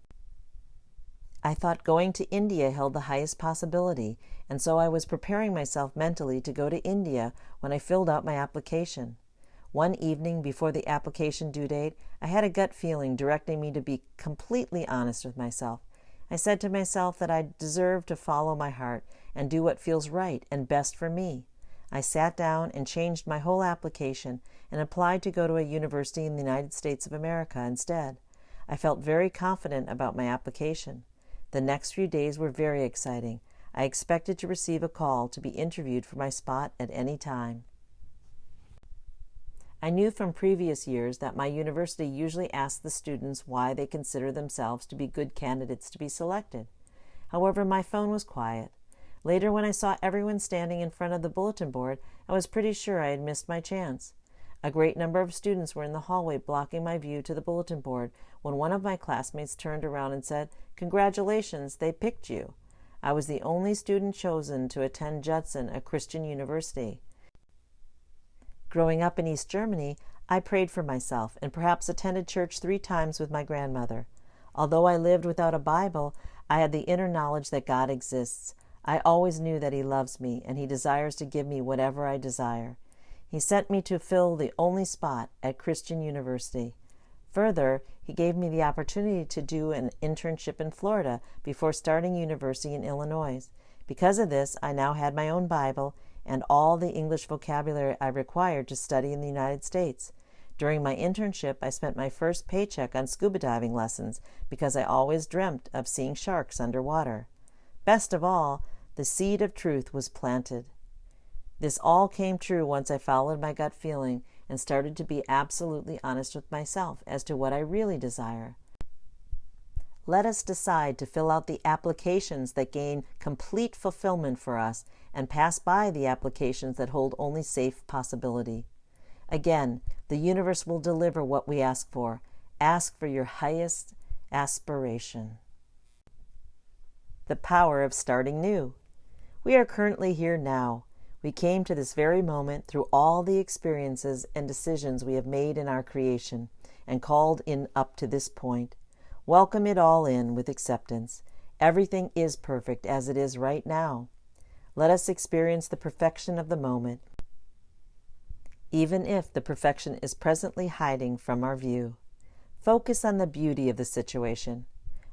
I thought going to India held the highest possibility, and so I was preparing myself mentally to go to India when I filled out my application. One evening before the application due date, I had a gut feeling directing me to be completely honest with myself. I said to myself that I deserved to follow my heart and do what feels right and best for me. I sat down and changed my whole application and applied to go to a university in the United States of America instead. I felt very confident about my application. The next few days were very exciting. I expected to receive a call to be interviewed for my spot at any time. I knew from previous years that my university usually asked the students why they consider themselves to be good candidates to be selected. However, my phone was quiet. Later, when I saw everyone standing in front of the bulletin board, I was pretty sure I had missed my chance. A great number of students were in the hallway blocking my view to the bulletin board when one of my classmates turned around and said, "Congratulations, they picked you." I was the only student chosen to attend Judson, a Christian university. Growing up in East Germany, I prayed for myself and perhaps attended church 3 times with my grandmother. Although I lived without a Bible, I had the inner knowledge that God exists. I always knew that He loves me and He desires to give me whatever I desire. He sent me to fill the only spot at Christian University. Further, He gave me the opportunity to do an internship in Florida before starting university in Illinois. Because of this, I now had my own Bible and all the English vocabulary I required to study in the United States. During my internship, I spent my first paycheck on scuba diving lessons because I always dreamt of seeing sharks underwater. Best of all, the seed of truth was planted. This all came true once I followed my gut feeling and started to be absolutely honest with myself as to what I really desire. Let us decide to fill out the applications that gain complete fulfillment for us and pass by the applications that hold only safe possibility. Again, the universe will deliver what we ask for. Ask for your highest aspiration. The power of starting new. We are currently here now. We came to this very moment through all the experiences and decisions we have made in our creation and called in up to this point. Welcome it all in with acceptance. Everything is perfect as it is right now. Let us experience the perfection of the moment, even if the perfection is presently hiding from our view. Focus on the beauty of the situation.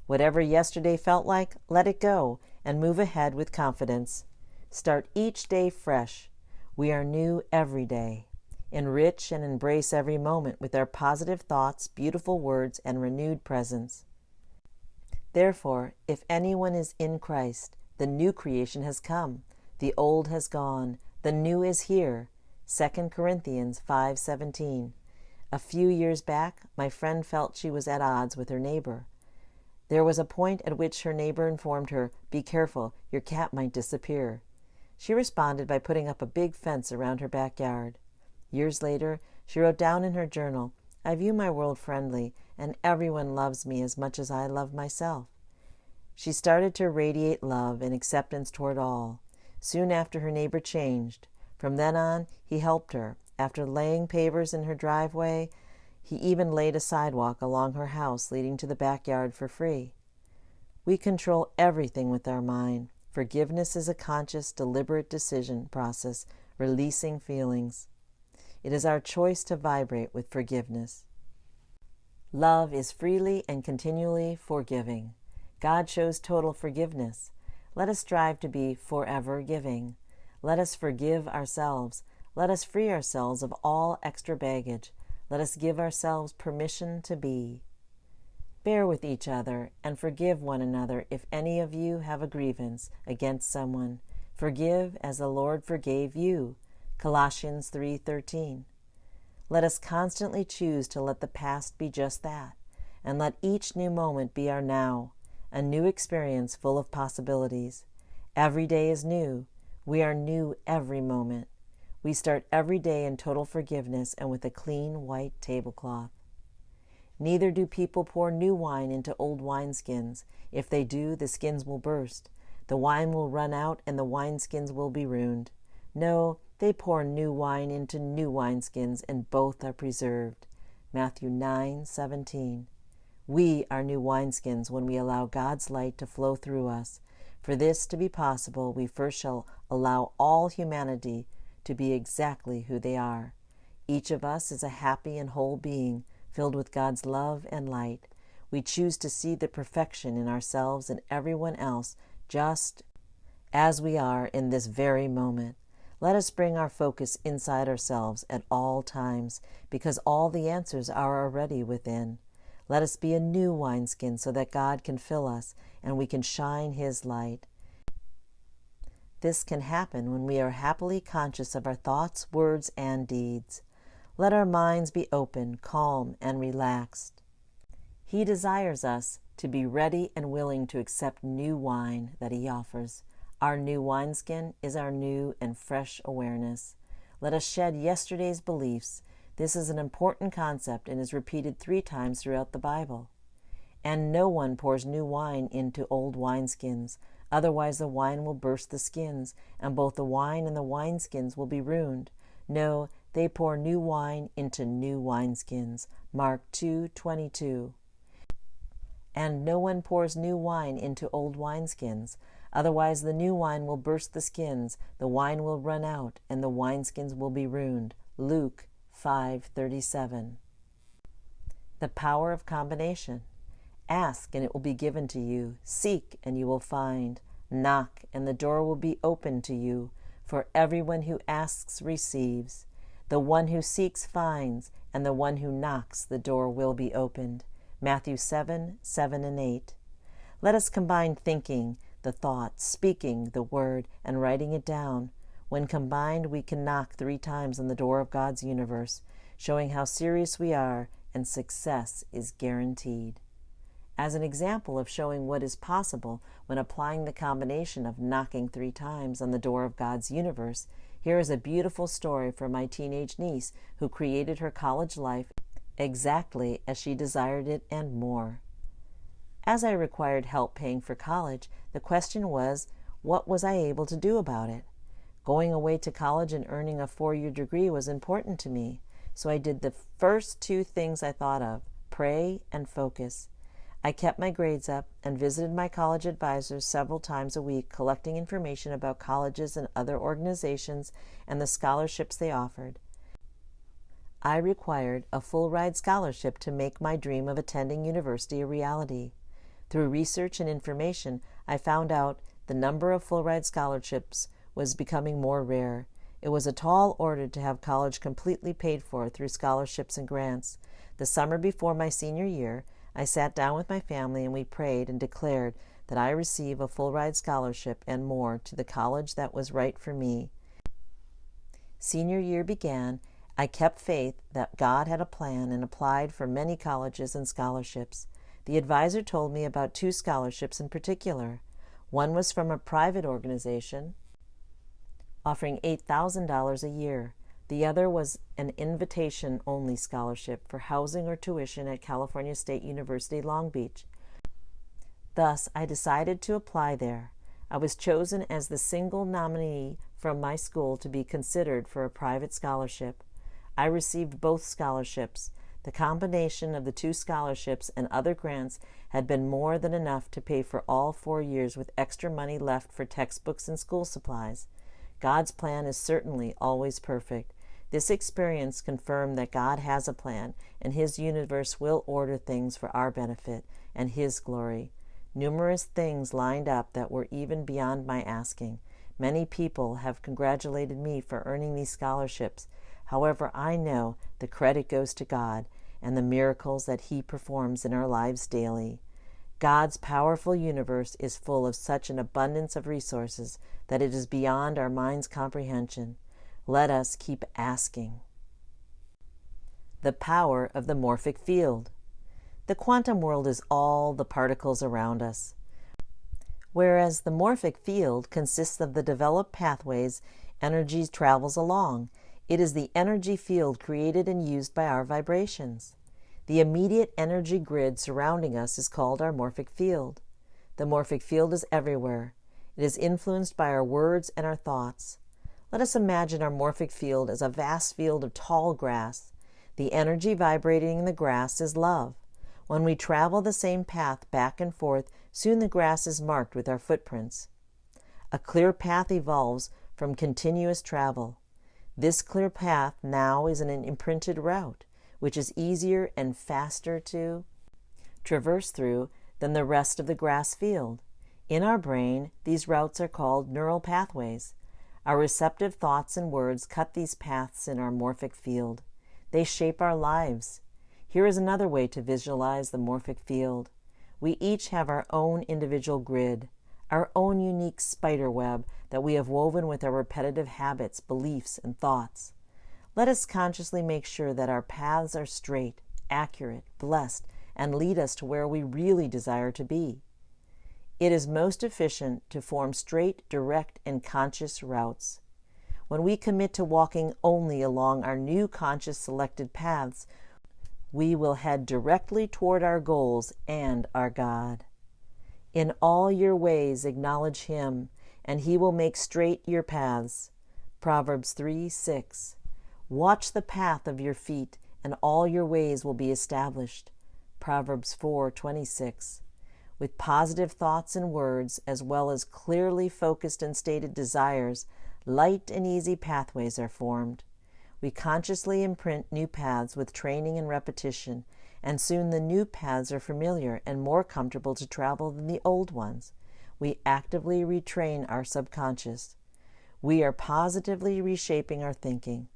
Whatever yesterday felt like, let it go and move ahead with confidence. Start each day fresh. We are new every day. Enrich and embrace every moment with our positive thoughts, beautiful words, and renewed presence. Therefore, if anyone is in Christ, the new creation has come. The old has gone. The new is here. 2 Corinthians 5:17. A few years back, my friend felt she was at odds with her neighbor. There was a point at which her neighbor informed her, "Be careful, your cat might disappear." She responded by putting up a big fence around her backyard. Years later, she wrote down in her journal, "I view my world friendly, and everyone loves me as much as I love myself." She started to radiate love and acceptance toward all. Soon after, her neighbor changed. From then on, he helped her. After laying pavers in her driveway, he even laid a sidewalk along her house leading to the backyard for free. We control everything with our mind. Forgiveness is a conscious, deliberate decision process, releasing feelings. It is our choice to vibrate with forgiveness. Love is freely and continually forgiving. God shows total forgiveness. Let us strive to be forever giving. Let us forgive ourselves. Let us free ourselves of all extra baggage. Let us give ourselves permission to be. Bear with each other and forgive one another if any of you have a grievance against someone. Forgive as the Lord forgave you. Colossians 3:13. Let us constantly choose to let the past be just that, and let each new moment be our now, a new experience full of possibilities. Every day is new. We are new every moment. We start every day in total forgiveness and with a clean white tablecloth. Neither do people pour new wine into old wineskins. If they do, the skins will burst. The wine will run out and the wineskins will be ruined. No, they pour new wine into new wineskins, and both are preserved. Matthew 9:17. We are new wineskins when we allow God's light to flow through us. For this to be possible, we first shall allow all humanity to be exactly who they are. Each of us is a happy and whole being, filled with God's love and light. We choose to see the perfection in ourselves and everyone else just as we are in this very moment. Let us bring our focus inside ourselves at all times, because all the answers are already within. Let us be a new wineskin so that God can fill us and we can shine His light. This can happen when we are happily conscious of our thoughts, words, and deeds. Let our minds be open, calm, and relaxed. He desires us to be ready and willing to accept new wine that He offers. Our new wineskin is our new and fresh awareness. Let us shed yesterday's beliefs. This is an important concept and is repeated 3 times throughout the Bible. And no one pours new wine into old wineskins. Otherwise the wine will burst the skins, and both the wine and the wineskins will be ruined. No, they pour new wine into new wineskins. Mark 2:22. And no one pours new wine into old wineskins. Otherwise the new wine will burst the skins, the wine will run out, and the wineskins will be ruined. Luke 5:37. The power of combination. Ask, and it will be given to you. Seek, and you will find. Knock, and the door will be opened to you. For everyone who asks receives. The one who seeks finds, and the one who knocks, the door will be opened. Matthew 7:7 and 8. Let us combine thinking, the thought, speaking the word, and writing it down. When combined, we can knock 3 times on the door of God's universe, showing how serious we are, and success is guaranteed. As an example of showing what is possible when applying the combination of knocking 3 times on the door of God's universe, here is a beautiful story from my teenage niece who created her college life exactly as she desired it and more. As I required help paying for college, the question was, what was I able to do about it? Going away to college and earning a 4-year degree was important to me, so I did the first 2 things I thought of: pray and focus. I kept my grades up and visited my college advisors several times a week, collecting information about colleges and other organizations and the scholarships they offered. I required a full-ride scholarship to make my dream of attending university a reality. Through research and information, I found out the number of full-ride scholarships was becoming more rare. It was a tall order to have college completely paid for through scholarships and grants. The summer before my senior year, I sat down with my family and we prayed and declared that I receive a full-ride scholarship and more to the college that was right for me. Senior year began. I kept faith that God had a plan and applied for many colleges and scholarships. The advisor told me about 2 scholarships in particular. One was from a private organization offering $8,000 a year. The other was an invitation-only scholarship for housing or tuition at California State University, Long Beach. Thus, I decided to apply there. I was chosen as the single nominee from my school to be considered for a private scholarship. I received both scholarships. The combination of the 2 scholarships and other grants had been more than enough to pay for all 4 years with extra money left for textbooks and school supplies. God's plan is certainly always perfect. This experience confirmed that God has a plan, and His universe will order things for our benefit and His glory. Numerous things lined up that were even beyond my asking. Many people have congratulated me for earning these scholarships. However, I know the credit goes to God and the miracles that He performs in our lives daily. God's powerful universe is full of such an abundance of resources that it is beyond our mind's comprehension. Let us keep asking. The power of the morphic field. The quantum world is all the particles around us, whereas the morphic field consists of the developed pathways energy travels along. It is the energy field created and used by our vibrations. The immediate energy grid surrounding us is called our morphic field. The morphic field is everywhere. It is influenced by our words and our thoughts. Let us imagine our morphic field as a vast field of tall grass. The energy vibrating in the grass is love. When we travel the same path back and forth, soon the grass is marked with our footprints. A clear path evolves from continuous travel. This clear path now is an imprinted route, which is easier and faster to traverse through than the rest of the grass field. In our brain, these routes are called neural pathways. Our receptive thoughts and words cut these paths in our morphic field. They shape our lives. Here is another way to visualize the morphic field. We each have our own individual grid, our own unique spider web that we have woven with our repetitive habits, beliefs, and thoughts. Let us consciously make sure that our paths are straight, accurate, blessed, and lead us to where we really desire to be. It is most efficient to form straight, direct, and conscious routes. When we commit to walking only along our new conscious selected paths, we will head directly toward our goals and our God. In all your ways acknowledge Him, and He will make straight your paths. Proverbs 3:6. Watch the path of your feet, and all your ways will be established. Proverbs 4:26. With positive thoughts and words, as well as clearly focused and stated desires, light and easy pathways are formed. We consciously imprint new paths with training and repetition, and soon the new paths are familiar and more comfortable to travel than the old ones. We actively retrain our subconscious. We are positively reshaping our thinking.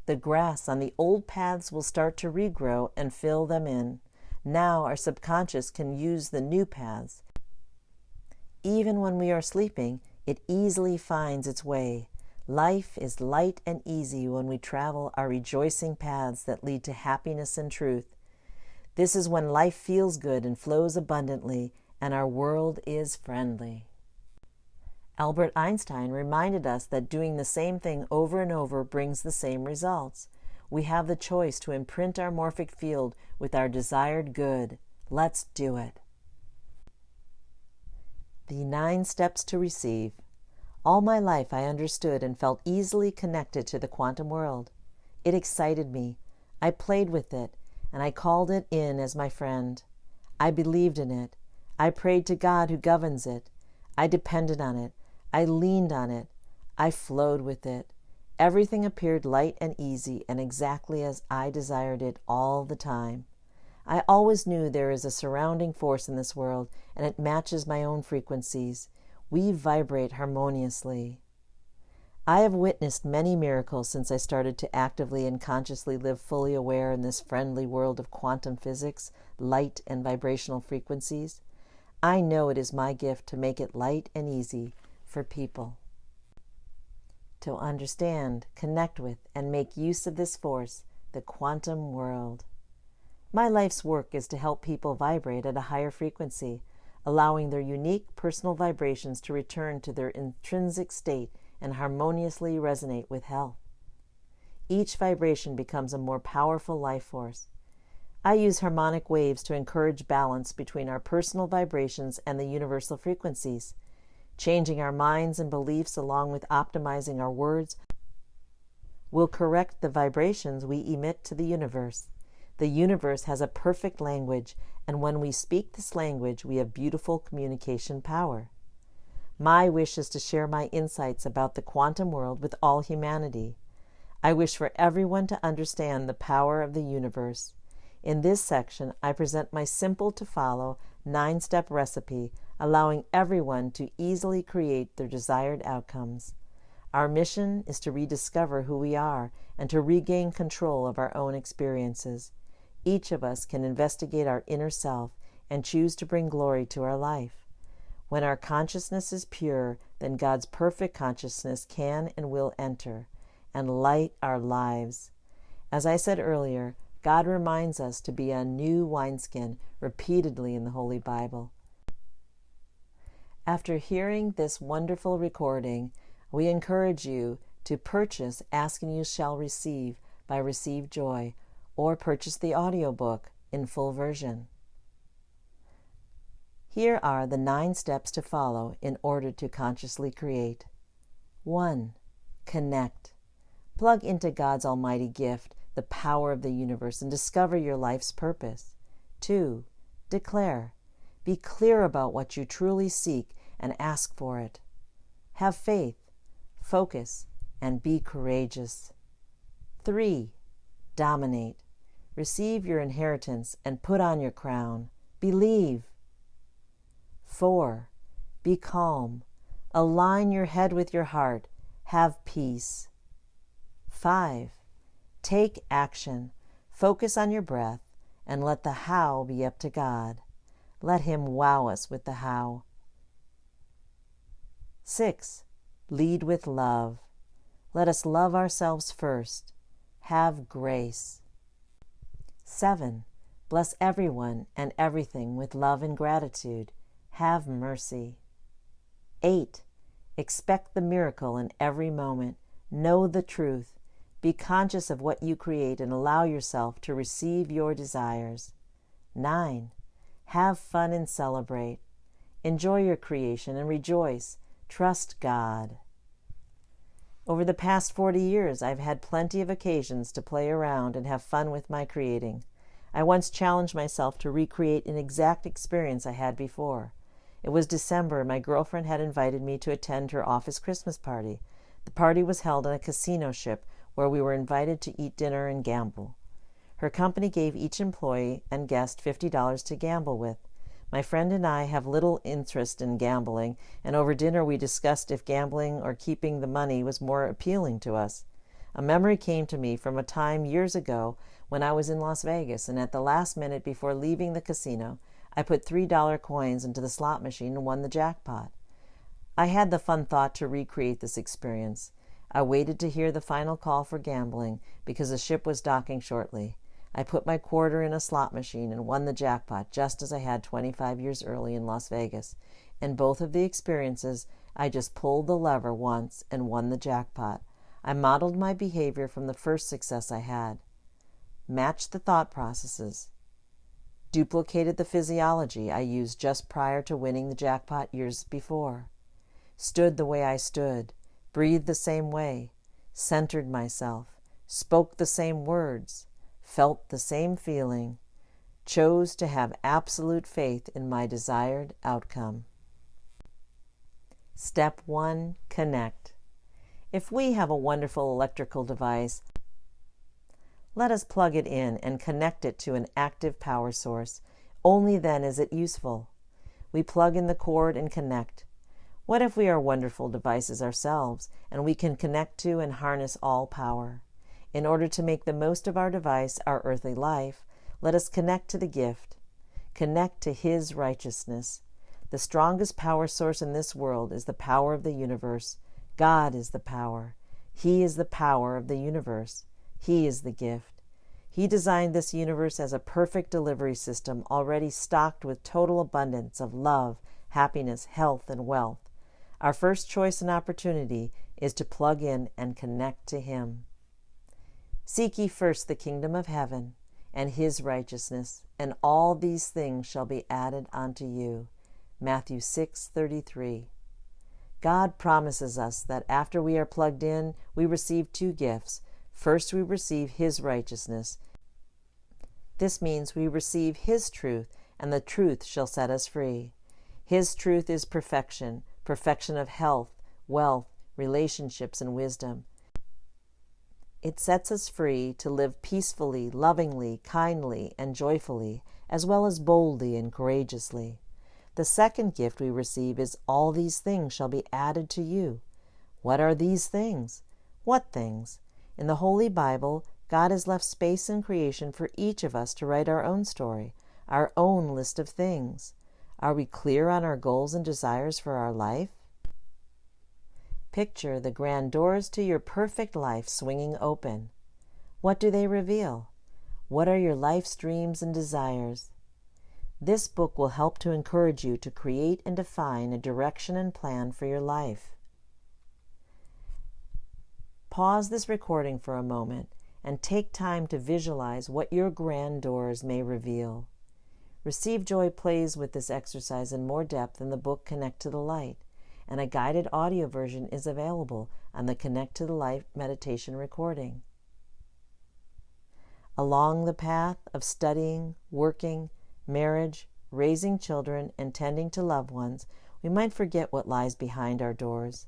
The grass on the old paths will start to regrow and fill them in. Now our subconscious can use the new paths. Even when we are sleeping, it easily finds its way. Life is light and easy when we travel our rejoicing paths that lead to happiness and truth. This is when life feels good and flows abundantly, and our world is friendly. Albert Einstein reminded us that doing the same thing over and over brings the same results. We have the choice to imprint our morphic field with our desired good. Let's do it. The 9 steps to receive. All my life I understood and felt easily connected to the quantum world. It excited me. I played with it, and I called it in as my friend. I believed in it. I prayed to God who governs it. I depended on it. I leaned on it. I flowed with it. Everything appeared light and easy and exactly as I desired it all the time. I always knew there is a surrounding force in this world, and it matches my own frequencies. We vibrate harmoniously. I have witnessed many miracles since I started to actively and consciously live fully aware in this friendly world of quantum physics, light and vibrational frequencies. I know it is my gift to make it light and easy for people to understand, connect with, and make use of this force, the quantum world. My life's work is to help people vibrate at a higher frequency, allowing their unique personal vibrations to return to their intrinsic state and harmoniously resonate with health. Each vibration becomes a more powerful life force. I use harmonic waves to encourage balance between our personal vibrations and the universal frequencies. Changing our minds and beliefs along with optimizing our words will correct the vibrations we emit to the universe. The universe has a perfect language, and when we speak this language, we have beautiful communication power. My wish is to share my insights about the quantum world with all humanity. I wish for everyone to understand the power of the universe. In this section, I present my simple-to-follow 9-step recipe, allowing everyone to easily create their desired outcomes. Our mission is to rediscover who we are and to regain control of our own experiences. Each of us can investigate our inner self and choose to bring glory to our life. When our consciousness is pure, then God's perfect consciousness can and will enter and light our lives. As I said earlier, God reminds us to be a new wineskin repeatedly in the Holy Bible. After hearing this wonderful recording, we encourage you to purchase Ask and You Shall Receive by Receive Joy, or purchase the audiobook in full version. Here are the 9 steps to follow in order to consciously create. 1. Connect. Plug into God's almighty gift, the power of the universe, and discover your life's purpose. 2. Declare. Be clear about what you truly seek and ask for it. Have faith, focus, and be courageous. 3. Dominate. Receive your inheritance and put on your crown. Believe. 4. Be calm. Align your head with your heart. Have peace. 5. Take action. Focus on your breath and let the how be up to God. Let Him wow us with the how. 6. Lead with love. Let us love ourselves first. Have grace. 7. Bless everyone and everything with love and gratitude. Have mercy. 8. Expect the miracle in every moment. Know the truth. Be conscious of what you create and allow yourself to receive your desires. 9. Have fun and celebrate. Enjoy your creation and rejoice. Trust God. Over the past 40 years, I've had plenty of occasions to play around and have fun with my creating. I once challenged myself to recreate an exact experience I had before. It was December, and my girlfriend had invited me to attend her office Christmas party. The party was held on a casino ship where we were invited to eat dinner and gamble. Her company gave each employee and guest $50 to gamble with. My friend and I have little interest in gambling, and over dinner we discussed if gambling or keeping the money was more appealing to us. A memory came to me from a time years ago when I was in Las Vegas, and at the last minute before leaving the casino, I put $3 coins into the slot machine and won the jackpot. I had the fun thought to recreate this experience. I waited to hear the final call for gambling because the ship was docking shortly. I put my quarter in a slot machine and won the jackpot just as I had 25 years early in Las Vegas. In both of the experiences, I just pulled the lever once and won the jackpot. I modeled my behavior from the first success I had. Matched the thought processes. Duplicated the physiology I used just prior to winning the jackpot years before. Stood the way I stood. Breathed the same way. Centered myself. Spoke the same words. Felt the same feeling. Chose to have absolute faith in my desired outcome. Step 1. Connect. If we have a wonderful electrical device, let us plug it in and connect it to an active power source. Only then is it useful. We plug in the cord and connect. What if we are wonderful devices ourselves and we can connect to and harness all power? In order to make the most of our device, our earthly life, let us connect to the gift. Connect to His righteousness. The strongest power source in this world is the power of the universe. God is the power. He is the power of the universe. He is the gift. He designed this universe as a perfect delivery system already stocked with total abundance of love, happiness, health, and wealth. Our first choice and opportunity is to plug in and connect to Him. Seek ye first the kingdom of heaven and His righteousness, and all these things shall be added unto you. Matthew 6:33. God promises us that after we are plugged in, we receive 2 gifts. First, we receive His righteousness. This means we receive His truth, and the truth shall set us free. His truth is perfection, perfection of health, wealth, relationships, and wisdom. It sets us free to live peacefully, lovingly, kindly, and joyfully, as well as boldly and courageously. The second gift we receive is all these things shall be added to you. What are these things? What things? In the Holy Bible, God has left space in creation for each of us to write our own story, our own list of things. Are we clear on our goals and desires for our life? Picture the grand doors to your perfect life swinging open. What do they reveal? What are your life's dreams and desires? This book will help to encourage you to create and define a direction and plan for your life. Pause this recording for a moment and take time to visualize what your grand doors may reveal. Receive Joy plays with this exercise in more depth in the book Connect to the Light, and a guided audio version is available on the Connect to the Light meditation recording. Along the path of studying, working, marriage, raising children, and tending to loved ones, we might forget what lies behind our doors.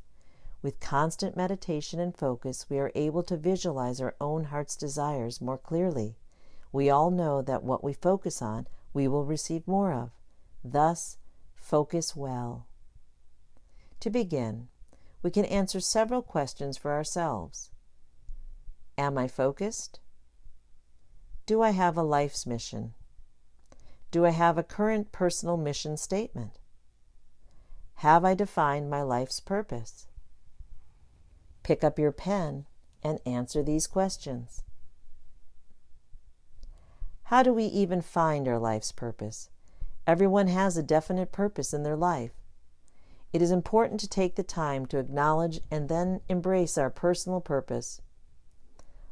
With constant meditation and focus, we are able to visualize our own heart's desires more clearly. We all know that what we focus on, we will receive more of. Thus, focus well. To begin, we can answer several questions for ourselves. Am I focused? Do I have a life's mission? Do I have a current personal mission statement? Have I defined my life's purpose? Pick up your pen and answer these questions. How do we even find our life's purpose? Everyone has a definite purpose in their life. It is important to take the time to acknowledge and then embrace our personal purpose.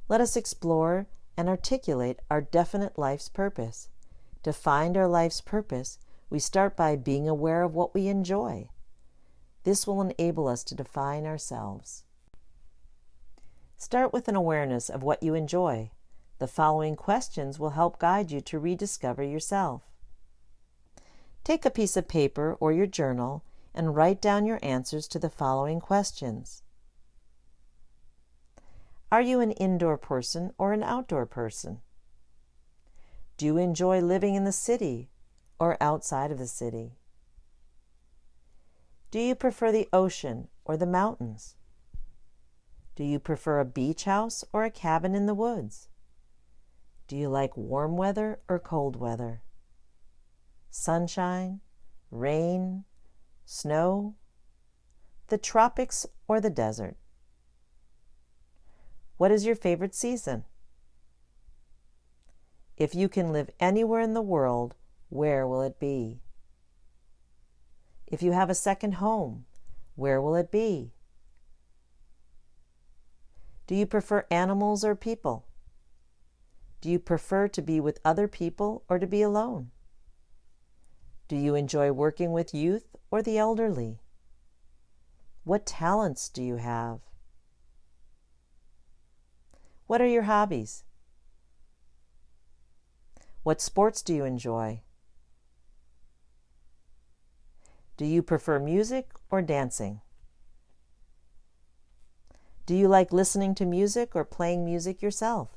Let us explore and articulate our definite life's purpose. To find our life's purpose, we start by being aware of what we enjoy. This will enable us to define ourselves. Start with an awareness of what you enjoy. The following questions will help guide you to rediscover yourself. Take a piece of paper or your journal and write down your answers to the following questions. Are you an indoor person or an outdoor person? Do you enjoy living in the city or outside of the city? Do you prefer the ocean or the mountains? Do you prefer a beach house or a cabin in the woods? Do you like warm weather or cold weather? Sunshine, rain, snow, the tropics or the desert? What is your favorite season? If you can live anywhere in the world, where will it be? If you have a second home, where will it be? Do you prefer animals or people? Do you prefer to be with other people or to be alone? Do you enjoy working with youth or the elderly? What talents do you have? What are your hobbies? What sports do you enjoy? Do you prefer music or dancing? Do you like listening to music or playing music yourself?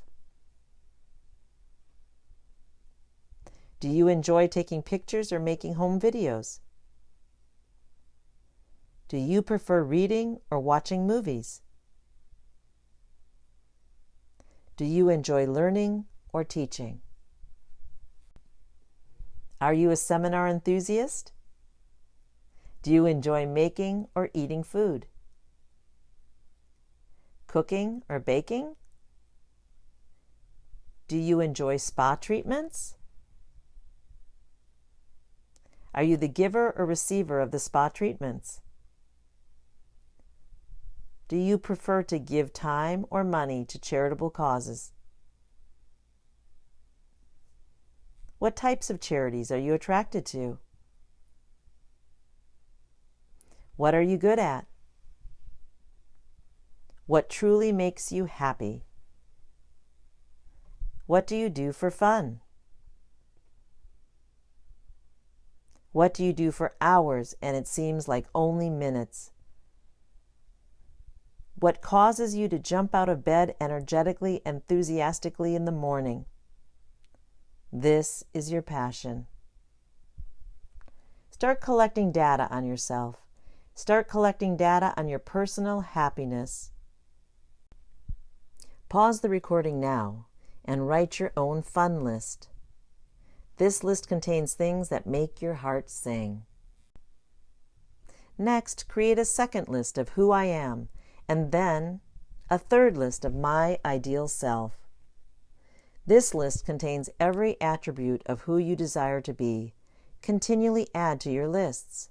Do you enjoy taking pictures or making home videos? Do you prefer reading or watching movies? Do you enjoy learning or teaching? Are you a seminar enthusiast? Do you enjoy making or eating food? Cooking or baking? Do you enjoy spa treatments? Are you the giver or receiver of the spa treatments? Do you prefer to give time or money to charitable causes? What types of charities are you attracted to? What are you good at? What truly makes you happy? What do you do for fun? What do you do for hours and it seems like only minutes? What causes you to jump out of bed energetically, enthusiastically in the morning? This is your passion. Start collecting data on yourself. Start collecting data on your personal happiness. Pause the recording now and write your own fun list. This list contains things that make your heart sing. Next, create a second list of who I am, and then a third list of my ideal self. This list contains every attribute of who you desire to be. Continually add to your lists.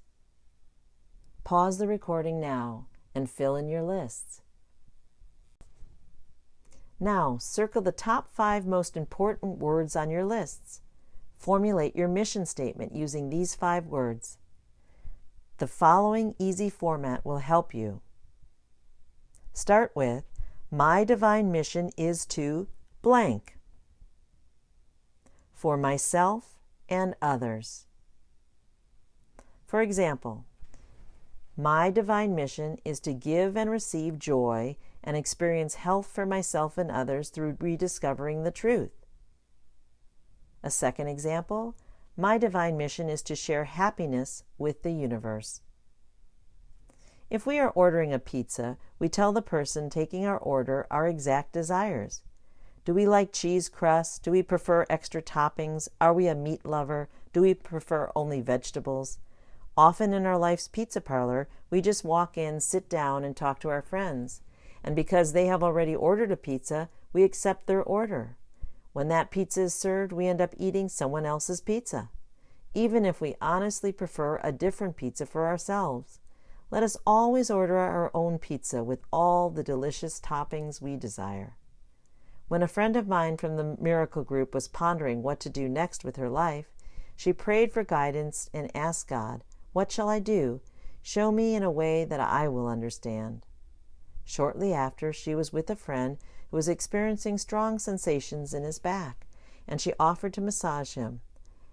Pause the recording now and fill in your lists. Now, circle the top 5 most important words on your lists. Formulate your mission statement using these 5 words. The following easy format will help you. Start with, my divine mission is to blank. For myself and others. For example, my divine mission is to give and receive joy and experience health for myself and others through rediscovering the truth. A second example, my divine mission is to share happiness with the universe. If we are ordering a pizza, we tell the person taking our order our exact desires. Do we like cheese crust? Do we prefer extra toppings? Are we a meat lover? Do we prefer only vegetables? Often in our life's pizza parlor, we just walk in, sit down, and talk to our friends. And because they have already ordered a pizza, we accept their order. When that pizza is served, we end up eating someone else's pizza, even if we honestly prefer a different pizza for ourselves. Let us always order our own pizza with all the delicious toppings we desire. When a friend of mine from the Miracle Group was pondering what to do next with her life, she prayed for guidance and asked God, "What shall I do? Show me in a way that I will understand." Shortly after, she was with a friend who was experiencing strong sensations in his back, and she offered to massage him.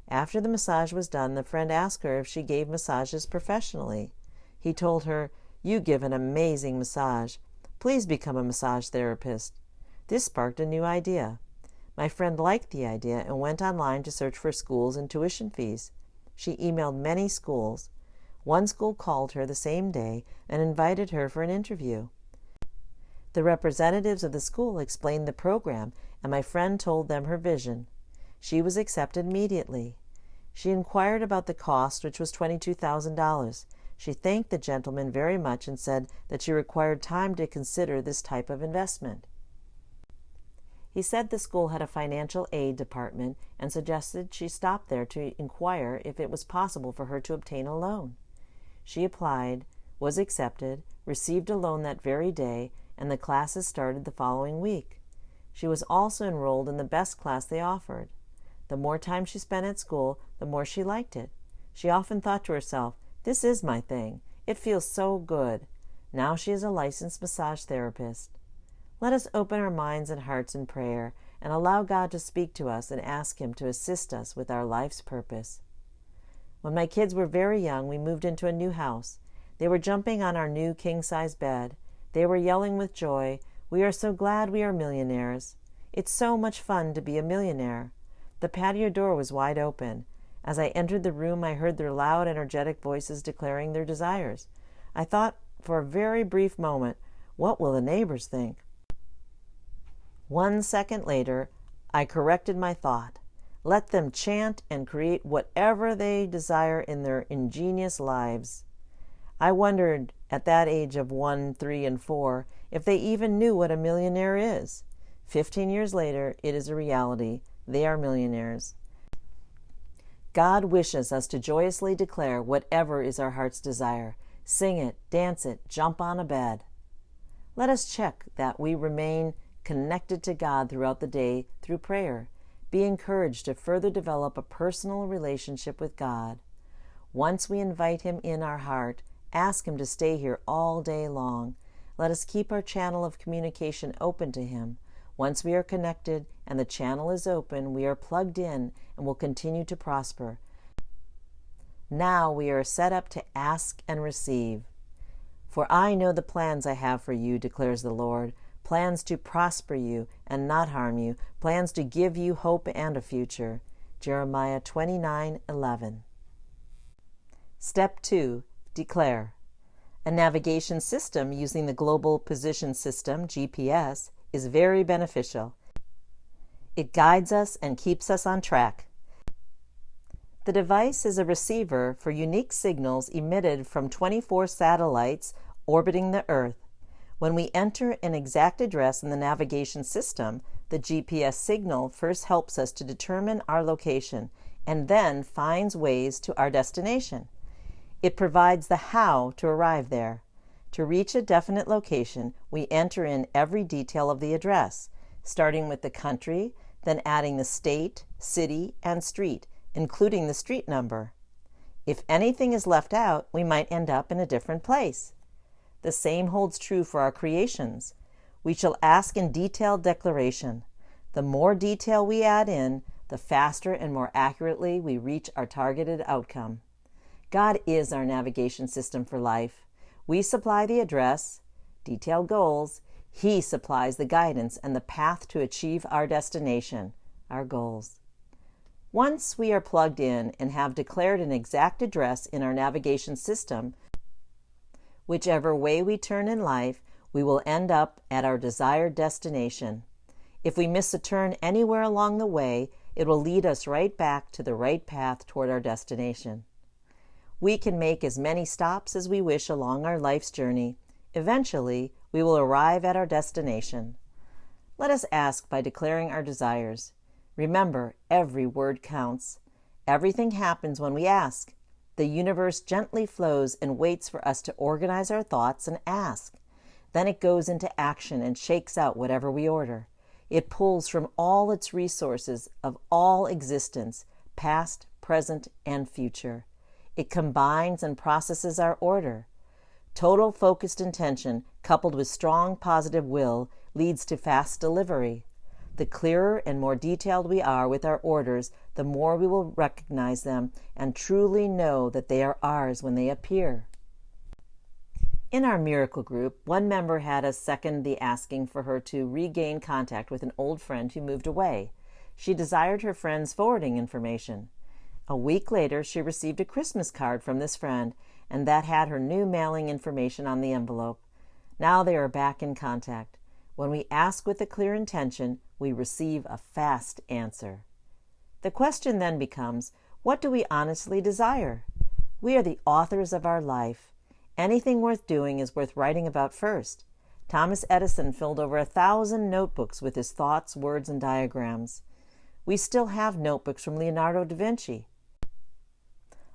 After the massage was done, the friend asked her if she gave massages professionally. He told her, "You give an amazing massage. Please become a massage therapist." This sparked a new idea. My friend liked the idea and went online to search for schools and tuition fees. She emailed many schools. One school called her the same day and invited her for an interview. The representatives of the school explained the program, and my friend told them her vision. She was accepted immediately. She inquired about the cost, which was $22,000. She thanked the gentleman very much and said that she required time to consider this type of investment. He said the school had a financial aid department and suggested she stop there to inquire if it was possible for her to obtain a loan. She applied, was accepted, received a loan that very day, and the classes started the following week. She was also enrolled in the best class they offered. The more time she spent at school, the more she liked it. She often thought to herself, "This is my thing. It feels so good." Now she is a licensed massage therapist. Let us open our minds and hearts in prayer and allow God to speak to us and ask Him to assist us with our life's purpose. When my kids were very young, we moved into a new house. They were jumping on our new king-size bed. They were yelling with joy, "We are so glad we are millionaires. It's so much fun to be a millionaire." The patio door was wide open. As I entered the room, I heard their loud, energetic voices declaring their desires. I thought for a very brief moment, what will the neighbors think? 1 second later, I corrected my thought. Let them chant and create whatever they desire in their ingenious lives. I wondered, at that age of 1, 3, and 4, if they even knew what a millionaire is. 15 years later, it is a reality. They are millionaires. God wishes us to joyously declare whatever is our heart's desire. Sing it, dance it, jump on a bed. Let us check that we remain connected to God throughout the day through prayer. Be encouraged to further develop a personal relationship with God. Once we invite Him in our heart, ask Him to stay here all day long. Let us keep our channel of communication open to Him. Once we are connected and the channel is open, we are plugged in and will continue to prosper. Now we are set up to ask and receive. For I know the plans I have for you, declares the Lord, plans to prosper you and not harm you, plans to give you hope and a future. Jeremiah 29:11. Step 2. Declare. A navigation system using the Global Position System, GPS, is very beneficial. It guides us and keeps us on track. The device is a receiver for unique signals emitted from 24 satellites orbiting the Earth. When we enter an exact address in the navigation system, the GPS signal first helps us to determine our location and then finds ways to our destination. It provides the how to arrive there. To reach a definite location, we enter in every detail of the address, starting with the country, then adding the state, city, and street, including the street number. If anything is left out, we might end up in a different place. The same holds true for our creations. We shall ask in detailed declaration. The more detail we add in, the faster and more accurately we reach our targeted outcome. God is our navigation system for life. We supply the address, detailed goals. He supplies the guidance and the path to achieve our destination, our goals. Once we are plugged in and have declared an exact address in our navigation system, whichever way we turn in life, we will end up at our desired destination. If we miss a turn anywhere along the way, it will lead us right back to the right path toward our destination. We can make as many stops as we wish along our life's journey. Eventually, we will arrive at our destination. Let us ask by declaring our desires. Remember, every word counts. Everything happens when we ask. The universe gently flows and waits for us to organize our thoughts and ask. Then it goes into action and shakes out whatever we order. It pulls from all its resources of all existence, past, present, and future. It combines and processes our order. Total focused intention, coupled with strong positive will, leads to fast delivery. The clearer and more detailed we are with our orders, the more we will recognize them and truly know that they are ours when they appear. In our miracle group, one member had us second the asking for her to regain contact with an old friend who moved away. She desired her friend's forwarding information. A week later, she received a Christmas card from this friend, and that had her new mailing information on the envelope. Now they are back in contact. When we ask with a clear intention, we receive a fast answer. The question then becomes, what do we honestly desire? We are the authors of our life. Anything worth doing is worth writing about first. Thomas Edison filled over 1,000 notebooks with his thoughts, words, and diagrams. We still have notebooks from Leonardo da Vinci.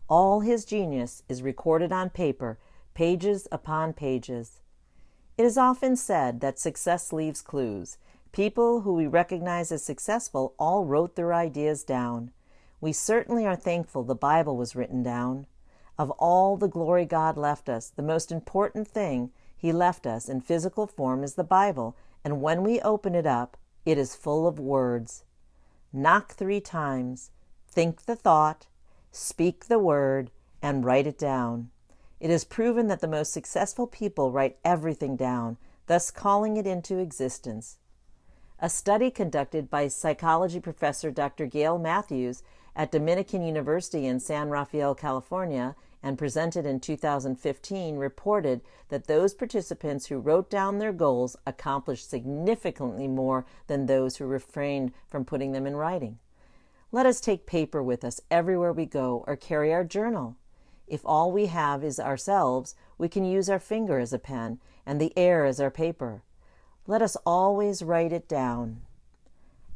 All his genius is recorded on paper, pages upon pages. It is often said that success leaves clues. People who we recognize as successful all wrote their ideas down. We certainly are thankful the Bible was written down. Of all the glory God left us, the most important thing He left us in physical form is the Bible, and when we open it up, it is full of words. Knock 3 times, think the thought, speak the word, and write it down. It is proven that the most successful people write everything down, thus calling it into existence. A study conducted by psychology professor Dr. Gail Matthews at Dominican University in San Rafael, California, and presented in 2015 reported that those participants who wrote down their goals accomplished significantly more than those who refrained from putting them in writing. Let us take paper with us everywhere we go or carry our journal. If all we have is ourselves, we can use our finger as a pen and the air as our paper. Let us always write it down.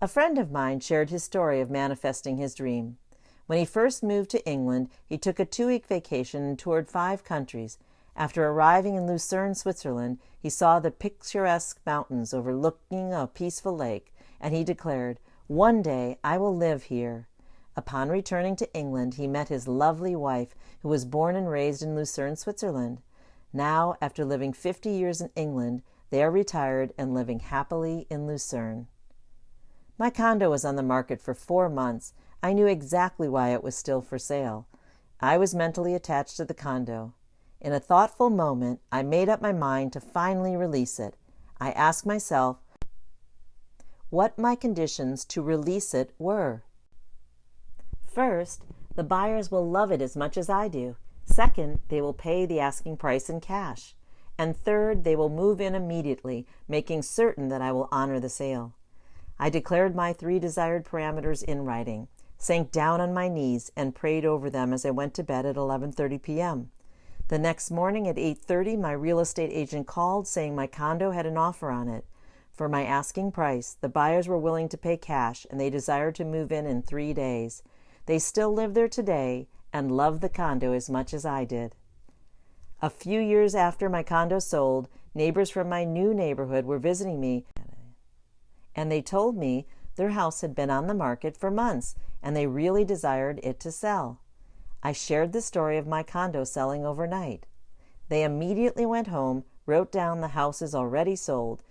A friend of mine shared his story of manifesting his dream. When he first moved to England, he took a 2-week vacation and toured 5 countries. After arriving in Lucerne, Switzerland, he saw the picturesque mountains overlooking a peaceful lake, and he declared, "One day I will live here." Upon returning to England, he met his lovely wife, who was born and raised in Lucerne, Switzerland. Now, after living 50 years in England, they are retired and living happily in Lucerne. My condo was on the market for 4 months. I knew exactly why it was still for sale. I was mentally attached to the condo. In a thoughtful moment, I made up my mind to finally release it. I asked myself what my conditions to release it were. First, the buyers will love it as much as I do. Second, they will pay the asking price in cash. And third, they will move in immediately, making certain that I will honor the sale. I declared my 3 desired parameters in writing, sank down on my knees, and prayed over them as I went to bed at 11:30 p.m. The next morning at 8:30, my real estate agent called saying my condo had an offer on it. For my asking price, the buyers were willing to pay cash, and they desired to move in 3 days. They still live there today and love the condo as much as I did. A few years after my condo sold, neighbors from my new neighborhood were visiting me, and they told me their house had been on the market for months, and they really desired it to sell. I shared the story of my condo selling overnight. They immediately went home, wrote down the houses already sold.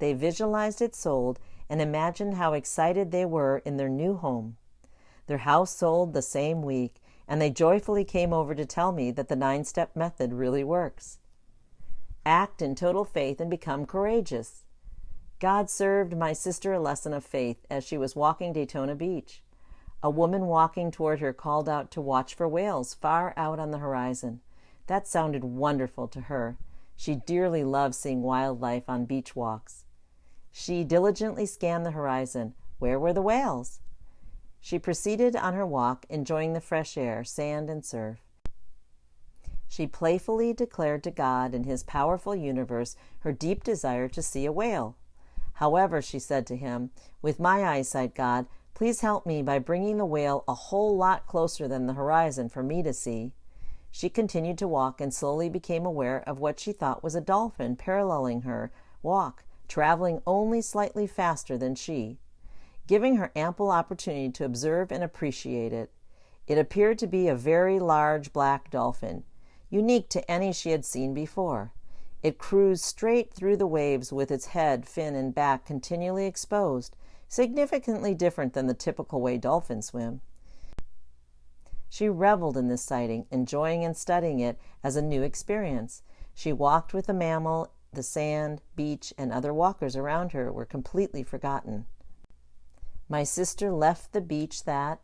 They visualized it sold and imagined how excited they were in their new home. Their house sold the same week, and they joyfully came over to tell me that the 9-step method really works. Act in total faith and become courageous. God served my sister a lesson of faith as she was walking Daytona Beach. A woman walking toward her called out to watch for whales far out on the horizon. That sounded wonderful to her. She dearly loved seeing wildlife on beach walks. She diligently scanned the horizon. Where were the whales? She proceeded on her walk, enjoying the fresh air, sand, and surf. She playfully declared to God and His powerful universe her deep desire to see a whale. However, she said to Him, "With my eyesight, God, please help me by bringing the whale a whole lot closer than the horizon for me to see." She continued to walk and slowly became aware of what she thought was a dolphin paralleling her walk, traveling only slightly faster than she, giving her ample opportunity to observe and appreciate it. It appeared to be a very large black dolphin, unique to any she had seen before. It cruised straight through the waves with its head, fin, and back continually exposed, significantly different than the typical way dolphins swim. She reveled in this sighting, enjoying and studying it as a new experience. She walked with the mammal. The sand, beach, and other walkers around her were completely forgotten. My sister left the beach that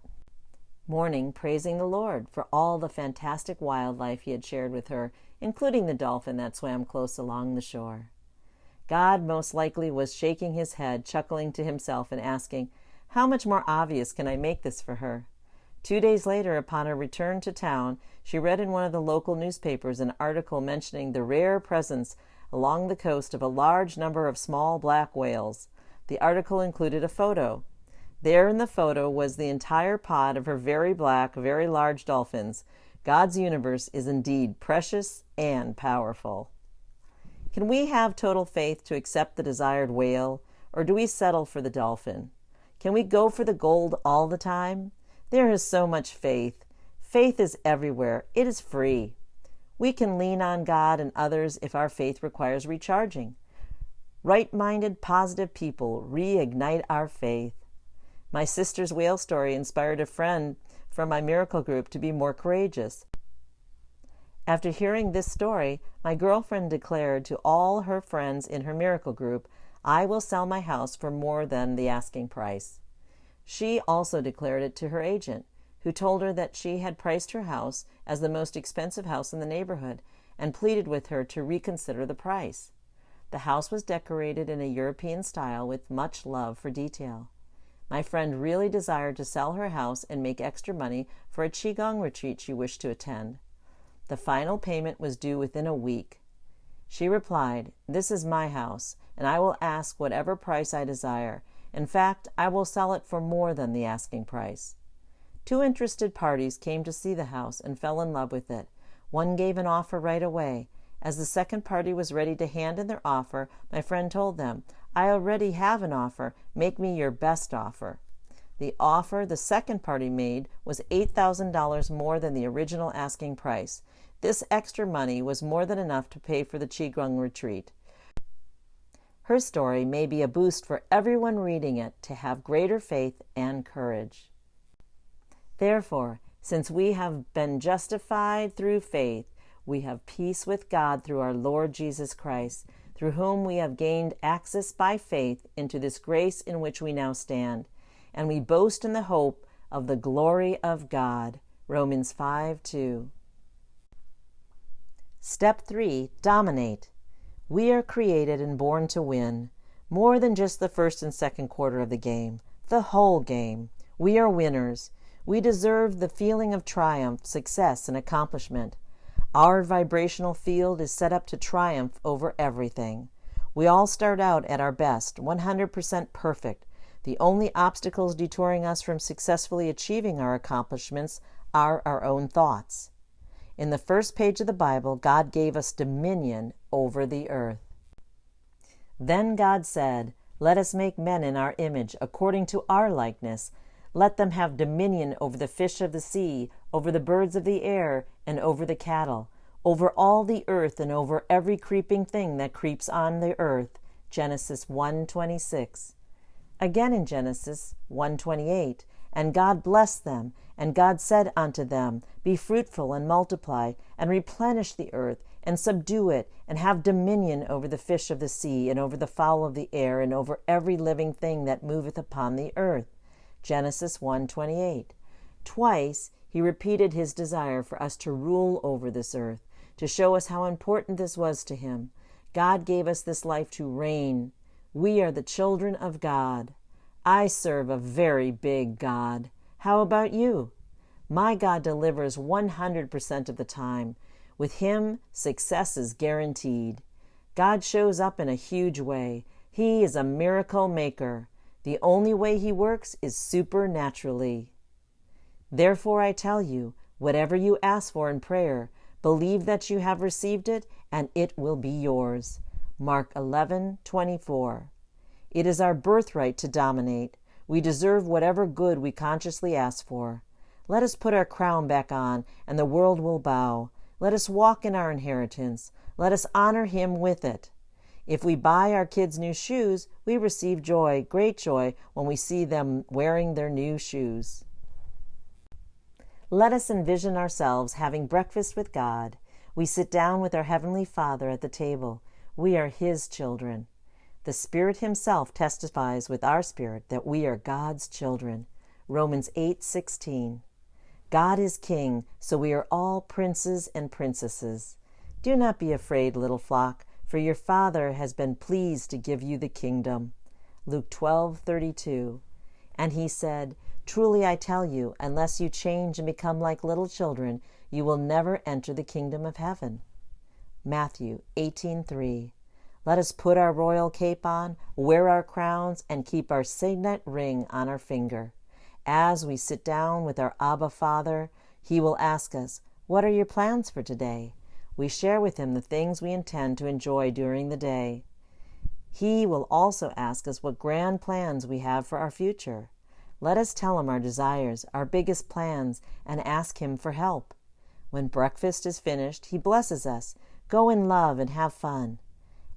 morning praising the Lord for all the fantastic wildlife He had shared with her, including the dolphin that swam close along the shore. God most likely was shaking His head, chuckling to Himself and asking, "How much more obvious can I make this for her?" 2 days later, upon her return to town, she read in one of the local newspapers an article mentioning the rare presence along the coast of a large number of small black whales. The article included a photo. There in the photo was the entire pod of her very black, very large dolphins. God's universe is indeed precious and powerful. Can we have total faith to accept the desired whale, or do we settle for the dolphin? Can we go for the gold all the time? There is so much faith. Faith is everywhere. It is free. We can lean on God and others if our faith requires recharging. Right-minded, positive people reignite our faith. My sister's whale story inspired a friend from my miracle group to be more courageous. After hearing this story, my girlfriend declared to all her friends in her miracle group, "I will sell my house for more than the asking price." She also declared it to her agent, who told her that she had priced her house as the most expensive house in the neighborhood and pleaded with her to reconsider the price. The house was decorated in a European style with much love for detail. My friend really desired to sell her house and make extra money for a Qigong retreat she wished to attend. The final payment was due within a week. She replied, "This is my house, and I will ask whatever price I desire. In fact, I will sell it for more than the asking price." 2 interested parties came to see the house and fell in love with it. One gave an offer right away. As the second party was ready to hand in their offer, my friend told them, "I already have an offer. Make me your best offer." The offer the second party made was $8,000 more than the original asking price. This extra money was more than enough to pay for the Qigong retreat. Her story may be a boost for everyone reading it to have greater faith and courage. Therefore, since we have been justified through faith, we have peace with God through our Lord Jesus Christ, through whom we have gained access by faith into this grace in which we now stand, and we boast in the hope of the glory of God. Romans 5:2. Step 3. Dominate. We are created and born to win, more than just the first and second quarter of the game, the whole game. We are winners. We deserve the feeling of triumph, success, and accomplishment. Our vibrational field is set up to triumph over everything. We all start out at our best, 100% perfect. The only obstacles detouring us from successfully achieving our accomplishments are our own thoughts. In the first page of the Bible, God gave us dominion over the earth. Then God said, "Let us make men in our image, according to our likeness. Let them have dominion over the fish of the sea, over the birds of the air, and over the cattle, over all the earth, and over every creeping thing that creeps on the earth." Genesis 1:26. Again in Genesis 1:28, "And God blessed them, and God said unto them, Be fruitful and multiply, and replenish the earth, and subdue it, and have dominion over the fish of the sea, and over the fowl of the air, and over every living thing that moveth upon the earth." Genesis 1:28. Twice he repeated his desire for us to rule over this earth, to show us how important this was to him. God gave us this life to reign. We are the children of God. I serve a very big God. How about you? My God delivers 100% of the time. With him, success is guaranteed. God shows up in a huge way. He is a miracle maker. The only way he works is supernaturally. Therefore I tell you, whatever you ask for in prayer, believe that you have received it, and it will be yours. Mark 11:24. It is our birthright to dominate. We deserve whatever good we consciously ask for. Let us put our crown back on, and the world will bow. Let us walk in our inheritance. Let us honor him with it. If we buy our kids new shoes, we receive joy, great joy, when we see them wearing their new shoes. Let us envision ourselves having breakfast with God. We sit down with our Heavenly Father at the table. We are his children. The Spirit himself testifies with our spirit that we are God's children. Romans 8:16. God is King, so we are all princes and princesses. Do not be afraid, little flock, for your Father has been pleased to give you the kingdom. Luke 12:32. And he said, "Truly I tell you, unless you change and become like little children, you will never enter the kingdom of heaven." Matthew 18:3. Let us put our royal cape on, wear our crowns, and keep our signet ring on our finger. As we sit down with our Abba Father, he will ask us, "What are your plans for today?" We share with him the things we intend to enjoy during the day. He will also ask us what grand plans we have for our future. Let us tell him our desires, our biggest plans, and ask him for help. When breakfast is finished, he blesses us. Go in love and have fun.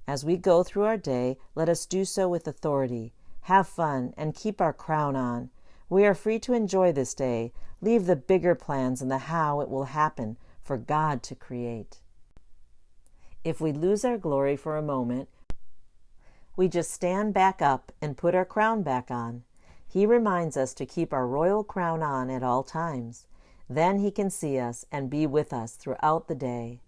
As we go through our day, let us do so with authority. Have fun and keep our crown on. We are free to enjoy this day. Leave the bigger plans and the how it will happen for God to create. If we lose our glory for a moment, we just stand back up and put our crown back on. He reminds us to keep our royal crown on at all times. Then he can see us and be with us throughout the day.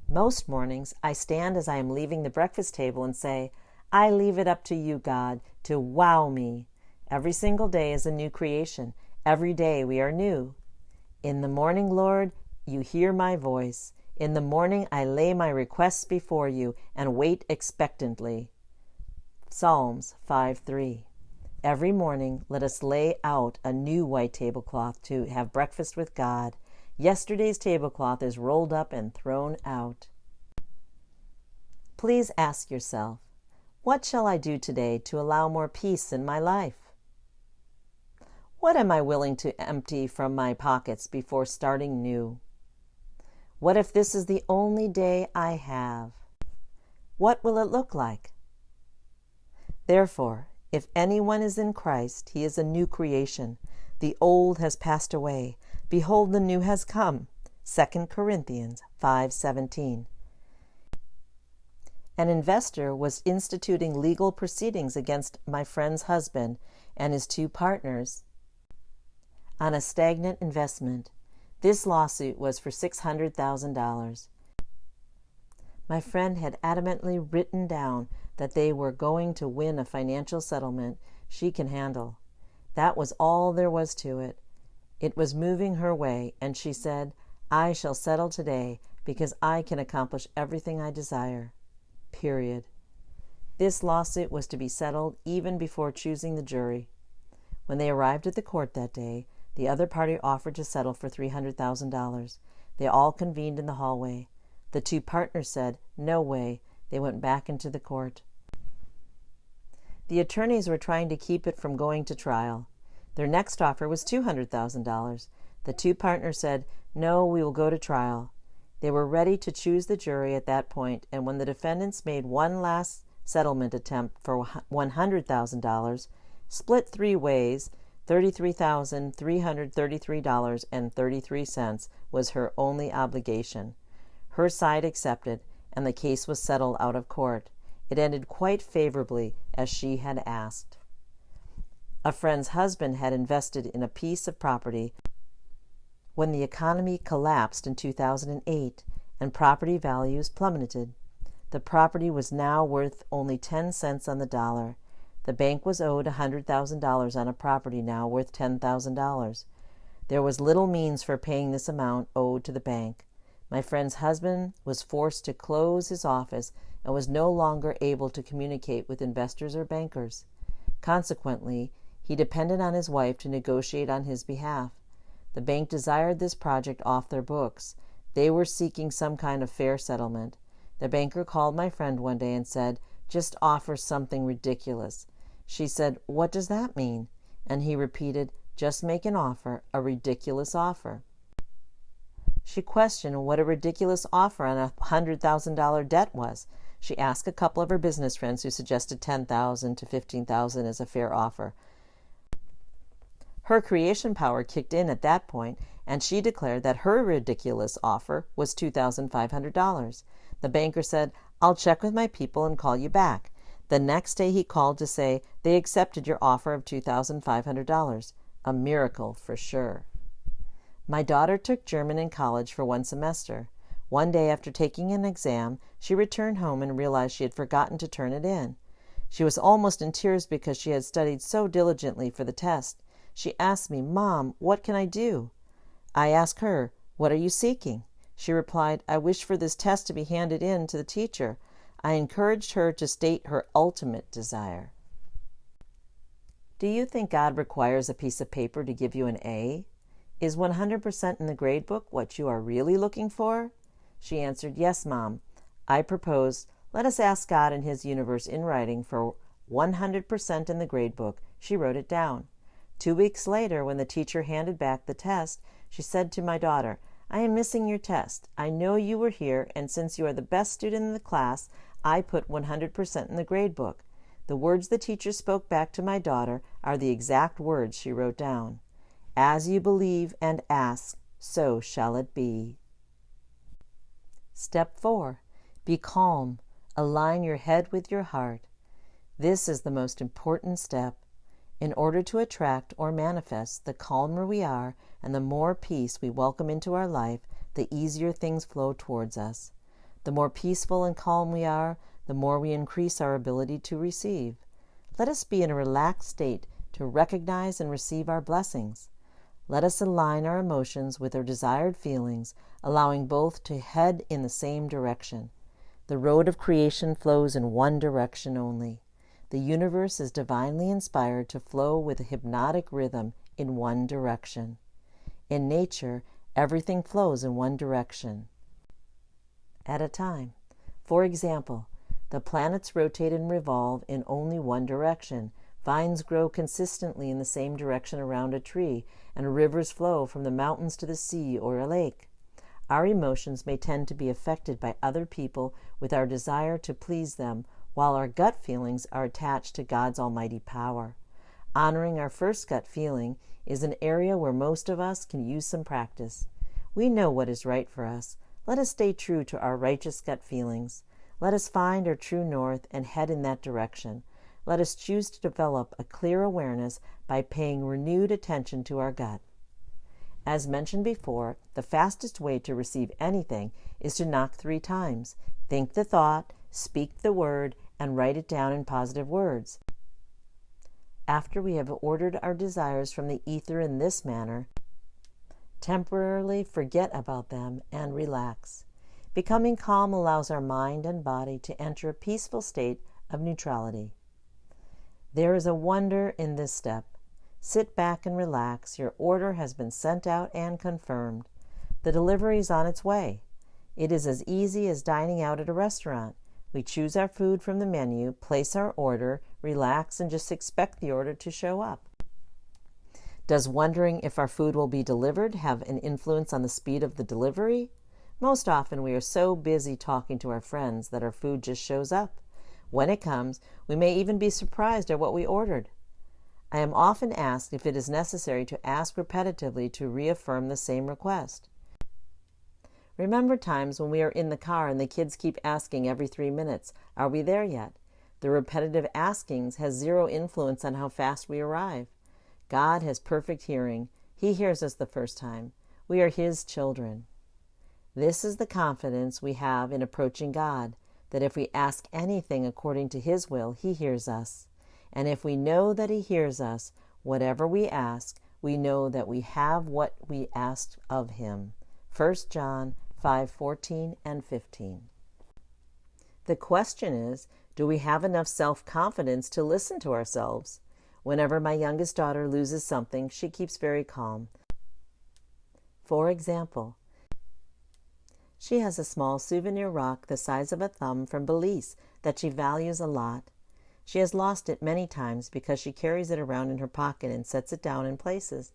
Most mornings, I stand as I am leaving the breakfast table and say, "I leave it up to you, God, to wow me." Every single day is a new creation. Every day we are new. In the morning, Lord, you hear my voice. In the morning I lay my requests before you and wait expectantly. Psalms 5:3. Every morning let us lay out a new white tablecloth to have breakfast with God. Yesterday's tablecloth is rolled up and thrown out. Please ask yourself, what shall I do today to allow more peace in my life? What am I willing to empty from my pockets before starting new? What if this is the only day I have? What will it look like? Therefore, if anyone is in Christ, he is a new creation. The old has passed away. Behold, the new has come. 2 Corinthians 5:17. An investor was instituting legal proceedings against my friend's husband and his two partners on a stagnant investment. This lawsuit was for $600,000. My friend had adamantly written down that they were going to win a financial settlement she can handle. That was all there was to it. It was moving her way, and she said, "I shall settle today because I can accomplish everything I desire." Period. This lawsuit was to be settled even before choosing the jury. When they arrived at the court that day, the other party offered to settle for $300,000. They all convened in the hallway. The two partners said, "No way." They went back into the court. The attorneys were trying to keep it from going to trial. Their next offer was $200,000. The two partners said, "No, we will go to trial." They were ready to choose the jury at that point, and when the defendants made one last settlement attempt for $100,000, split three ways, $33,333.33 was her only obligation. Her side accepted, and the case was settled out of court. It ended quite favorably, as she had asked. A friend's husband had invested in a piece of property when the economy collapsed in 2008 and property values plummeted. The property was now worth only 10 cents on the dollar. The bank was owed $100,000 on a property now worth $10,000. There was little means for paying this amount owed to the bank. My friend's husband was forced to close his office and was no longer able to communicate with investors or bankers. Consequently, he depended on his wife to negotiate on his behalf. The bank desired this project off their books. They were seeking some kind of fair settlement. The banker called my friend one day and said, "Just offer something ridiculous." She said, "What does that mean?" And he repeated, "Just make an offer, a ridiculous offer." She questioned what a ridiculous offer on a $100,000 debt was. She asked a couple of her business friends who suggested $10,000 to $15,000 as a fair offer. Her creation power kicked in at that point, and she declared that her ridiculous offer was $2,500. The banker said, "I'll check with my people and call you back." The next day he called to say, "They accepted your offer of $2,500. A miracle for sure. My daughter took German in college for one semester. One day after taking an exam, she returned home and realized she had forgotten to turn it in. She was almost in tears because she had studied so diligently for the test. She asked me, "Mom, what can I do?" I asked her, "What are you seeking?" She replied, "I wish for this test to be handed in to the teacher." I encouraged her to state her ultimate desire. Do you think God requires a piece of paper to give you an A? Is 100% in the grade book what you are really looking for? She answered, "Yes, Mom." I proposed, "Let us ask God and His universe in writing for 100% in the grade book." She wrote it down. 2 weeks later, when the teacher handed back the test, she said to my daughter, "I am missing your test. I know you were here, and since you are the best student in the class, I put 100% in the grade book." The words the teacher spoke back to my daughter are the exact words she wrote down. "As you believe and ask, so shall it be." Step 4. Be calm. Align your head with your heart. This is the most important step. In order to attract or manifest, the calmer we are and the more peace we welcome into our life, the easier things flow towards us. The more peaceful and calm we are, the more we increase our ability to receive. Let us be in a relaxed state to recognize and receive our blessings. Let us align our emotions with our desired feelings, allowing both to head in the same direction. The road of creation flows in one direction only. The universe is divinely inspired to flow with a hypnotic rhythm in one direction. In nature, everything flows in one direction at a time. For example, the planets rotate and revolve in only one direction. Vines grow consistently in the same direction around a tree, and rivers flow from the mountains to the sea or a lake. Our emotions may tend to be affected by other people with our desire to please them, while our gut feelings are attached to God's almighty power. Honoring our first gut feeling is an area where most of us can use some practice. We know what is right for us. Let us stay true to our righteous gut feelings. Let us find our true north and head in that direction. Let us choose to develop a clear awareness by paying renewed attention to our gut. As mentioned before, the fastest way to receive anything is to knock 3 times. Think the thought, speak the word, and write it down in positive words. After we have ordered our desires from the ether in this manner, temporarily forget about them and relax. Becoming calm allows our mind and body to enter a peaceful state of neutrality. There is a wonder in this step. Sit back and relax. Your order has been sent out and confirmed. The delivery is on its way. It is as easy as dining out at a restaurant. We choose our food from the menu, place our order, relax, and just expect the order to show up. Does wondering if our food will be delivered have an influence on the speed of the delivery? Most often we are so busy talking to our friends that our food just shows up. When it comes, we may even be surprised at what we ordered. I am often asked if it is necessary to ask repetitively to reaffirm the same request. Remember times when we are in the car and the kids keep asking every 3 minutes, "Are we there yet?" The repetitive askings has zero influence on how fast we arrive. God has perfect hearing. He hears us the first time. We are His children. This is the confidence we have in approaching God, that if we ask anything according to His will, He hears us. And if we know that He hears us, whatever we ask, we know that we have what we asked of Him. 1 John 5:14 and 15. The question is, do we have enough self-confidence to listen to ourselves? Whenever my youngest daughter loses something, she keeps very calm. For example, she has a small souvenir rock the size of a thumb from Belize that she values a lot. She has lost it many times because she carries it around in her pocket and sets it down in places.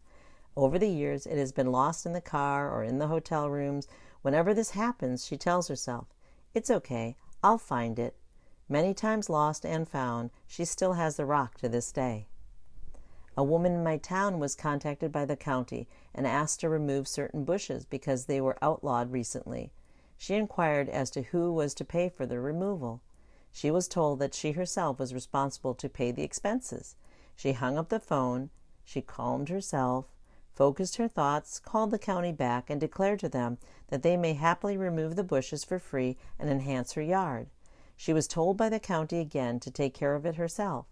Over the years, it has been lost in the car or in the hotel rooms. Whenever this happens, she tells herself, "It's okay, I'll find it." Many times lost and found, she still has the rock to this day. A woman in my town was contacted by the county and asked to remove certain bushes because they were outlawed recently. She inquired as to who was to pay for the removal. She was told that she herself was responsible to pay the expenses. She hung up the phone, she calmed herself, focused her thoughts, called the county back, and declared to them that they may happily remove the bushes for free and enhance her yard. She was told by the county again to take care of it herself.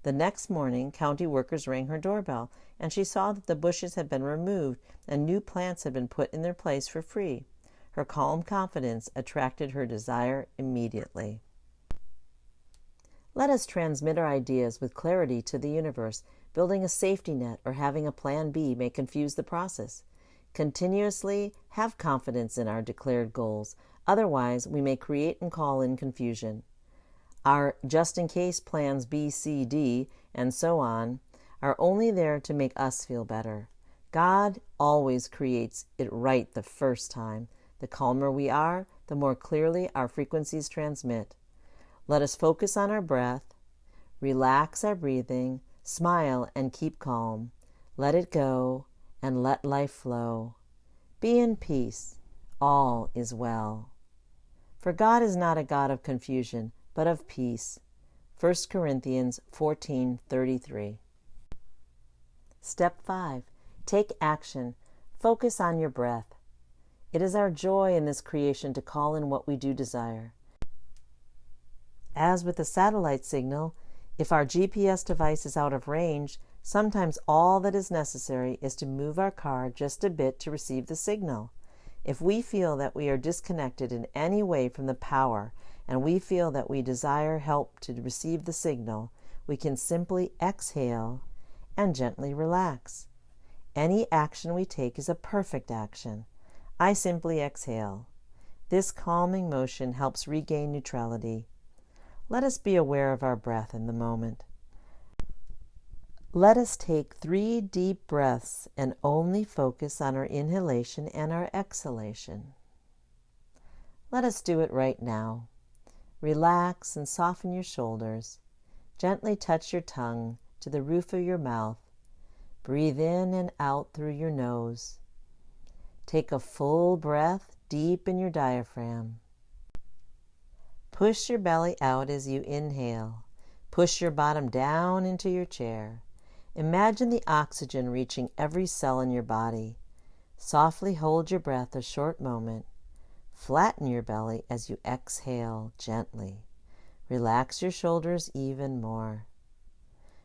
The next morning, county workers rang her doorbell, and she saw that the bushes had been removed and new plants had been put in their place for free. Her calm confidence attracted her desire immediately. Let us transmit our ideas with clarity to the universe. Building a safety net or having a plan B may confuse the process. Continuously have confidence in our declared goals. Otherwise, we may create and call in confusion. Our just-in-case plans B, C, D, and so on are only there to make us feel better. God always creates it right the first time. The calmer we are, the more clearly our frequencies transmit. Let us focus on our breath, relax our breathing, smile and keep calm. Let it go and let life flow. Be in peace. All is well. For God is not a God of confusion, but of peace. 1 Corinthians 14:33. Step 5. Take action. Focus on your breath. It is our joy in this creation to call in what we do desire. As with the satellite signal, if our GPS device is out of range, sometimes all that is necessary is to move our car just a bit to receive the signal. If we feel that we are disconnected in any way from the power, and we feel that we desire help to receive the signal, we can simply exhale and gently relax. Any action we take is a perfect action. I simply exhale. This calming motion helps regain neutrality. Let us be aware of our breath in the moment. Let us take 3 deep breaths and only focus on our inhalation and our exhalation. Let us do it right now. Relax and soften your shoulders. Gently touch your tongue to the roof of your mouth. Breathe in and out through your nose. Take a full breath deep in your diaphragm. Push your belly out as you inhale. Push your bottom down into your chair. Imagine the oxygen reaching every cell in your body. Softly hold your breath a short moment. Flatten your belly as you exhale gently. Relax your shoulders even more.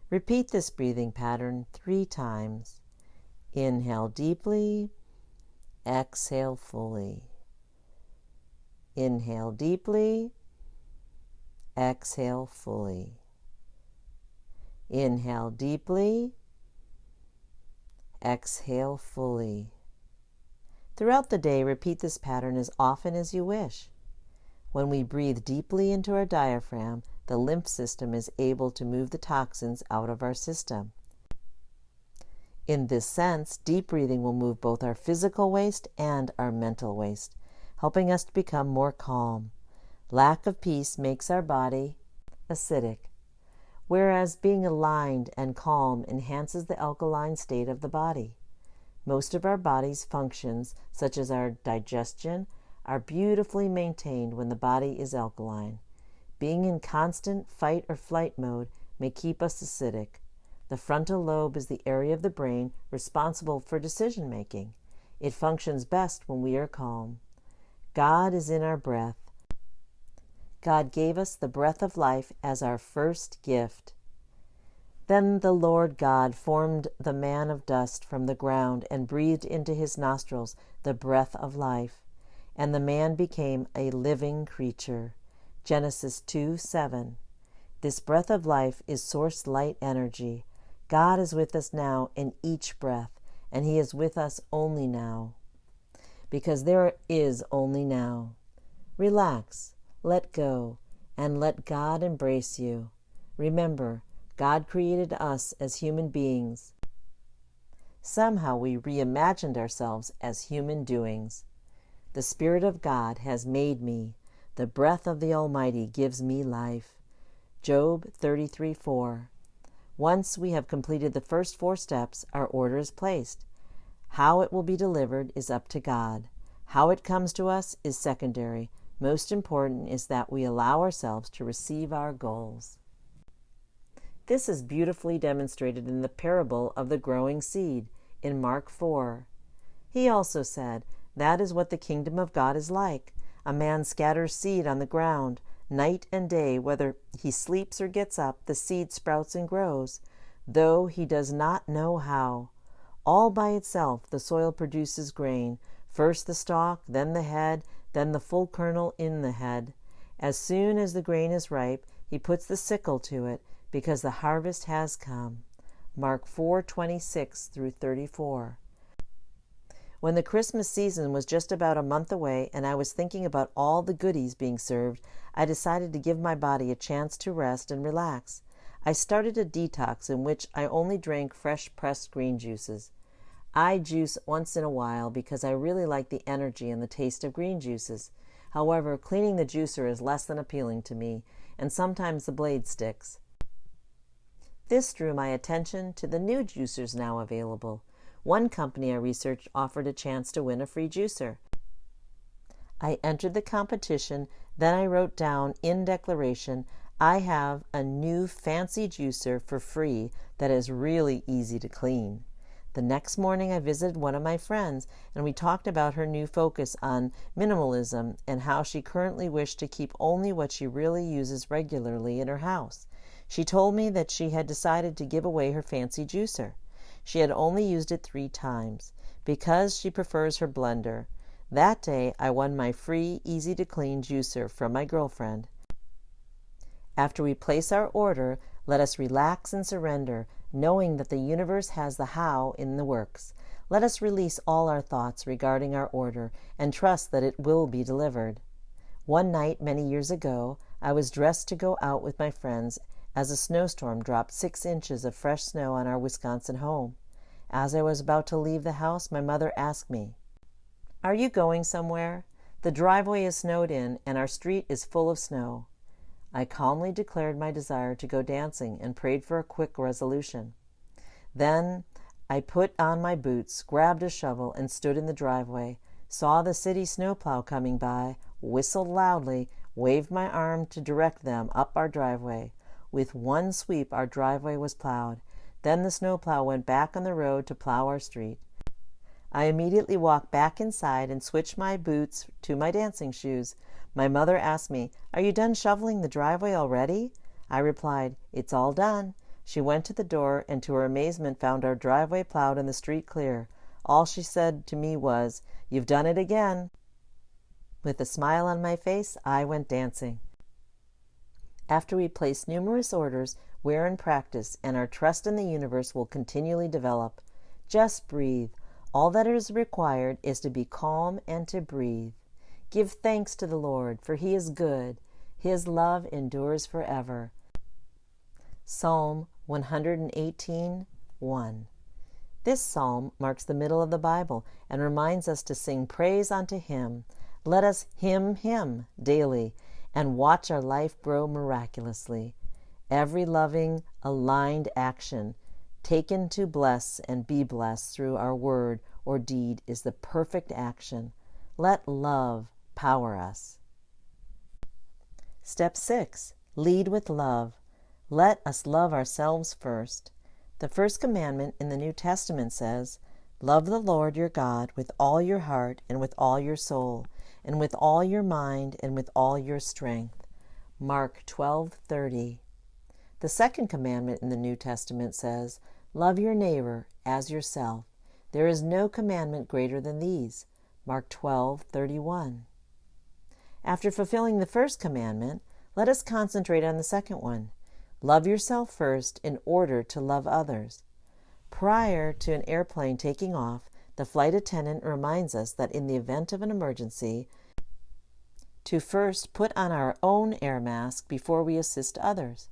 Repeat this breathing pattern 3 times. Inhale deeply. Exhale fully. Inhale deeply. Exhale fully. Inhale deeply. Exhale fully. Throughout the day, repeat this pattern as often as you wish. When we breathe deeply into our diaphragm, the lymph system is able to move the toxins out of our system. In this sense, deep breathing will move both our physical waste and our mental waste, helping us to become more calm. Lack of peace makes our body acidic, whereas being aligned and calm enhances the alkaline state of the body. Most of our body's functions, such as our digestion, are beautifully maintained when the body is alkaline. Being in constant fight or flight mode may keep us acidic. The frontal lobe is the area of the brain responsible for decision making. It functions best when we are calm. God is in our breath. God gave us the breath of life as our first gift. Then the Lord God formed the man of dust from the ground and breathed into his nostrils the breath of life, and the man became a living creature. Genesis 2:7. This breath of life is source light energy. God is with us now in each breath, and he is with us only now, because there is only now. Relax, let go, and let God embrace you. Remember, God created us as human beings. Somehow we reimagined ourselves as human doings. The Spirit of God has made me. The breath of the Almighty gives me life. Job 33:4. Once we have completed the first 4 steps, our order is placed. How it will be delivered is up to God. How it comes to us is secondary. Most important is that we allow ourselves to receive our goals. This is beautifully demonstrated in the parable of the growing seed in Mark 4. He also said, "That is what the kingdom of God is like. A man scatters seed on the ground. Night and day, whether he sleeps or gets up, the seed sprouts and grows, though he does not know how. All by itself the soil produces grain, first the stalk, then the head, then the full kernel in the head. As soon as the grain is ripe, he puts the sickle to it, because the harvest has come." Mark 4:26-34. When the Christmas season was just about a month away and I was thinking about all the goodies being served, I decided to give my body a chance to rest and relax. I started a detox in which I only drank fresh pressed green juices. I juice once in a while because I really like the energy and the taste of green juices. However, cleaning the juicer is less than appealing to me, and sometimes the blade sticks. This drew my attention to the new juicers now available. One company I researched offered a chance to win a free juicer. I entered the competition, then I wrote down in declaration, "I have a new fancy juicer for free that is really easy to clean." The next morning I visited one of my friends, and we talked about her new focus on minimalism and how she currently wished to keep only what she really uses regularly in her house. She told me that she had decided to give away her fancy juicer. She had only used it 3 times, because she prefers her blender. That day, I won my free, easy-to-clean juicer from my girlfriend. After we place our order, let us relax and surrender, knowing that the universe has the how in the works. Let us release all our thoughts regarding our order and trust that it will be delivered. One night, many years ago, I was dressed to go out with my friends as a snowstorm dropped 6 inches of fresh snow on our Wisconsin home. As I was about to leave the house, my mother asked me, "Are you going somewhere? The driveway is snowed in and our street is full of snow." I calmly declared my desire to go dancing and prayed for a quick resolution. Then I put on my boots, grabbed a shovel, and stood in the driveway, saw the city snowplow coming by, whistled loudly, waved my arm to direct them up our driveway. With one sweep, our driveway was plowed. Then the snowplow went back on the road to plow our street. I immediately walked back inside and switched my boots to my dancing shoes. My mother asked me, "Are you done shoveling the driveway already?" I replied, "It's all done." She went to the door and to her amazement found our driveway plowed and the street clear. All she said to me was, "You've done it again." With a smile on my face, I went dancing. After we place numerous orders, we're in practice, and our trust in the universe will continually develop. Just breathe. All that is required is to be calm and to breathe. Give thanks to the Lord, for He is good. His love endures forever. Psalm 118:1. This psalm marks the middle of the Bible and reminds us to sing praise unto Him. Let us hymn Him daily and watch our life grow miraculously. Every loving, aligned action taken to bless and be blessed through our word or deed is the perfect action. Let love power us. Step 6. Lead with love. Let us love ourselves first. The first commandment in the New Testament says, "Love the Lord your God with all your heart and with all your soul, and with all your mind and with all your strength." Mark 12:30. The second commandment in the New Testament says, "Love your neighbor as yourself. There is no commandment greater than these." Mark 12:31. After fulfilling the first commandment, let us concentrate on the second one. Love yourself first in order to love others. Prior to an airplane taking off, the flight attendant reminds us that in the event of an emergency, to first put on our own air mask before we assist others.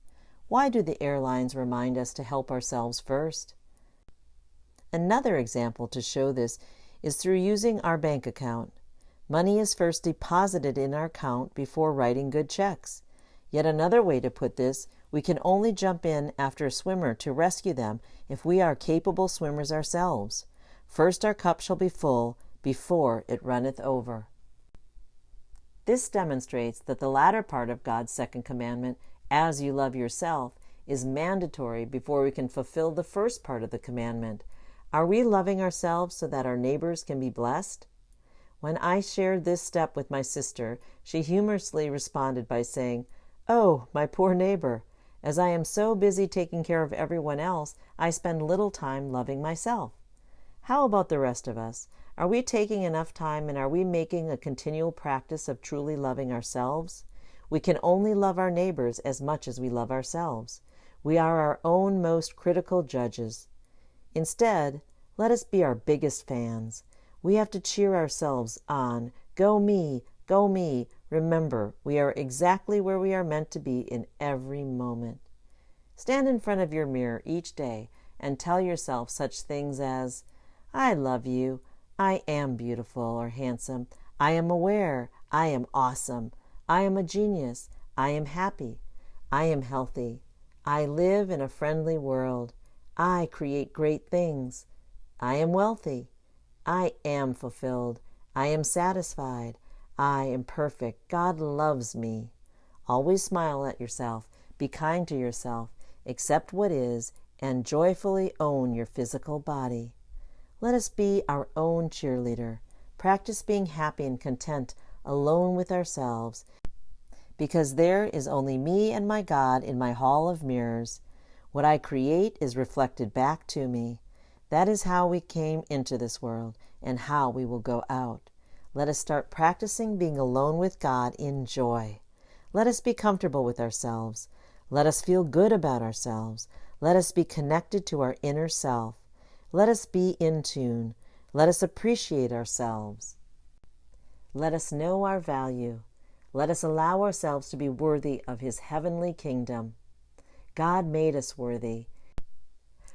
Why do the airlines remind us to help ourselves first? Another example to show this is through using our bank account. Money is first deposited in our account before writing good checks. Yet another way to put this, we can only jump in after a swimmer to rescue them if we are capable swimmers ourselves. First our cup shall be full before it runneth over. This demonstrates that the latter part of God's second commandment, "As you love yourself," is mandatory before we can fulfill the first part of the commandment. Are we loving ourselves so that our neighbors can be blessed? When I shared this step with my sister, she humorously responded by saying, "Oh, my poor neighbor. As I am so busy taking care of everyone else, I spend little time loving myself." How about the rest of us? Are we taking enough time and are we making a continual practice of truly loving ourselves? We can only love our neighbors as much as we love ourselves. We are our own most critical judges. Instead, let us be our biggest fans. We have to cheer ourselves on. Go me, go me. Remember, we are exactly where we are meant to be in every moment. Stand in front of your mirror each day and tell yourself such things as, "I love you. I am beautiful or handsome. I am aware. I am awesome. I am a genius. I am happy. I am healthy. I live in a friendly world. I create great things. I am wealthy. I am fulfilled. I am satisfied. I am perfect. God loves me." Always smile at yourself. Be kind to yourself. Accept what is and joyfully own your physical body. Let us be our own cheerleader. Practice being happy and content alone with ourselves, because there is only me and my God in my hall of mirrors. What I create is reflected back to me. That is how we came into this world and how we will go out. Let us start practicing being alone with God in joy. Let us be comfortable with ourselves. Let us feel good about ourselves. Let us be connected to our inner self. Let us be in tune. Let us appreciate ourselves. Let us know our value. Let us allow ourselves to be worthy of His heavenly kingdom. God made us worthy.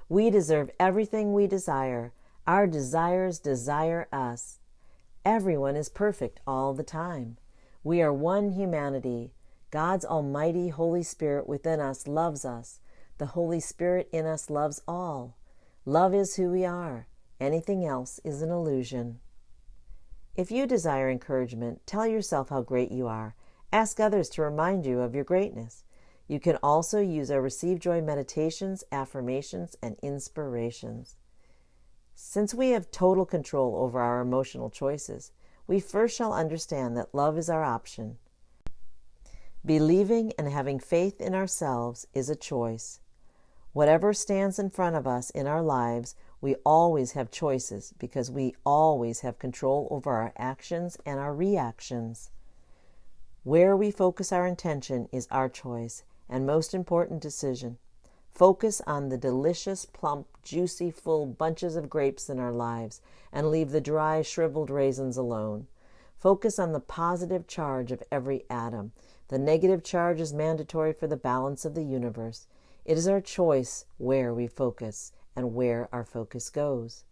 We deserve everything we desire. Our desires desire us. Everyone is perfect all the time. We are one humanity. God's almighty Holy Spirit within us loves us. The Holy Spirit in us loves all. Love is who we are. Anything else is an illusion. If you desire encouragement, tell yourself how great you are. Ask others to remind you of your greatness. You can also use our Receive Joy meditations, affirmations, and inspirations. Since we have total control over our emotional choices, we first shall understand that love is our option. Believing and having faith in ourselves is a choice. Whatever stands in front of us in our lives, we always have choices because we always have control over our actions and our reactions. Where we focus our intention is our choice and most important decision. Focus on the delicious, plump, juicy, full bunches of grapes in our lives and leave the dry, shriveled raisins alone. Focus on the positive charge of every atom. The negative charge is mandatory for the balance of the universe. It is our choice where we focus and where our focus goes.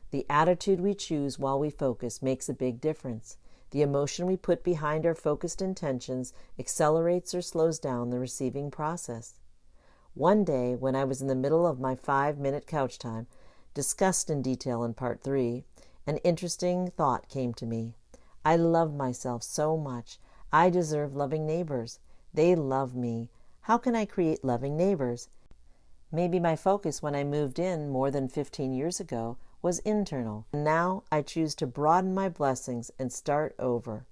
The attitude we choose while we focus makes a big difference. The emotion we put behind our focused intentions accelerates or slows down the receiving process. One day, when I was in the middle of my 5-minute couch time, discussed in detail in Part 3, an interesting thought came to me. I love myself so much. I deserve loving neighbors. They love me. How can I create loving neighbors? Maybe my focus when I moved in more than 15 years ago was internal. Now I choose to broaden my blessings and start over.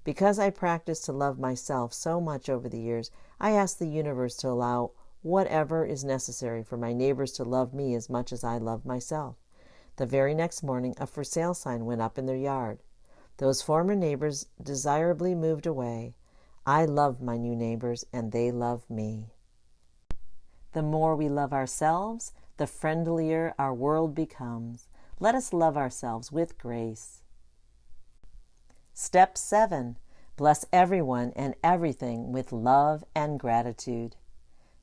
Because I practiced to love myself so much over the years, I ask the universe to allow whatever is necessary for my neighbors to love me as much as I love myself. The very next morning, a for sale sign went up in their yard. Those former neighbors desirably moved away. I love my new neighbors, and they love me. The more we love ourselves, the friendlier our world becomes. Let us love ourselves with grace. Step 7. Bless everyone and everything with love and gratitude.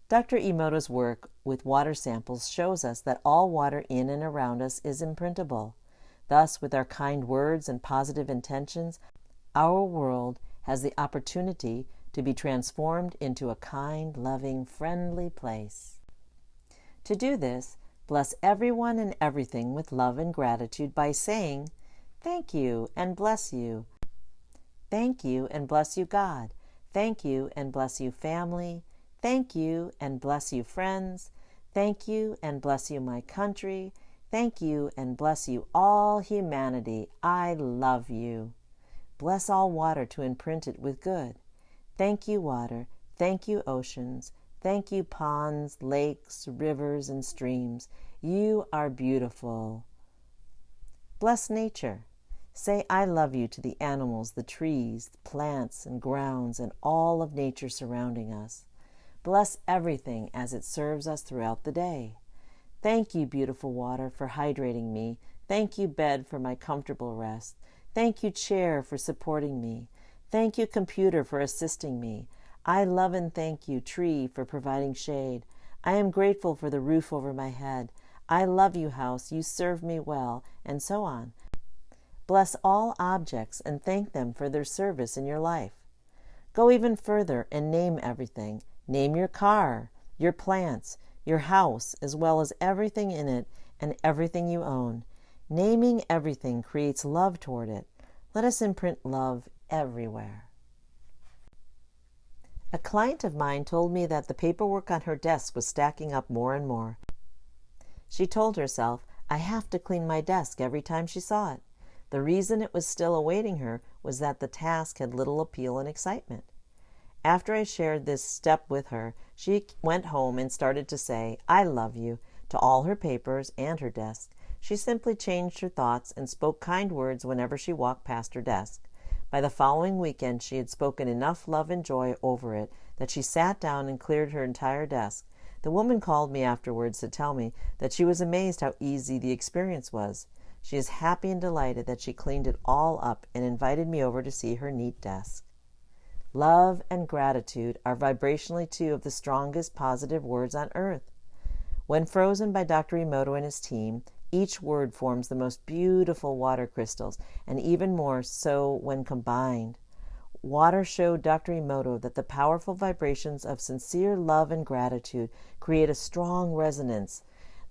Dr. Emoto's work with water samples shows us that all water in and around us is imprintable. Thus, with our kind words and positive intentions, our world has the opportunity to be transformed into a kind, loving, friendly place. To do this, bless everyone and everything with love and gratitude by saying, "Thank you and bless you." Thank you and bless you, God. Thank you and bless you, family. Thank you and bless you, friends. Thank you and bless you, my country. Thank you and bless you, all humanity. I love you. Bless all water to imprint it with good. Thank you, water. Thank you, oceans. Thank you, ponds, lakes, rivers, and streams. You are beautiful. Bless nature. Say, I love you to the animals, the trees, the plants, and grounds, and all of nature surrounding us. Bless everything as it serves us throughout the day. Thank you, beautiful water, for hydrating me. Thank you, bed, for my comfortable rest. Thank you, chair, for supporting me. Thank you, computer, for assisting me. I love and thank you, tree, for providing shade. I am grateful for the roof over my head. I love you, house. You serve me well, and so on. Bless all objects and thank them for their service in your life. Go even further and name everything. Name your car, your plants, your house, as well as everything in it and everything you own. Naming everything creates love toward it. Let us imprint love everywhere. A client of mine told me that the paperwork on her desk was stacking up more and more. She told herself, I have to clean my desk every time she saw it. The reason it was still awaiting her was that the task had little appeal and excitement. After I shared this step with her, she went home and started to say, I love you, to all her papers and her desk. She simply changed her thoughts and spoke kind words whenever she walked past her desk. By the following weekend, she had spoken enough love and joy over it that she sat down and cleared her entire desk. The woman called me afterwards to tell me that she was amazed how easy the experience was. She is happy and delighted that she cleaned it all up and invited me over to see her neat desk. Love and gratitude are vibrationally two of the strongest positive words on earth. When frozen by Dr. Emoto and his team, each word forms the most beautiful water crystals, and even more so when combined. Water showed Dr. Emoto that the powerful vibrations of sincere love and gratitude create a strong resonance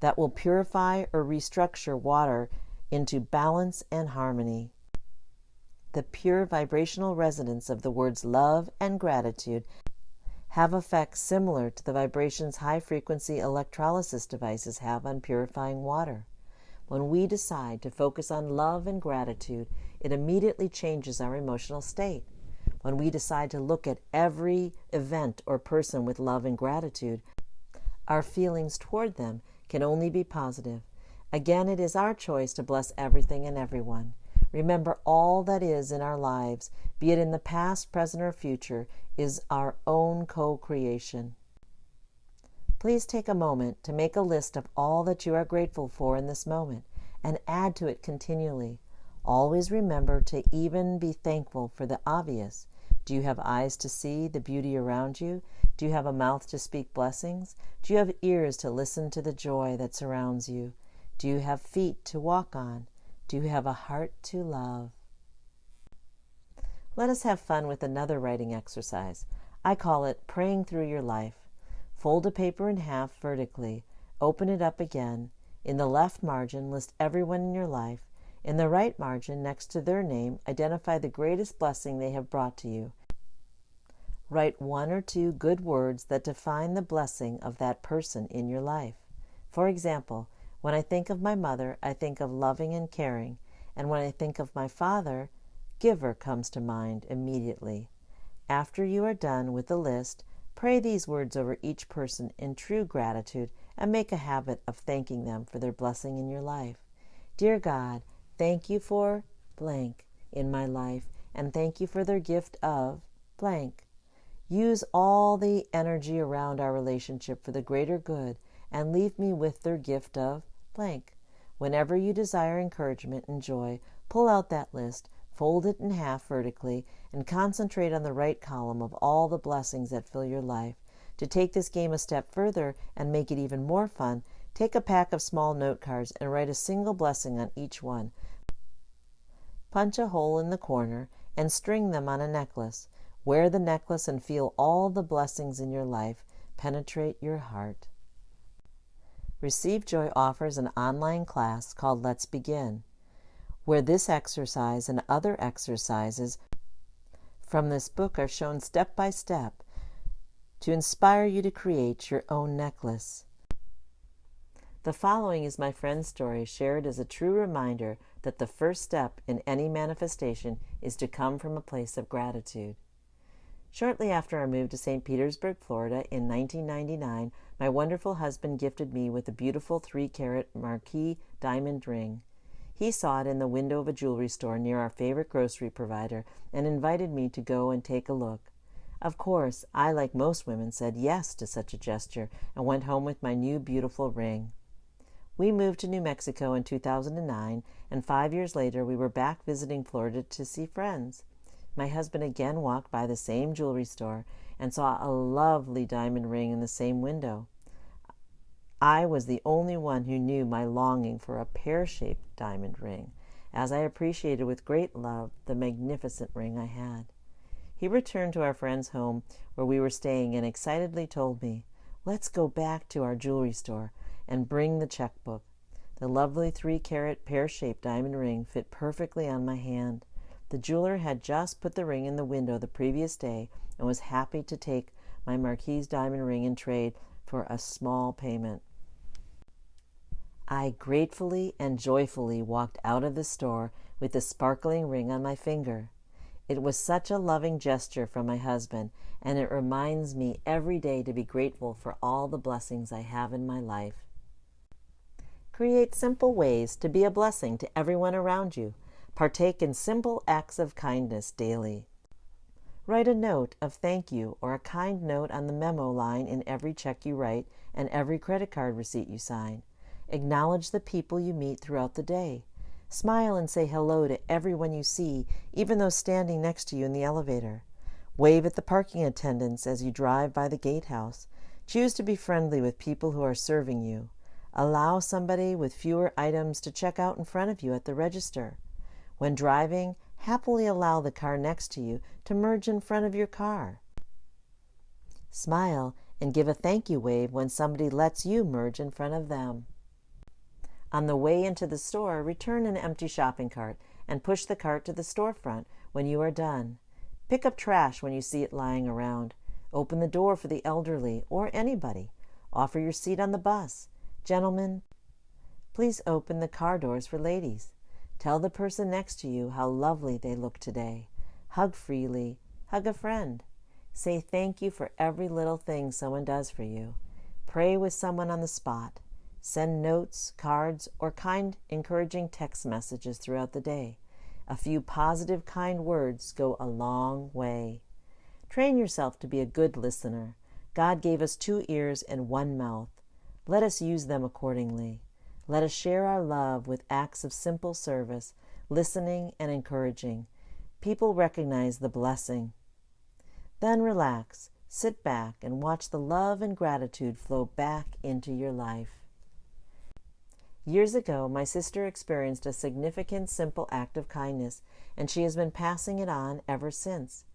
that will purify or restructure water into balance and harmony. The pure vibrational resonance of the words love and gratitude have effects similar to the vibrations high-frequency electrolysis devices have on purifying water. When we decide to focus on love and gratitude, it immediately changes our emotional state. When we decide to look at every event or person with love and gratitude, our feelings toward them can only be positive. Again, it is our choice to bless everything and everyone. Remember, all that is in our lives, be it in the past, present, or future, is our own co-creation. Please take a moment to make a list of all that you are grateful for in this moment and add to it continually. Always remember to even be thankful for the obvious. Do you have eyes to see the beauty around you? Do you have a mouth to speak blessings? Do you have ears to listen to the joy that surrounds you? Do you have feet to walk on? Do you have a heart to love? Let us have fun with another writing exercise. I call it praying through your life. Fold a paper in half vertically. Open it up again. In the left margin, list everyone in your life. In the right margin, next to their name, identify the greatest blessing they have brought to you. Write 1 or 2 good words that define the blessing of that person in your life. For example, when I think of my mother, I think of loving and caring, and when I think of my father, giver comes to mind immediately. After you are done with the list, pray these words over each person in true gratitude and make a habit of thanking them for their blessing in your life. Dear God, thank you for blank in my life, and thank you for their gift of blank. Use all the energy around our relationship for the greater good, and leave me with their gift of blank. Whenever you desire encouragement and joy, pull out that list, fold it in half vertically, and concentrate on the right column of all the blessings that fill your life. To take this game a step further and make it even more fun, take a pack of small note cards and write a single blessing on each one. Punch a hole in the corner and string them on a necklace. Wear the necklace and feel all the blessings in your life penetrate your heart. Receive Joy offers an online class called Let's Begin, where this exercise and other exercises from this book are shown step by step to inspire you to create your own necklace. The following is my friend's story shared as a true reminder that the first step in any manifestation is to come from a place of gratitude. Shortly after I moved to St. Petersburg, Florida in 1999, my wonderful husband gifted me with a beautiful 3-carat marquise diamond ring. He saw it in the window of a jewelry store near our favorite grocery provider and invited me to go and take a look. Of course, I, like most women, said yes to such a gesture and went home with my new beautiful ring. We moved to New Mexico in 2009, and 5 years later we were back visiting Florida to see friends. My husband again walked by the same jewelry store and saw a lovely diamond ring in the same window. I was the only one who knew my longing for a pear-shaped diamond ring, as I appreciated with great love the magnificent ring I had. He returned to our friend's home where we were staying and excitedly told me, "Let's go back to our jewelry store and bring the checkbook." The lovely 3-carat pear-shaped diamond ring fit perfectly on my hand. The jeweler had just put the ring in the window the previous day and was happy to take my marquise diamond ring in trade for a small payment. I gratefully and joyfully walked out of the store with the sparkling ring on my finger. It was such a loving gesture from my husband, and it reminds me every day to be grateful for all the blessings I have in my life. Create simple ways to be a blessing to everyone around you. Partake in simple acts of kindness daily. Write a note of thank you or a kind note on the memo line in every check you write and every credit card receipt you sign. Acknowledge the people you meet throughout the day. Smile and say hello to everyone you see, even those standing next to you in the elevator. Wave at the parking attendants as you drive by the gatehouse. Choose to be friendly with people who are serving you. Allow somebody with fewer items to check out in front of you at the register. When driving, happily allow the car next to you to merge in front of your car. Smile and give a thank you wave when somebody lets you merge in front of them. On the way into the store, return an empty shopping cart and push the cart to the storefront when you are done. Pick up trash when you see it lying around. Open the door for the elderly or anybody. Offer your seat on the bus. Gentlemen, please open the car doors for ladies. Tell the person next to you how lovely they look today. Hug freely. Hug a friend. Say thank you for every little thing someone does for you. Pray with someone on the spot. Send notes, cards, or kind, encouraging text messages throughout the day. A few positive, kind words go a long way. Train yourself to be a good listener. God gave us 2 ears and 1 mouth. Let us use them accordingly. Let us share our love with acts of simple service, listening and encouraging. People recognize the blessing. Then relax, sit back, and watch the love and gratitude flow back into your life. Years ago, my sister experienced a significant, simple act of kindness, and she has been passing it on ever since.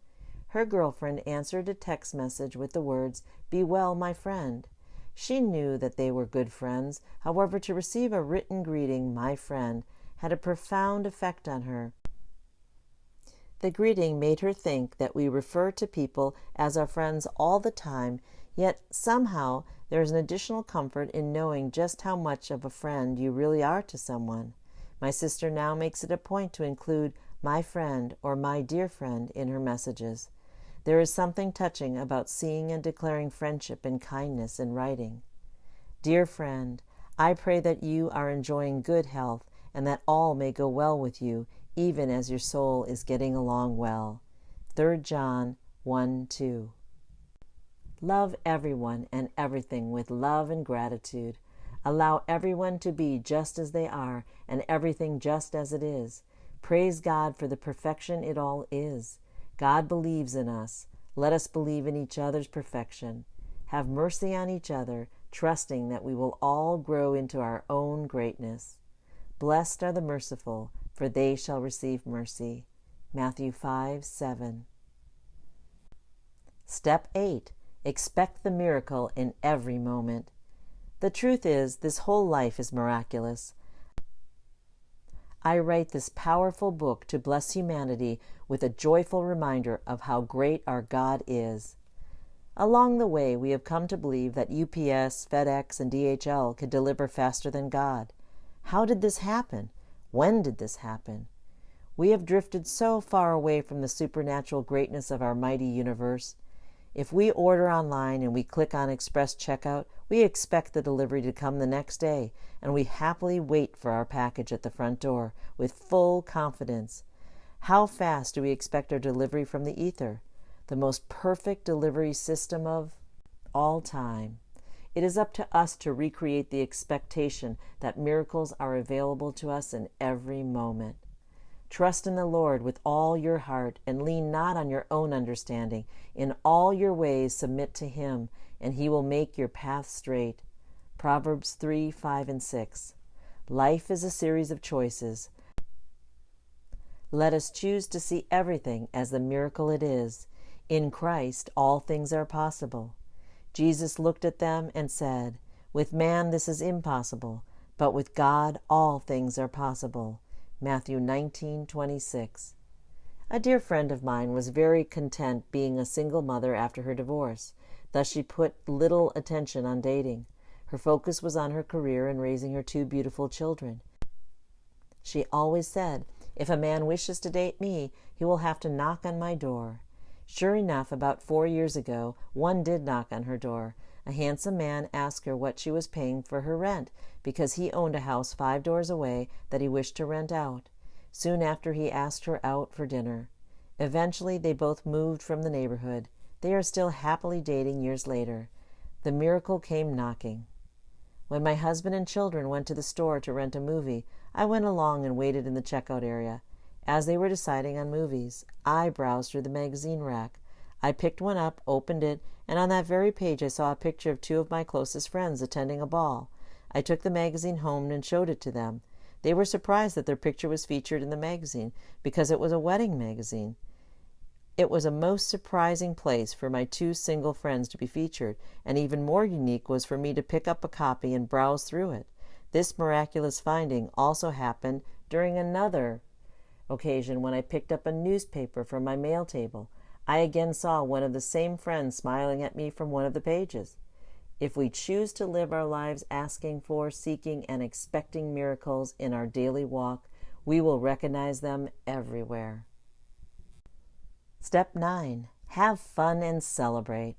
Her girlfriend answered a text message with the words, "Be well, my friend." She knew that they were good friends. However, to receive a written greeting, "My friend," had a profound effect on her. The greeting made her think that we refer to people as our friends all the time, yet somehow there is an additional comfort in knowing just how much of a friend you really are to someone. My sister now makes it a point to include "my friend" or "my dear friend" in her messages. There is something touching about seeing and declaring friendship and kindness in writing. Dear friend, I pray that you are enjoying good health and that all may go well with you, even as your soul is getting along well. 3 John 1:2. Love everyone and everything with love and gratitude. Allow everyone to be just as they are and everything just as it is. Praise God for the perfection it all is. God believes in us. Let us believe in each other's perfection. Have mercy on each other, trusting that we will all grow into our own greatness. Blessed are the merciful, for they shall receive mercy. Matthew 5:7. Step 8. Expect the miracle in every moment. The truth is, this whole life is miraculous. I write this powerful book to bless humanity with a joyful reminder of how great our God is. Along the way, we have come to believe that UPS, FedEx, and DHL could deliver faster than God. How did this happen? When did this happen? We have drifted so far away from the supernatural greatness of our mighty universe. If we order online and we click on Express Checkout, we expect the delivery to come the next day, and we happily wait for our package at the front door with full confidence. How fast do we expect our delivery from the ether? The most perfect delivery system of all time. It is up to us to recreate the expectation that miracles are available to us in every moment. Trust in the Lord with all your heart and lean not on your own understanding. In all your ways submit to Him, and He will make your path straight. Proverbs 3:5-6. Life is a series of choices. Let us choose to see everything as the miracle it is. In Christ, all things are possible. Jesus looked at them and said, "With man this is impossible, but with God all things are possible." Matthew 19:26. A dear friend of mine was very content being a single mother after her divorce. Thus she put little attention on dating. Her focus was on her career and raising her 2 beautiful children. She always said, "If a man wishes to date me, he will have to knock on my door." Sure enough, about 4 years ago, one did knock on her door. A handsome man asked her what she was paying for her rent, because he owned a house 5 doors away that he wished to rent out. Soon after, he asked her out for dinner. Eventually, they both moved from the neighborhood. They are still happily dating years later. The miracle came knocking. When my husband and children went to the store to rent a movie, I went along and waited in the checkout area. As they were deciding on movies, I browsed through the magazine rack. I picked one up, opened it, and on that very page I saw a picture of 2 of my closest friends attending a ball. I took the magazine home and showed it to them. They were surprised that their picture was featured in the magazine, because it was a wedding magazine. It was a most surprising place for my 2 single friends to be featured, and even more unique was for me to pick up a copy and browse through it. This miraculous finding also happened during another occasion when I picked up a newspaper from my mail table. I again saw one of the same friends smiling at me from one of the pages. If we choose to live our lives asking for, seeking, and expecting miracles in our daily walk, we will recognize them everywhere. Step 9. Have fun and celebrate.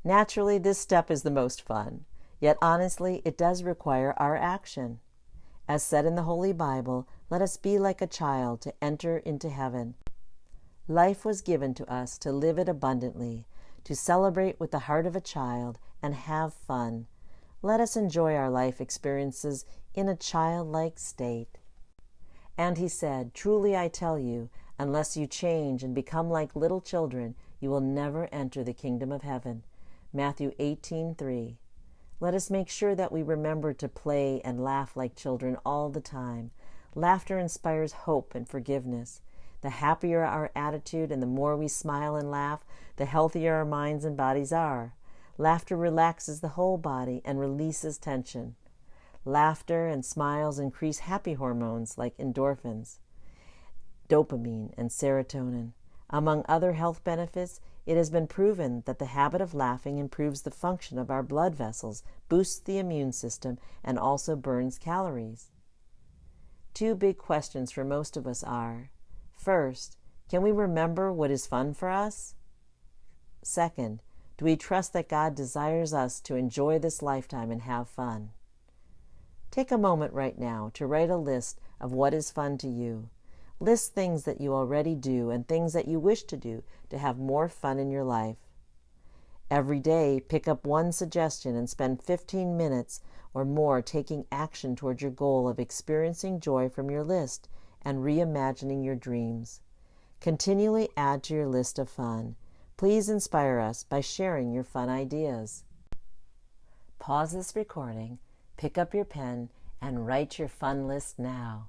Naturally, this step is the most fun, yet honestly, it does require our action. As said in the Holy Bible, let us be like a child to enter into heaven. Life was given to us to live it abundantly, to celebrate with the heart of a child and have fun. Let us enjoy our life experiences in a childlike state. And he said, "Truly I tell you, unless you change and become like little children, you will never enter the kingdom of heaven." Matthew 18:3. Let us make sure that we remember to play and laugh like children all the time. Laughter inspires hope and forgiveness. The happier our attitude and the more we smile and laugh, the healthier our minds and bodies are. Laughter relaxes the whole body and releases tension. Laughter and smiles increase happy hormones like endorphins, dopamine, and serotonin. Among other health benefits, it has been proven that the habit of laughing improves the function of our blood vessels, boosts the immune system, and also burns calories. Two big questions for most of us are, first, can we remember what is fun for us? Second, do we trust that God desires us to enjoy this lifetime and have fun? Take a moment right now to write a list of what is fun to you. List things that you already do and things that you wish to do to have more fun in your life. Every day, pick up one suggestion and spend 15 minutes or more taking action toward your goal of experiencing joy from your list and reimagining your dreams. Continually add to your list of fun. Please inspire us by sharing your fun ideas. Pause this recording, pick up your pen, and write your fun list now.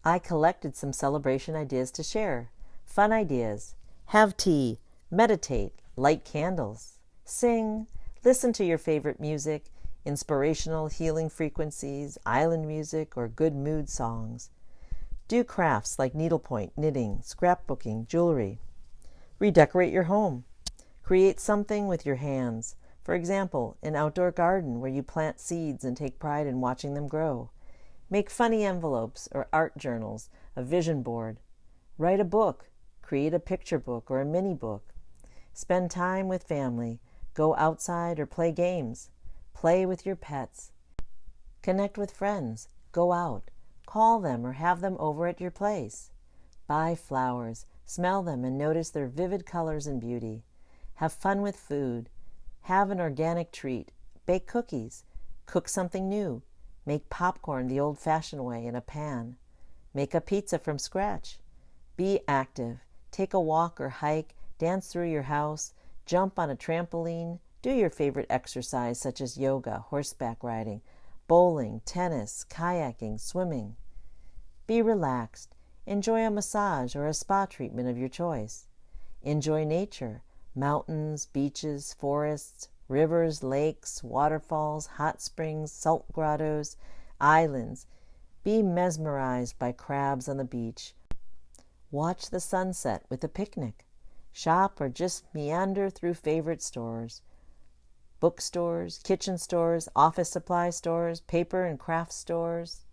I collected some celebration ideas to share. Fun ideas: have tea, meditate, light candles, sing, listen to your favorite music, inspirational healing frequencies, island music, or good mood songs. Do crafts like needlepoint, knitting, scrapbooking, jewelry. Redecorate your home. Create something with your hands. For example, an outdoor garden where you plant seeds and take pride in watching them grow. Make funny envelopes or art journals, a vision board. Write a book. Create a picture book or a mini book. Spend time with family. Go outside or play games. Play with your pets. Connect with friends. Go out. Call them or have them over at your place. Buy flowers. Smell them and notice their vivid colors and beauty. Have fun with food. Have an organic treat. Bake cookies. Cook something new. Make popcorn the old-fashioned way in a pan. Make a pizza from scratch. Be active. Take a walk or hike, dance through your house, jump on a trampoline, do your favorite exercise such as yoga, horseback riding, bowling, tennis, kayaking, swimming. Be relaxed. Enjoy a massage or a spa treatment of your choice. Enjoy nature, mountains, beaches, forests, rivers, lakes, waterfalls, hot springs, salt grottos, islands. Be mesmerized by crabs on the beach. Watch the sunset with a picnic. Shop or just meander through favorite stores. Bookstores, kitchen stores, office supply stores, paper and craft stores.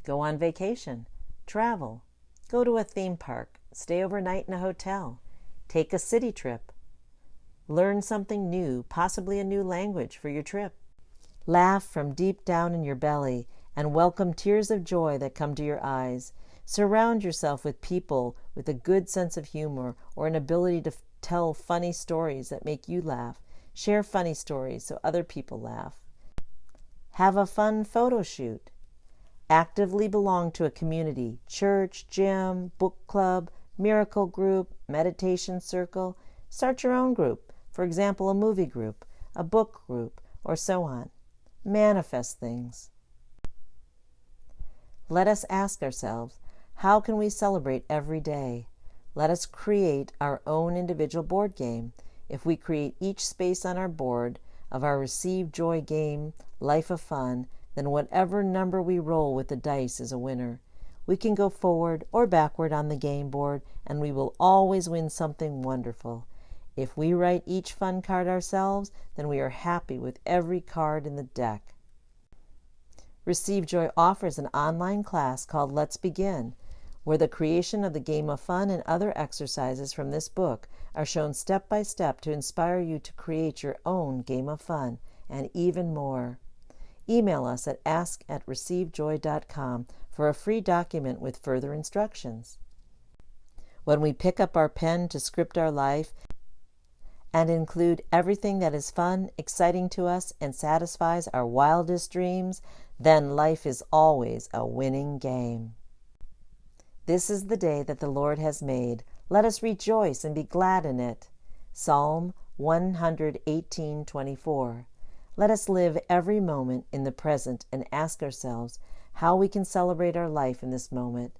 Go on vacation. Travel. Go to a theme park. Stay overnight in a hotel. Take a city trip. Learn something new, possibly a new language for your trip. Laugh from deep down in your belly and welcome tears of joy that come to your eyes. Surround yourself with people with a good sense of humor or an ability to tell funny stories that make you laugh. Share funny stories so other people laugh. Have a fun photo shoot. Actively belong to a community, church, gym, book club, miracle group, meditation circle. Start your own group, for example, a movie group, a book group, or so on. Manifest things. Let us ask ourselves, how can we celebrate every day? Let us create our own individual board game. If we create each space on our board of our Receive Joy game, Life of Fun, then whatever number we roll with the dice is a winner. We can go forward or backward on the game board, and we will always win something wonderful. If we write each fun card ourselves, then we are happy with every card in the deck. Receive Joy offers an online class called Let's Begin, where the creation of the game of fun and other exercises from this book are shown step by step to inspire you to create your own game of fun and even more. Email us at ask@receivejoy.com for a free document with further instructions. When we pick up our pen to script our life and include everything that is fun, exciting to us, and satisfies our wildest dreams, then life is always a winning game. This is the day that the Lord has made. Let us rejoice and be glad in it. Psalm 118:24. Let us live every moment in the present and ask ourselves how we can celebrate our life in this moment.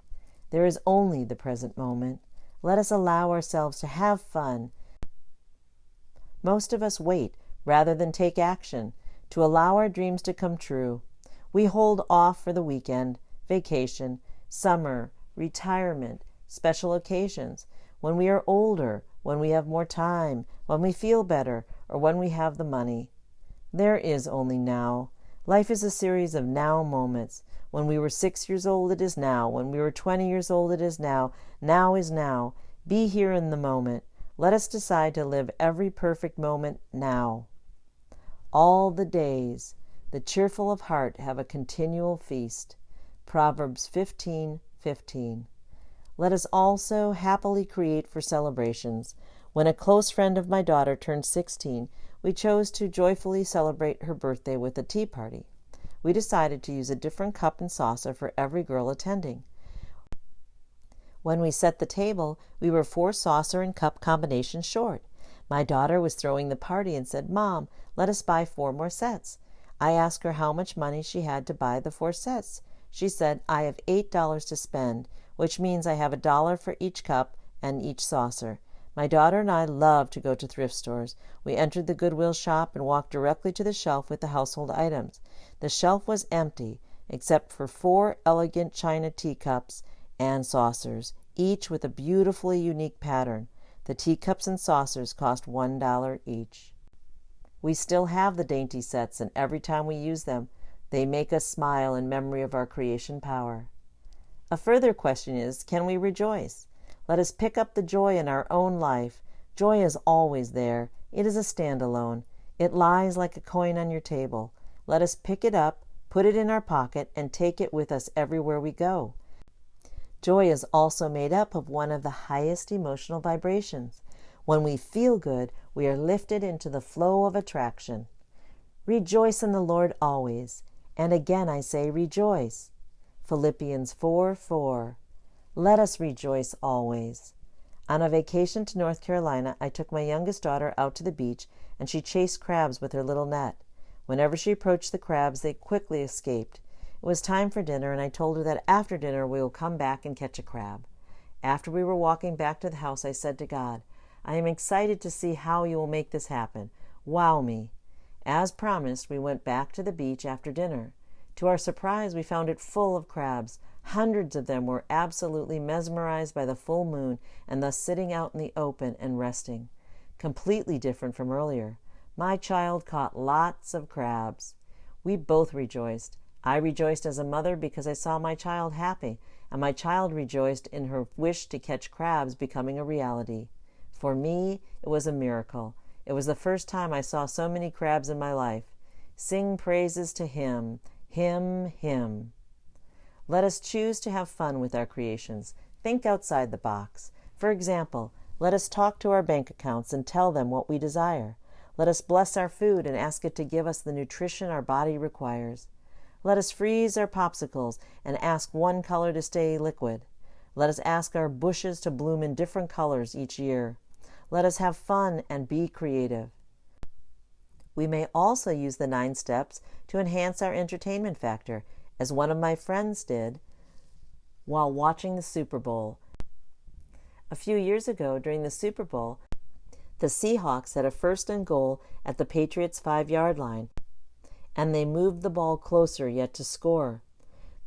There is only the present moment. Let us allow ourselves to have fun. Most of us wait rather than take action to allow our dreams to come true. We hold off for the weekend, vacation, summer, retirement, special occasions, when we are older, when we have more time, when we feel better, or when we have the money. There is only now. Life is a series of now moments. When we were 6 years old, it is now. When we were 20 years old, it is now. Now is now. Be here in the moment. Let us decide to live every perfect moment now. All the days, the cheerful of heart have a continual feast. Proverbs 15:15. Let us also happily create for celebrations. When a close friend of my daughter turned 16, we chose to joyfully celebrate her birthday with a tea party. We decided to use a different cup and saucer for every girl attending. When we set the table, we were 4 saucer and cup combinations short. My daughter was throwing the party and said, "Mom, let us buy 4 more sets." I asked her how much money she had to buy the 4 sets. She said, "I have $8 to spend, which means I have $1 for each cup and each saucer." My daughter and I love to go to thrift stores. We entered the Goodwill shop and walked directly to the shelf with the household items. The shelf was empty, except for 4 elegant china teacups and saucers, each with a beautifully unique pattern. The teacups and saucers cost $1 each. We still have the dainty sets, and every time we use them, they make us smile in memory of our creation power. A further question is, can we rejoice? Let us pick up the joy in our own life. Joy is always there. It is a standalone. It lies like a coin on your table. Let us pick it up, put it in our pocket, and take it with us everywhere we go. Joy is also made up of one of the highest emotional vibrations. When we feel good, we are lifted into the flow of attraction. Rejoice in the Lord always. And again I say rejoice. Philippians 4:4. Let us rejoice always. On a vacation to North Carolina, I took my youngest daughter out to the beach, and she chased crabs with her little net. Whenever she approached the crabs, they quickly escaped. It was time for dinner, and I told her that after dinner we will come back and catch a crab. After we were walking back to the house, I said to God, "I am excited to see how you will make this happen. Wow me." As promised, we went back to the beach after dinner. To our surprise, we found it full of crabs. Hundreds of them were absolutely mesmerized by the full moon and thus sitting out in the open and resting. Completely different from earlier. My child caught lots of crabs. We both rejoiced. I rejoiced as a mother because I saw my child happy, and my child rejoiced in her wish to catch crabs becoming a reality. For me, it was a miracle. It was the first time I saw so many crabs in my life. Sing praises to Him, Him, Him. Let us choose to have fun with our creations. Think outside the box. For example, let us talk to our bank accounts and tell them what we desire. Let us bless our food and ask it to give us the nutrition our body requires. Let us freeze our popsicles and ask one color to stay liquid. Let us ask our bushes to bloom in different colors each year. Let us have fun and be creative. We may also use the 9 steps to enhance our entertainment factor, as one of my friends did while watching the Super Bowl. A few years ago, during the Super Bowl, the Seahawks had a 1st and goal at the Patriots' 5-yard line. and they moved the ball closer yet to score.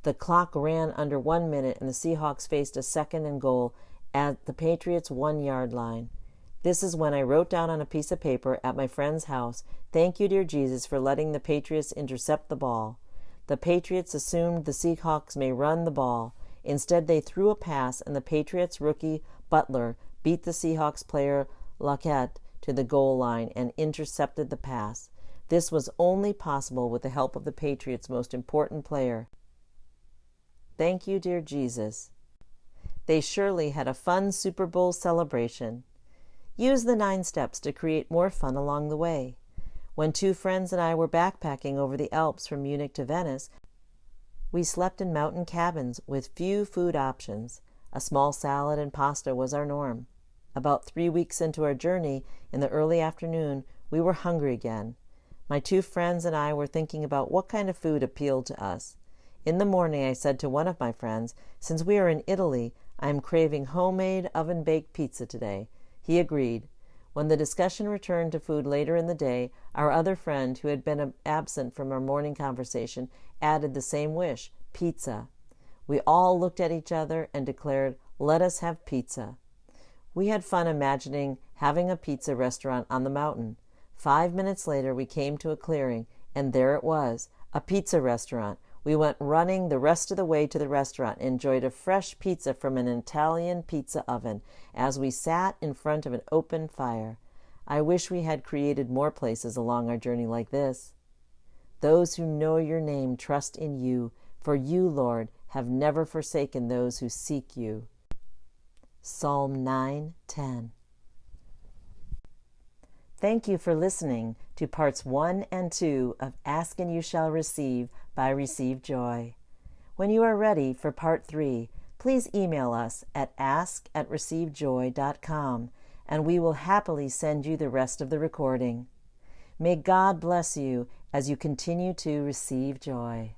The clock ran under 1 minute, and the Seahawks faced a 2nd and goal at the Patriots' 1-yard line. This is when I wrote down on a piece of paper at my friend's house, "Thank you, dear Jesus, for letting the Patriots intercept the ball." The Patriots assumed the Seahawks may run the ball. Instead, they threw a pass, and the Patriots' rookie Butler beat the Seahawks player Lockett to the goal line and intercepted the pass. This was only possible with the help of the Patriots' most important player. Thank you, dear Jesus. They surely had a fun Super Bowl celebration. Use the 9 steps to create more fun along the way. When 2 friends and I were backpacking over the Alps from Munich to Venice, we slept in mountain cabins with few food options. A small salad and pasta was our norm. About 3 weeks into our journey, in the early afternoon, we were hungry again. My 2 friends and I were thinking about what kind of food appealed to us. In the morning, I said to one of my friends, "Since we are in Italy, I am craving homemade oven-baked pizza today." He agreed. When the discussion returned to food later in the day, our other friend, who had been absent from our morning conversation, added the same wish, pizza. We all looked at each other and declared, "Let us have pizza." We had fun imagining having a pizza restaurant on the mountain. 5 minutes later, we came to a clearing, and there it was, a pizza restaurant. We went running the rest of the way to the restaurant and enjoyed a fresh pizza from an Italian pizza oven as we sat in front of an open fire. I wish we had created more places along our journey like this. Those who know your name trust in you, for you, Lord, have never forsaken those who seek you. Psalm 9:10. Thank you for listening to parts 1 and 2 of Ask and You Shall Receive by Receive Joy. When you are ready for part 3, please email us at ask@receivejoy.com, and we will happily send you the rest of the recording. May God bless you as you continue to receive joy.